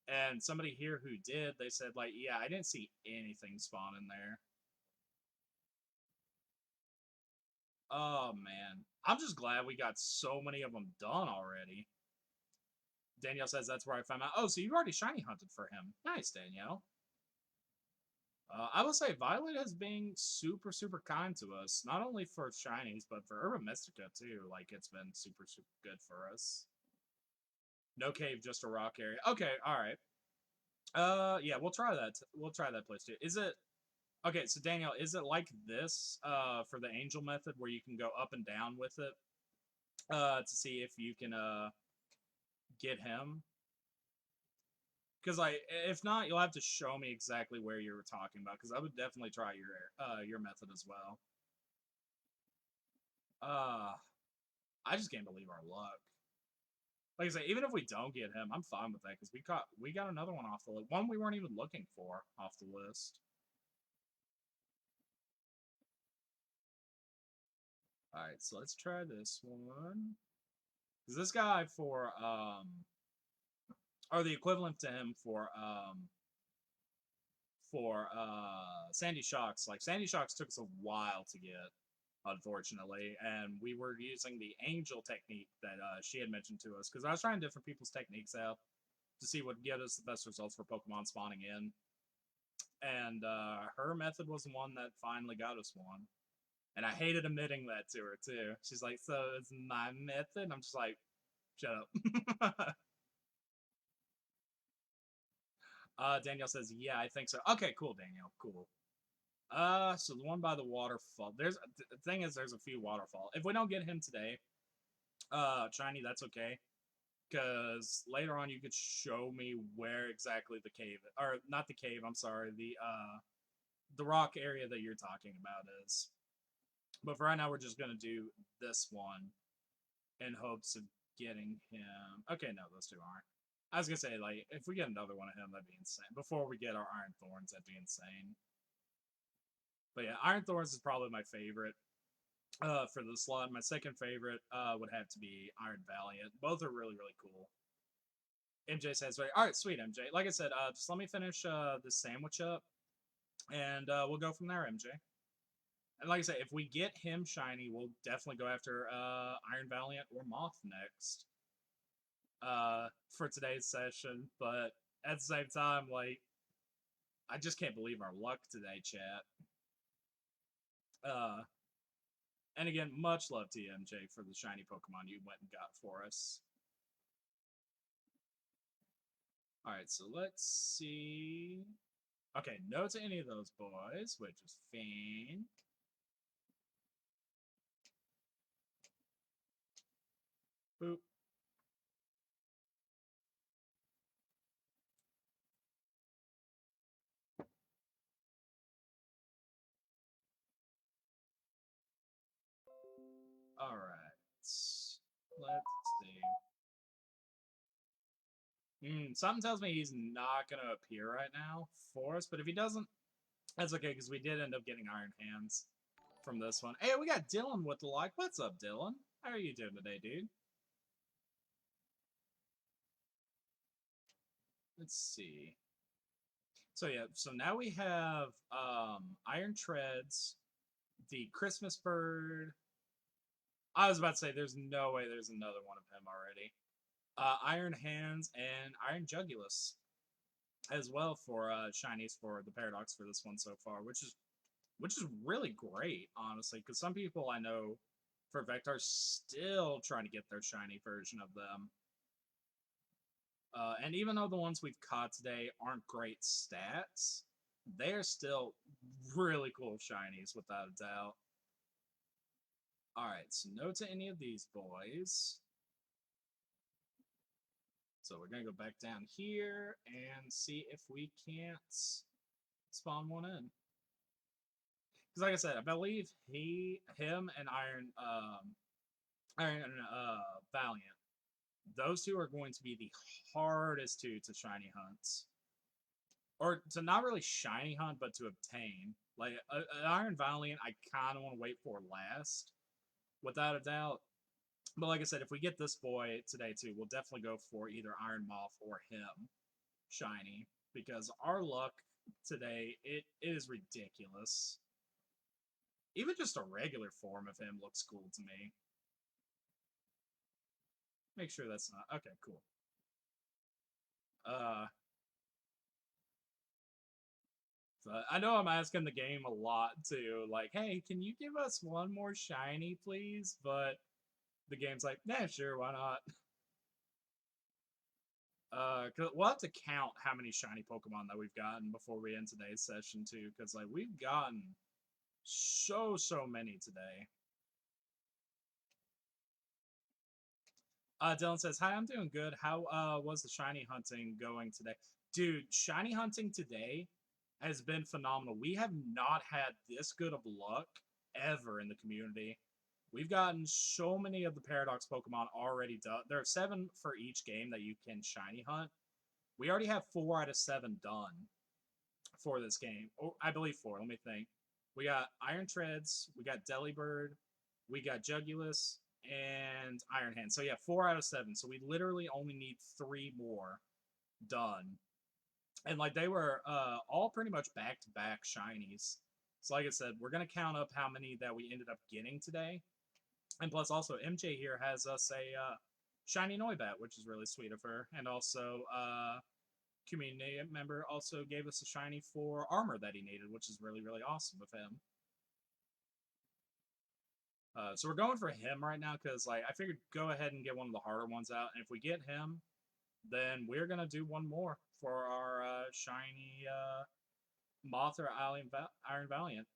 and somebody here who did, they said like, yeah, I didn't see anything spawn in there. Oh man, I'm just glad we got so many of them done already. Danielle says that's where I found out. Oh, so you've already shiny hunted for him. Nice, Danielle. I will say Violet has been super, super kind to us, not only for shinies, but for Urban Mystica too. Like, it's been super, super good for us. No cave, just a rock area. Okay, alright. Yeah, we'll try that. We'll try that place too. Is it... Okay, so Danielle, is it like this, for the angel method, where you can go up and down with it, to see if you can, get him? Because like, if not, you'll have to show me exactly where you were talking about. Because I would definitely try your method as well. I just can't believe our luck. Like I say, even if we don't get him, I'm fine with that because we got another one off the list. One we weren't even looking for off the list. All right, so let's try this one. Because this guy or the equivalent to him for Sandy Shocks. Like Sandy Shocks took us a while to get, unfortunately, and we were using the angel technique that she had mentioned to us because I was trying different people's techniques out to see what would get us the best results for Pokemon spawning in, and her method was the one that finally got us one. And I hated admitting that to her too. She's like, "So it's my method." I'm just like, "Shut up." Danielle says, "Yeah, I think so." Okay, cool, Danielle. Cool. So the one by the waterfall. The thing is, there's a few waterfall. If we don't get him today, shiny, that's okay. Because later on, you could show me where exactly the cave, or not the cave. I'm sorry, the rock area that you're talking about is. But for right now, we're just gonna do this one in hopes of getting him. Okay, no, those two aren't. I was gonna say, like, if we get another one of him, that'd be insane. Before we get our Iron Thorns, that'd be insane. But yeah, Iron Thorns is probably my favorite for the slot. My second favorite would have to be Iron Valiant. Both are really, really cool. MJ says, right, all right, sweet, MJ. Like I said, just let me finish this sandwich up, and we'll go from there, MJ. And like I said, if we get him shiny, we'll definitely go after Iron Valiant or Moth next for today's session. But at the same time, like, I just can't believe our luck today, chat. And again, much love to you, MJ, for the shiny Pokemon you went and got for us. Alright, so let's see. Okay, no to any of those boys, which is fine. Boop. Alright. Let's see. Something tells me he's not going to appear right now for us, but if he doesn't, that's okay, because we did end up getting Iron Hands from this one. Hey, we got Dylan with the like. What's up, Dylan? How are you doing today, dude? Let's see. So yeah, so now we have Iron Treads, the Christmas Bird. I was about to say there's no way there's another one of him already. Iron Hands and Iron Jugulus as well for shinies for the Paradox for this one so far, which is really great, honestly, because some people I know for Vector still trying to get their shiny version of them. And even though the ones we've caught today aren't great stats, they're still really cool shinies, without a doubt. Alright, so no to any of these boys. So we're going to go back down here and see if we can't spawn one in. Because like I said, I believe him and and Valiant. Those two are going to be the hardest two to shiny hunts, or to not really shiny hunt, but to obtain. Like an Iron Valiant, I kind of want to wait for last, without a doubt. But like I said, if we get this boy today too, we'll definitely go for either Iron Moth or him shiny, because our luck today it is ridiculous. Even just a regular form of him looks cool to me. Make sure that's not okay. Cool. Uh, but I know I'm asking the game a lot too. Like, hey, can you give us one more shiny, please? But the game's like, yeah, sure, why not? Cause we'll have to count how many shiny Pokemon that we've gotten before we end today's session too. Cause like we've gotten so many today. Dylan says, "Hi, I'm doing good. How was the shiny hunting going today, dude? Shiny hunting today has been phenomenal. We have not had this good of luck ever in the community. We've gotten so many of the Paradox Pokemon already done. There are 7 for each game that you can shiny hunt. We already have 4 out of 7 done for this game. Or I believe 4. Let me think. We got Iron Treads, we got Delibird, we got Jugulus, and Iron Hand. So yeah, 4 out of 7. So we literally only need 3 more done. And like they were all pretty much back to back shinies. So like I said, we're gonna count up how many that we ended up getting today. And plus, also MJ here has us a shiny Noibat, which is really sweet of her. And also, community member also gave us a shiny for armor that he needed, which is really awesome of him. So we're going for him right now because like I figured go ahead and get one of the harder ones out, and if we get him, then we're gonna do one more for our shiny Moth or Iron Valiant.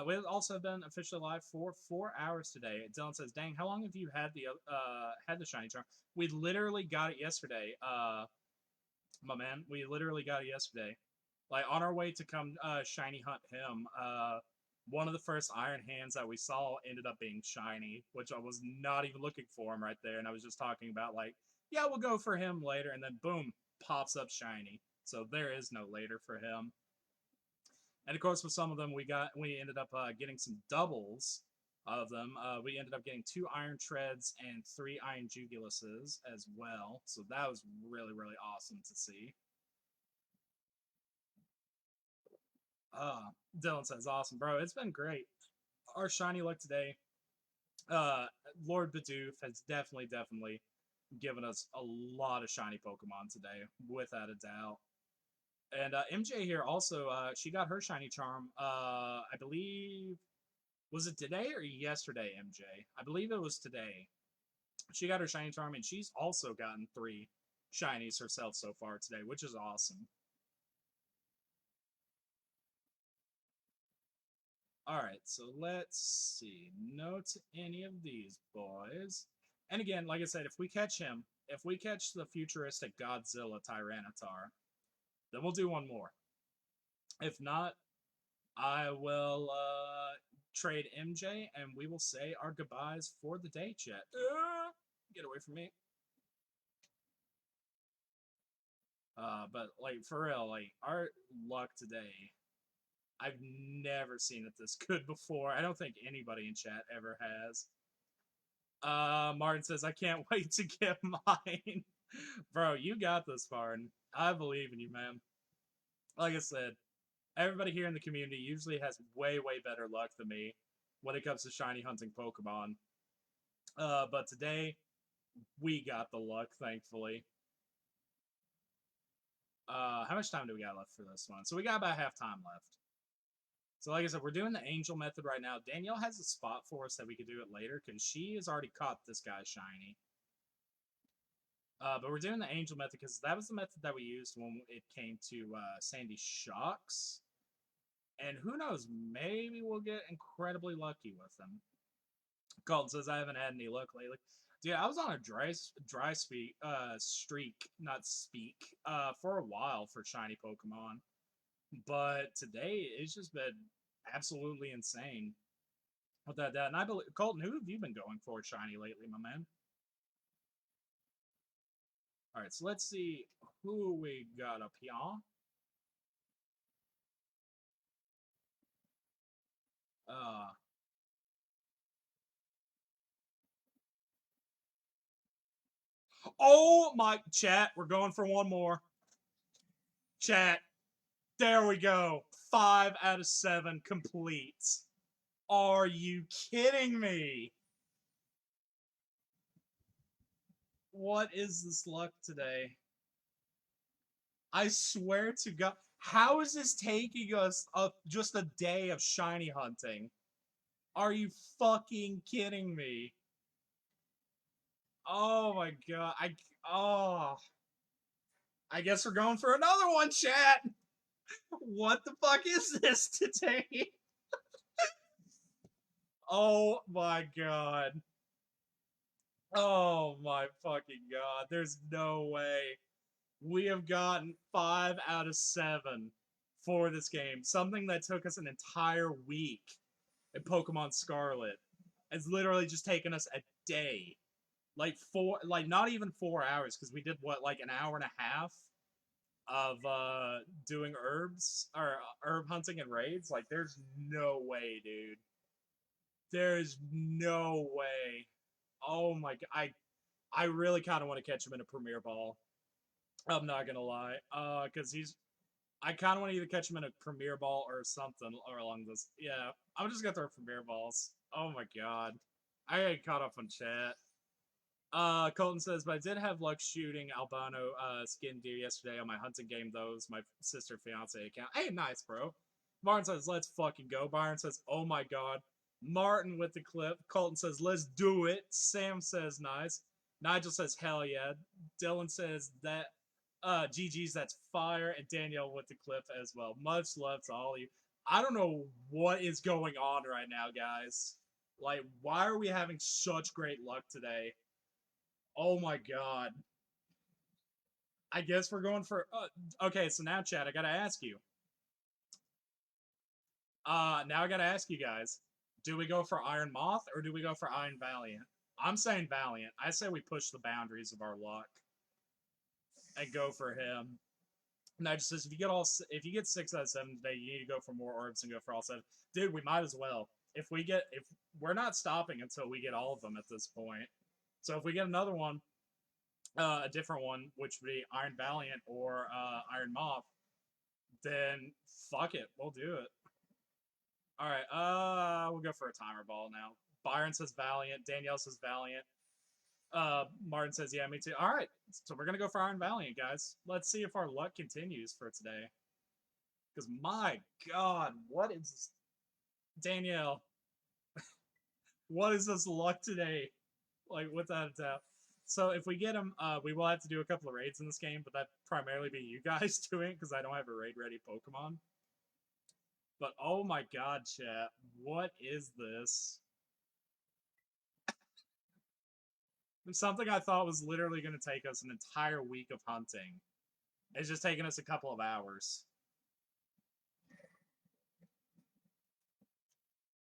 We've also been officially live for 4 hours today. Dylan says, "Dang, how long have you had the shiny charm?" We literally got it yesterday. My man, we literally got it yesterday. Like on our way to come shiny hunt him. One of the first Iron Hands that we saw ended up being shiny, which I was not even looking for him right there, and I was just talking about like, yeah, we'll go for him later, and then boom, pops up shiny. So there is no later for him. And of course, with some of them, we ended up getting some doubles of them. We ended up getting 2 Iron Treads and 3 Iron Juguluses as well. So that was really awesome to see. Dylan says, "Awesome, bro. It's been great. Our shiny luck today. Uh, Lord Bidoof has definitely given us a lot of shiny Pokemon today, without a doubt. And MJ here also, she got her shiny charm. I believe was it today or yesterday, MJ? I believe it was today. She got her shiny charm, and she's also gotten 3 shinies herself so far today, which is awesome. All right, so let's see. No to any of these boys. And again, like I said, if we catch him, if we catch the futuristic Godzilla Tyranitar, then we'll do one more. If not, I will trade MJ and we will say our goodbyes for the day, chat. Get away from me. But like for real, like our luck today, I've never seen it this good before. I don't think anybody in chat ever has. Martin says, "I can't wait to get mine." Bro, you got this, Martin. I believe in you, man. Like I said, everybody here in the community usually has way better luck than me when it comes to shiny hunting Pokemon. But today, we got the luck, thankfully. How much time do we got left for this one? So we got about half time left. So like I said, we're doing the angel method right now. Danielle has a spot for us that we could do it later because she has already caught this guy shiny. But we're doing the angel method because that was the method that we used when it came to Sandy Shocks. And who knows, maybe we'll get incredibly lucky with them. Colton says, "I haven't had any luck lately." Dude, I was on a dry streak, not speak, for a while for shiny Pokemon. But today, it's just been absolutely insane. with that. And I believe Colton, who have you been going for shiny lately, my man? All right, so let's see who we got up here. Uh, oh my chat, we're going for one more. Chat, there we go. 5 out of 7 complete. Are you kidding me? What is this luck today? I swear to God, how is this taking us just a day of shiny hunting? Are you fucking kidding me? Oh my God, I guess we're going for another one, chat. What the fuck is this today? Oh my God. Oh my fucking God. There's no way. We have gotten 5 out of 7 for this game. Something that took us an entire week in Pokemon Scarlet. It's literally just taken us a day. Like not even 4 hours, because we did what, like an hour and a half of doing herbs or herb hunting and raids. Like, there's no way, dude. There's no way. Oh my god, I really kind of want to catch him in a Premier Ball. I'm not gonna lie, because I kind of want to either catch him in a Premier Ball or something or along this. Yeah, I'm just gonna throw Premier Balls. Oh my god, I got caught up on chat. Colton says, but I did have luck shooting albino skin deer yesterday on my hunting game. Those my sister fiance account. Hey, nice, bro. Martin says, let's fucking go. Byron says, oh my god. Martin with the clip. Colton says, let's do it. Sam says, nice. Nigel says, hell yeah. Dylan says that GG's, that's fire. And Danielle with the clip as well. Much love to all of you. I don't know what is going on right now, guys. Like, why are we having such great luck today? Oh my god. I guess we're going for. Okay, so now, Chad, I gotta ask you. Now I gotta ask you guys. Do we go for Iron Moth or do we go for Iron Valiant? I'm saying Valiant. I say we push the boundaries of our luck and go for him. And I just says if you get 6 out of 7 today, you need to go for more orbs and go for all 7. Dude, we might as well. If we're not stopping until we get all of them at this point. So if we get another one, a different one, which would be Iron Valiant or Iron Moth, then fuck it, we'll do it. All right, we'll go for a timer ball now. Byron says Valiant. Danielle says Valiant. Martin says, yeah, me too. All right, so we're gonna go for Iron Valiant, guys. Let's see if our luck continues for today. Because my God, what is this? Danielle? What is this luck today? Like, without a doubt. So if we get him, we will have to do a couple of raids in this game, but that primarily be you guys doing because I don't have a raid-ready Pokemon. But oh my god, chat, what is this? Something I thought was literally going to take us an entire week of hunting. It's just taking us a couple of hours.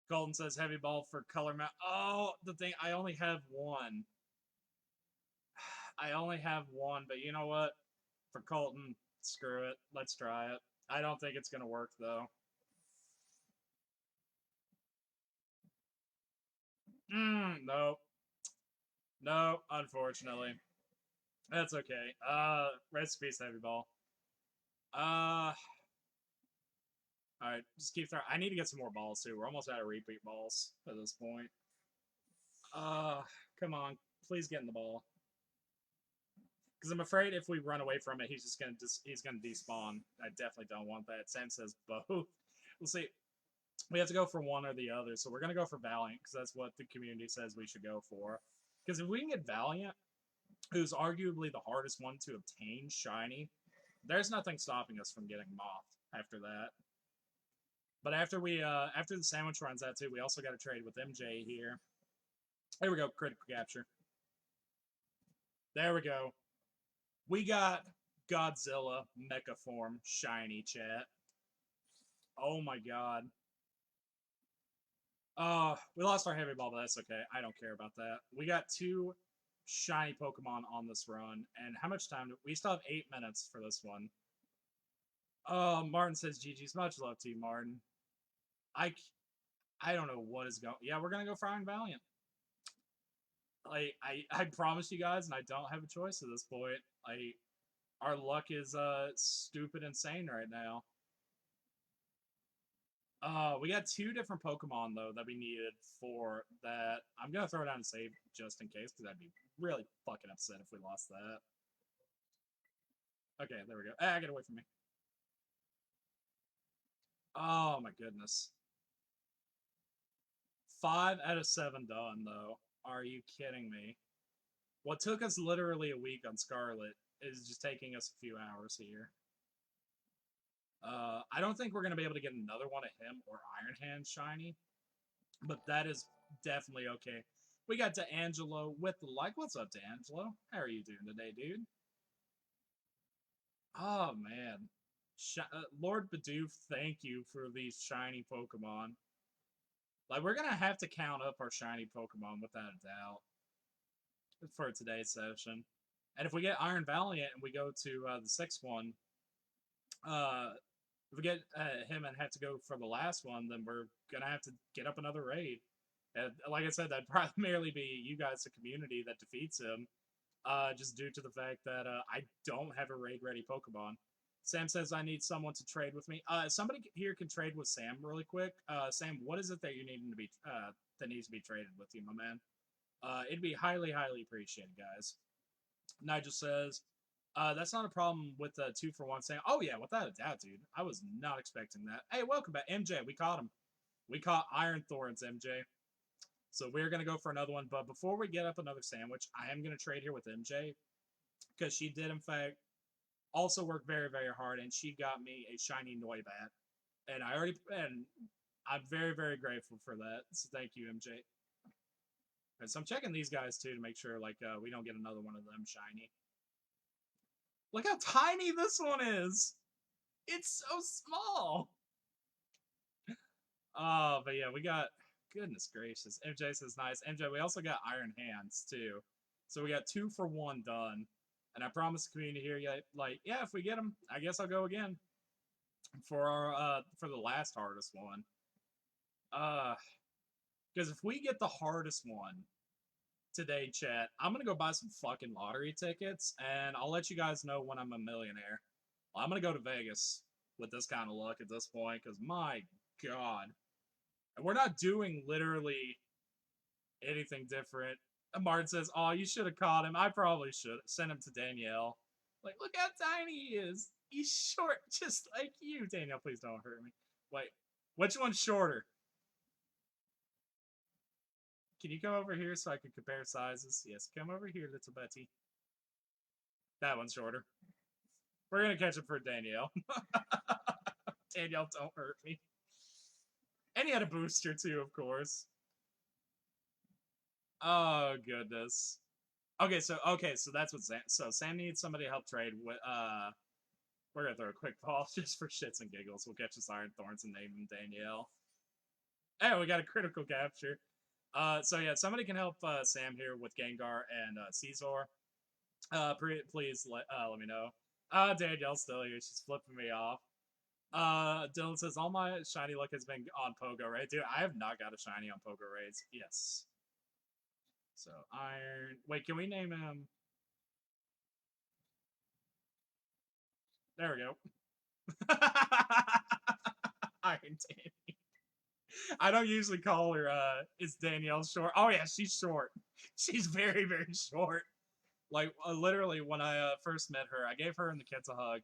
Golden says heavy ball for color map. Oh, the thing, I only have one. I only have one, but you know what? For Colton, screw it. Let's try it. I don't think it's going to work, though. Nope. No, unfortunately. That's okay. Rest in peace, heavy ball. Alright, just keep throwing. I need to get some more balls, too. We're almost out of repeat balls at this point. Come on. Please get in the ball. Because I'm afraid if we run away from it, he's just gonna despawn. I definitely don't want that. Sam says both. We'll see. We have to go for one or the other, so we're gonna go for Valiant because that's what the community says we should go for. Because if we can get Valiant, who's arguably the hardest one to obtain shiny, there's nothing stopping us from getting Moth after that. But after the sandwich runs out too, we also got to trade with MJ here. There we go, critical capture. There we go. We got Godzilla Mecha Form shiny, chat. Oh my god. We lost our heavy ball, but that's okay. I don't care about that. We got 2 shiny Pokemon on this run, and how much time? We still have 8 minutes for this one. Martin says GG's. Much love to you, Martin. I don't know what is going. Yeah, we're gonna go for Iron Valiant. Like I promise you guys, and I don't have a choice at this point. Like our luck is stupid insane right now. We got 2 different Pokemon though that we needed for that. I'm gonna throw it down and save just in case, because I'd be really fucking upset if we lost that. Okay, there we go. Ah, get away from me. Oh my goodness. 5 out of 7 done though. Are you kidding me? What took us literally a week on Scarlet is just taking us a few hours here. I don't think we're going to be able to get another one of him or Iron Hand shiny, but that is definitely okay. We got D'Angelo with the like. What's up, D'Angelo? How are you doing today, dude? Oh, man. Lord Bidoof, thank you for these shiny Pokemon. Like, we're going to have to count up our shiny Pokemon without a doubt for today's session. And if we get Iron Valiant and we go to the 6th one, if we get him and have to go for the last one, then we're gonna have to get up another raid. And like I said, that'd primarily be you guys, the community, that defeats him. Just due to the fact that I don't have a raid ready Pokemon. Sam says I need someone to trade with me. Somebody here can trade with Sam really quick. Sam, what is it that you need to be that needs to be traded with you, my man? It'd be highly, highly appreciated, guys. Nigel says, that's not a problem with the 2-for-1 saying, oh yeah, without a doubt, dude. I was not expecting that. Hey, welcome back. MJ, we caught him. We caught Iron Thorns, MJ. So we're going to go for another one. But before we get up another sandwich, I am going to trade here with MJ. Because she did, in fact, also work very, very hard. And she got me a shiny Noibat. And I'm very, very grateful for that. So thank you, MJ. Right, so I'm checking these guys, too, to make sure, like, we don't get another one of them shiny. Look how tiny this one is. It's so small. Oh, but yeah, we got, goodness gracious. MJ says nice. MJ, we also got Iron Hands too. So we got 2-for-1 done. And I promised the community here, like, yeah, if we get them, I guess I'll go again for our for the last hardest one. Because if we get the hardest one today, chat, I'm gonna go buy some fucking lottery tickets, and I'll let you guys know when I'm a millionaire. Well, I'm gonna go to Vegas with this kind of luck at this point, because my god. And we're not doing literally anything different. And Martin says, oh, you should have caught him. I probably should. Send him to Danielle. Like, look how tiny he is. He's short, just like you. Danielle, please don't hurt me. Wait, which one's shorter? Can you come over here so I can compare sizes? Yes, come over here, little Betty. That one's shorter. We're going to catch up for Danielle. Danielle, don't hurt me. And he had a booster too, of course. Oh goodness. Okay, so that's what Sam. So Sam needs somebody to help trade with. We're gonna throw a quick ball just for shits and giggles. We'll catch this Iron Thorns and name him Danielle. Hey, we got a critical capture. So yeah, somebody can help Sam here with Gengar and Caesar. Please let me know. Danielle's still here. She's flipping me off. Dylan says, all my shiny luck has been on Pogo, right? Dude, I have not got a shiny on Pogo raids. Yes. So, Iron... Wait, can we name him... There we go. Iron Danny. I don't usually call her, is Danielle short? Oh yeah, she's short. She's very, very short. Like, literally, when I first met her, I gave her and the kids a hug.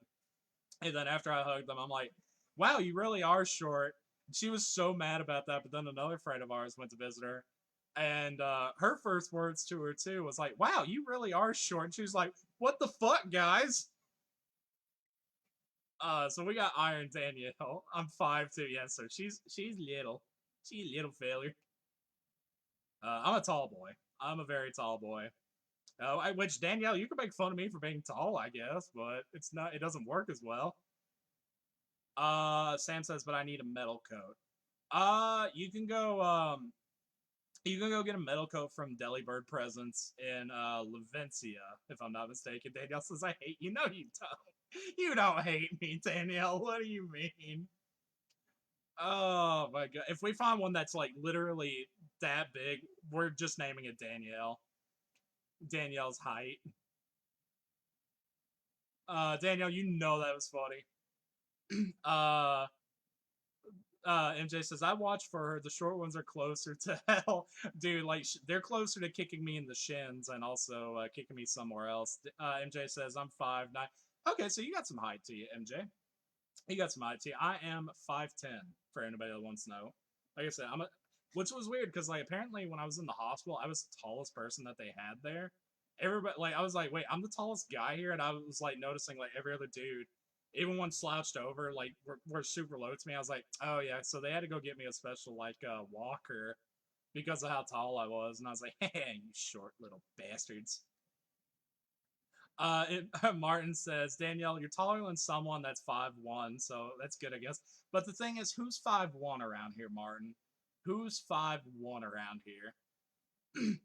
And then after I hugged them, I'm like, wow, you really are short. She was so mad about that, but then another friend of ours went to visit her. And her first words to her, too, was like, wow, you really are short. And she was like, what the fuck, guys? So we got Iron Danielle. I'm 5'2". Yeah, so she's little. She's a little failure. I'm a tall boy. I'm a very tall boy. Which, Danielle, you can make fun of me for being tall, I guess, but it's not. It doesn't work as well. Sam says, but I need a metal coat. You can go get a metal coat from Delibird Presents in Levencia, if I'm not mistaken. Danielle says, I hate you. No, you don't. You don't hate me, Danielle. What do you mean? Oh my god. If we find one that's like literally that big, we're just naming it Danielle. Danielle's height. Danielle, you know that was funny. MJ says, I watch for her. The short ones are closer to hell. Dude, like, they're closer to kicking me in the shins and also kicking me somewhere else. MJ says, I'm 5'9". Okay, so you got some height to you, MJ. You got some height to you. I am 5'10", for anybody that wants to know. Like I said, which was weird, because, like, apparently when I was in the hospital, I was the tallest person that they had there. Everybody, like, I was like, wait, I'm the tallest guy here? And I was, like, noticing, like, every other dude, even one slouched over, like, were super low to me. I was like, oh, yeah, so they had to go get me a special, like, walker because of how tall I was. And I was like, hey, you short little bastards. Martin says, Danielle, you're taller than someone that's 5'1", so that's good, I guess. But the thing is, who's 5'1" around here, Martin? Who's 5'1" around here?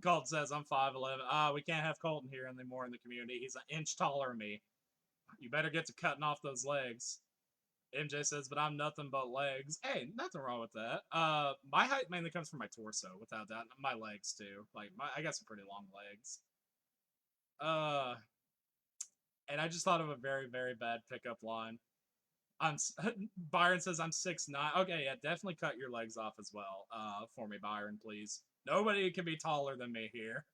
Colton says, I'm 5'11". We can't have Colton here anymore in the community. He's an inch taller than me. You better get to cutting off those legs. MJ says, but I'm nothing but legs. Hey, nothing wrong with that. My height mainly comes from my torso, without that. My legs, too. Like, I got some pretty long legs. And I just thought of a very, very bad pickup line. Byron says I'm 6'9". Okay, yeah, definitely cut your legs off as well. For me, Byron, please. Nobody can be taller than me here.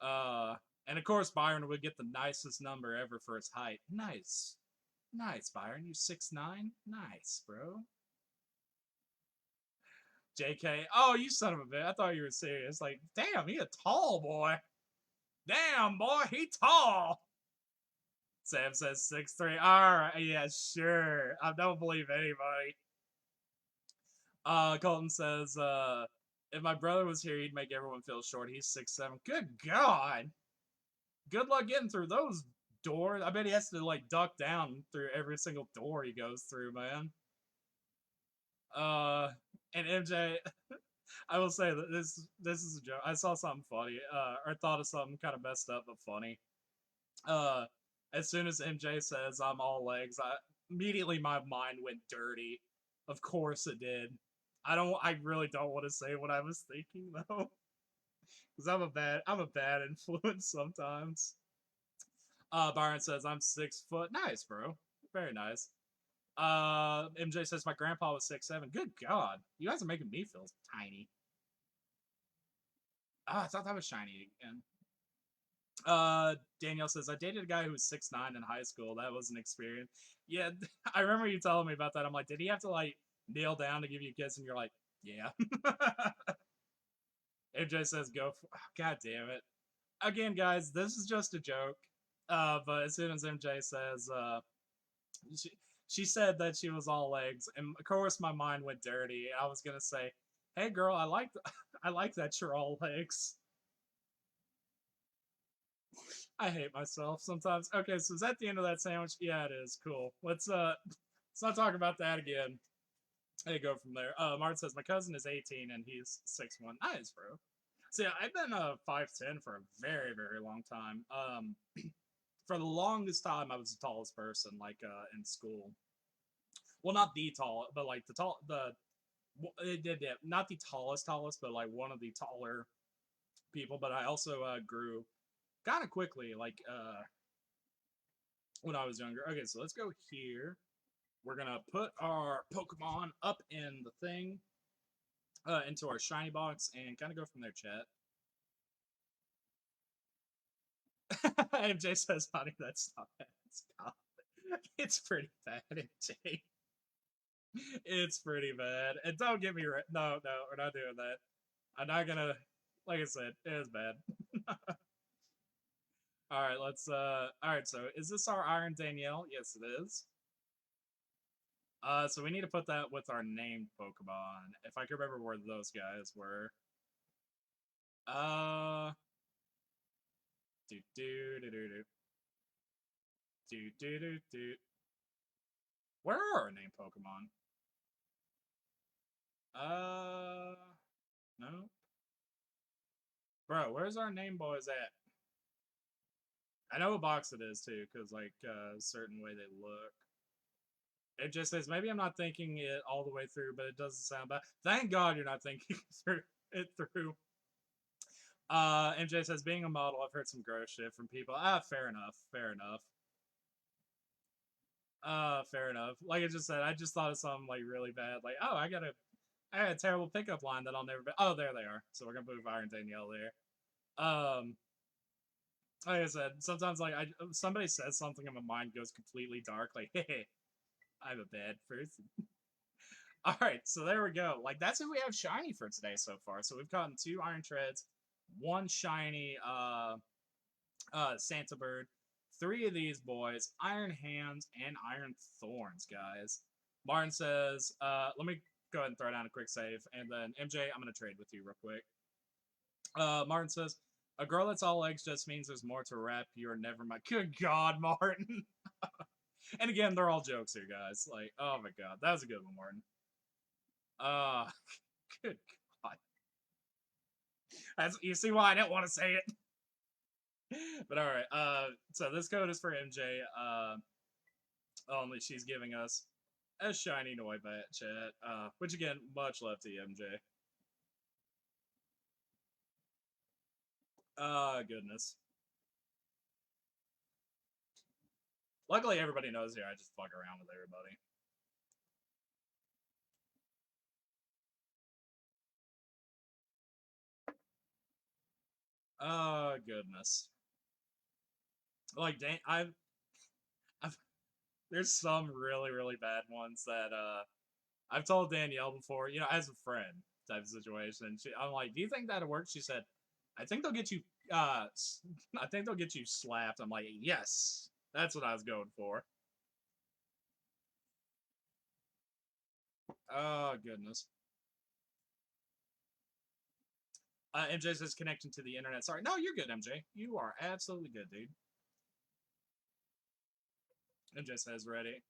And of course, Byron would get the nicest number ever for his height. Nice, Byron. You 6'9". Nice, bro. JK, oh, you son of a bitch. I thought you were serious. Like, damn, he a tall boy. Damn, boy, he tall. Sam says 6'3". Alright, yeah, sure. I don't believe anybody. Colton says, if my brother was here, he'd make everyone feel short. He's 6'7". Good God. Good luck getting through those doors. I bet he has to, like, duck down through every single door he goes through, man. And MJ, I will say that this is a joke. I saw something funny, or thought of something kind of messed up but funny. As soon as MJ says I'm all legs, immediately my mind went dirty. Of course it did. I really don't want to say what I was thinking though, because I'm a bad influence sometimes. Byron says I'm 6 foot. Nice, bro. Very nice. MJ says my grandpa was 6'7". Good God, you guys are making me feel tiny. I thought that was shiny again. Danielle says, I dated a guy who was 6'9" in high school. That was an experience. Yeah, I remember you telling me about that. I'm like, did he have to, like, kneel down to give you a kiss? And you're like, yeah. MJ says, go for... Oh, God damn it. Again, guys, this is just a joke. But as soon as MJ says, she said that she was all legs, and of course my mind went dirty. I was gonna say, hey girl, I like I like that you're all legs. I hate myself sometimes. Okay, so is that the end of that sandwich? Yeah, it is. Cool. Let's not talk about that again. Hey, go from there. Martin says my cousin is 18 and he's 6'1". Nice, bro. So yeah, I've been 5'10" for a very, very long time. For the longest time, I was the tallest person, like in school. Well, not the tall, but like not the tallest, but like one of the taller people. But I also grew kind of quickly, like when I was younger. Okay, so let's go here. We're gonna put our Pokemon up in the thing, into our shiny box, and kind of go from there, chat. MJ says, honey, that's not bad. Stop. It's pretty bad, MJ. It's pretty bad. And don't get me right. No, we're not doing that. I'm not gonna, like I said, it is bad. Alright, let's, alright, so is this our Iron Danielle? Yes, it is. So we need to put that with our named Pokemon. If I can remember where those guys were. Do do do do do. Do do do do. Where are our named Pokemon? No. Bro, where's our name boys at? I know what box it is too, because like a certain way they look. It just says maybe I'm not thinking it all the way through, but it doesn't sound bad. Thank God you're not thinking it through. MJ says being a model, I've heard some gross shit from people. Fair enough. Fair enough. Fair enough. Like I just said, I just thought of something like really bad. Like, oh, I had a terrible pickup line that I'll never be. Oh, there they are. So we're gonna move Iron Danielle there. Like I said, sometimes like somebody says something and my mind goes completely dark. Like, hey, I'm a bad person. All right, so there we go. Like that's who we have shiny for today so far. So we've gotten 2 Iron Treads, 1 shiny Santa Bird, 3 of these boys, Iron Hands, and Iron Thorns, guys. Martin says, let me go ahead and throw down a quick save, and then MJ, I'm gonna trade with you real quick. Martin says, a girl that's all legs just means there's more to rap. You're never my. Good God, Martin. And again, they're all jokes here, guys. Like, oh my God, that was a good one, Martin. Good God. You see why I didn't want to say it. But all right. So this code is for MJ. Only she's giving us a shiny Noibat chat. Which again, much love to you, MJ. Goodness. Luckily, everybody knows here I just fuck around with everybody. Oh, goodness. Like, there's some really, really bad ones that, I've told Danielle before, you know, as a friend type of situation. I'm like, do you think that'll work? She said, I think they'll get you, I think they'll get you slapped. I'm like, yes, that's what I was going for. Oh, goodness. MJ says connection to the internet. Sorry. No, you're good, MJ. You are absolutely good, dude. MJ says ready.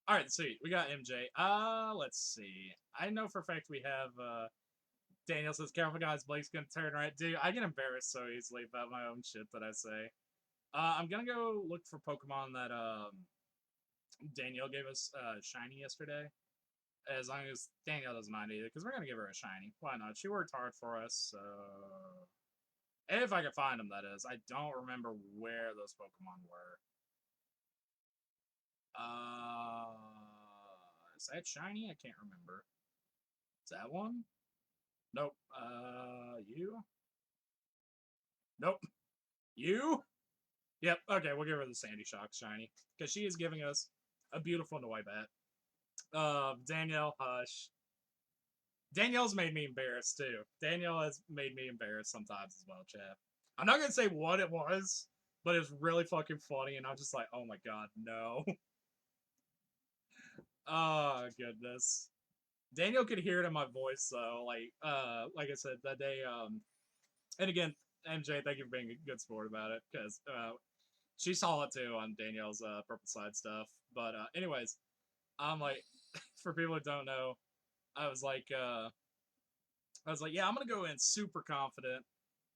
All right, sweet. We got MJ. Let's see. I know for a fact we have, Daniel says, careful guys, Blake's gonna turn right. Dude, I get embarrassed so easily about my own shit that I say. I'm gonna go look for Pokemon that, Danielle gave us, shiny yesterday. As long as Danielle doesn't mind either, because we're gonna give her a shiny. Why not? She worked hard for us, so... If I can find them, that is. I don't remember where those Pokemon were. Is that shiny? I can't remember. Is that one? Nope. You? Nope. You? Yep. Okay, we'll give her the Sandy Shock shiny because she is giving us a beautiful Noibat. Danielle, hush. Danielle's made me embarrassed too. Danielle has made me embarrassed sometimes as well, Chad. I'm not gonna say what it was, but it's really fucking funny, and I'm just like, oh my god, no. Oh goodness. Daniel could hear it in my voice though. Like I said that day. And again, MJ, thank you for being a good sport about it because she saw it too on Danielle's purple side stuff. But anyways, I'm like, for people who don't know, I was like, yeah, I'm gonna go in super confident,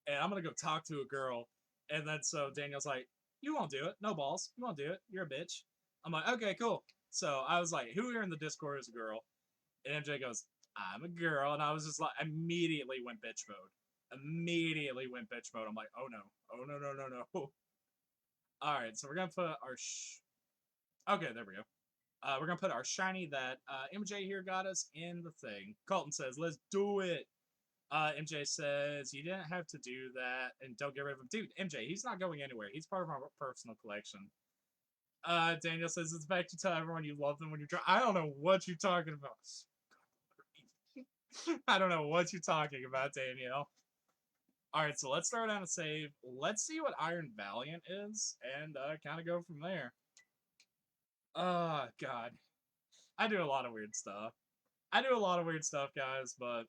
and I'm gonna go talk to a girl, and then so Daniel's like, you won't do it, no balls, you won't do it, you're a bitch. I'm like, okay, cool. So I was like, who here in the Discord is a girl? And MJ goes, I'm a girl, and I was just like, immediately went bitch mode. Immediately went bitch mode. I'm like, oh no, oh no, no, no, no. All right, so we're gonna put our okay, there we go. We're gonna put our shiny that MJ here got us in the thing. Colton says, let's do it. MJ says, you didn't have to do that, and don't get rid of him. Dude, MJ, he's not going anywhere. He's part of our personal collection. Daniel says, it's back to tell everyone you love them when you're drunk. I don't know what you're talking about. I don't know what you're talking about, Danielle. Alright, so let's throw down a save. Let's see what Iron Valiant is, and kind of go from there. Oh, God. I do a lot of weird stuff. I do a lot of weird stuff, guys, but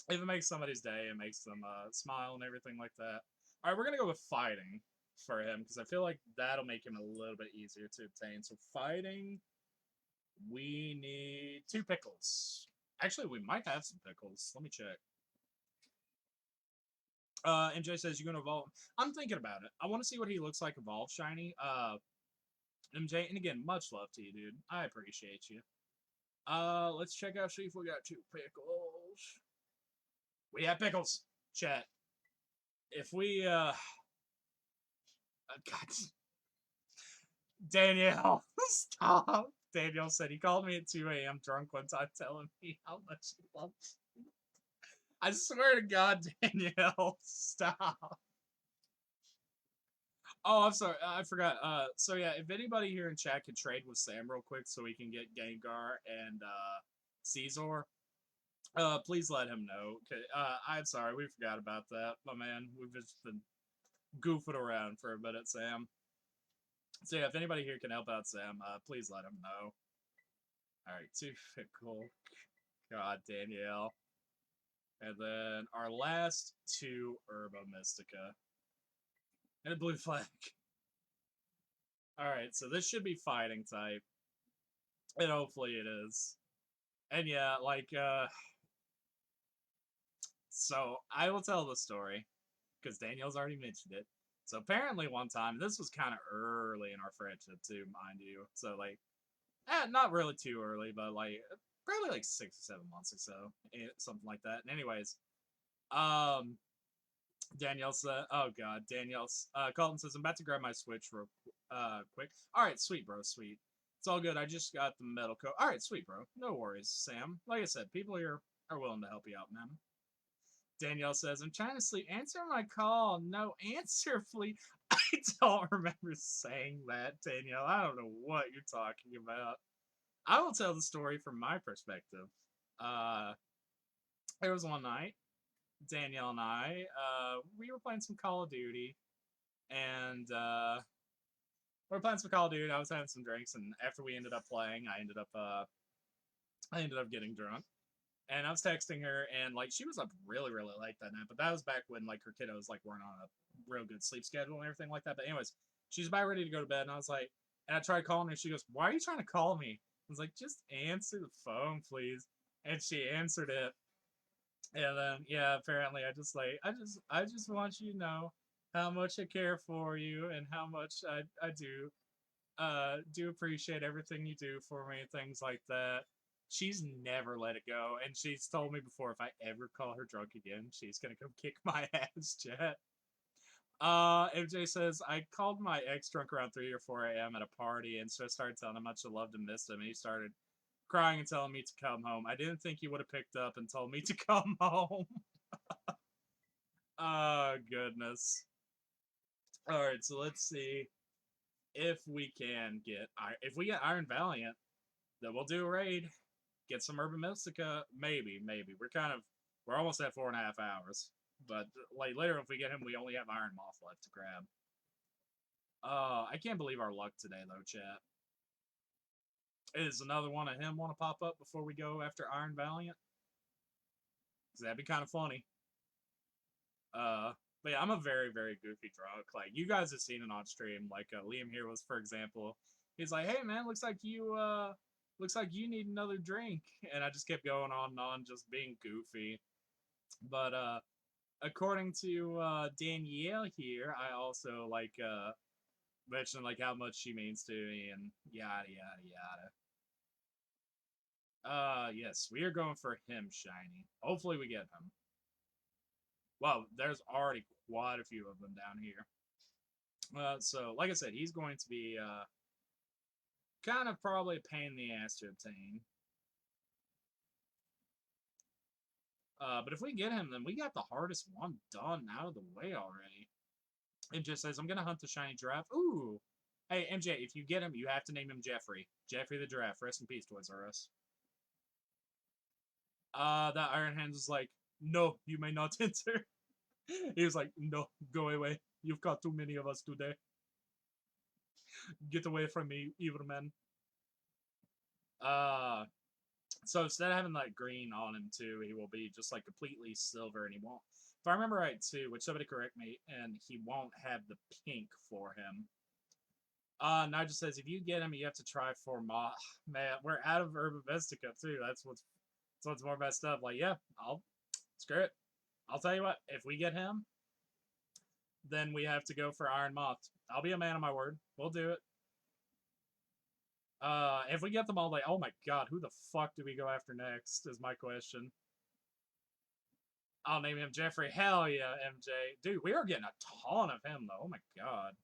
if it makes somebody's day, it makes them smile and everything like that. Alright, we're going to go with fighting for him, because I feel like that'll make him a little bit easier to obtain. So fighting, we need 2 pickles. Actually, we might have some pickles. Let me check. MJ says you're gonna evolve. I'm thinking about it. I want to see what he looks like evolve shiny. MJ, and again, much love to you, dude. I appreciate you. Let's check out, see if we got 2 pickles. We have pickles, chat. If we God, Danielle, stop. Danielle said he called me at 2 a.m. drunk one time, telling me how much he loves me. I swear to God, Danielle, stop. Oh, I'm sorry. I forgot. So yeah, if anybody here in chat could trade with Sam real quick so we can get Gengar and Caesar, please let him know. I'm sorry, we forgot about that, my man. We've just been goofing around for a minute, Sam. So yeah, if anybody here can help out Sam, please let him know. All right, 2 fickle. God, Danielle. And then our last 2 Herba Mystica. And a blue flag. Alright, so this should be fighting type. And hopefully it is. And yeah, like, so I will tell the story. Because Danielle's already mentioned it. So apparently one time, this was kind of early in our friendship too, mind you. So like, not really too early, but like, probably like 6 or 7 months or so. Something like that. And anyways, Danielle said, "Oh God, Danielle's." Colton says, "I'm about to grab my Switch real quick." All right, sweet bro, sweet. It's all good. I just got the metal coat. All right, sweet bro. No worries, Sam. Like I said, people here are willing to help you out, man. Danielle says, "I'm trying to sleep. Answer my call. No answer, please." I don't remember saying that, Danielle. I don't know what you're talking about. I will tell the story from my perspective. Uh, there was one night, Danielle and I, we were playing some Call of Duty, and we were playing some Call of Duty. I was having some drinks, and after we ended up playing, I ended up getting drunk, and I was texting her, and like she was up really, really late that night. But that was back when like her kiddos like weren't on a real good sleep schedule and everything like that. But anyways, she's about ready to go to bed, and I was like, and I tried calling her. She goes, "Why are you trying to call me?" I was like, "Just answer the phone, please." And she answered it, and then yeah, apparently I just want you to know how much I care for you and how much I do appreciate everything you do for me and things like that. She's never let it go, and she's told me before if I ever call her drunk again, she's gonna come kick my ass, Jet. MJ says I called my ex drunk around 3 or 4 a.m. at a party and so I started telling him how much I loved and missed him, and he started crying and telling me to come home. I didn't think he would have picked up and told me to come home. Oh, goodness. Alright, so let's see if we can get... If we get Iron Valiant, then we'll do a raid. Get some Urban Mystica. Maybe. We're almost at 4.5 hours. But like later, if we get him, we only have Iron Moth left to grab. I can't believe our luck today, though, chat. Is another one of him want to pop up before we go after Iron Valiant? Because that'd be kind of funny. But yeah, I'm a very, very goofy drunk. Like, you guys have seen it on stream. Like, Liam here was, for example, he's like, "Hey, man, looks like you need another drink." And I just kept going on and on, just being goofy. But, according to, Danielle here, I also, like, mentioned, like, how much she means to me and yada, yada, yada. Yes, we are going for him, Shiny. Hopefully we get him. Well, there's already quite a few of them down here. So, like I said, he's going to be kind of probably a pain in the ass to obtain. But if we get him, then we got the hardest one done out of the way already. It just says, "I'm going to hunt the shiny giraffe." Ooh! Hey, MJ, if you get him, you have to name him Jeffrey. Jeffrey the Giraffe. Rest in peace, Toys R Us. That Iron Hands was like, "No, you may not enter." He was like, "No, go away. You've got too many of us today. Get away from me, evil man." So instead of having like green on him too, he will be just like completely silver, and he won't. If I remember right too, which somebody correct me, and he won't have the pink for him. Nigel says if you get him, you have to try for Ma. Man, we're out of Urban Mystica too. That's what's So it's more messed up. Like, yeah, I'll screw it. I'll tell you what, if we get him, then we have to go for Iron Moth. I'll be a man of my word. We'll do it. If we get them all, like, oh my god, who the fuck do we go after next? Is my question. I'll name him Jeffrey. Hell yeah, MJ. Dude, we are getting a ton of him though. Oh my god.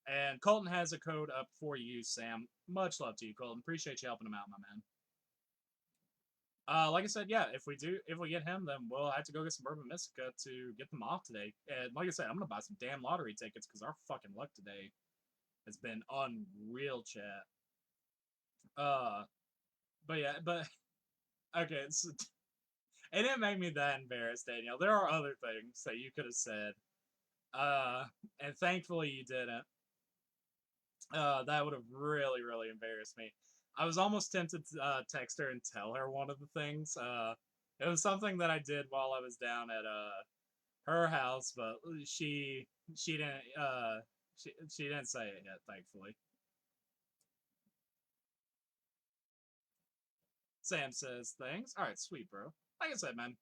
And Colton has a code up for you, Sam. Much love to you, Colton. Appreciate you helping him out, my man. Like I said, yeah, if we get him, then we'll have to go get some Bourbon Mystica to get them off today. And like I said, I'm gonna buy some damn lottery tickets because our fucking luck today has been unreal, chat. But yeah, but okay, it didn't make me that embarrassed, Danielle. There are other things that you could have said. And thankfully you didn't. That would have really, really embarrassed me. I was almost tempted to text her and tell her one of the things. It was something that I did while I was down at her house, but she didn't she didn't say it yet, thankfully. Sam says things. All right, sweet, bro. Like I said, man,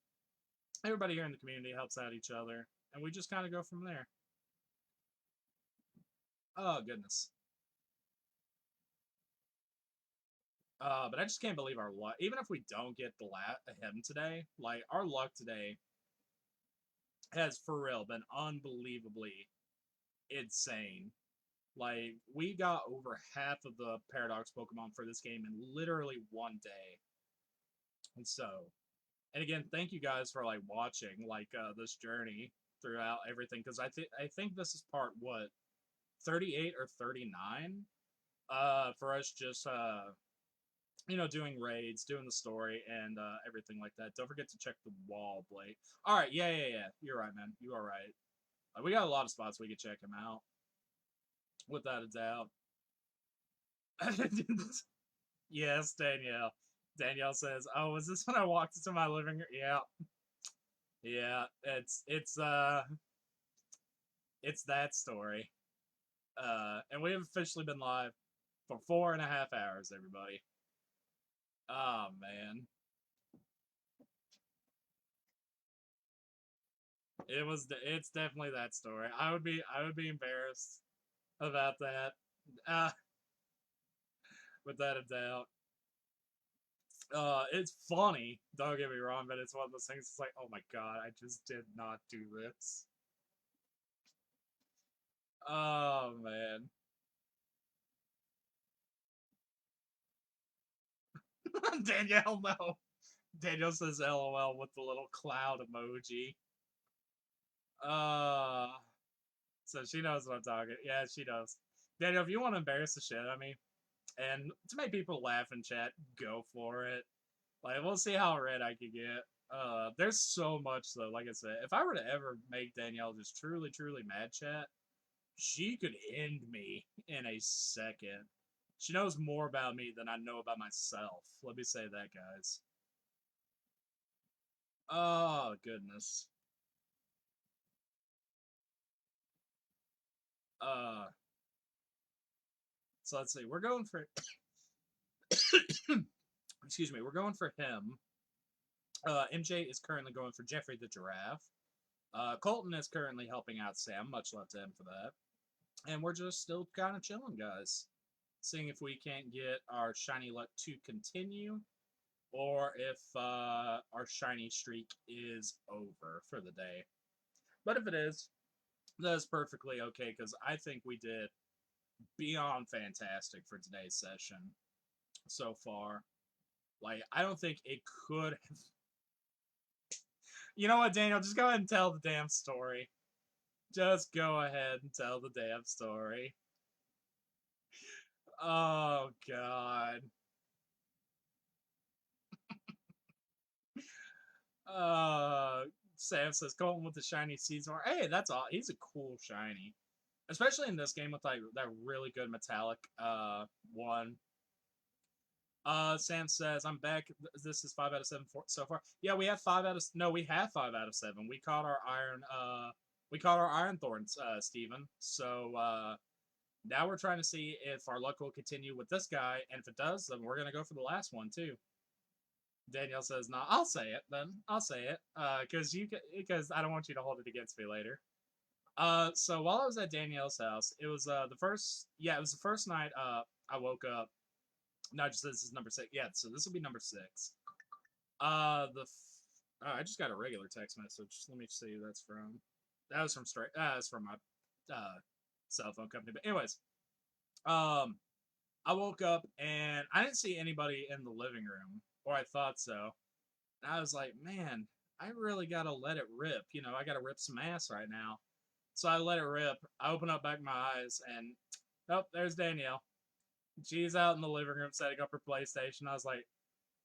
everybody here in the community helps out each other, and we just kind of go from there. Oh goodness. But I just can't believe our luck. Even if we don't get him today, like our luck today has for real been unbelievably insane. Like we got over half of the Paradox Pokemon for this game in literally one day. And so, and again, thank you guys for like watching like this journey throughout everything because I think this is part what 38 or 39 for us just doing raids, doing the story, and everything like that. Don't forget to check the wall, Blake. All right, yeah. You're right, man. You are right. We got a lot of spots we could check him out, without a doubt. Yes, Danielle. Danielle says, "Oh, was this when I walked into my living room?" Yeah. It's that story. And we have officially been live for 4.5 hours, everybody. Oh man. It's definitely that story. I would be embarrassed about that. Without a doubt. It's funny, don't get me wrong, but it's one of those things. It's like, oh my god, I just did not do this. Oh man. Danielle, no. Danielle says LOL with the little cloud emoji. Uh, so she knows what I'm talking. Yeah, she does. Danielle, if you want to embarrass the shit out of me and to make people laugh in chat, go for it. Like, we'll see how red I can get. There's so much though. Like I said, if I were to ever make Danielle just truly, truly mad, chat, she could end me in a second. She knows more about me than I know about myself. Let me say that, guys. Oh goodness. Uh, so let's see. We're going for. Excuse me. We're going for him. MJ is currently going for Jeffrey the Giraffe. Colton is currently helping out Sam. Much love to him for that. And we're just still kind of chilling, guys. Seeing if we can't get our shiny luck to continue, or if our shiny streak is over for the day. But if it is, that's perfectly okay, because I think we did beyond fantastic for today's session so far. Like, I don't think it could have... You know what, Daniel? Just go ahead and tell the damn story. Just go ahead and tell the damn story. Oh, God. Sam says Colton with the shiny Caesar. Hey, that's all. He's a cool shiny, especially in this game with like that really good metallic one. Sam says I'm back. This is 5 out of 7 so far. Yeah, we have 5 out of 7. We caught our iron thorns, Steven. So now we're trying to see if our luck will continue with this guy, and if it does, then we're gonna go for the last one too. Danielle says, "No, I'll say it then. I'll say it, because I don't want you to hold it against me later." So while I was at Danielle's house, it was it was the first night. I woke up. No, just this is number six. Yeah, so this will be number six. I just got a regular text message. Let me see who that's from. That was from straight. That's from my cell phone company. But anyways, um, I woke up and I didn't see anybody in the living room, or I thought so. And I was like, man, I really gotta let it rip. I gotta rip some ass right now. So I let it rip. I open up back my eyes and oh, there's Danielle. She's out in the living room setting up her PlayStation. I was like,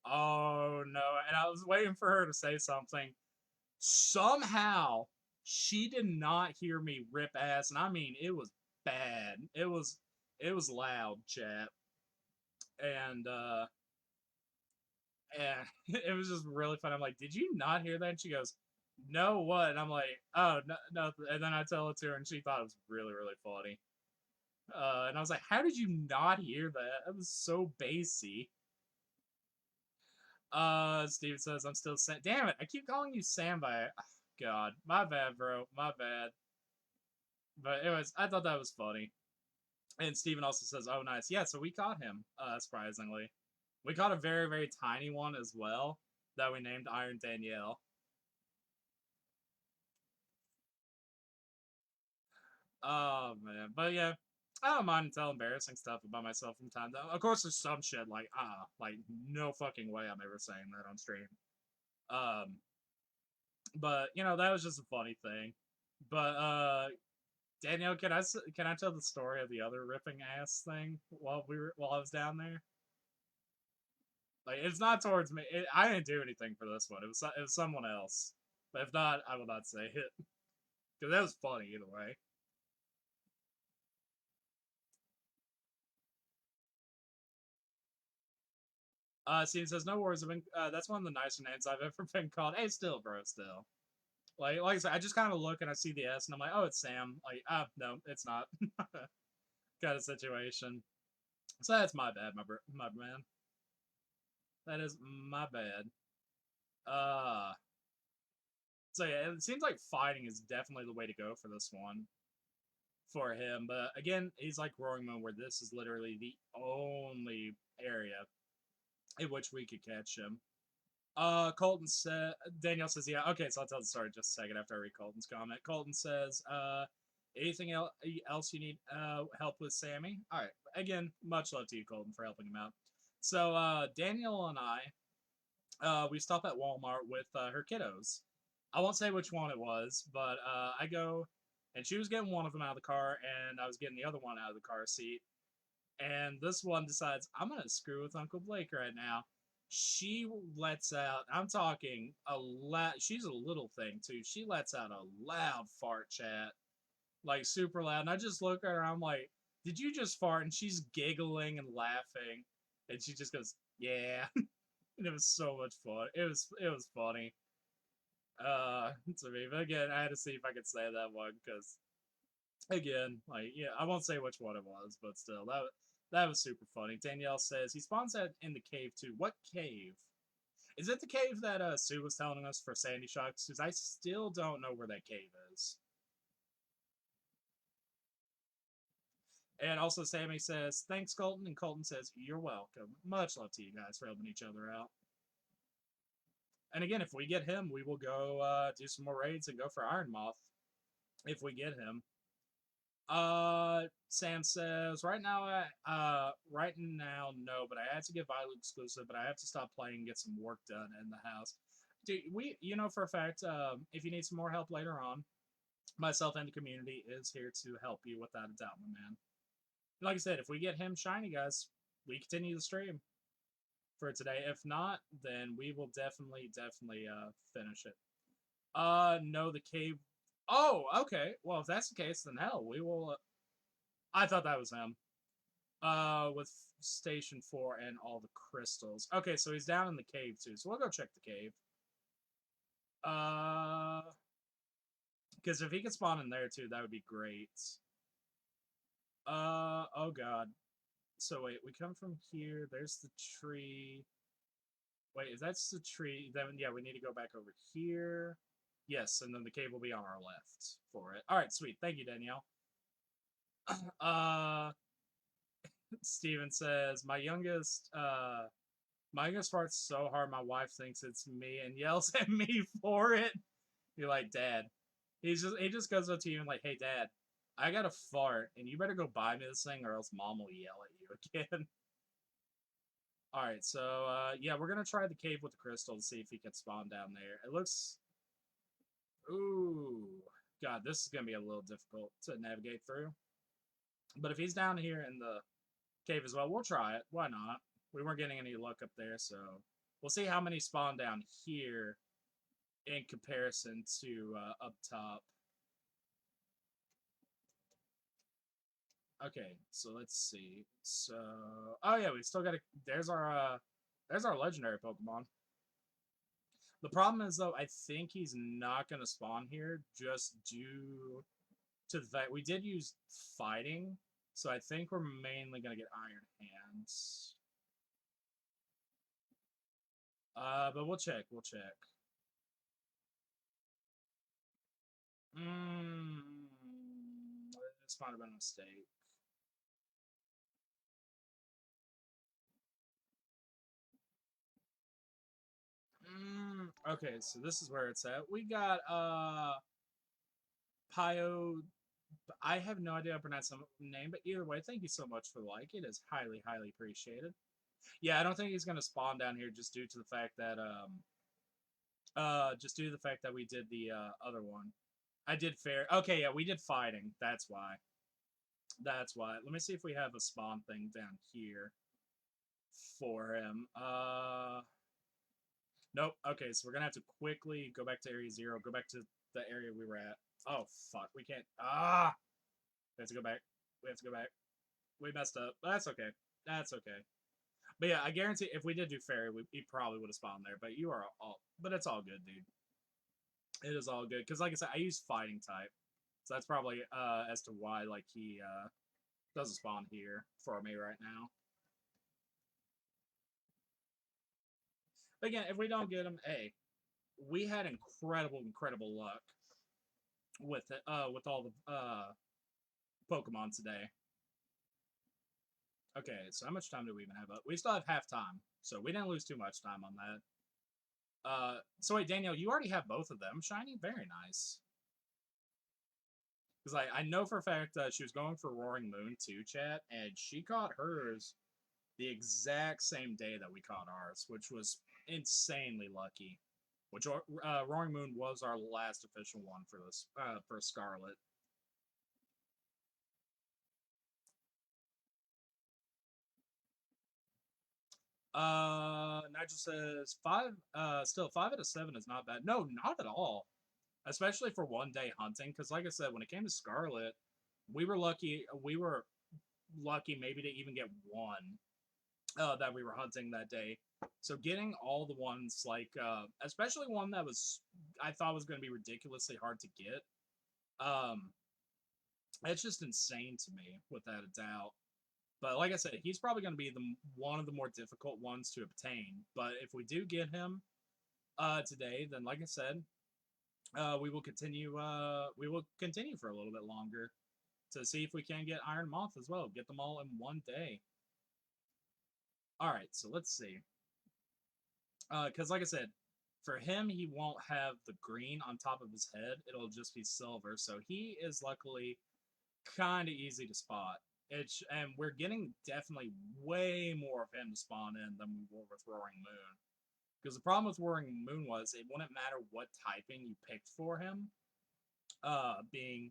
oh no. And I was waiting for her to say something. Somehow she did not hear me rip ass, and I mean it was bad. It was loud, chat. And it was just really fun. I'm like, did you not hear that? And she goes, no, what? And I'm like, oh, no, no. And then I tell it to her, and she thought it was really, really funny. And I was like, how did you not hear that? That was so bassy. Steve says, I'm still Sam. Damn it, I keep calling you Sam by. Oh, God, my bad, bro. My bad. But anyways, I thought that was funny. And Steven also says, oh, nice. Yeah, so we caught him, surprisingly. We caught a very, very tiny one as well that we named Iron Danielle. Oh, man. But yeah, I don't mind telling embarrassing stuff about myself from time to time. Of course, there's some shit like no fucking way I'm ever saying that on stream. Um, but that was just a funny thing. But Danielle, can I tell the story of the other ripping ass thing while I was down there? Like it's not towards me. I didn't do anything for this one. It was someone else. But if not, I will not say it because that was funny either way. Steven says no worries. That's one of the nicer names I've ever been called. Hey, still, bro, still. Like I said, I just kind of look and I see the S and I'm like, oh, it's Sam. Like, no, it's not. Kind of situation. So that's my bad, my man. That is my bad. Uh, so yeah, it seems like fighting is definitely the way to go for this one for him. But again, he's like Roaring Moon, where this is literally the only area in which we could catch him. Colton said, Danielle says, yeah, okay, so I'll tell the story just a second after I read Colton's comment. Colton says, anything else you need help with, Sammy? All right, again, much love to you, Colton, for helping him out. So, Danielle and we stop at Walmart with her kiddos. I won't say which one it was, but I go, and she was getting one of them out of the car, and I was getting the other one out of the car seat. And this one decides, I'm going to screw with Uncle Blake right now. She lets out, I'm talking she's a little thing too. She lets out a loud fart, chat. Like super loud. And I just look at her, I'm like, did you just fart? And she's giggling and laughing. And she just goes, yeah. And it was so much fun. It was funny. To me. But again, I had to see if I could say that one because again, like yeah, I won't say which one it was, but still, that was super funny. Danielle says he spawns out in the cave too. What cave? Is it the cave that Sue was telling us for Sandy Shocks? Because I still don't know where that cave is. And also, Sammy says, thanks, Colton. And Colton says, you're welcome. Much love to you guys for helping each other out. And again, if we get him, we will go do some more raids and go for Iron Moth. If we get him. Sam says, right now, no, but I had to get Violet exclusive, but I have to stop playing and get some work done in the house. Dude, for a fact, if you need some more help later on, myself and the community is here to help you without a doubt, my man. Like I said, if we get him shiny, guys, we continue the stream for today. If not, then we will definitely finish it. No, the cave. Oh, okay. Well, if that's the case, then hell, we will. I thought that was him. With Station 4 and all the crystals. Okay, so he's down in the cave too. So we'll go check the cave. Because if he could spawn in there too, that would be great. Oh god. So wait, we come from here. There's the tree. Wait, is that the tree? Then yeah, we need to go back over here. Yes, and then the cave will be on our left for it. All right, sweet. Thank you, Danielle. Uh, Steven says my youngest farts so hard my wife thinks it's me and yells at me for it. You're like, Dad. He just goes up to you and like, hey, Dad, I got a fart, and you better go buy me this thing, or else Mom will yell at you again. All right, so yeah, we're gonna try the cave with the crystal to see if he can spawn down there. It looks, ooh, God, this is gonna be a little difficult to navigate through. But if he's down here in the cave as well, we'll try it. Why not? We weren't getting any luck up there, so we'll see how many spawn down here in comparison to up top. Okay, so let's see. So, oh yeah, we still got to. There's our legendary Pokemon. The problem is though, I think he's not gonna spawn here just due to the fact we did use fighting, so I think we're mainly gonna get Iron Hands. But we'll check. We'll check. This might have been a mistake. Okay, so this is where it's at. We got Pio. I have no idea how to pronounce the name, but either way, thank you so much for the like. It is highly, highly appreciated. Yeah, I don't think he's gonna spawn down here just due to the fact that we did the other one. I did fair. Okay, yeah, we did fighting. That's why. That's why. Let me see if we have a spawn thing down here for him. Nope. Okay, so we're gonna have to quickly go back to Area 0, go back to the area we were at. Oh, fuck. We can't. We have to go back. We have to go back. We messed up. That's okay. That's okay. But yeah, I guarantee if we did do fairy, he probably would have spawned there. But you are all. But it's all good, dude. It is all good. Because, like I said, I use fighting type. So that's probably as to why, like, he doesn't spawn here for me right now. But again, if we don't get him, hey, we had incredible luck with it, with all the Pokemon today. Okay, so how much time do we even have up? We still have half time, so we didn't lose too much time on that. So wait, Danielle, you already have both of them. Shiny, very nice. Because I know for a fact she was going for Roaring Moon too, chat, and she caught hers the exact same day that we caught ours, which was insanely lucky. Which Roaring Moon was our last official one for this for Scarlet. Nigel says still 5 out of 7 is not bad. No, not at all. Especially for one day hunting, because like I said, when it came to Scarlet, we were lucky. We were lucky maybe to even get one that we were hunting that day. So getting all the ones like, especially one that was I thought was going to be ridiculously hard to get. It's just insane to me, without a doubt. But like I said, he's probably going to be one of the more difficult ones to obtain. But if we do get him today, then like I said, we will continue. We will continue for a little bit longer to see if we can get Iron Moth as well. Get them all in one day. All right, so let's see. Because like I said, for him, he won't have the green on top of his head. It'll just be silver. So he is luckily kind of easy to spot. And we're getting definitely way more of him to spawn in than we were with Roaring Moon. Because the problem with Roaring Moon was it wouldn't matter what typing you picked for him, being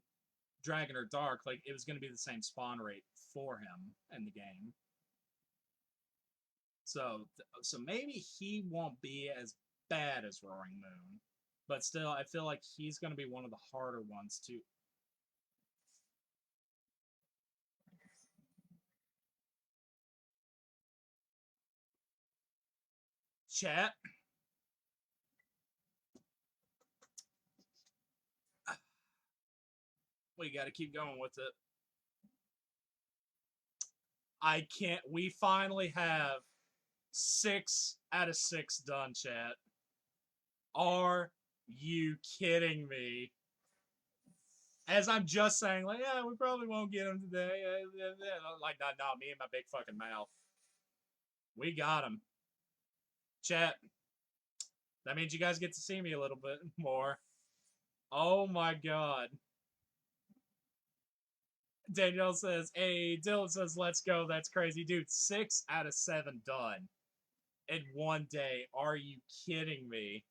Dragon or Dark, like it was going to be the same spawn rate for him in the game. So maybe he won't be as bad as Roaring Moon, but still, I feel like he's going to be one of the harder ones to. Chat. We got to keep going with it. I can't. We finally have 6 out of 6 done, chat. Are you kidding me? As I'm just saying, like, yeah, we probably won't get him today. Like, nah, me and my big fucking mouth. We got him. Chat. That means you guys get to see me a little bit more. Oh my god. Danielle says, hey, Dylan says, let's go. That's crazy. Dude, 6 out of 7 done in one day. Are you kidding me?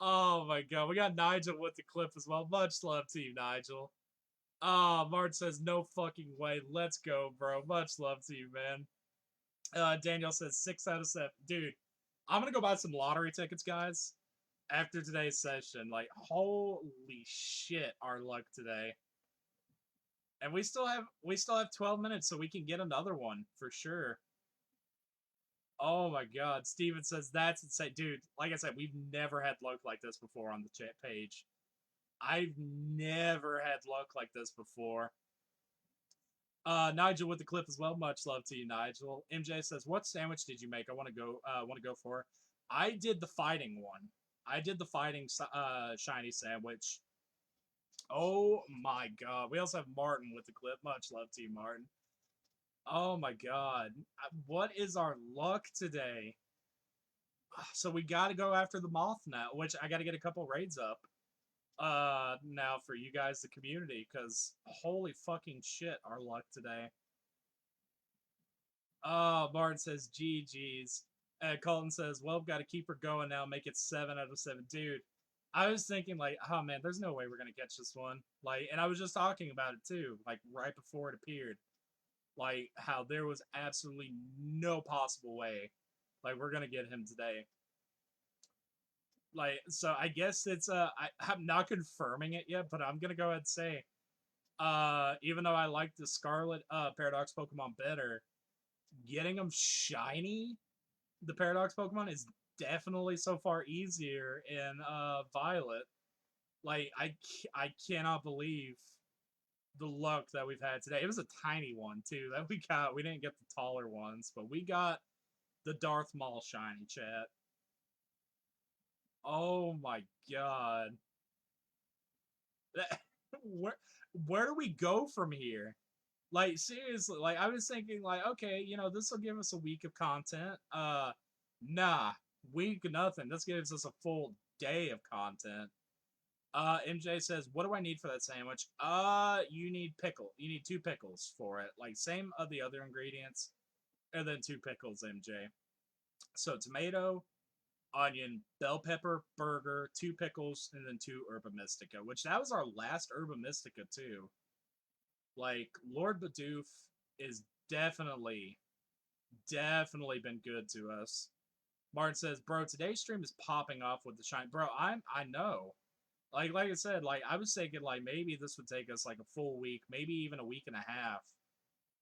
Oh my god. We got Nigel with the clip as well. Much love to you, Nigel. Mart says, no fucking way. Let's go, bro. Much love to you, man. Danielle says, 6 out of 7. Dude, I'm gonna go buy some lottery tickets, guys, after today's session. Like, holy shit, our luck today. And we still have 12 minutes, so we can get another one for sure. Oh my god, Steven says that's insane. Dude, like I said, we've never had luck like this before on the chat page. I've never had luck like this before. Nigel with the clip as well. Much love to you, Nigel. MJ says, "What sandwich did you make? I want to go for." I did the fighting one. I did the fighting shiny sandwich. Oh my god. We also have Martin with the clip. Much love to you, Martin. Oh my god. What is our luck today? So we got to go after the moth now, which I got to get a couple raids up now for you guys, the community, because holy fucking shit, our luck today. Martin says GG's. Colton says, well, got to keep her going now, make it 7 out of 7. Dude, I was thinking, like, oh man, there's no way we're going to catch this one. Like, and I was just talking about it too, like, right before it appeared. Like, how there was absolutely no possible way, like, we're going to get him today. Like, so I guess it's, I'm not confirming it yet, but I'm going to go ahead and say, even though I like the Scarlet, Paradox Pokemon better, getting them shiny, the Paradox Pokemon, is definitely so far easier in Violet. Like, I cannot believe the luck that we've had today. It was a tiny one too that we got. We didn't get the taller ones, but we got the Darth Maul shiny, chat. Oh my god. Where do we go from here? Like, seriously, like, I was thinking, like, okay, you know, this will give us a week of content. Nah, week nothing. This gives us a full day of content. MJ says, what do I need for that sandwich? You need pickle. You need 2 pickles for it. Like, same of the other ingredients, and then 2 pickles, MJ. So, tomato, onion, bell pepper, burger, 2 pickles, and then 2 herba mystica, which that was our last herba mystica, too. Like, Lord Bidoof is definitely been good to us. Martin says, bro, today's stream is popping off with the shine. Bro, I know. Like I said, like, I was thinking, like, maybe this would take us, like, a full week, maybe even a week and a half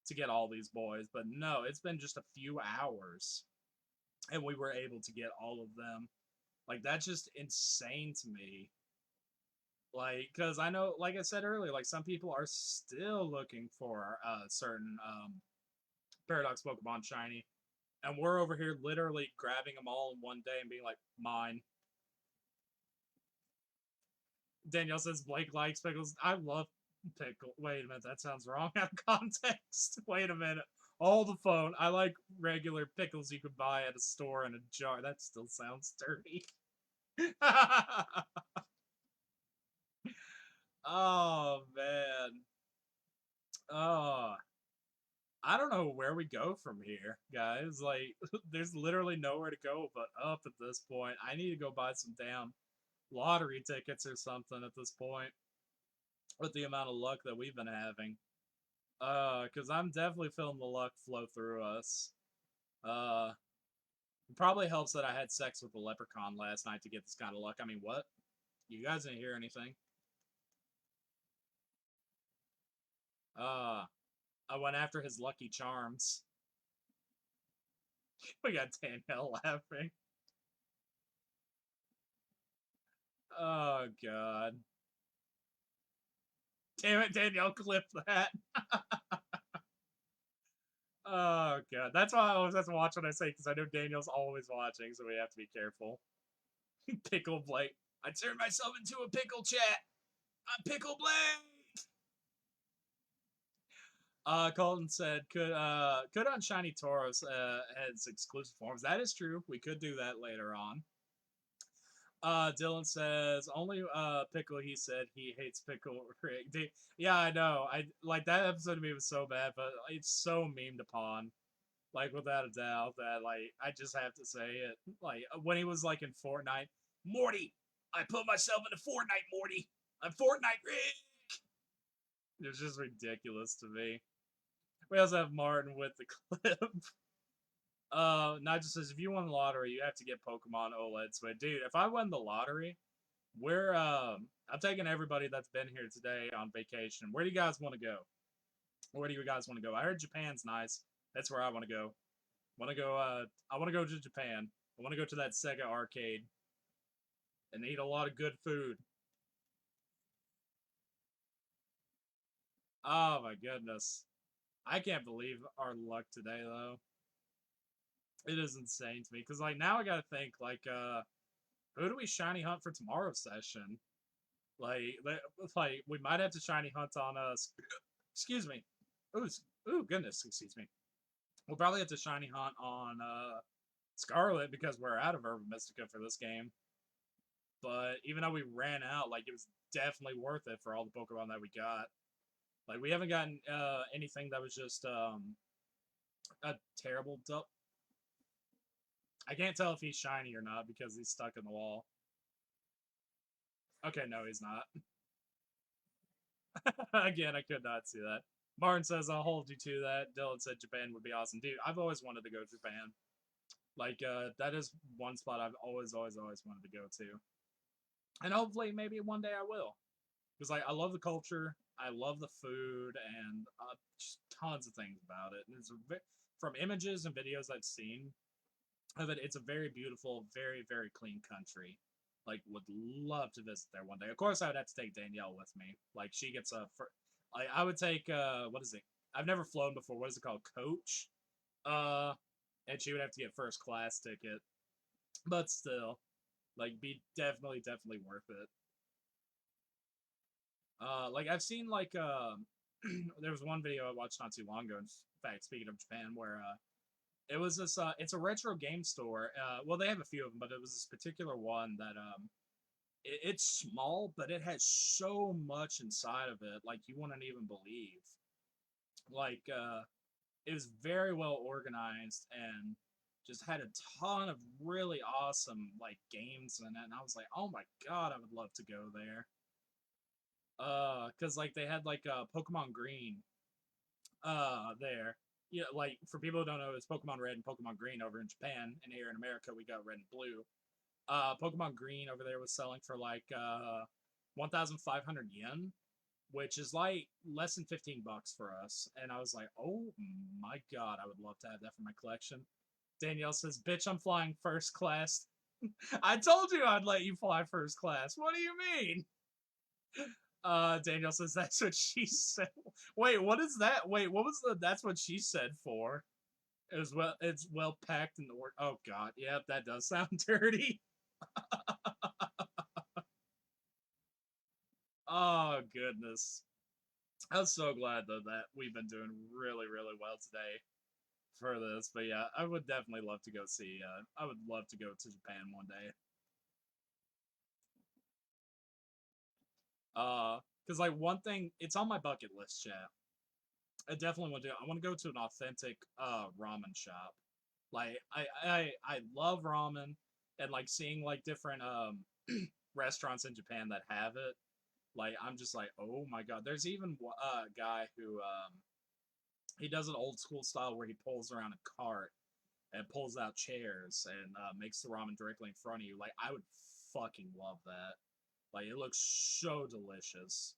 to get all these boys. But no, it's been just a few hours, and we were able to get all of them. Like, that's just insane to me. Like, because I know, like I said earlier, like, some people are still looking for certain Paradox Pokemon shiny, and we're over here literally grabbing them all in one day and being like, mine. Danielle says Blake likes pickles. I love pickle. Wait a minute, that sounds wrong out of context. Wait a minute. Hold the phone. I like regular pickles you could buy at a store in a jar. That still sounds dirty. Oh man. Oh, I don't know where we go from here, guys. Like, there's literally nowhere to go but up at this point. I need to go buy some damn lottery tickets or something at this point with the amount of luck that we've been having. Because I'm definitely feeling the luck flow through us. It probably helps that I had sex with a leprechaun last night to get this kind of luck. I mean, what? You guys didn't hear anything. I went after his lucky charms. We got Danielle laughing. Oh, God. Damn it, Danielle, clip that. Oh god, that's why I always have to watch what I say because I know Daniel's always watching, so we have to be careful. Pickle Blake. I turned myself into a pickle chat. I'm Pickle Blake. Colton said could on Shiny Tauros has exclusive forms. That is true. We could do that later on. Dylan says only pickle. He said he hates pickle. Yeah, I know. I like that episode to me was so bad, but it's so memed upon. Like without a doubt, that like I just have to say it. Like when he was like in Fortnite, Morty, I put myself into Fortnite, Morty. I'm Fortnite Rick. It was just ridiculous to me. We also have Martin with the clip. Nigel says if you won the lottery, you have to get Pokemon OLED. But dude, if I win the lottery, we're I'm taking everybody that's been here today on vacation. Where do you guys want to go? Where do you guys want to go? I heard Japan's nice. That's where I want to go. Want to go? I want to go to Japan. I want to go to that Sega arcade and eat a lot of good food. Oh my goodness, I can't believe our luck today though. It is insane to me because like now I gotta think like who do we shiny hunt for tomorrow's session? Like like we might have to shiny hunt on us. Excuse me. Ooh goodness, excuse me. We'll probably have to shiny hunt on Scarlet because we're out of Urban Mystica for this game. But even though we ran out, like it was definitely worth it for all the Pokemon that we got. Like we haven't gotten anything that was just a terrible I can't tell if he's shiny or not because he's stuck in the wall. Okay, no, he's not. Again, I could not see that. Martin says, I'll hold you to that. Dylan said Japan would be awesome. Dude, I've always wanted to go to Japan. Like, that is one spot I've always wanted to go to. And hopefully, maybe one day I will. Because, like, I love the culture, I love the food, and just tons of things about it. And it's from images and videos I've seen of it, it's a very beautiful, very, very clean country. Like, would love to visit there one day. Of course, I would have to take Danielle with me. Like, she gets a. I would take what is it? I've never flown before. What is it called? Coach. Uh, and she would have to get first class ticket. But still, like, be definitely worth it. Like I've seen like there was one video I watched not too long ago. In fact, speaking of Japan, where it was this it's a retro game store. Well, they have a few of them, but it was this particular one that it's small, but it has so much inside of it, like you wouldn't even believe. Like it was very well organized and just had a ton of really awesome like games in it. And I was like, oh my god, I would love to go there. Cause like they had like Pokemon Green there. Yeah, like for people who don't know, it's Pokemon Red and Pokemon Green over in Japan, and here in America we got Red and Blue. Pokemon Green over there was selling for like 1,500 yen, which is like less than $15 for us. And I was like, oh my god, I would love to have that for my collection. Danielle says, "Bitch, I'm flying first class." I told you I'd let you fly first class. What do you mean? Daniel says that's what she said. Wait, what is that? Wait, what was the that's what she said for? It was well it's well packed in the work. Oh god, yep, that does sound dirty. Oh goodness. I'm so glad though that we've been doing really well today for this. But yeah, I would definitely love to go see I would love to go to Japan one day. Because like one thing, it's on my bucket list, chat. I definitely want to. I want to go to an authentic ramen shop. Like I love ramen and like seeing like different restaurants in Japan that have it. Like I'm just like, oh my god. There's even a guy who he does an old school style where he pulls around a cart and pulls out chairs and makes the ramen directly in front of you. Like I would fucking love that. Like it looks so delicious.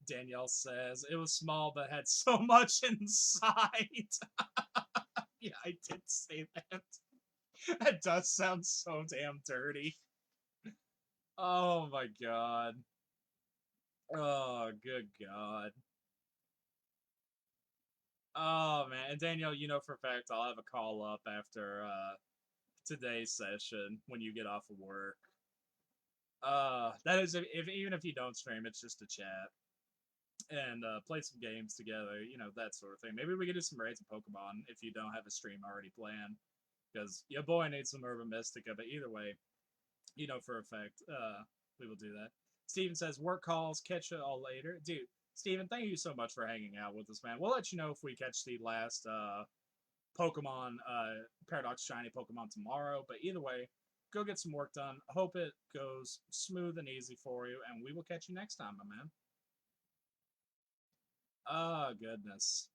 Danielle says it was small but had so much inside. Yeah, I did say that. That does sound so damn dirty. Oh my god. Oh, good god. Oh man, and Danielle, you know for a fact I'll have a call up after today's session when you get off of work. That is if even if you don't stream, it's just a chat and play some games together, you know, that sort of thing. Maybe we could do some raids of Pokemon if you don't have a stream already planned, because your boy needs some Urban Mystica. But either way, you know for a fact, we will do that. Steven says work calls, catch you all later, dude. Steven, thank you so much for hanging out with us, man. We'll let you know if we catch the last Pokemon Paradox Shiny Pokemon tomorrow. But either way, go get some work done. I hope it goes smooth and easy for you, and we will catch you next time, my man. Oh, goodness.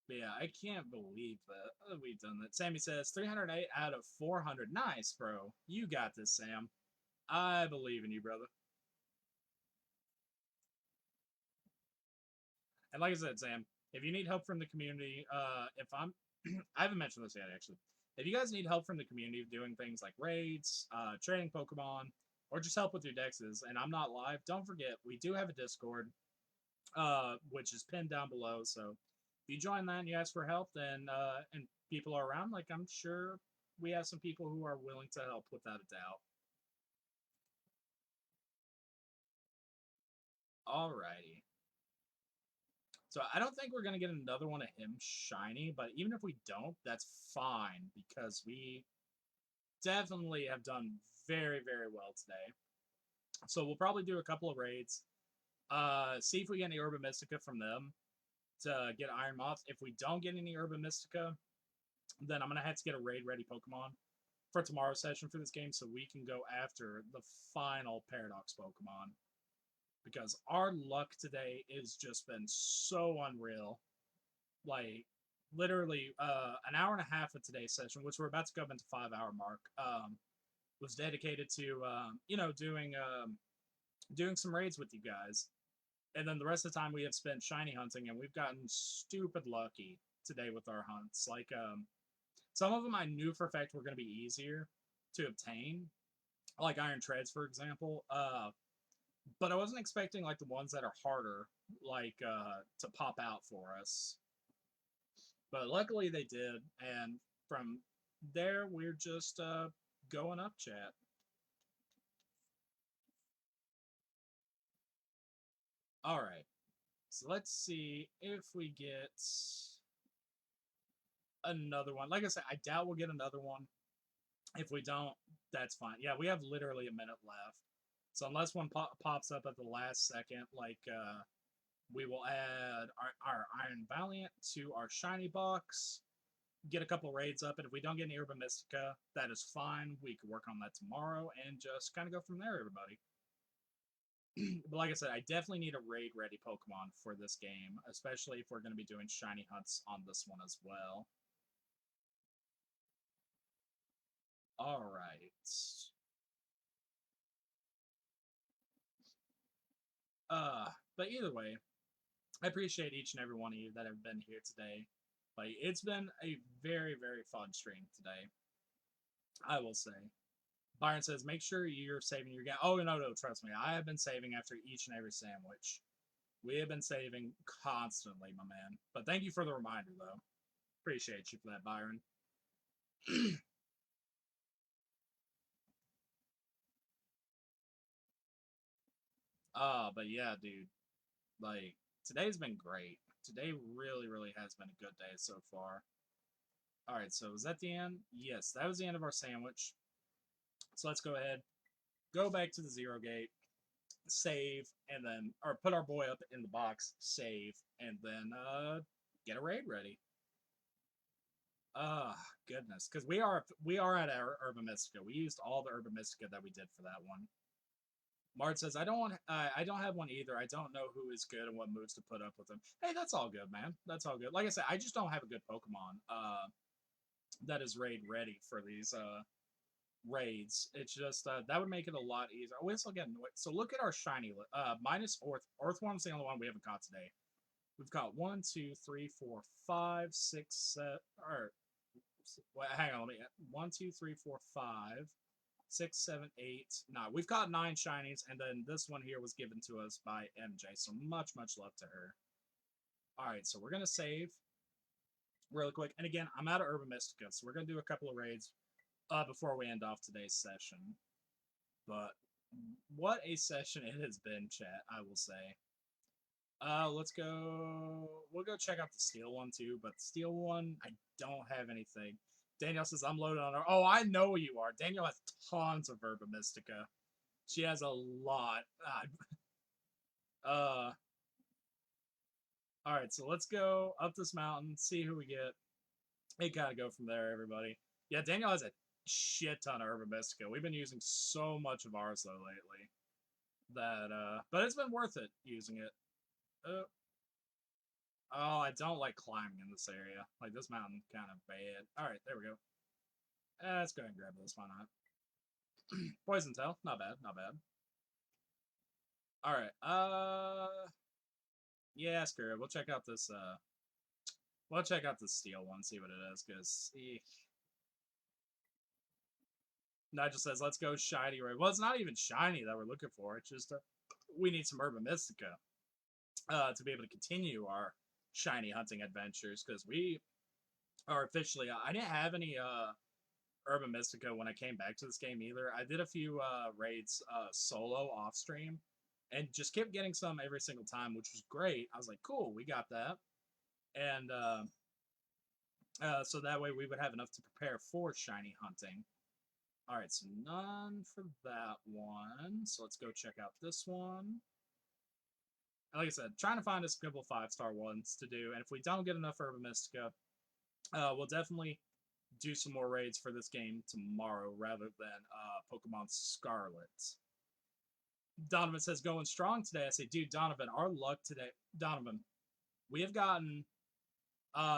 But yeah, I can't believe that we've done that. Sammy says 308 out of 400. Nice, bro. You got this, Sam. I believe in you, brother. And like I said, Sam, if you need help from the community, if I'm, I haven't mentioned this yet, actually. If you guys need help from the community doing things like raids, trading Pokemon, or just help with your dexes, and I'm not live, don't forget we do have a Discord, which is pinned down below. So if you join that and you ask for help, then and people are around, like I'm sure we have some people who are willing to help without a doubt. Alrighty. So I don't think we're gonna get another one of him shiny, but even if we don't, that's fine because we definitely have done very, very well today. So we'll probably do a couple of raids. See if we get any Urban Mystica from them to get Iron Moth. If we don't get any Urban Mystica, then I'm gonna have to get a raid ready Pokemon for tomorrow's session for this game so we can go after the final Paradox Pokemon. Because our luck today has just been so unreal. Like literally an hour and a half of today's session, which we're about to go into 5 hour mark, was dedicated to you know doing some raids with you guys, and then the rest of the time we have spent shiny hunting, and we've gotten stupid lucky today with our hunts. Like some of them I knew for a fact were going to be easier to obtain, like Iron Treads, for example. But I wasn't expecting like the ones that are harder, like to pop out for us. But luckily they did, and from there we're just going up, chat. All right, so let's see if we get another one. Like I said, I doubt we'll get another one. If we don't, that's fine. Yeah, we have literally a minute left. So unless one pops up at the last second, like we will add our Iron Valiant to our shiny box, get a couple raids up, and if we don't get any Urban Mystica, that is fine. We can work on that tomorrow and just kind of go from there, everybody. But like I said, I definitely need a raid ready Pokemon for this game, especially if we're going to be doing shiny hunts on this one as well. All right. But either way, I appreciate each and every one of you that have been here today. Like it's been a very, very fun stream today. I will say. Byron says, make sure you're saving your gas. Oh no, trust me. I have been saving after each and every sandwich. We have been saving constantly, my man. But thank you for the reminder though. Appreciate you for that, Byron. But yeah, dude. Like today's been great. Today really, really has been a good day so far. All right, so was that the end? Yes, that was the end of our sandwich. So let's go ahead, go back to the zero gate, save, and then or put our boy up in the box, save, and then get a raid ready. Goodness, because we are at our Urban Mystica. We used all the Urban Mystica that we did for that one. Mart says, I don't have one either. I don't know who is good and what moves to put up with them. Hey, that's all good, man. That's all good. Like I said, I just don't have a good Pokemon that is raid ready for these raids. It's just that would make it a lot easier. We also get annoyed. So look at our shiny minus Earthworm's the only one we haven't caught today. We've got 1, 2, 3, 4, 5, 6, 7, or hang on, let me 1, 2, 3, 4, 5, 6, 7, 8. No, we've got 9 shinies, and then this one here was given to us by MJ. So much love to her. All right, so we're gonna save really quick. And again, I'm out of Urban Mystica, so we're gonna do a couple of raids before we end off today's session. But what a session it has been, chat, I will say. Let's go. We'll go check out the steel one too, but the steel one, I don't have anything. Danielle says I'm loaded on her. Oh, I know you are. Danielle has tons of Urban Mystica. She has a lot. All right, so let's go up this mountain, see who we get. It gotta go from there, everybody. Yeah, Daniel has a shit ton of Urban Mystica. We've been using so much of ours though lately that but it's been worth it using it. Oh, I don't like climbing in this area. Like this mountain kind of bad. All right, there we go. Let's go ahead and grab this. Why not? Poison tail, not bad, not bad. All right. Yeah, screw it. We'll check out this. We'll check out the steel one, see what it is, because Nigel says, let's go shiny raid. Well, it's not even shiny that we're looking for. It's just we need some Urban Mystica to be able to continue our shiny hunting adventures, because we are officially... I didn't have any Urban Mystica when I came back to this game either. I did a few raids solo off stream, and just kept getting some every single time, which was great. I was like, cool, we got that. And so that way we would have enough to prepare for shiny hunting. All right, so none for that one. So let's go check out this one. Like I said, trying to find a couple 5-star ones to do, and if we don't get enough Urban Mystica, we'll definitely do some more raids for this game tomorrow rather than Pokemon Scarlet. Donovan says, going strong today. I say, dude, Donovan, our luck today... Donovan, we have gotten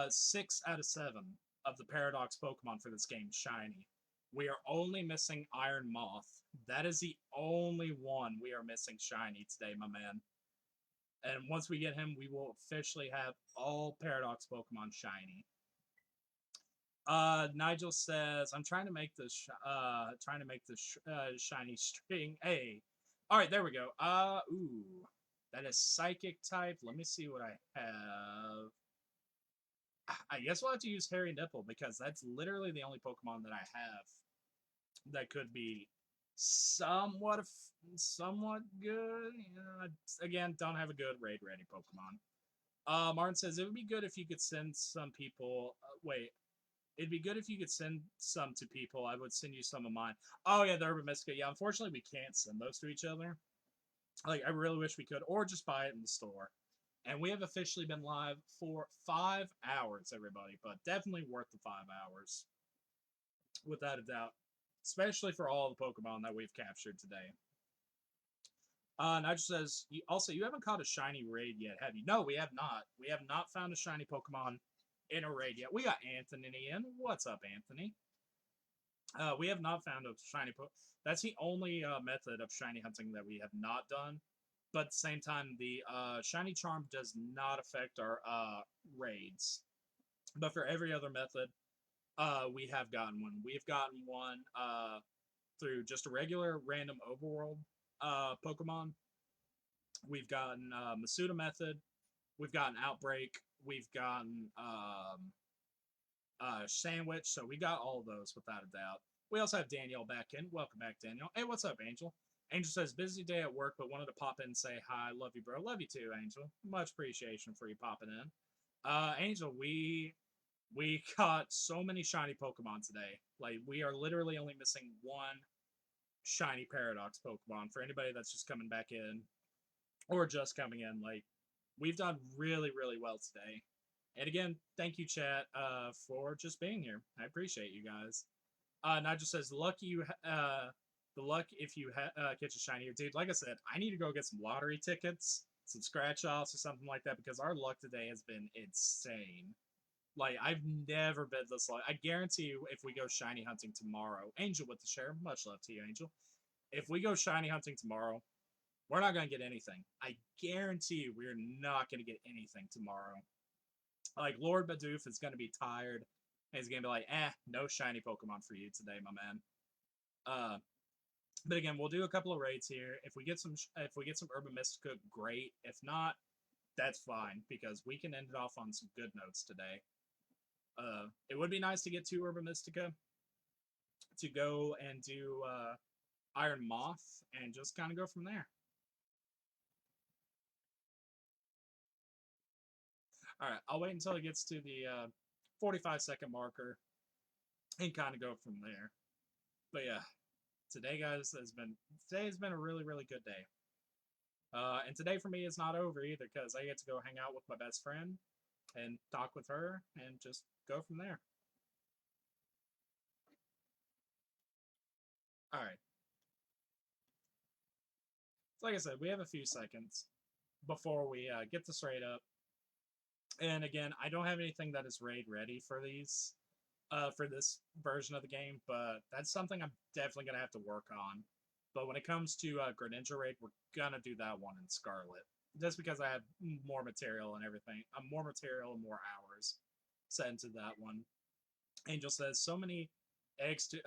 6 out of 7 of the Paradox Pokemon for this game shiny. We are only missing Iron Moth. That is the only one we are missing shiny today, my man. And once we get him, we will officially have all Paradox Pokemon shiny. Nigel says, I'm trying to make this shiny string. Hey. All right, there we go. Ooh. That is Psychic type. Let me see what I have. I guess we'll have to use Hairy Nipple, because that's literally the only Pokemon that I have that could be somewhat good. You know, again, don't have a good raid ready Pokemon. Martin says it would be good if you could send some people. Wait, it'd be good if you could send some to people. I would send you some of mine. Oh yeah, the Urban Mystica. Yeah, unfortunately we can't send those to each other. Like I really wish we could, or just buy it in the store. And we have officially been live for 5 hours, everybody. But definitely worth the 5 hours, without a doubt. Especially for all the Pokemon that we've captured today. Nigel says, also, you haven't caught a shiny raid yet, have you? No, we have not. We have not found a shiny Pokemon in a raid yet. We got Anthony in. What's up, Anthony? We have not found a shiny Pokemon. That's the only method of shiny hunting that we have not done. But at the same time, the shiny charm does not affect our raids. But for every other method, we have gotten one. We've gotten one through just a regular random overworld Pokemon. We've gotten Masuda method. We've gotten Outbreak. We've gotten Sandwich. So we got all of those without a doubt. We also have Danielle back in. Welcome back, Danielle. Hey, what's up, Angel? Angel says, busy day at work, but wanted to pop in and say hi. Love you, bro. Love you too, Angel. Much appreciation for you popping in. Angel, we caught so many shiny Pokemon today. Like, we are literally only missing one shiny Paradox Pokemon for anybody that's just coming back in or just coming in. Like, we've done really, really well today. And again, thank you, chat, for just being here. I appreciate you guys. Nigel says, the luck if you catch a shiny here. Dude, like I said, I need to go get some lottery tickets, some scratch-offs or something like that, because our luck today has been insane. Like, I've never been this lucky. I guarantee you, if we go shiny hunting tomorrow, Angel with the share, much love to you, Angel. If we go shiny hunting tomorrow, we're not going to get anything. I guarantee you we're not going to get anything tomorrow. Like, Lord Bidoof is going to be tired. And he's going to be like, no shiny Pokemon for you today, my man. But again, we'll do a couple of raids here. If we get some Urban Mystica, great. If not, that's fine because we can end it off on some good notes today. It would be nice to get to Urban Mystica to go and do Iron Moth and just kind of go from there. All right, I'll wait until it gets to the 45-second marker and kind of go from there. But yeah, today, guys, has been a really, really good day. And today for me is not over either because I get to go hang out with my best friend and talk with her and just go from there. All right. So like I said, we have a few seconds before we get this raid up. And again, I don't have anything that is raid ready for these, for this version of the game, but that's something I'm definitely gonna have to work on. But when it comes to Greninja raid, we're gonna do that one in Scarlet, just because I have more material and everything, more material and more hours set into that one. Angel says so many eggs to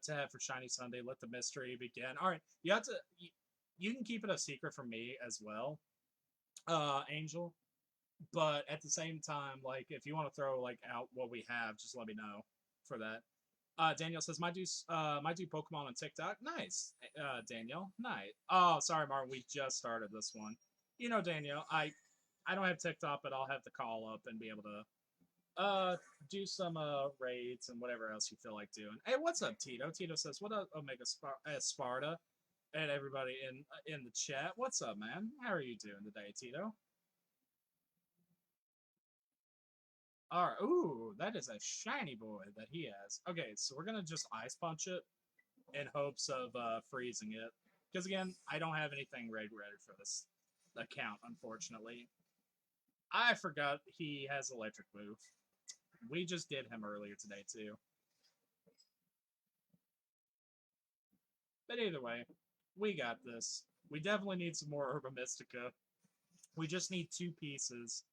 have for Shiny Sunday. Let the mystery begin. All right, you have to. You can keep it a secret from me as well, Angel. But at the same time, like if you want to throw like out what we have, just let me know for that. Daniel says might do Pokemon on TikTok. Nice, Daniel. Nice. Oh, sorry, Martin. We just started this one. You know, Daniel, I don't have TikTok, but I'll have to call up and be able to do some raids and whatever else you feel like doing. Hey, what's up, Tito? Tito says what up, Omega Sparta, and everybody in the chat. What's up, man? How are you doing today, Tito? All right. Ooh, that is a shiny boy that he has. Okay, so we're gonna just ice punch it in hopes of freezing it. Because again, I don't have anything ready for this account, unfortunately. I forgot he has electric move. We just did him earlier today too. But either way, we got this. We definitely need some more Herba Mystica. We just need 2 pieces.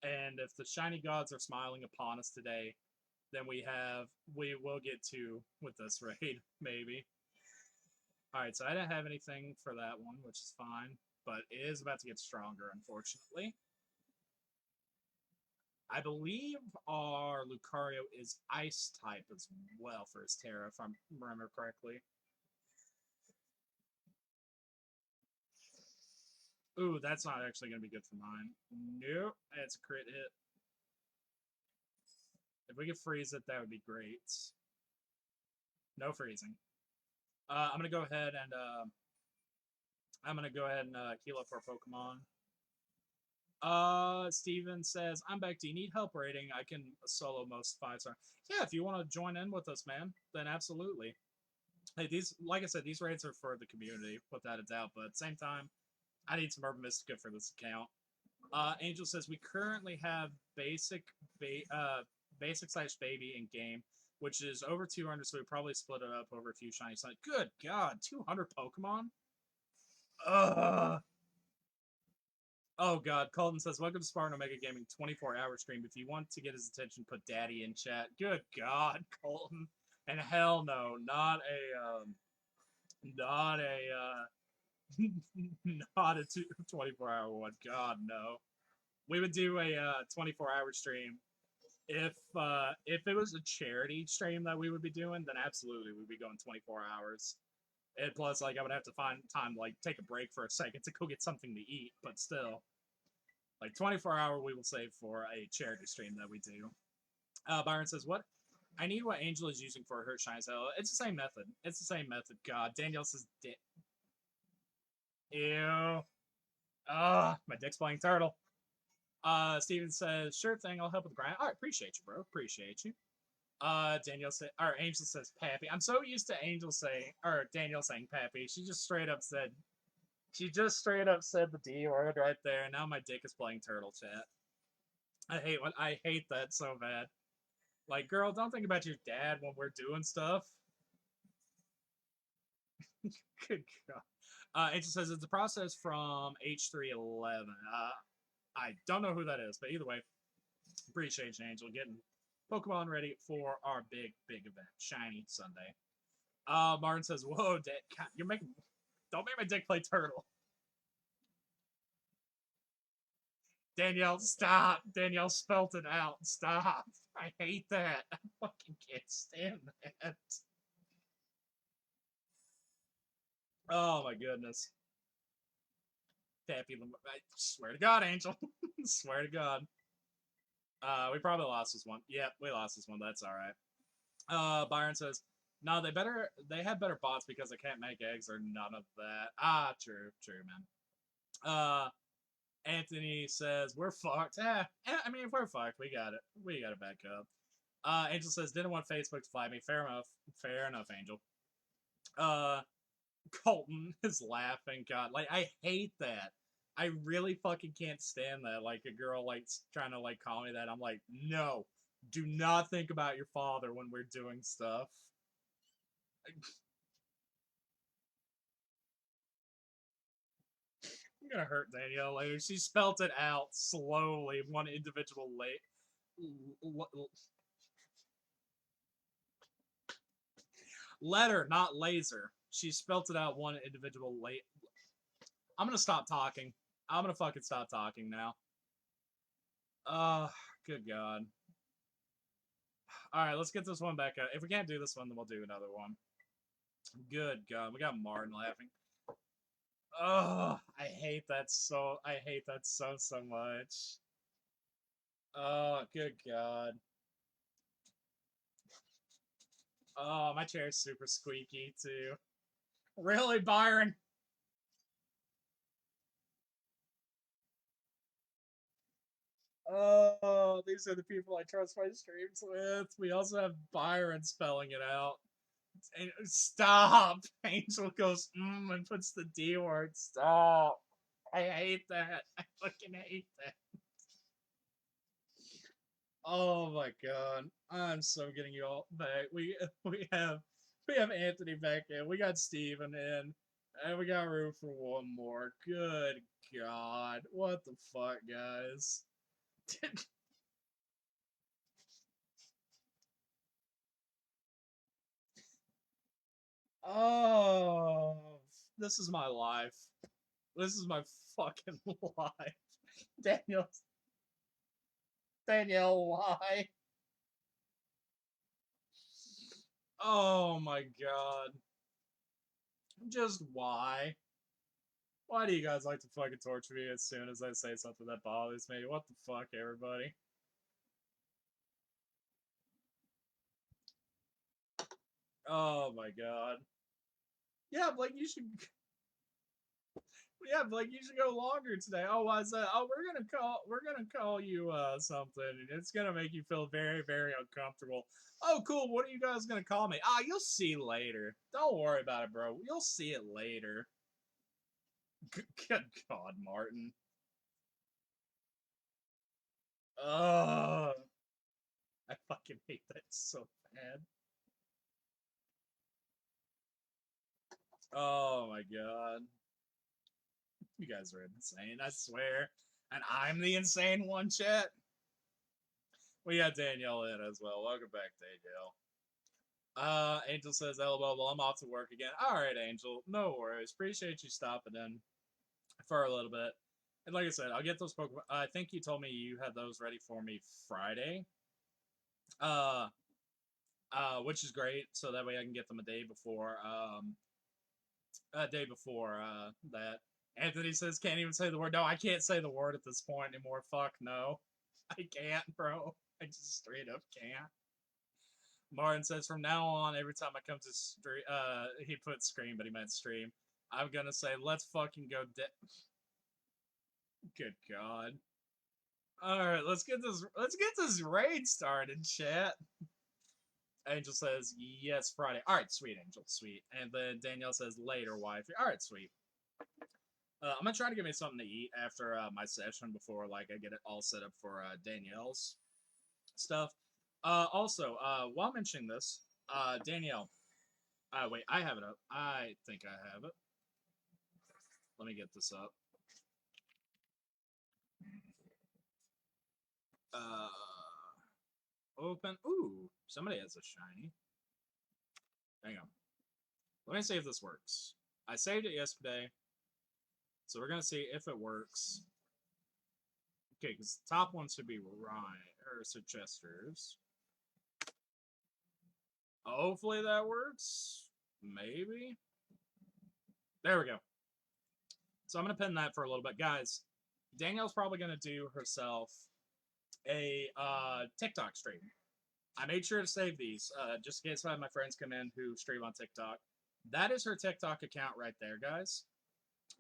And if the shiny gods are smiling upon us today, then we will get 2 with this raid, maybe. Alright, so I didn't have anything for that one, which is fine. But it is about to get stronger, unfortunately. I believe our Lucario is ice type as well for his Terra, if I remember correctly. Ooh, that's not actually going to be good for mine. Nope, it's a crit hit. If we could freeze it, that would be great. No freezing. I'm going to go ahead and heal up our Pokemon. Steven says, I'm back. Do you need help raiding? I can solo most 5-star. Yeah, if you want to join in with us, man, then absolutely. Hey, like I said, these raids are for the community, without a doubt, but at the same time, I need some Urban Mystica for this account. Angel says, we currently have basic slash baby in game, which is over 200, so we probably split it up over a few shiny signs. Good God, 200 Pokemon? Ugh. Oh God, Colton says, welcome to Spartan Omega Gaming 24-hour stream. If you want to get his attention, put daddy in chat. Good God, Colton. And hell no, not a 24-hour one. God, no. We would do a 24-hour stream. If it was a charity stream that we would be doing, then absolutely we'd be going 24 hours. And plus, like, I would have to find time to, like, take a break for a second to go get something to eat, but still. Like, 24-hour we will save for a charity stream that we do. Byron says, what? I need what Angel is using for her shine cell. It's the same method. It's the same method. God, Danielle says, ew. My dick's playing turtle. Steven says, sure thing, I'll help with the grind. Alright, appreciate you, bro. Appreciate you. Danielle said, or Angel says Pappy. I'm so used to Angel saying, or Danielle saying Pappy. She just straight up said the D word right there. And now my dick is playing turtle chat. I hate that so bad. Like, girl, don't think about your dad when we're doing stuff. Good God. Angel says it's a process from H311. I don't know who that is, but either way, appreciate you, Angel, getting Pokemon ready for our big event, Shiny Sunday. Martin says, whoa, Dad, don't make my dick play turtle. Danielle, stop. Danielle spelt it out. Stop. I hate that. I fucking can't stand that. Oh my goodness. Tappy, I swear to God, Angel. Swear to God. We probably lost this one. Yep, we lost this one. That's all right. Byron says, "No, they had better bots because they can't make eggs or none of that." Ah, true, man. Anthony says, "We're fucked." I mean, if we're fucked, we got it. We got to back up. Angel says, "Didn't want Facebook to flag me." Fair enough. Fair enough, Angel. Colton is laughing. God, like I hate that. I really fucking can't stand that. Like a girl like trying to like call me that. I'm like, no, do not think about your father when we're doing stuff. I'm gonna hurt Danielle later. She spelt it out slowly, one individual letter, not laser. She spelt it out one individual I'm gonna stop talking. I'm gonna fucking stop talking now. Good God. Alright, let's get this one back up. If we can't do this one, then we'll do another one. Good God. We got Martin laughing. Oh, I hate that so much. Oh, good God. Oh, my chair's super squeaky too. Really, Byron? Oh, these are the people I trust my streams with. We also have Byron spelling it out. Stop! Angel goes and puts the D word. Stop! I hate that. I fucking hate that. Oh my God! I'm so getting you all back. We have Anthony back in. We got Steven in, and we got room for one more. Good God! What the fuck, guys? Oh, this is my life. This is my fucking life. Daniel, why? Oh my God. Just why? Why do you guys like to fucking torture me as soon as I say something that bothers me? What the fuck, everybody? Oh my God. Yeah, Blake, you should. Yeah, Blake, you should go longer today. Oh, why is that? Oh, we're gonna call you something. It's gonna make you feel very, very uncomfortable. Oh, cool. What are you guys gonna call me? Ah, you'll see later. Don't worry about it, bro. You'll see it later. Good God, Martin. Ugh. I fucking hate that so bad. Oh my God. You guys are insane, I swear. And I'm the insane one, chat. We got Danielle in as well. Welcome back, Danielle. Angel says, "LOL, well, I'm off to work again." Alright, Angel. No worries. Appreciate you stopping in for a little bit. And like I said, I'll get those Pokemon. I think you told me you had those ready for me Friday. Uh, which is great. So that way I can get them a day before that. Anthony says, "Can't even say the word." No, I can't say the word at this point anymore. Fuck no. I can't, bro. I just straight up can't. Martin says, "From now on, every time I come to stream, he put scream, but he meant stream. I'm gonna say, let's fucking go Good God. Alright, let's get this raid started, chat. Angel says, "Yes, Friday." Alright, sweet, Angel, sweet. And then Danielle says, "Later, wife." Alright, sweet. I'm gonna try to get me something to eat after my session before like I get it all set up for Danielle's stuff. Also, while mentioning this, Danielle. Wait, I have it up. I think I have it. Let me get this up. Open. Ooh, somebody has a shiny. Hang on. Let me see if this works. I saved it yesterday, so we're gonna see if it works. Okay, because the top one should be Ryan or Chester's. Hopefully that works. Maybe. There we go. So I'm going to pin that for a little bit. Guys, Danielle's probably going to do herself a TikTok stream. I made sure to save these just in case I have my friends come in who stream on TikTok. That is her TikTok account right there, guys.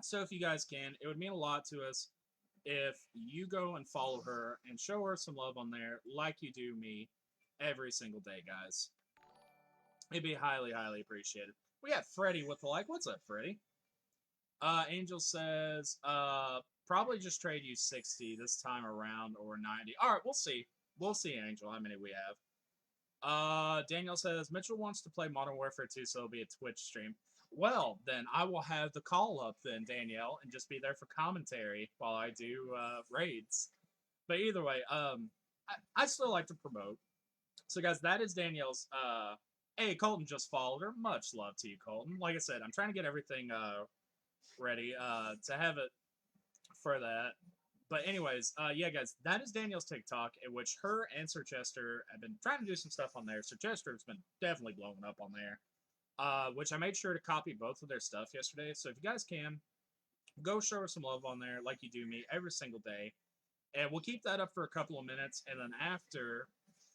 So if you guys can, it would mean a lot to us if you go and follow her and show her some love on there like you do me every single day, guys. It'd be highly, highly appreciated. We got Freddie with the like. What's up, Freddie? Angel says, probably just trade you 60 this time around or 90. All right, we'll see. We'll see, Angel, how many we have. Daniel says, Mitchell wants to play Modern Warfare 2, so it'll be a Twitch stream. Well, then I will have the call up then, Danielle, and just be there for commentary while I do raids. But either way, I still like to promote. So, guys, that is Danielle's. Hey, Colton just followed her. Much love to you, Colton. Like I said, I'm trying to get everything ready to have it for that. But anyways, yeah, guys, that is Danielle's TikTok, in which her and Sir Chester have been trying to do some stuff on there. Sir Chester's been definitely blowing up on there, which I made sure to copy both of their stuff yesterday. So if you guys can, go show her some love on there like you do me every single day. And we'll keep that up for a couple of minutes, and then after,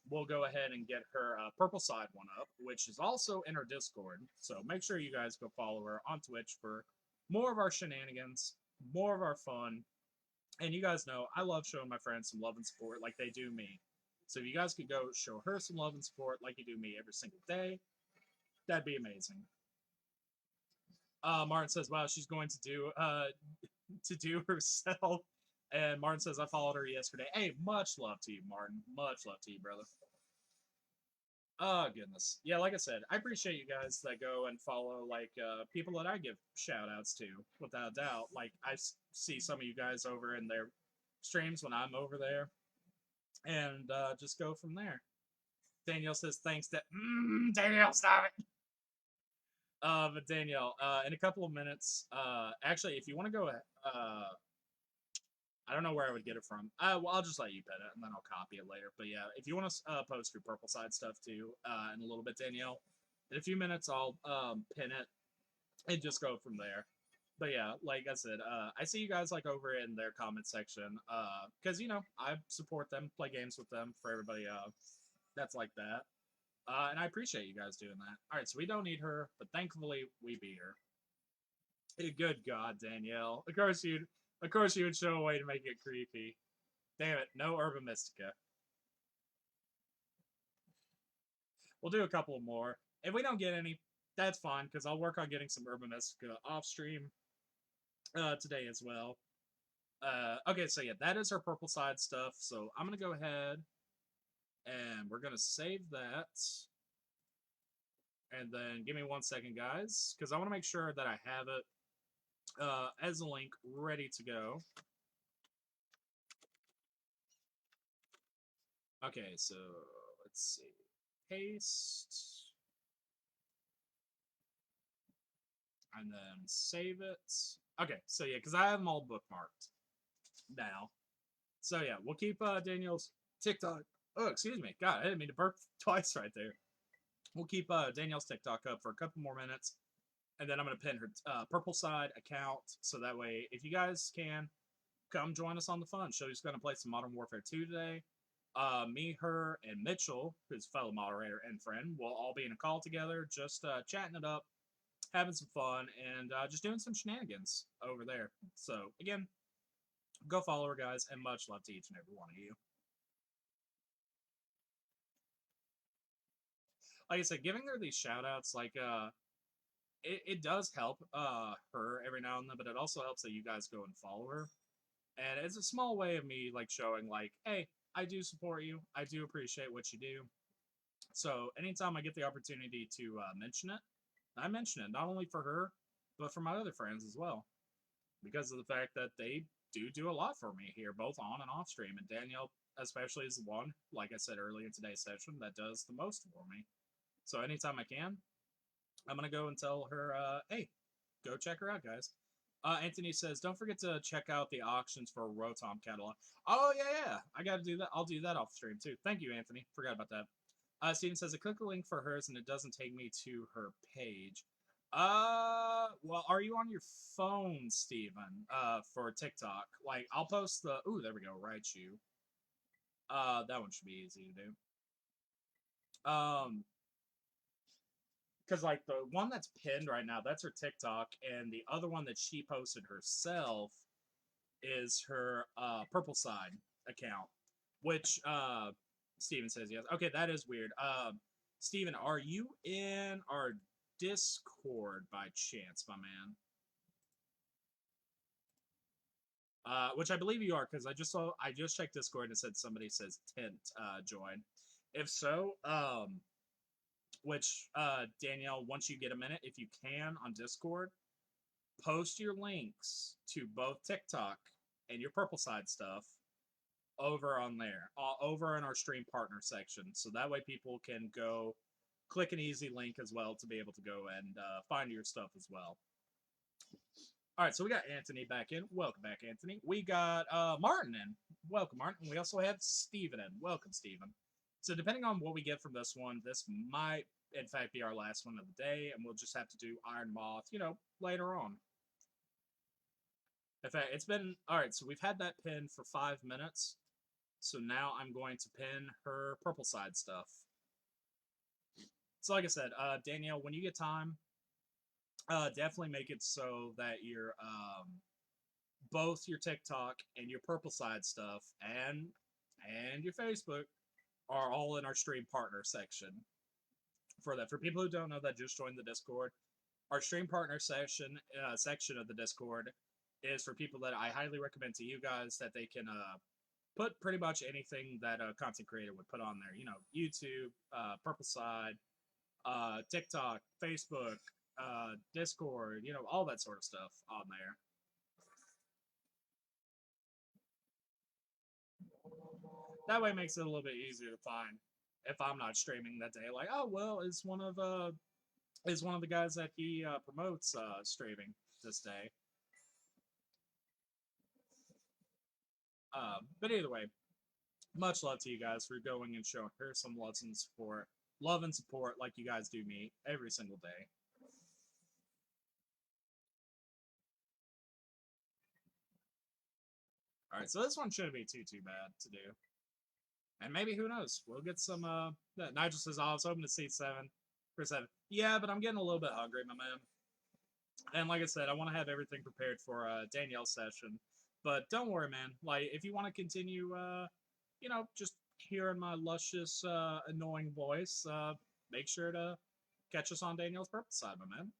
we'll go ahead and get her Purple Side one up, which is also in her Discord. So make sure you guys go follow her on Twitch for more of our shenanigans, more of our fun. And you guys know I love showing my friends some love and support like they do me. So if you guys could go show her some love and support like you do me every single day, that'd be amazing. Martin says, "Wow, she's going to do herself." And Martin says, "I followed her yesterday." Hey, much love to you, Martin. Much love to you, brother. Oh, goodness. Yeah, like I said, I appreciate you guys that go and follow, like, people that I give shout-outs to, without a doubt. Like, I see some of you guys over in their streams when I'm over there, and just go from there. Danielle says, thanks to... Danielle, stop it! But Danielle, in a couple of minutes, actually, if you want to go... I don't know where I would get it from. Well, I'll just let you pin it, and then I'll copy it later. But yeah, if you want to post your Purple Side stuff too, in a little bit, Danielle, in a few minutes I'll pin it and just go from there. But yeah, like I said, I see you guys like over in their comment section, because you know I support them, play games with them for everybody that's like that, and I appreciate you guys doing that. All right, so we don't need her, but thankfully we beat her. Good God, Danielle! Of course you would show a way to make it creepy. Damn it, no Urban Mystica. We'll do a couple more. If we don't get any, that's fine, because I'll work on getting some Urban Mystica off stream today as well. Okay, so yeah, that is our Purple Side stuff. So I'm going to go ahead and we're going to save that. And then give me 1 second, guys, because I want to make sure that I have it as a link ready to go. Okay, so let's see. Paste. And then save it. Okay, so yeah, because I have them all bookmarked now. So yeah, we'll keep Danielle's TikTok. Oh, excuse me. God, I didn't mean to burp twice right there. We'll keep Danielle's TikTok up for a couple more minutes. And then I'm going to pin her Purple Side account. So that way, if you guys can, come join us on the fun. She's going to play some Modern Warfare 2 today. Me, her, and Mitchell, who's a fellow moderator and friend, will all be in a call together, just chatting it up, having some fun, and just doing some shenanigans over there. So, again, go follow her, guys, and much love to each and every one of you. Like I said, giving her these shout-outs, like, it does help her every now and then, but it also helps that you guys go and follow her. And it's a small way of me, like, showing, like, hey, I do support you. I do appreciate what you do. So anytime I get the opportunity to mention it, I mention it, not only for her, but for my other friends as well. Because of the fact that they do a lot for me here, both on and off stream. And Danielle, especially, is the one, like I said earlier in today's session, that does the most for me. So anytime I can, I'm going to go and tell her, hey, go check her out, guys. Anthony says, don't forget to check out the auctions for Rotom catalog. Oh, yeah. I got to do that. I'll do that off stream, too. Thank you, Anthony. Forgot about that. Steven says, I click a link for hers and it doesn't take me to her page. Well, are you on your phone, Steven, for TikTok? Like, I'll post the, ooh, there we go, Raichu. That one should be easy to do. Because like the one that's pinned right now, that's her TikTok, and the other one that she posted herself is her Purple Side account, which Steven says yes. Okay, that is weird. Steven, are you in our Discord by chance, my man? Which I believe you are, because I just checked Discord and it said somebody says Tint join. If so, which Danielle, once you get a minute, if you can on Discord, post your links to both TikTok and your Purple Side stuff over on there, over in our stream partner section, so that way people can go click an easy link as well to be able to go and find your stuff as well. All right, so we got Anthony back in. Welcome back, Anthony. We got Martin in. Welcome, Martin. We also have Steven in. Welcome, Steven. So depending on what we get from this one, this might, in fact, be our last one of the day, and we'll just have to do Iron Moth, later on. In fact, it's been... All right, so we've had that pin for 5 minutes. So now I'm going to pin her Purple Side stuff. So like I said, Danielle, when you get time, definitely make it so that your both your TikTok and your Purple Side stuff and your Facebook are all in our stream partner section. For that, for people who don't know that just joined the Discord, our stream partner section of the Discord is for people that I highly recommend to you guys that they can put pretty much anything that a content creator would put on there. YouTube, Purple Side, TikTok, Facebook, Discord, all that sort of stuff on there. That way it makes it a little bit easier to find if I'm not streaming that day. Like, oh well, is one of the guys that he promotes streaming this day. But either way, much love to you guys for going and showing her some love and support like you guys do me every single day. All right, so this one shouldn't be too bad to do. And maybe, who knows, we'll get some, Nigel says, oh, I was hoping to see 7 for 7. Yeah, but I'm getting a little bit hungry, my man. And like I said, I want to have everything prepared for Danielle's session. But don't worry, man. Like, if you want to continue, just hearing my luscious, annoying voice, make sure to catch us on Danielle's Purple Side, my man.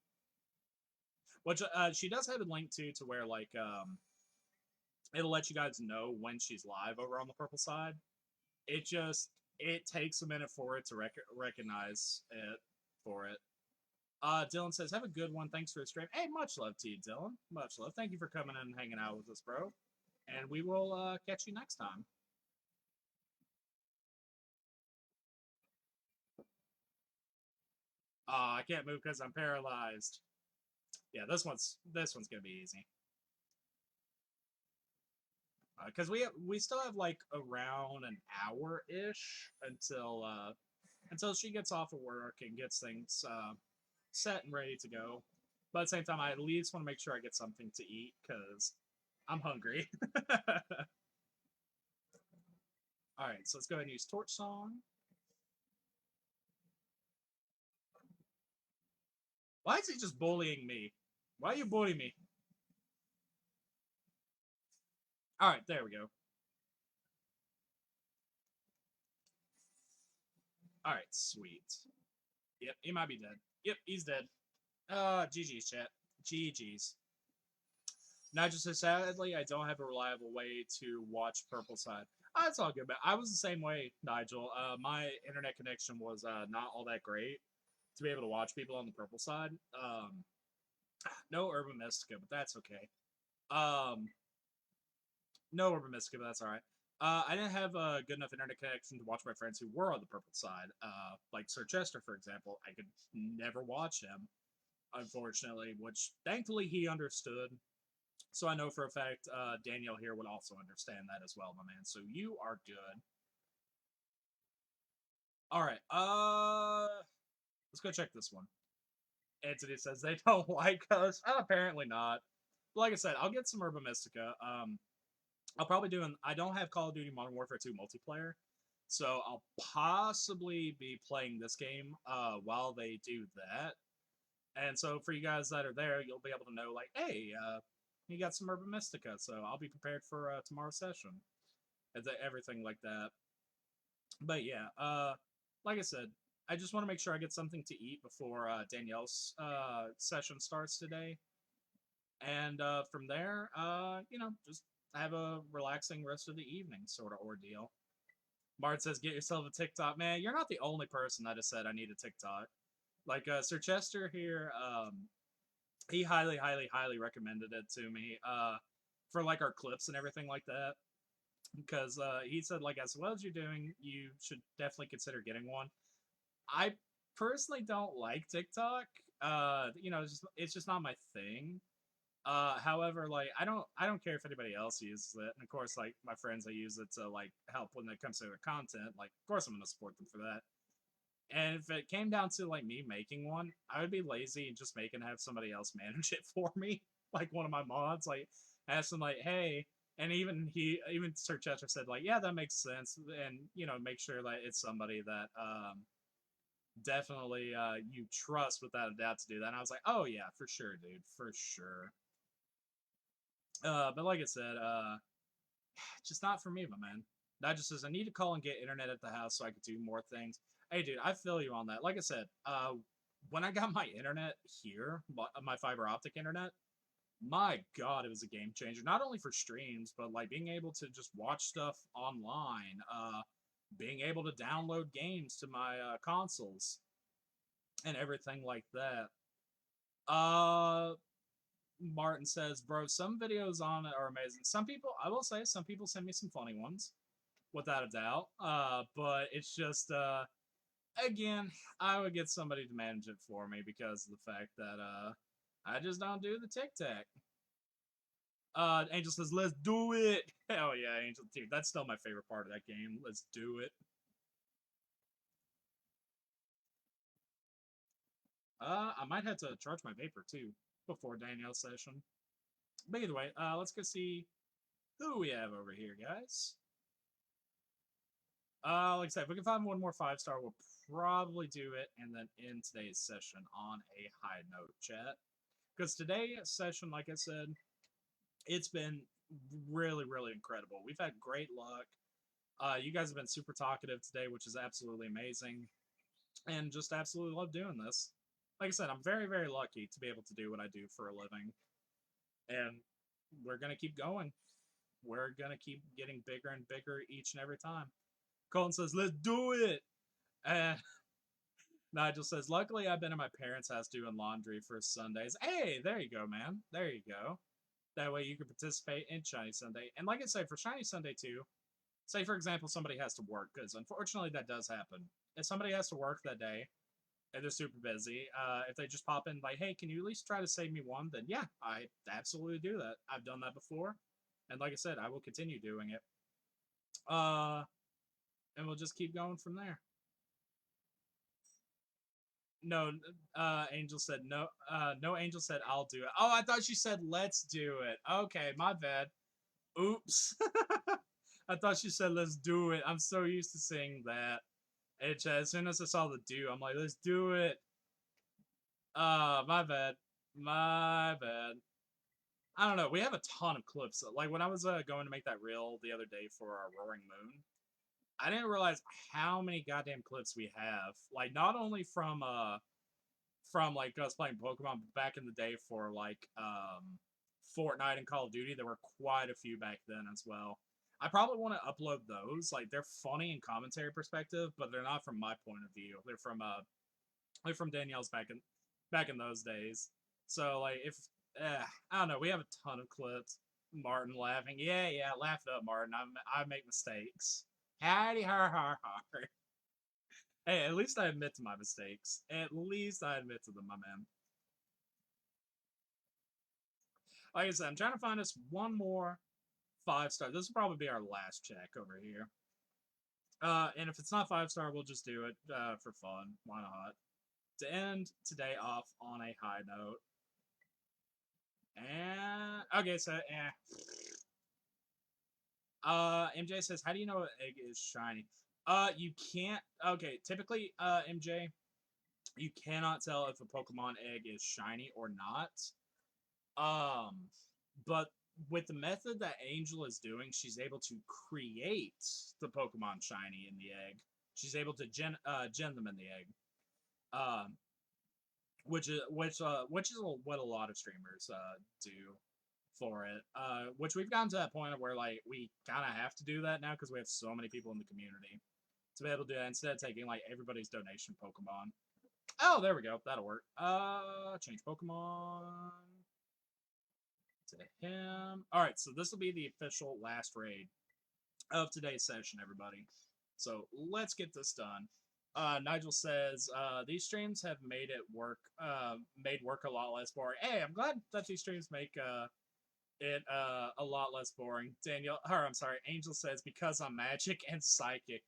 Which, she does have a link, to where, like, it'll let you guys know when she's live over on the Purple Side. It takes a minute for it to recognize it for it. Dylan says, have a good one. Thanks for the stream. Hey, much love to you, Dylan. Much love. Thank you for coming in and hanging out with us, bro. And we will catch you next time. I can't move because I'm paralyzed. Yeah, this one's gonna be easy. Because we still have like around an hour-ish until she gets off of work and gets things set and ready to go. But at the same time, I at least want to make sure I get something to eat because I'm hungry. All right, so let's go ahead and use Torch Song. Why is he just bullying me? Why are you bullying me? All right, there we go. All right, sweet. Yep, he might be dead. Yep, he's dead. GG's, chat. GG's. Nigel says, sadly, I don't have a reliable way to watch Purple Side. That's all good, but I was the same way, Nigel. My internet connection was not all that great to be able to watch people on the Purple Side. No Urban Mystica, but that's okay. No Urban Mystica, but that's alright. I didn't have a good enough internet connection to watch my friends who were on the Purple Side. Like Sir Chester, for example. I could never watch him, unfortunately, which thankfully he understood. So I know for a fact Danielle here would also understand that as well, my man. So you are good. All right. Let's go check this one. Anthony says they don't like us. Apparently not. But like I said, I'll get some Urban Mystica. I'll probably do an. I don't have Call of Duty Modern Warfare 2 multiplayer, so I'll possibly be playing this game while they do that. And so for you guys that are there, you'll be able to know, like, hey, you got some Urban Mystica, so I'll be prepared for tomorrow's session and everything like that. But yeah, like I said, I just want to make sure I get something to eat before Danielle's session starts today, and from there, just have a relaxing rest of the evening sort of ordeal. Mart says, "Get yourself a TikTok, man. You're not the only person that has said I need a TikTok. Like Sir Chester here, he highly, highly, highly recommended it to me for like our clips and everything like that. Because he said, like, as well as you're doing, you should definitely consider getting one. I personally don't like TikTok. It's just not my thing. However, like I don't care if anybody else uses it, and of course, like my friends, I use it to like help when it comes to their content. Like, of course, I'm gonna support them for that. And if it came down to like me making one, I would be lazy and just make and have somebody else manage it for me, like one of my mods. Like, ask them like, hey, and even Sir Chester said like, yeah, that makes sense, and make sure that it's somebody that definitely you trust without a doubt to do that. And I was like, oh yeah, for sure, dude, for sure. But like I said, just not for me, my man. That just says I need to call and get internet at the house so I could do more things. Hey, dude, I feel you on that. Like I said, when I got my internet here, my fiber optic internet, my God, it was a game changer. Not only for streams, but like being able to just watch stuff online, being able to download games to my consoles, and everything like that. Martin says, bro, some videos on it are amazing. Some people, I will say, some people send me some funny ones, without a doubt. But it's just, again, I would get somebody to manage it for me because of the fact that I just don't do the tic tac. Angel says, let's do it. Hell yeah, Angel. Dude, that's still my favorite part of that game. Let's do it. I might have to charge my vapor too before Danielle's session. But either way, let's go see who we have over here, guys. Like I said, if we can find one more 5-star, we'll probably do it and then end today's session on a high note, chat. Because today's session, like I said, it's been really, really incredible. We've had great luck. You guys have been super talkative today, which is absolutely amazing. And just absolutely love doing this. Like I said, I'm very, very lucky to be able to do what I do for a living. And we're going to keep going. We're going to keep getting bigger and bigger each and every time. Colton says, let's do it. And Nigel says, luckily I've been at my parents' house doing laundry for Sundays. Hey, there you go, man. There you go. That way you can participate in Shiny Sunday. And like I say, for Shiny Sunday too, say for example somebody has to work, because unfortunately that does happen. If somebody has to work that day and they're super busy, if they just pop in like, hey, can you at least try to save me one? Then yeah, I absolutely do that. I've done that before. And like I said, I will continue doing it. And we'll just keep going from there. No, Angel said no. No, Angel said I'll do it. Oh, I thought she said let's do it. Okay, my bad. Oops. I thought she said let's do it. I'm so used to saying that. As soon as I saw the do, I'm like, let's do it. My bad. My bad. I don't know. We have a ton of clips. Like when I was going to make that reel the other day for our Roaring Moon, I didn't realize how many goddamn clips we have. Like not only from like us playing Pokemon, but back in the day for like Fortnite and Call of Duty, there were quite a few back then as well. I probably want to upload those. Like they're funny in commentary perspective, but they're not from my point of view. They're from Danielle's back in those days. So like if I don't know, we have a ton of clips. Martin laughing, yeah, laugh it up, Martin. I make mistakes. Howdy, har, har, har. Hey, at least I admit to my mistakes. At least I admit to them, my man. Like I said, I'm trying to find us one more 5-star. This will probably be our last check over here. And if it's not 5-star, we'll just do it for fun. Why not? To end today off on a high note. And okay, so MJ says, "How do you know an egg is shiny?" You can't. Okay, typically, MJ, you cannot tell if a Pokemon egg is shiny or not. But with the method that Angel is doing, she's able to create the Pokemon shiny in the egg. She's able to gen them in the egg. Which is what a lot of streamers do for it. Which we've gotten to that point where like we kind of have to do that now because we have so many people in the community to be able to do that instead of taking like everybody's donation Pokemon. Oh, there we go. That'll work. Change Pokemon to him. All right, so this will be the official last raid of today's session, everybody. So let's get this done. Nigel says these streams have made work a lot less boring. Hey, I'm glad that these streams make it a lot less boring. Angel says because I'm magic and psychic.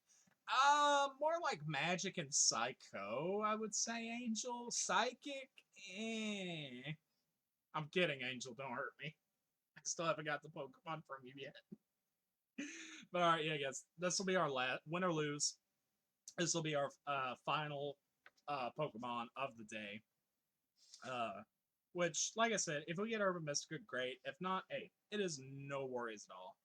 More like magic and psycho, I would say, Angel. Psychic? I'm kidding, Angel. Don't hurt me. I still haven't got the Pokemon from you yet. But alright, yeah, guys. This will be our last win or lose. This will be our final Pokemon of the day. Which, like I said, if we get Urban Mystica, great. If not, hey, it is no worries at all.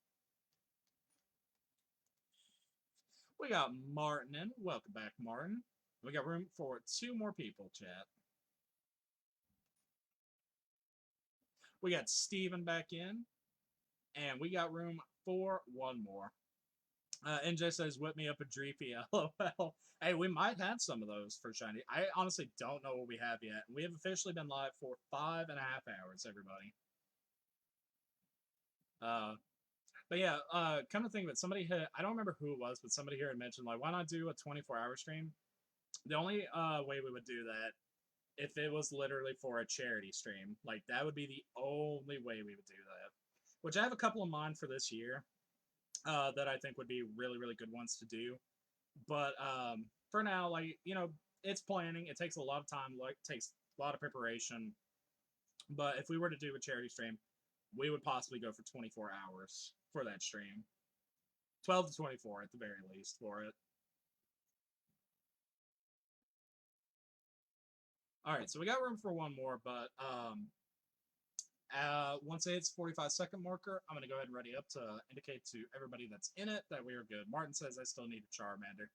We got Martin in. Welcome back, Martin. We got room for 2 more people, chat. We got Steven back in. And we got room for 1 more. NJ says, whip me up a Dreepy, LOL. Hey, we might have some of those for Shiny. I honestly don't know what we have yet. We have officially been live for 5.5 hours, everybody. But yeah, come to think of it, somebody had, I don't remember who it was, but somebody here had mentioned, like, why not do a 24-hour stream? The only way we would do that, if it was literally for a charity stream, like, that would be the only way we would do that. Which I have a couple in mind for this year. That I think would be really, really good ones to do. But for now, like, you know, it's planning. It takes a lot of time, like, takes a lot of preparation. But if we were to do a charity stream, we would possibly go for 24 hours for that stream. 12 to 24 at the very least for it. Alright, so we got room for 1 more, but once it hits 45-second marker, I'm going to go ahead and ready up to indicate to everybody that's in it that we are good. Martin says I still need a Charmander.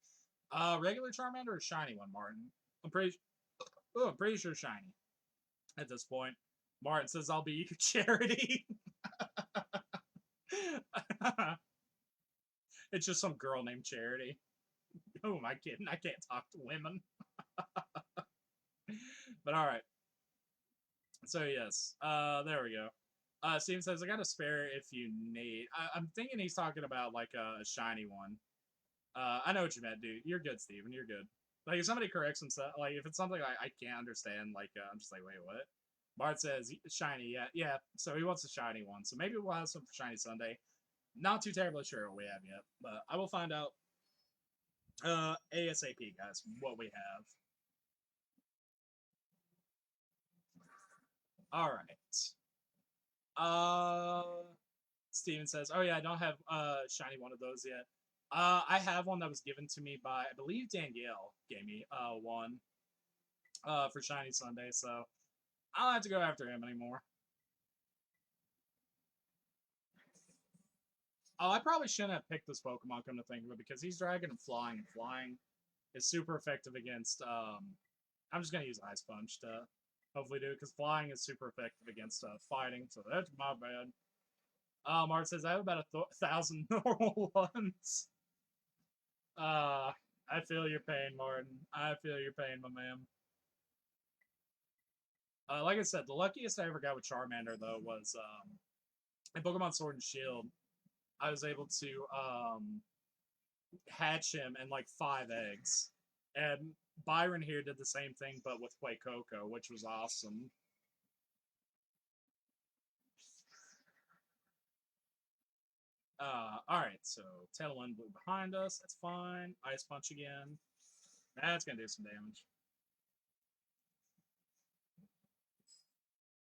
Regular Charmander or shiny one, Martin? I'm pretty sure shiny at this point. Martin says I'll be your charity. It's just some girl named Charity. Who am I kidding? I can't talk to women. But alright. So yes, there we go. Steven says, I got a spare if you need. I'm thinking he's talking about like a shiny one. I know what you meant, dude. You're good, Steven. You're good. Like if somebody corrects himself, like if it's something I can't understand, like I'm just like, wait, what? Bart says shiny, yeah. So he wants a shiny one. So maybe we'll have some for Shiny Sunday. Not too terribly sure what we have yet, but I will find out ASAP, guys, what we have. All right. Steven says, oh yeah, I don't have shiny one of those yet. I have one that was given to me by, I believe Danielle gave me one for Shiny Sunday, so I don't have to go after him anymore. Oh, I probably shouldn't have picked this Pokemon, come to think of it, because he's Dragon and Flying is super effective against, I'm just going to use Ice Punch to hopefully do it, because Flying is super effective against Fighting, so that's my bad. Mart says, I have about 1,000 normal ones. I feel your pain, Martin. I feel your pain, my man. Like I said, the luckiest I ever got with Charmander, though, was in Pokemon Sword and Shield. I was able to hatch him in like 5 eggs. And Byron here did the same thing, but with Fuecoco, which was awesome. Alright, so Tailwind blew behind us. That's fine. Ice Punch again. That's gonna do some damage.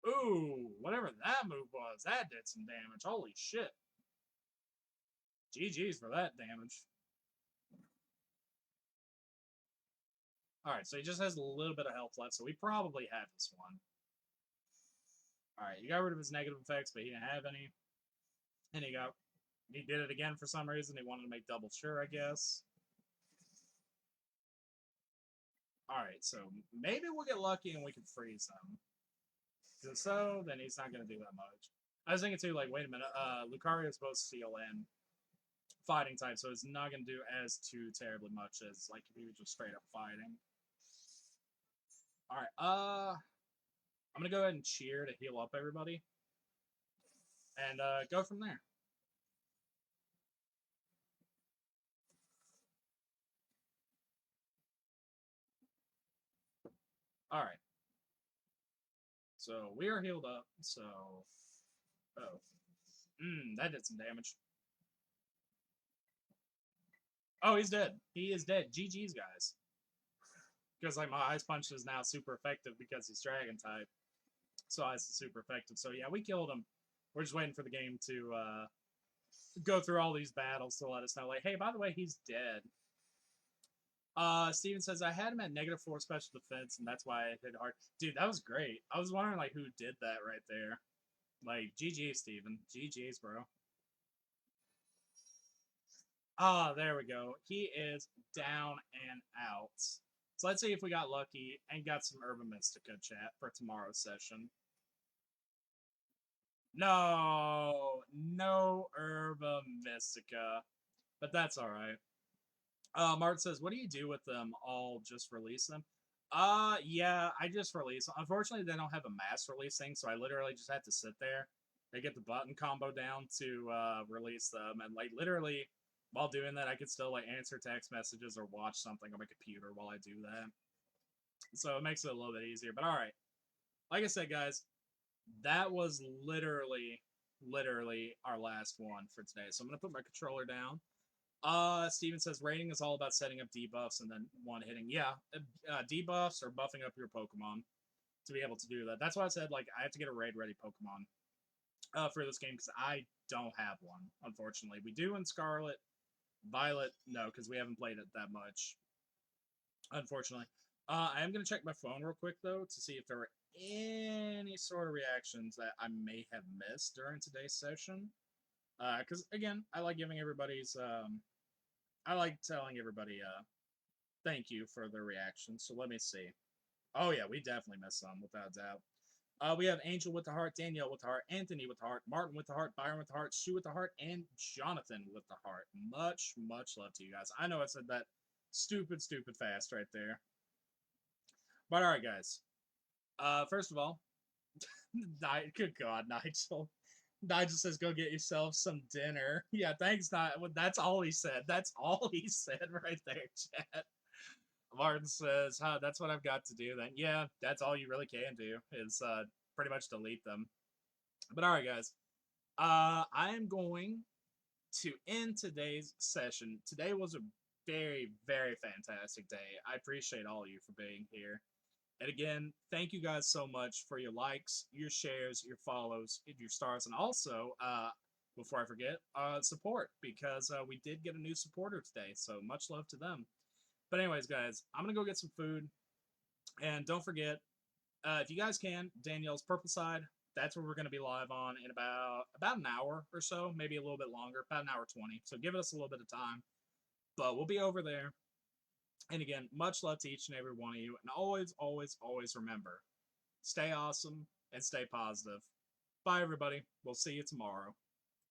Ooh, whatever that move was, that did some damage. Holy shit. GG's for that damage. Alright, so he just has a little bit of health left, so we probably have this one. Alright, he got rid of his negative effects, but he didn't have any. And he did it again for some reason. He wanted to make double sure, I guess. Alright, so maybe we'll get lucky and we can freeze him. Because so, then he's not going to do that much. I was thinking too, like, wait a minute, Lucario's both steel and fighting type, so it's not going to do as too terribly much as, like, if he was just straight up fighting. Alright, I'm going to go ahead and cheer to heal up everybody. And go from there. Alright. So, we are healed up, so... Oh. That did some damage. Oh, he's dead. He is dead. GG's, guys. Because, like, my Ice Punch is now super effective because he's Dragon type. So, Ice is super effective. So, yeah, we killed him. We're just waiting for the game to go through all these battles to let us know, like, hey, by the way, he's dead. Steven says, I had him at -4 special defense, and that's why I hit hard. Dude, that was great. I was wondering, like, who did that right there. Like, GG, Steven. GG's, bro. Ah, there we go. He is down and out. So let's see if we got lucky and got some Urban Mystica chat for tomorrow's session. No, no Urban Mystica. But that's alright. Martin says, what do you do with them? All just release them? Yeah, I just release them. Unfortunately, they don't have a mass release thing, so I literally just have to sit there and get the button combo down to release them. And, like, literally, while doing that, I could still, like, answer text messages or watch something on my computer while I do that. So it makes it a little bit easier. But alright. Like I said, guys, that was literally our last one for today. So I'm going to put my controller down. Steven says rating is all about setting up debuffs and then one hitting. Yeah, debuffs or buffing up your Pokemon to be able to do that. That's why I said, like, I have to get a raid ready Pokemon for this game because I don't have one, unfortunately. We do in Scarlet. Violet, no, because we haven't played it that much, unfortunately. I am going to check my phone real quick, though, to see if there were any sort of reactions that I may have missed during today's session. Because, again, I like giving everybody's, I like telling everybody, thank you for their reactions. So let me see. Oh, yeah, we definitely missed some, without doubt. We have Angel with the heart, Danielle with the heart, Anthony with the heart, Martin with the heart, Byron with the heart, Sue with the heart, and Jonathan with the heart. Much, much love to you guys. I know I said that stupid fast right there. But alright, guys. First of all, good God, Nigel. Nigel says, go get yourself some dinner. Yeah, thanks, Nigel. That's all he said. That's all he said right there, chat. Martin says, that's what I've got to do then. Yeah, that's all you really can do is pretty much delete them. But alright, guys. I am going to end today's session. Today was a very, very fantastic day. I appreciate all of you for being here. And again, thank you guys so much for your likes, your shares, your follows, your stars, and also, before I forget, support, because we did get a new supporter today, so much love to them. But anyways, guys, I'm going to go get some food, and don't forget, if you guys can, Danielle's Purple Side, that's where we're going to be live on in about an hour or so, maybe a little bit longer, about an hour 20, so give us a little bit of time. But we'll be over there. And again, much love to each and every one of you. And always, always, always remember, stay awesome and stay positive. Bye, everybody. We'll see you tomorrow.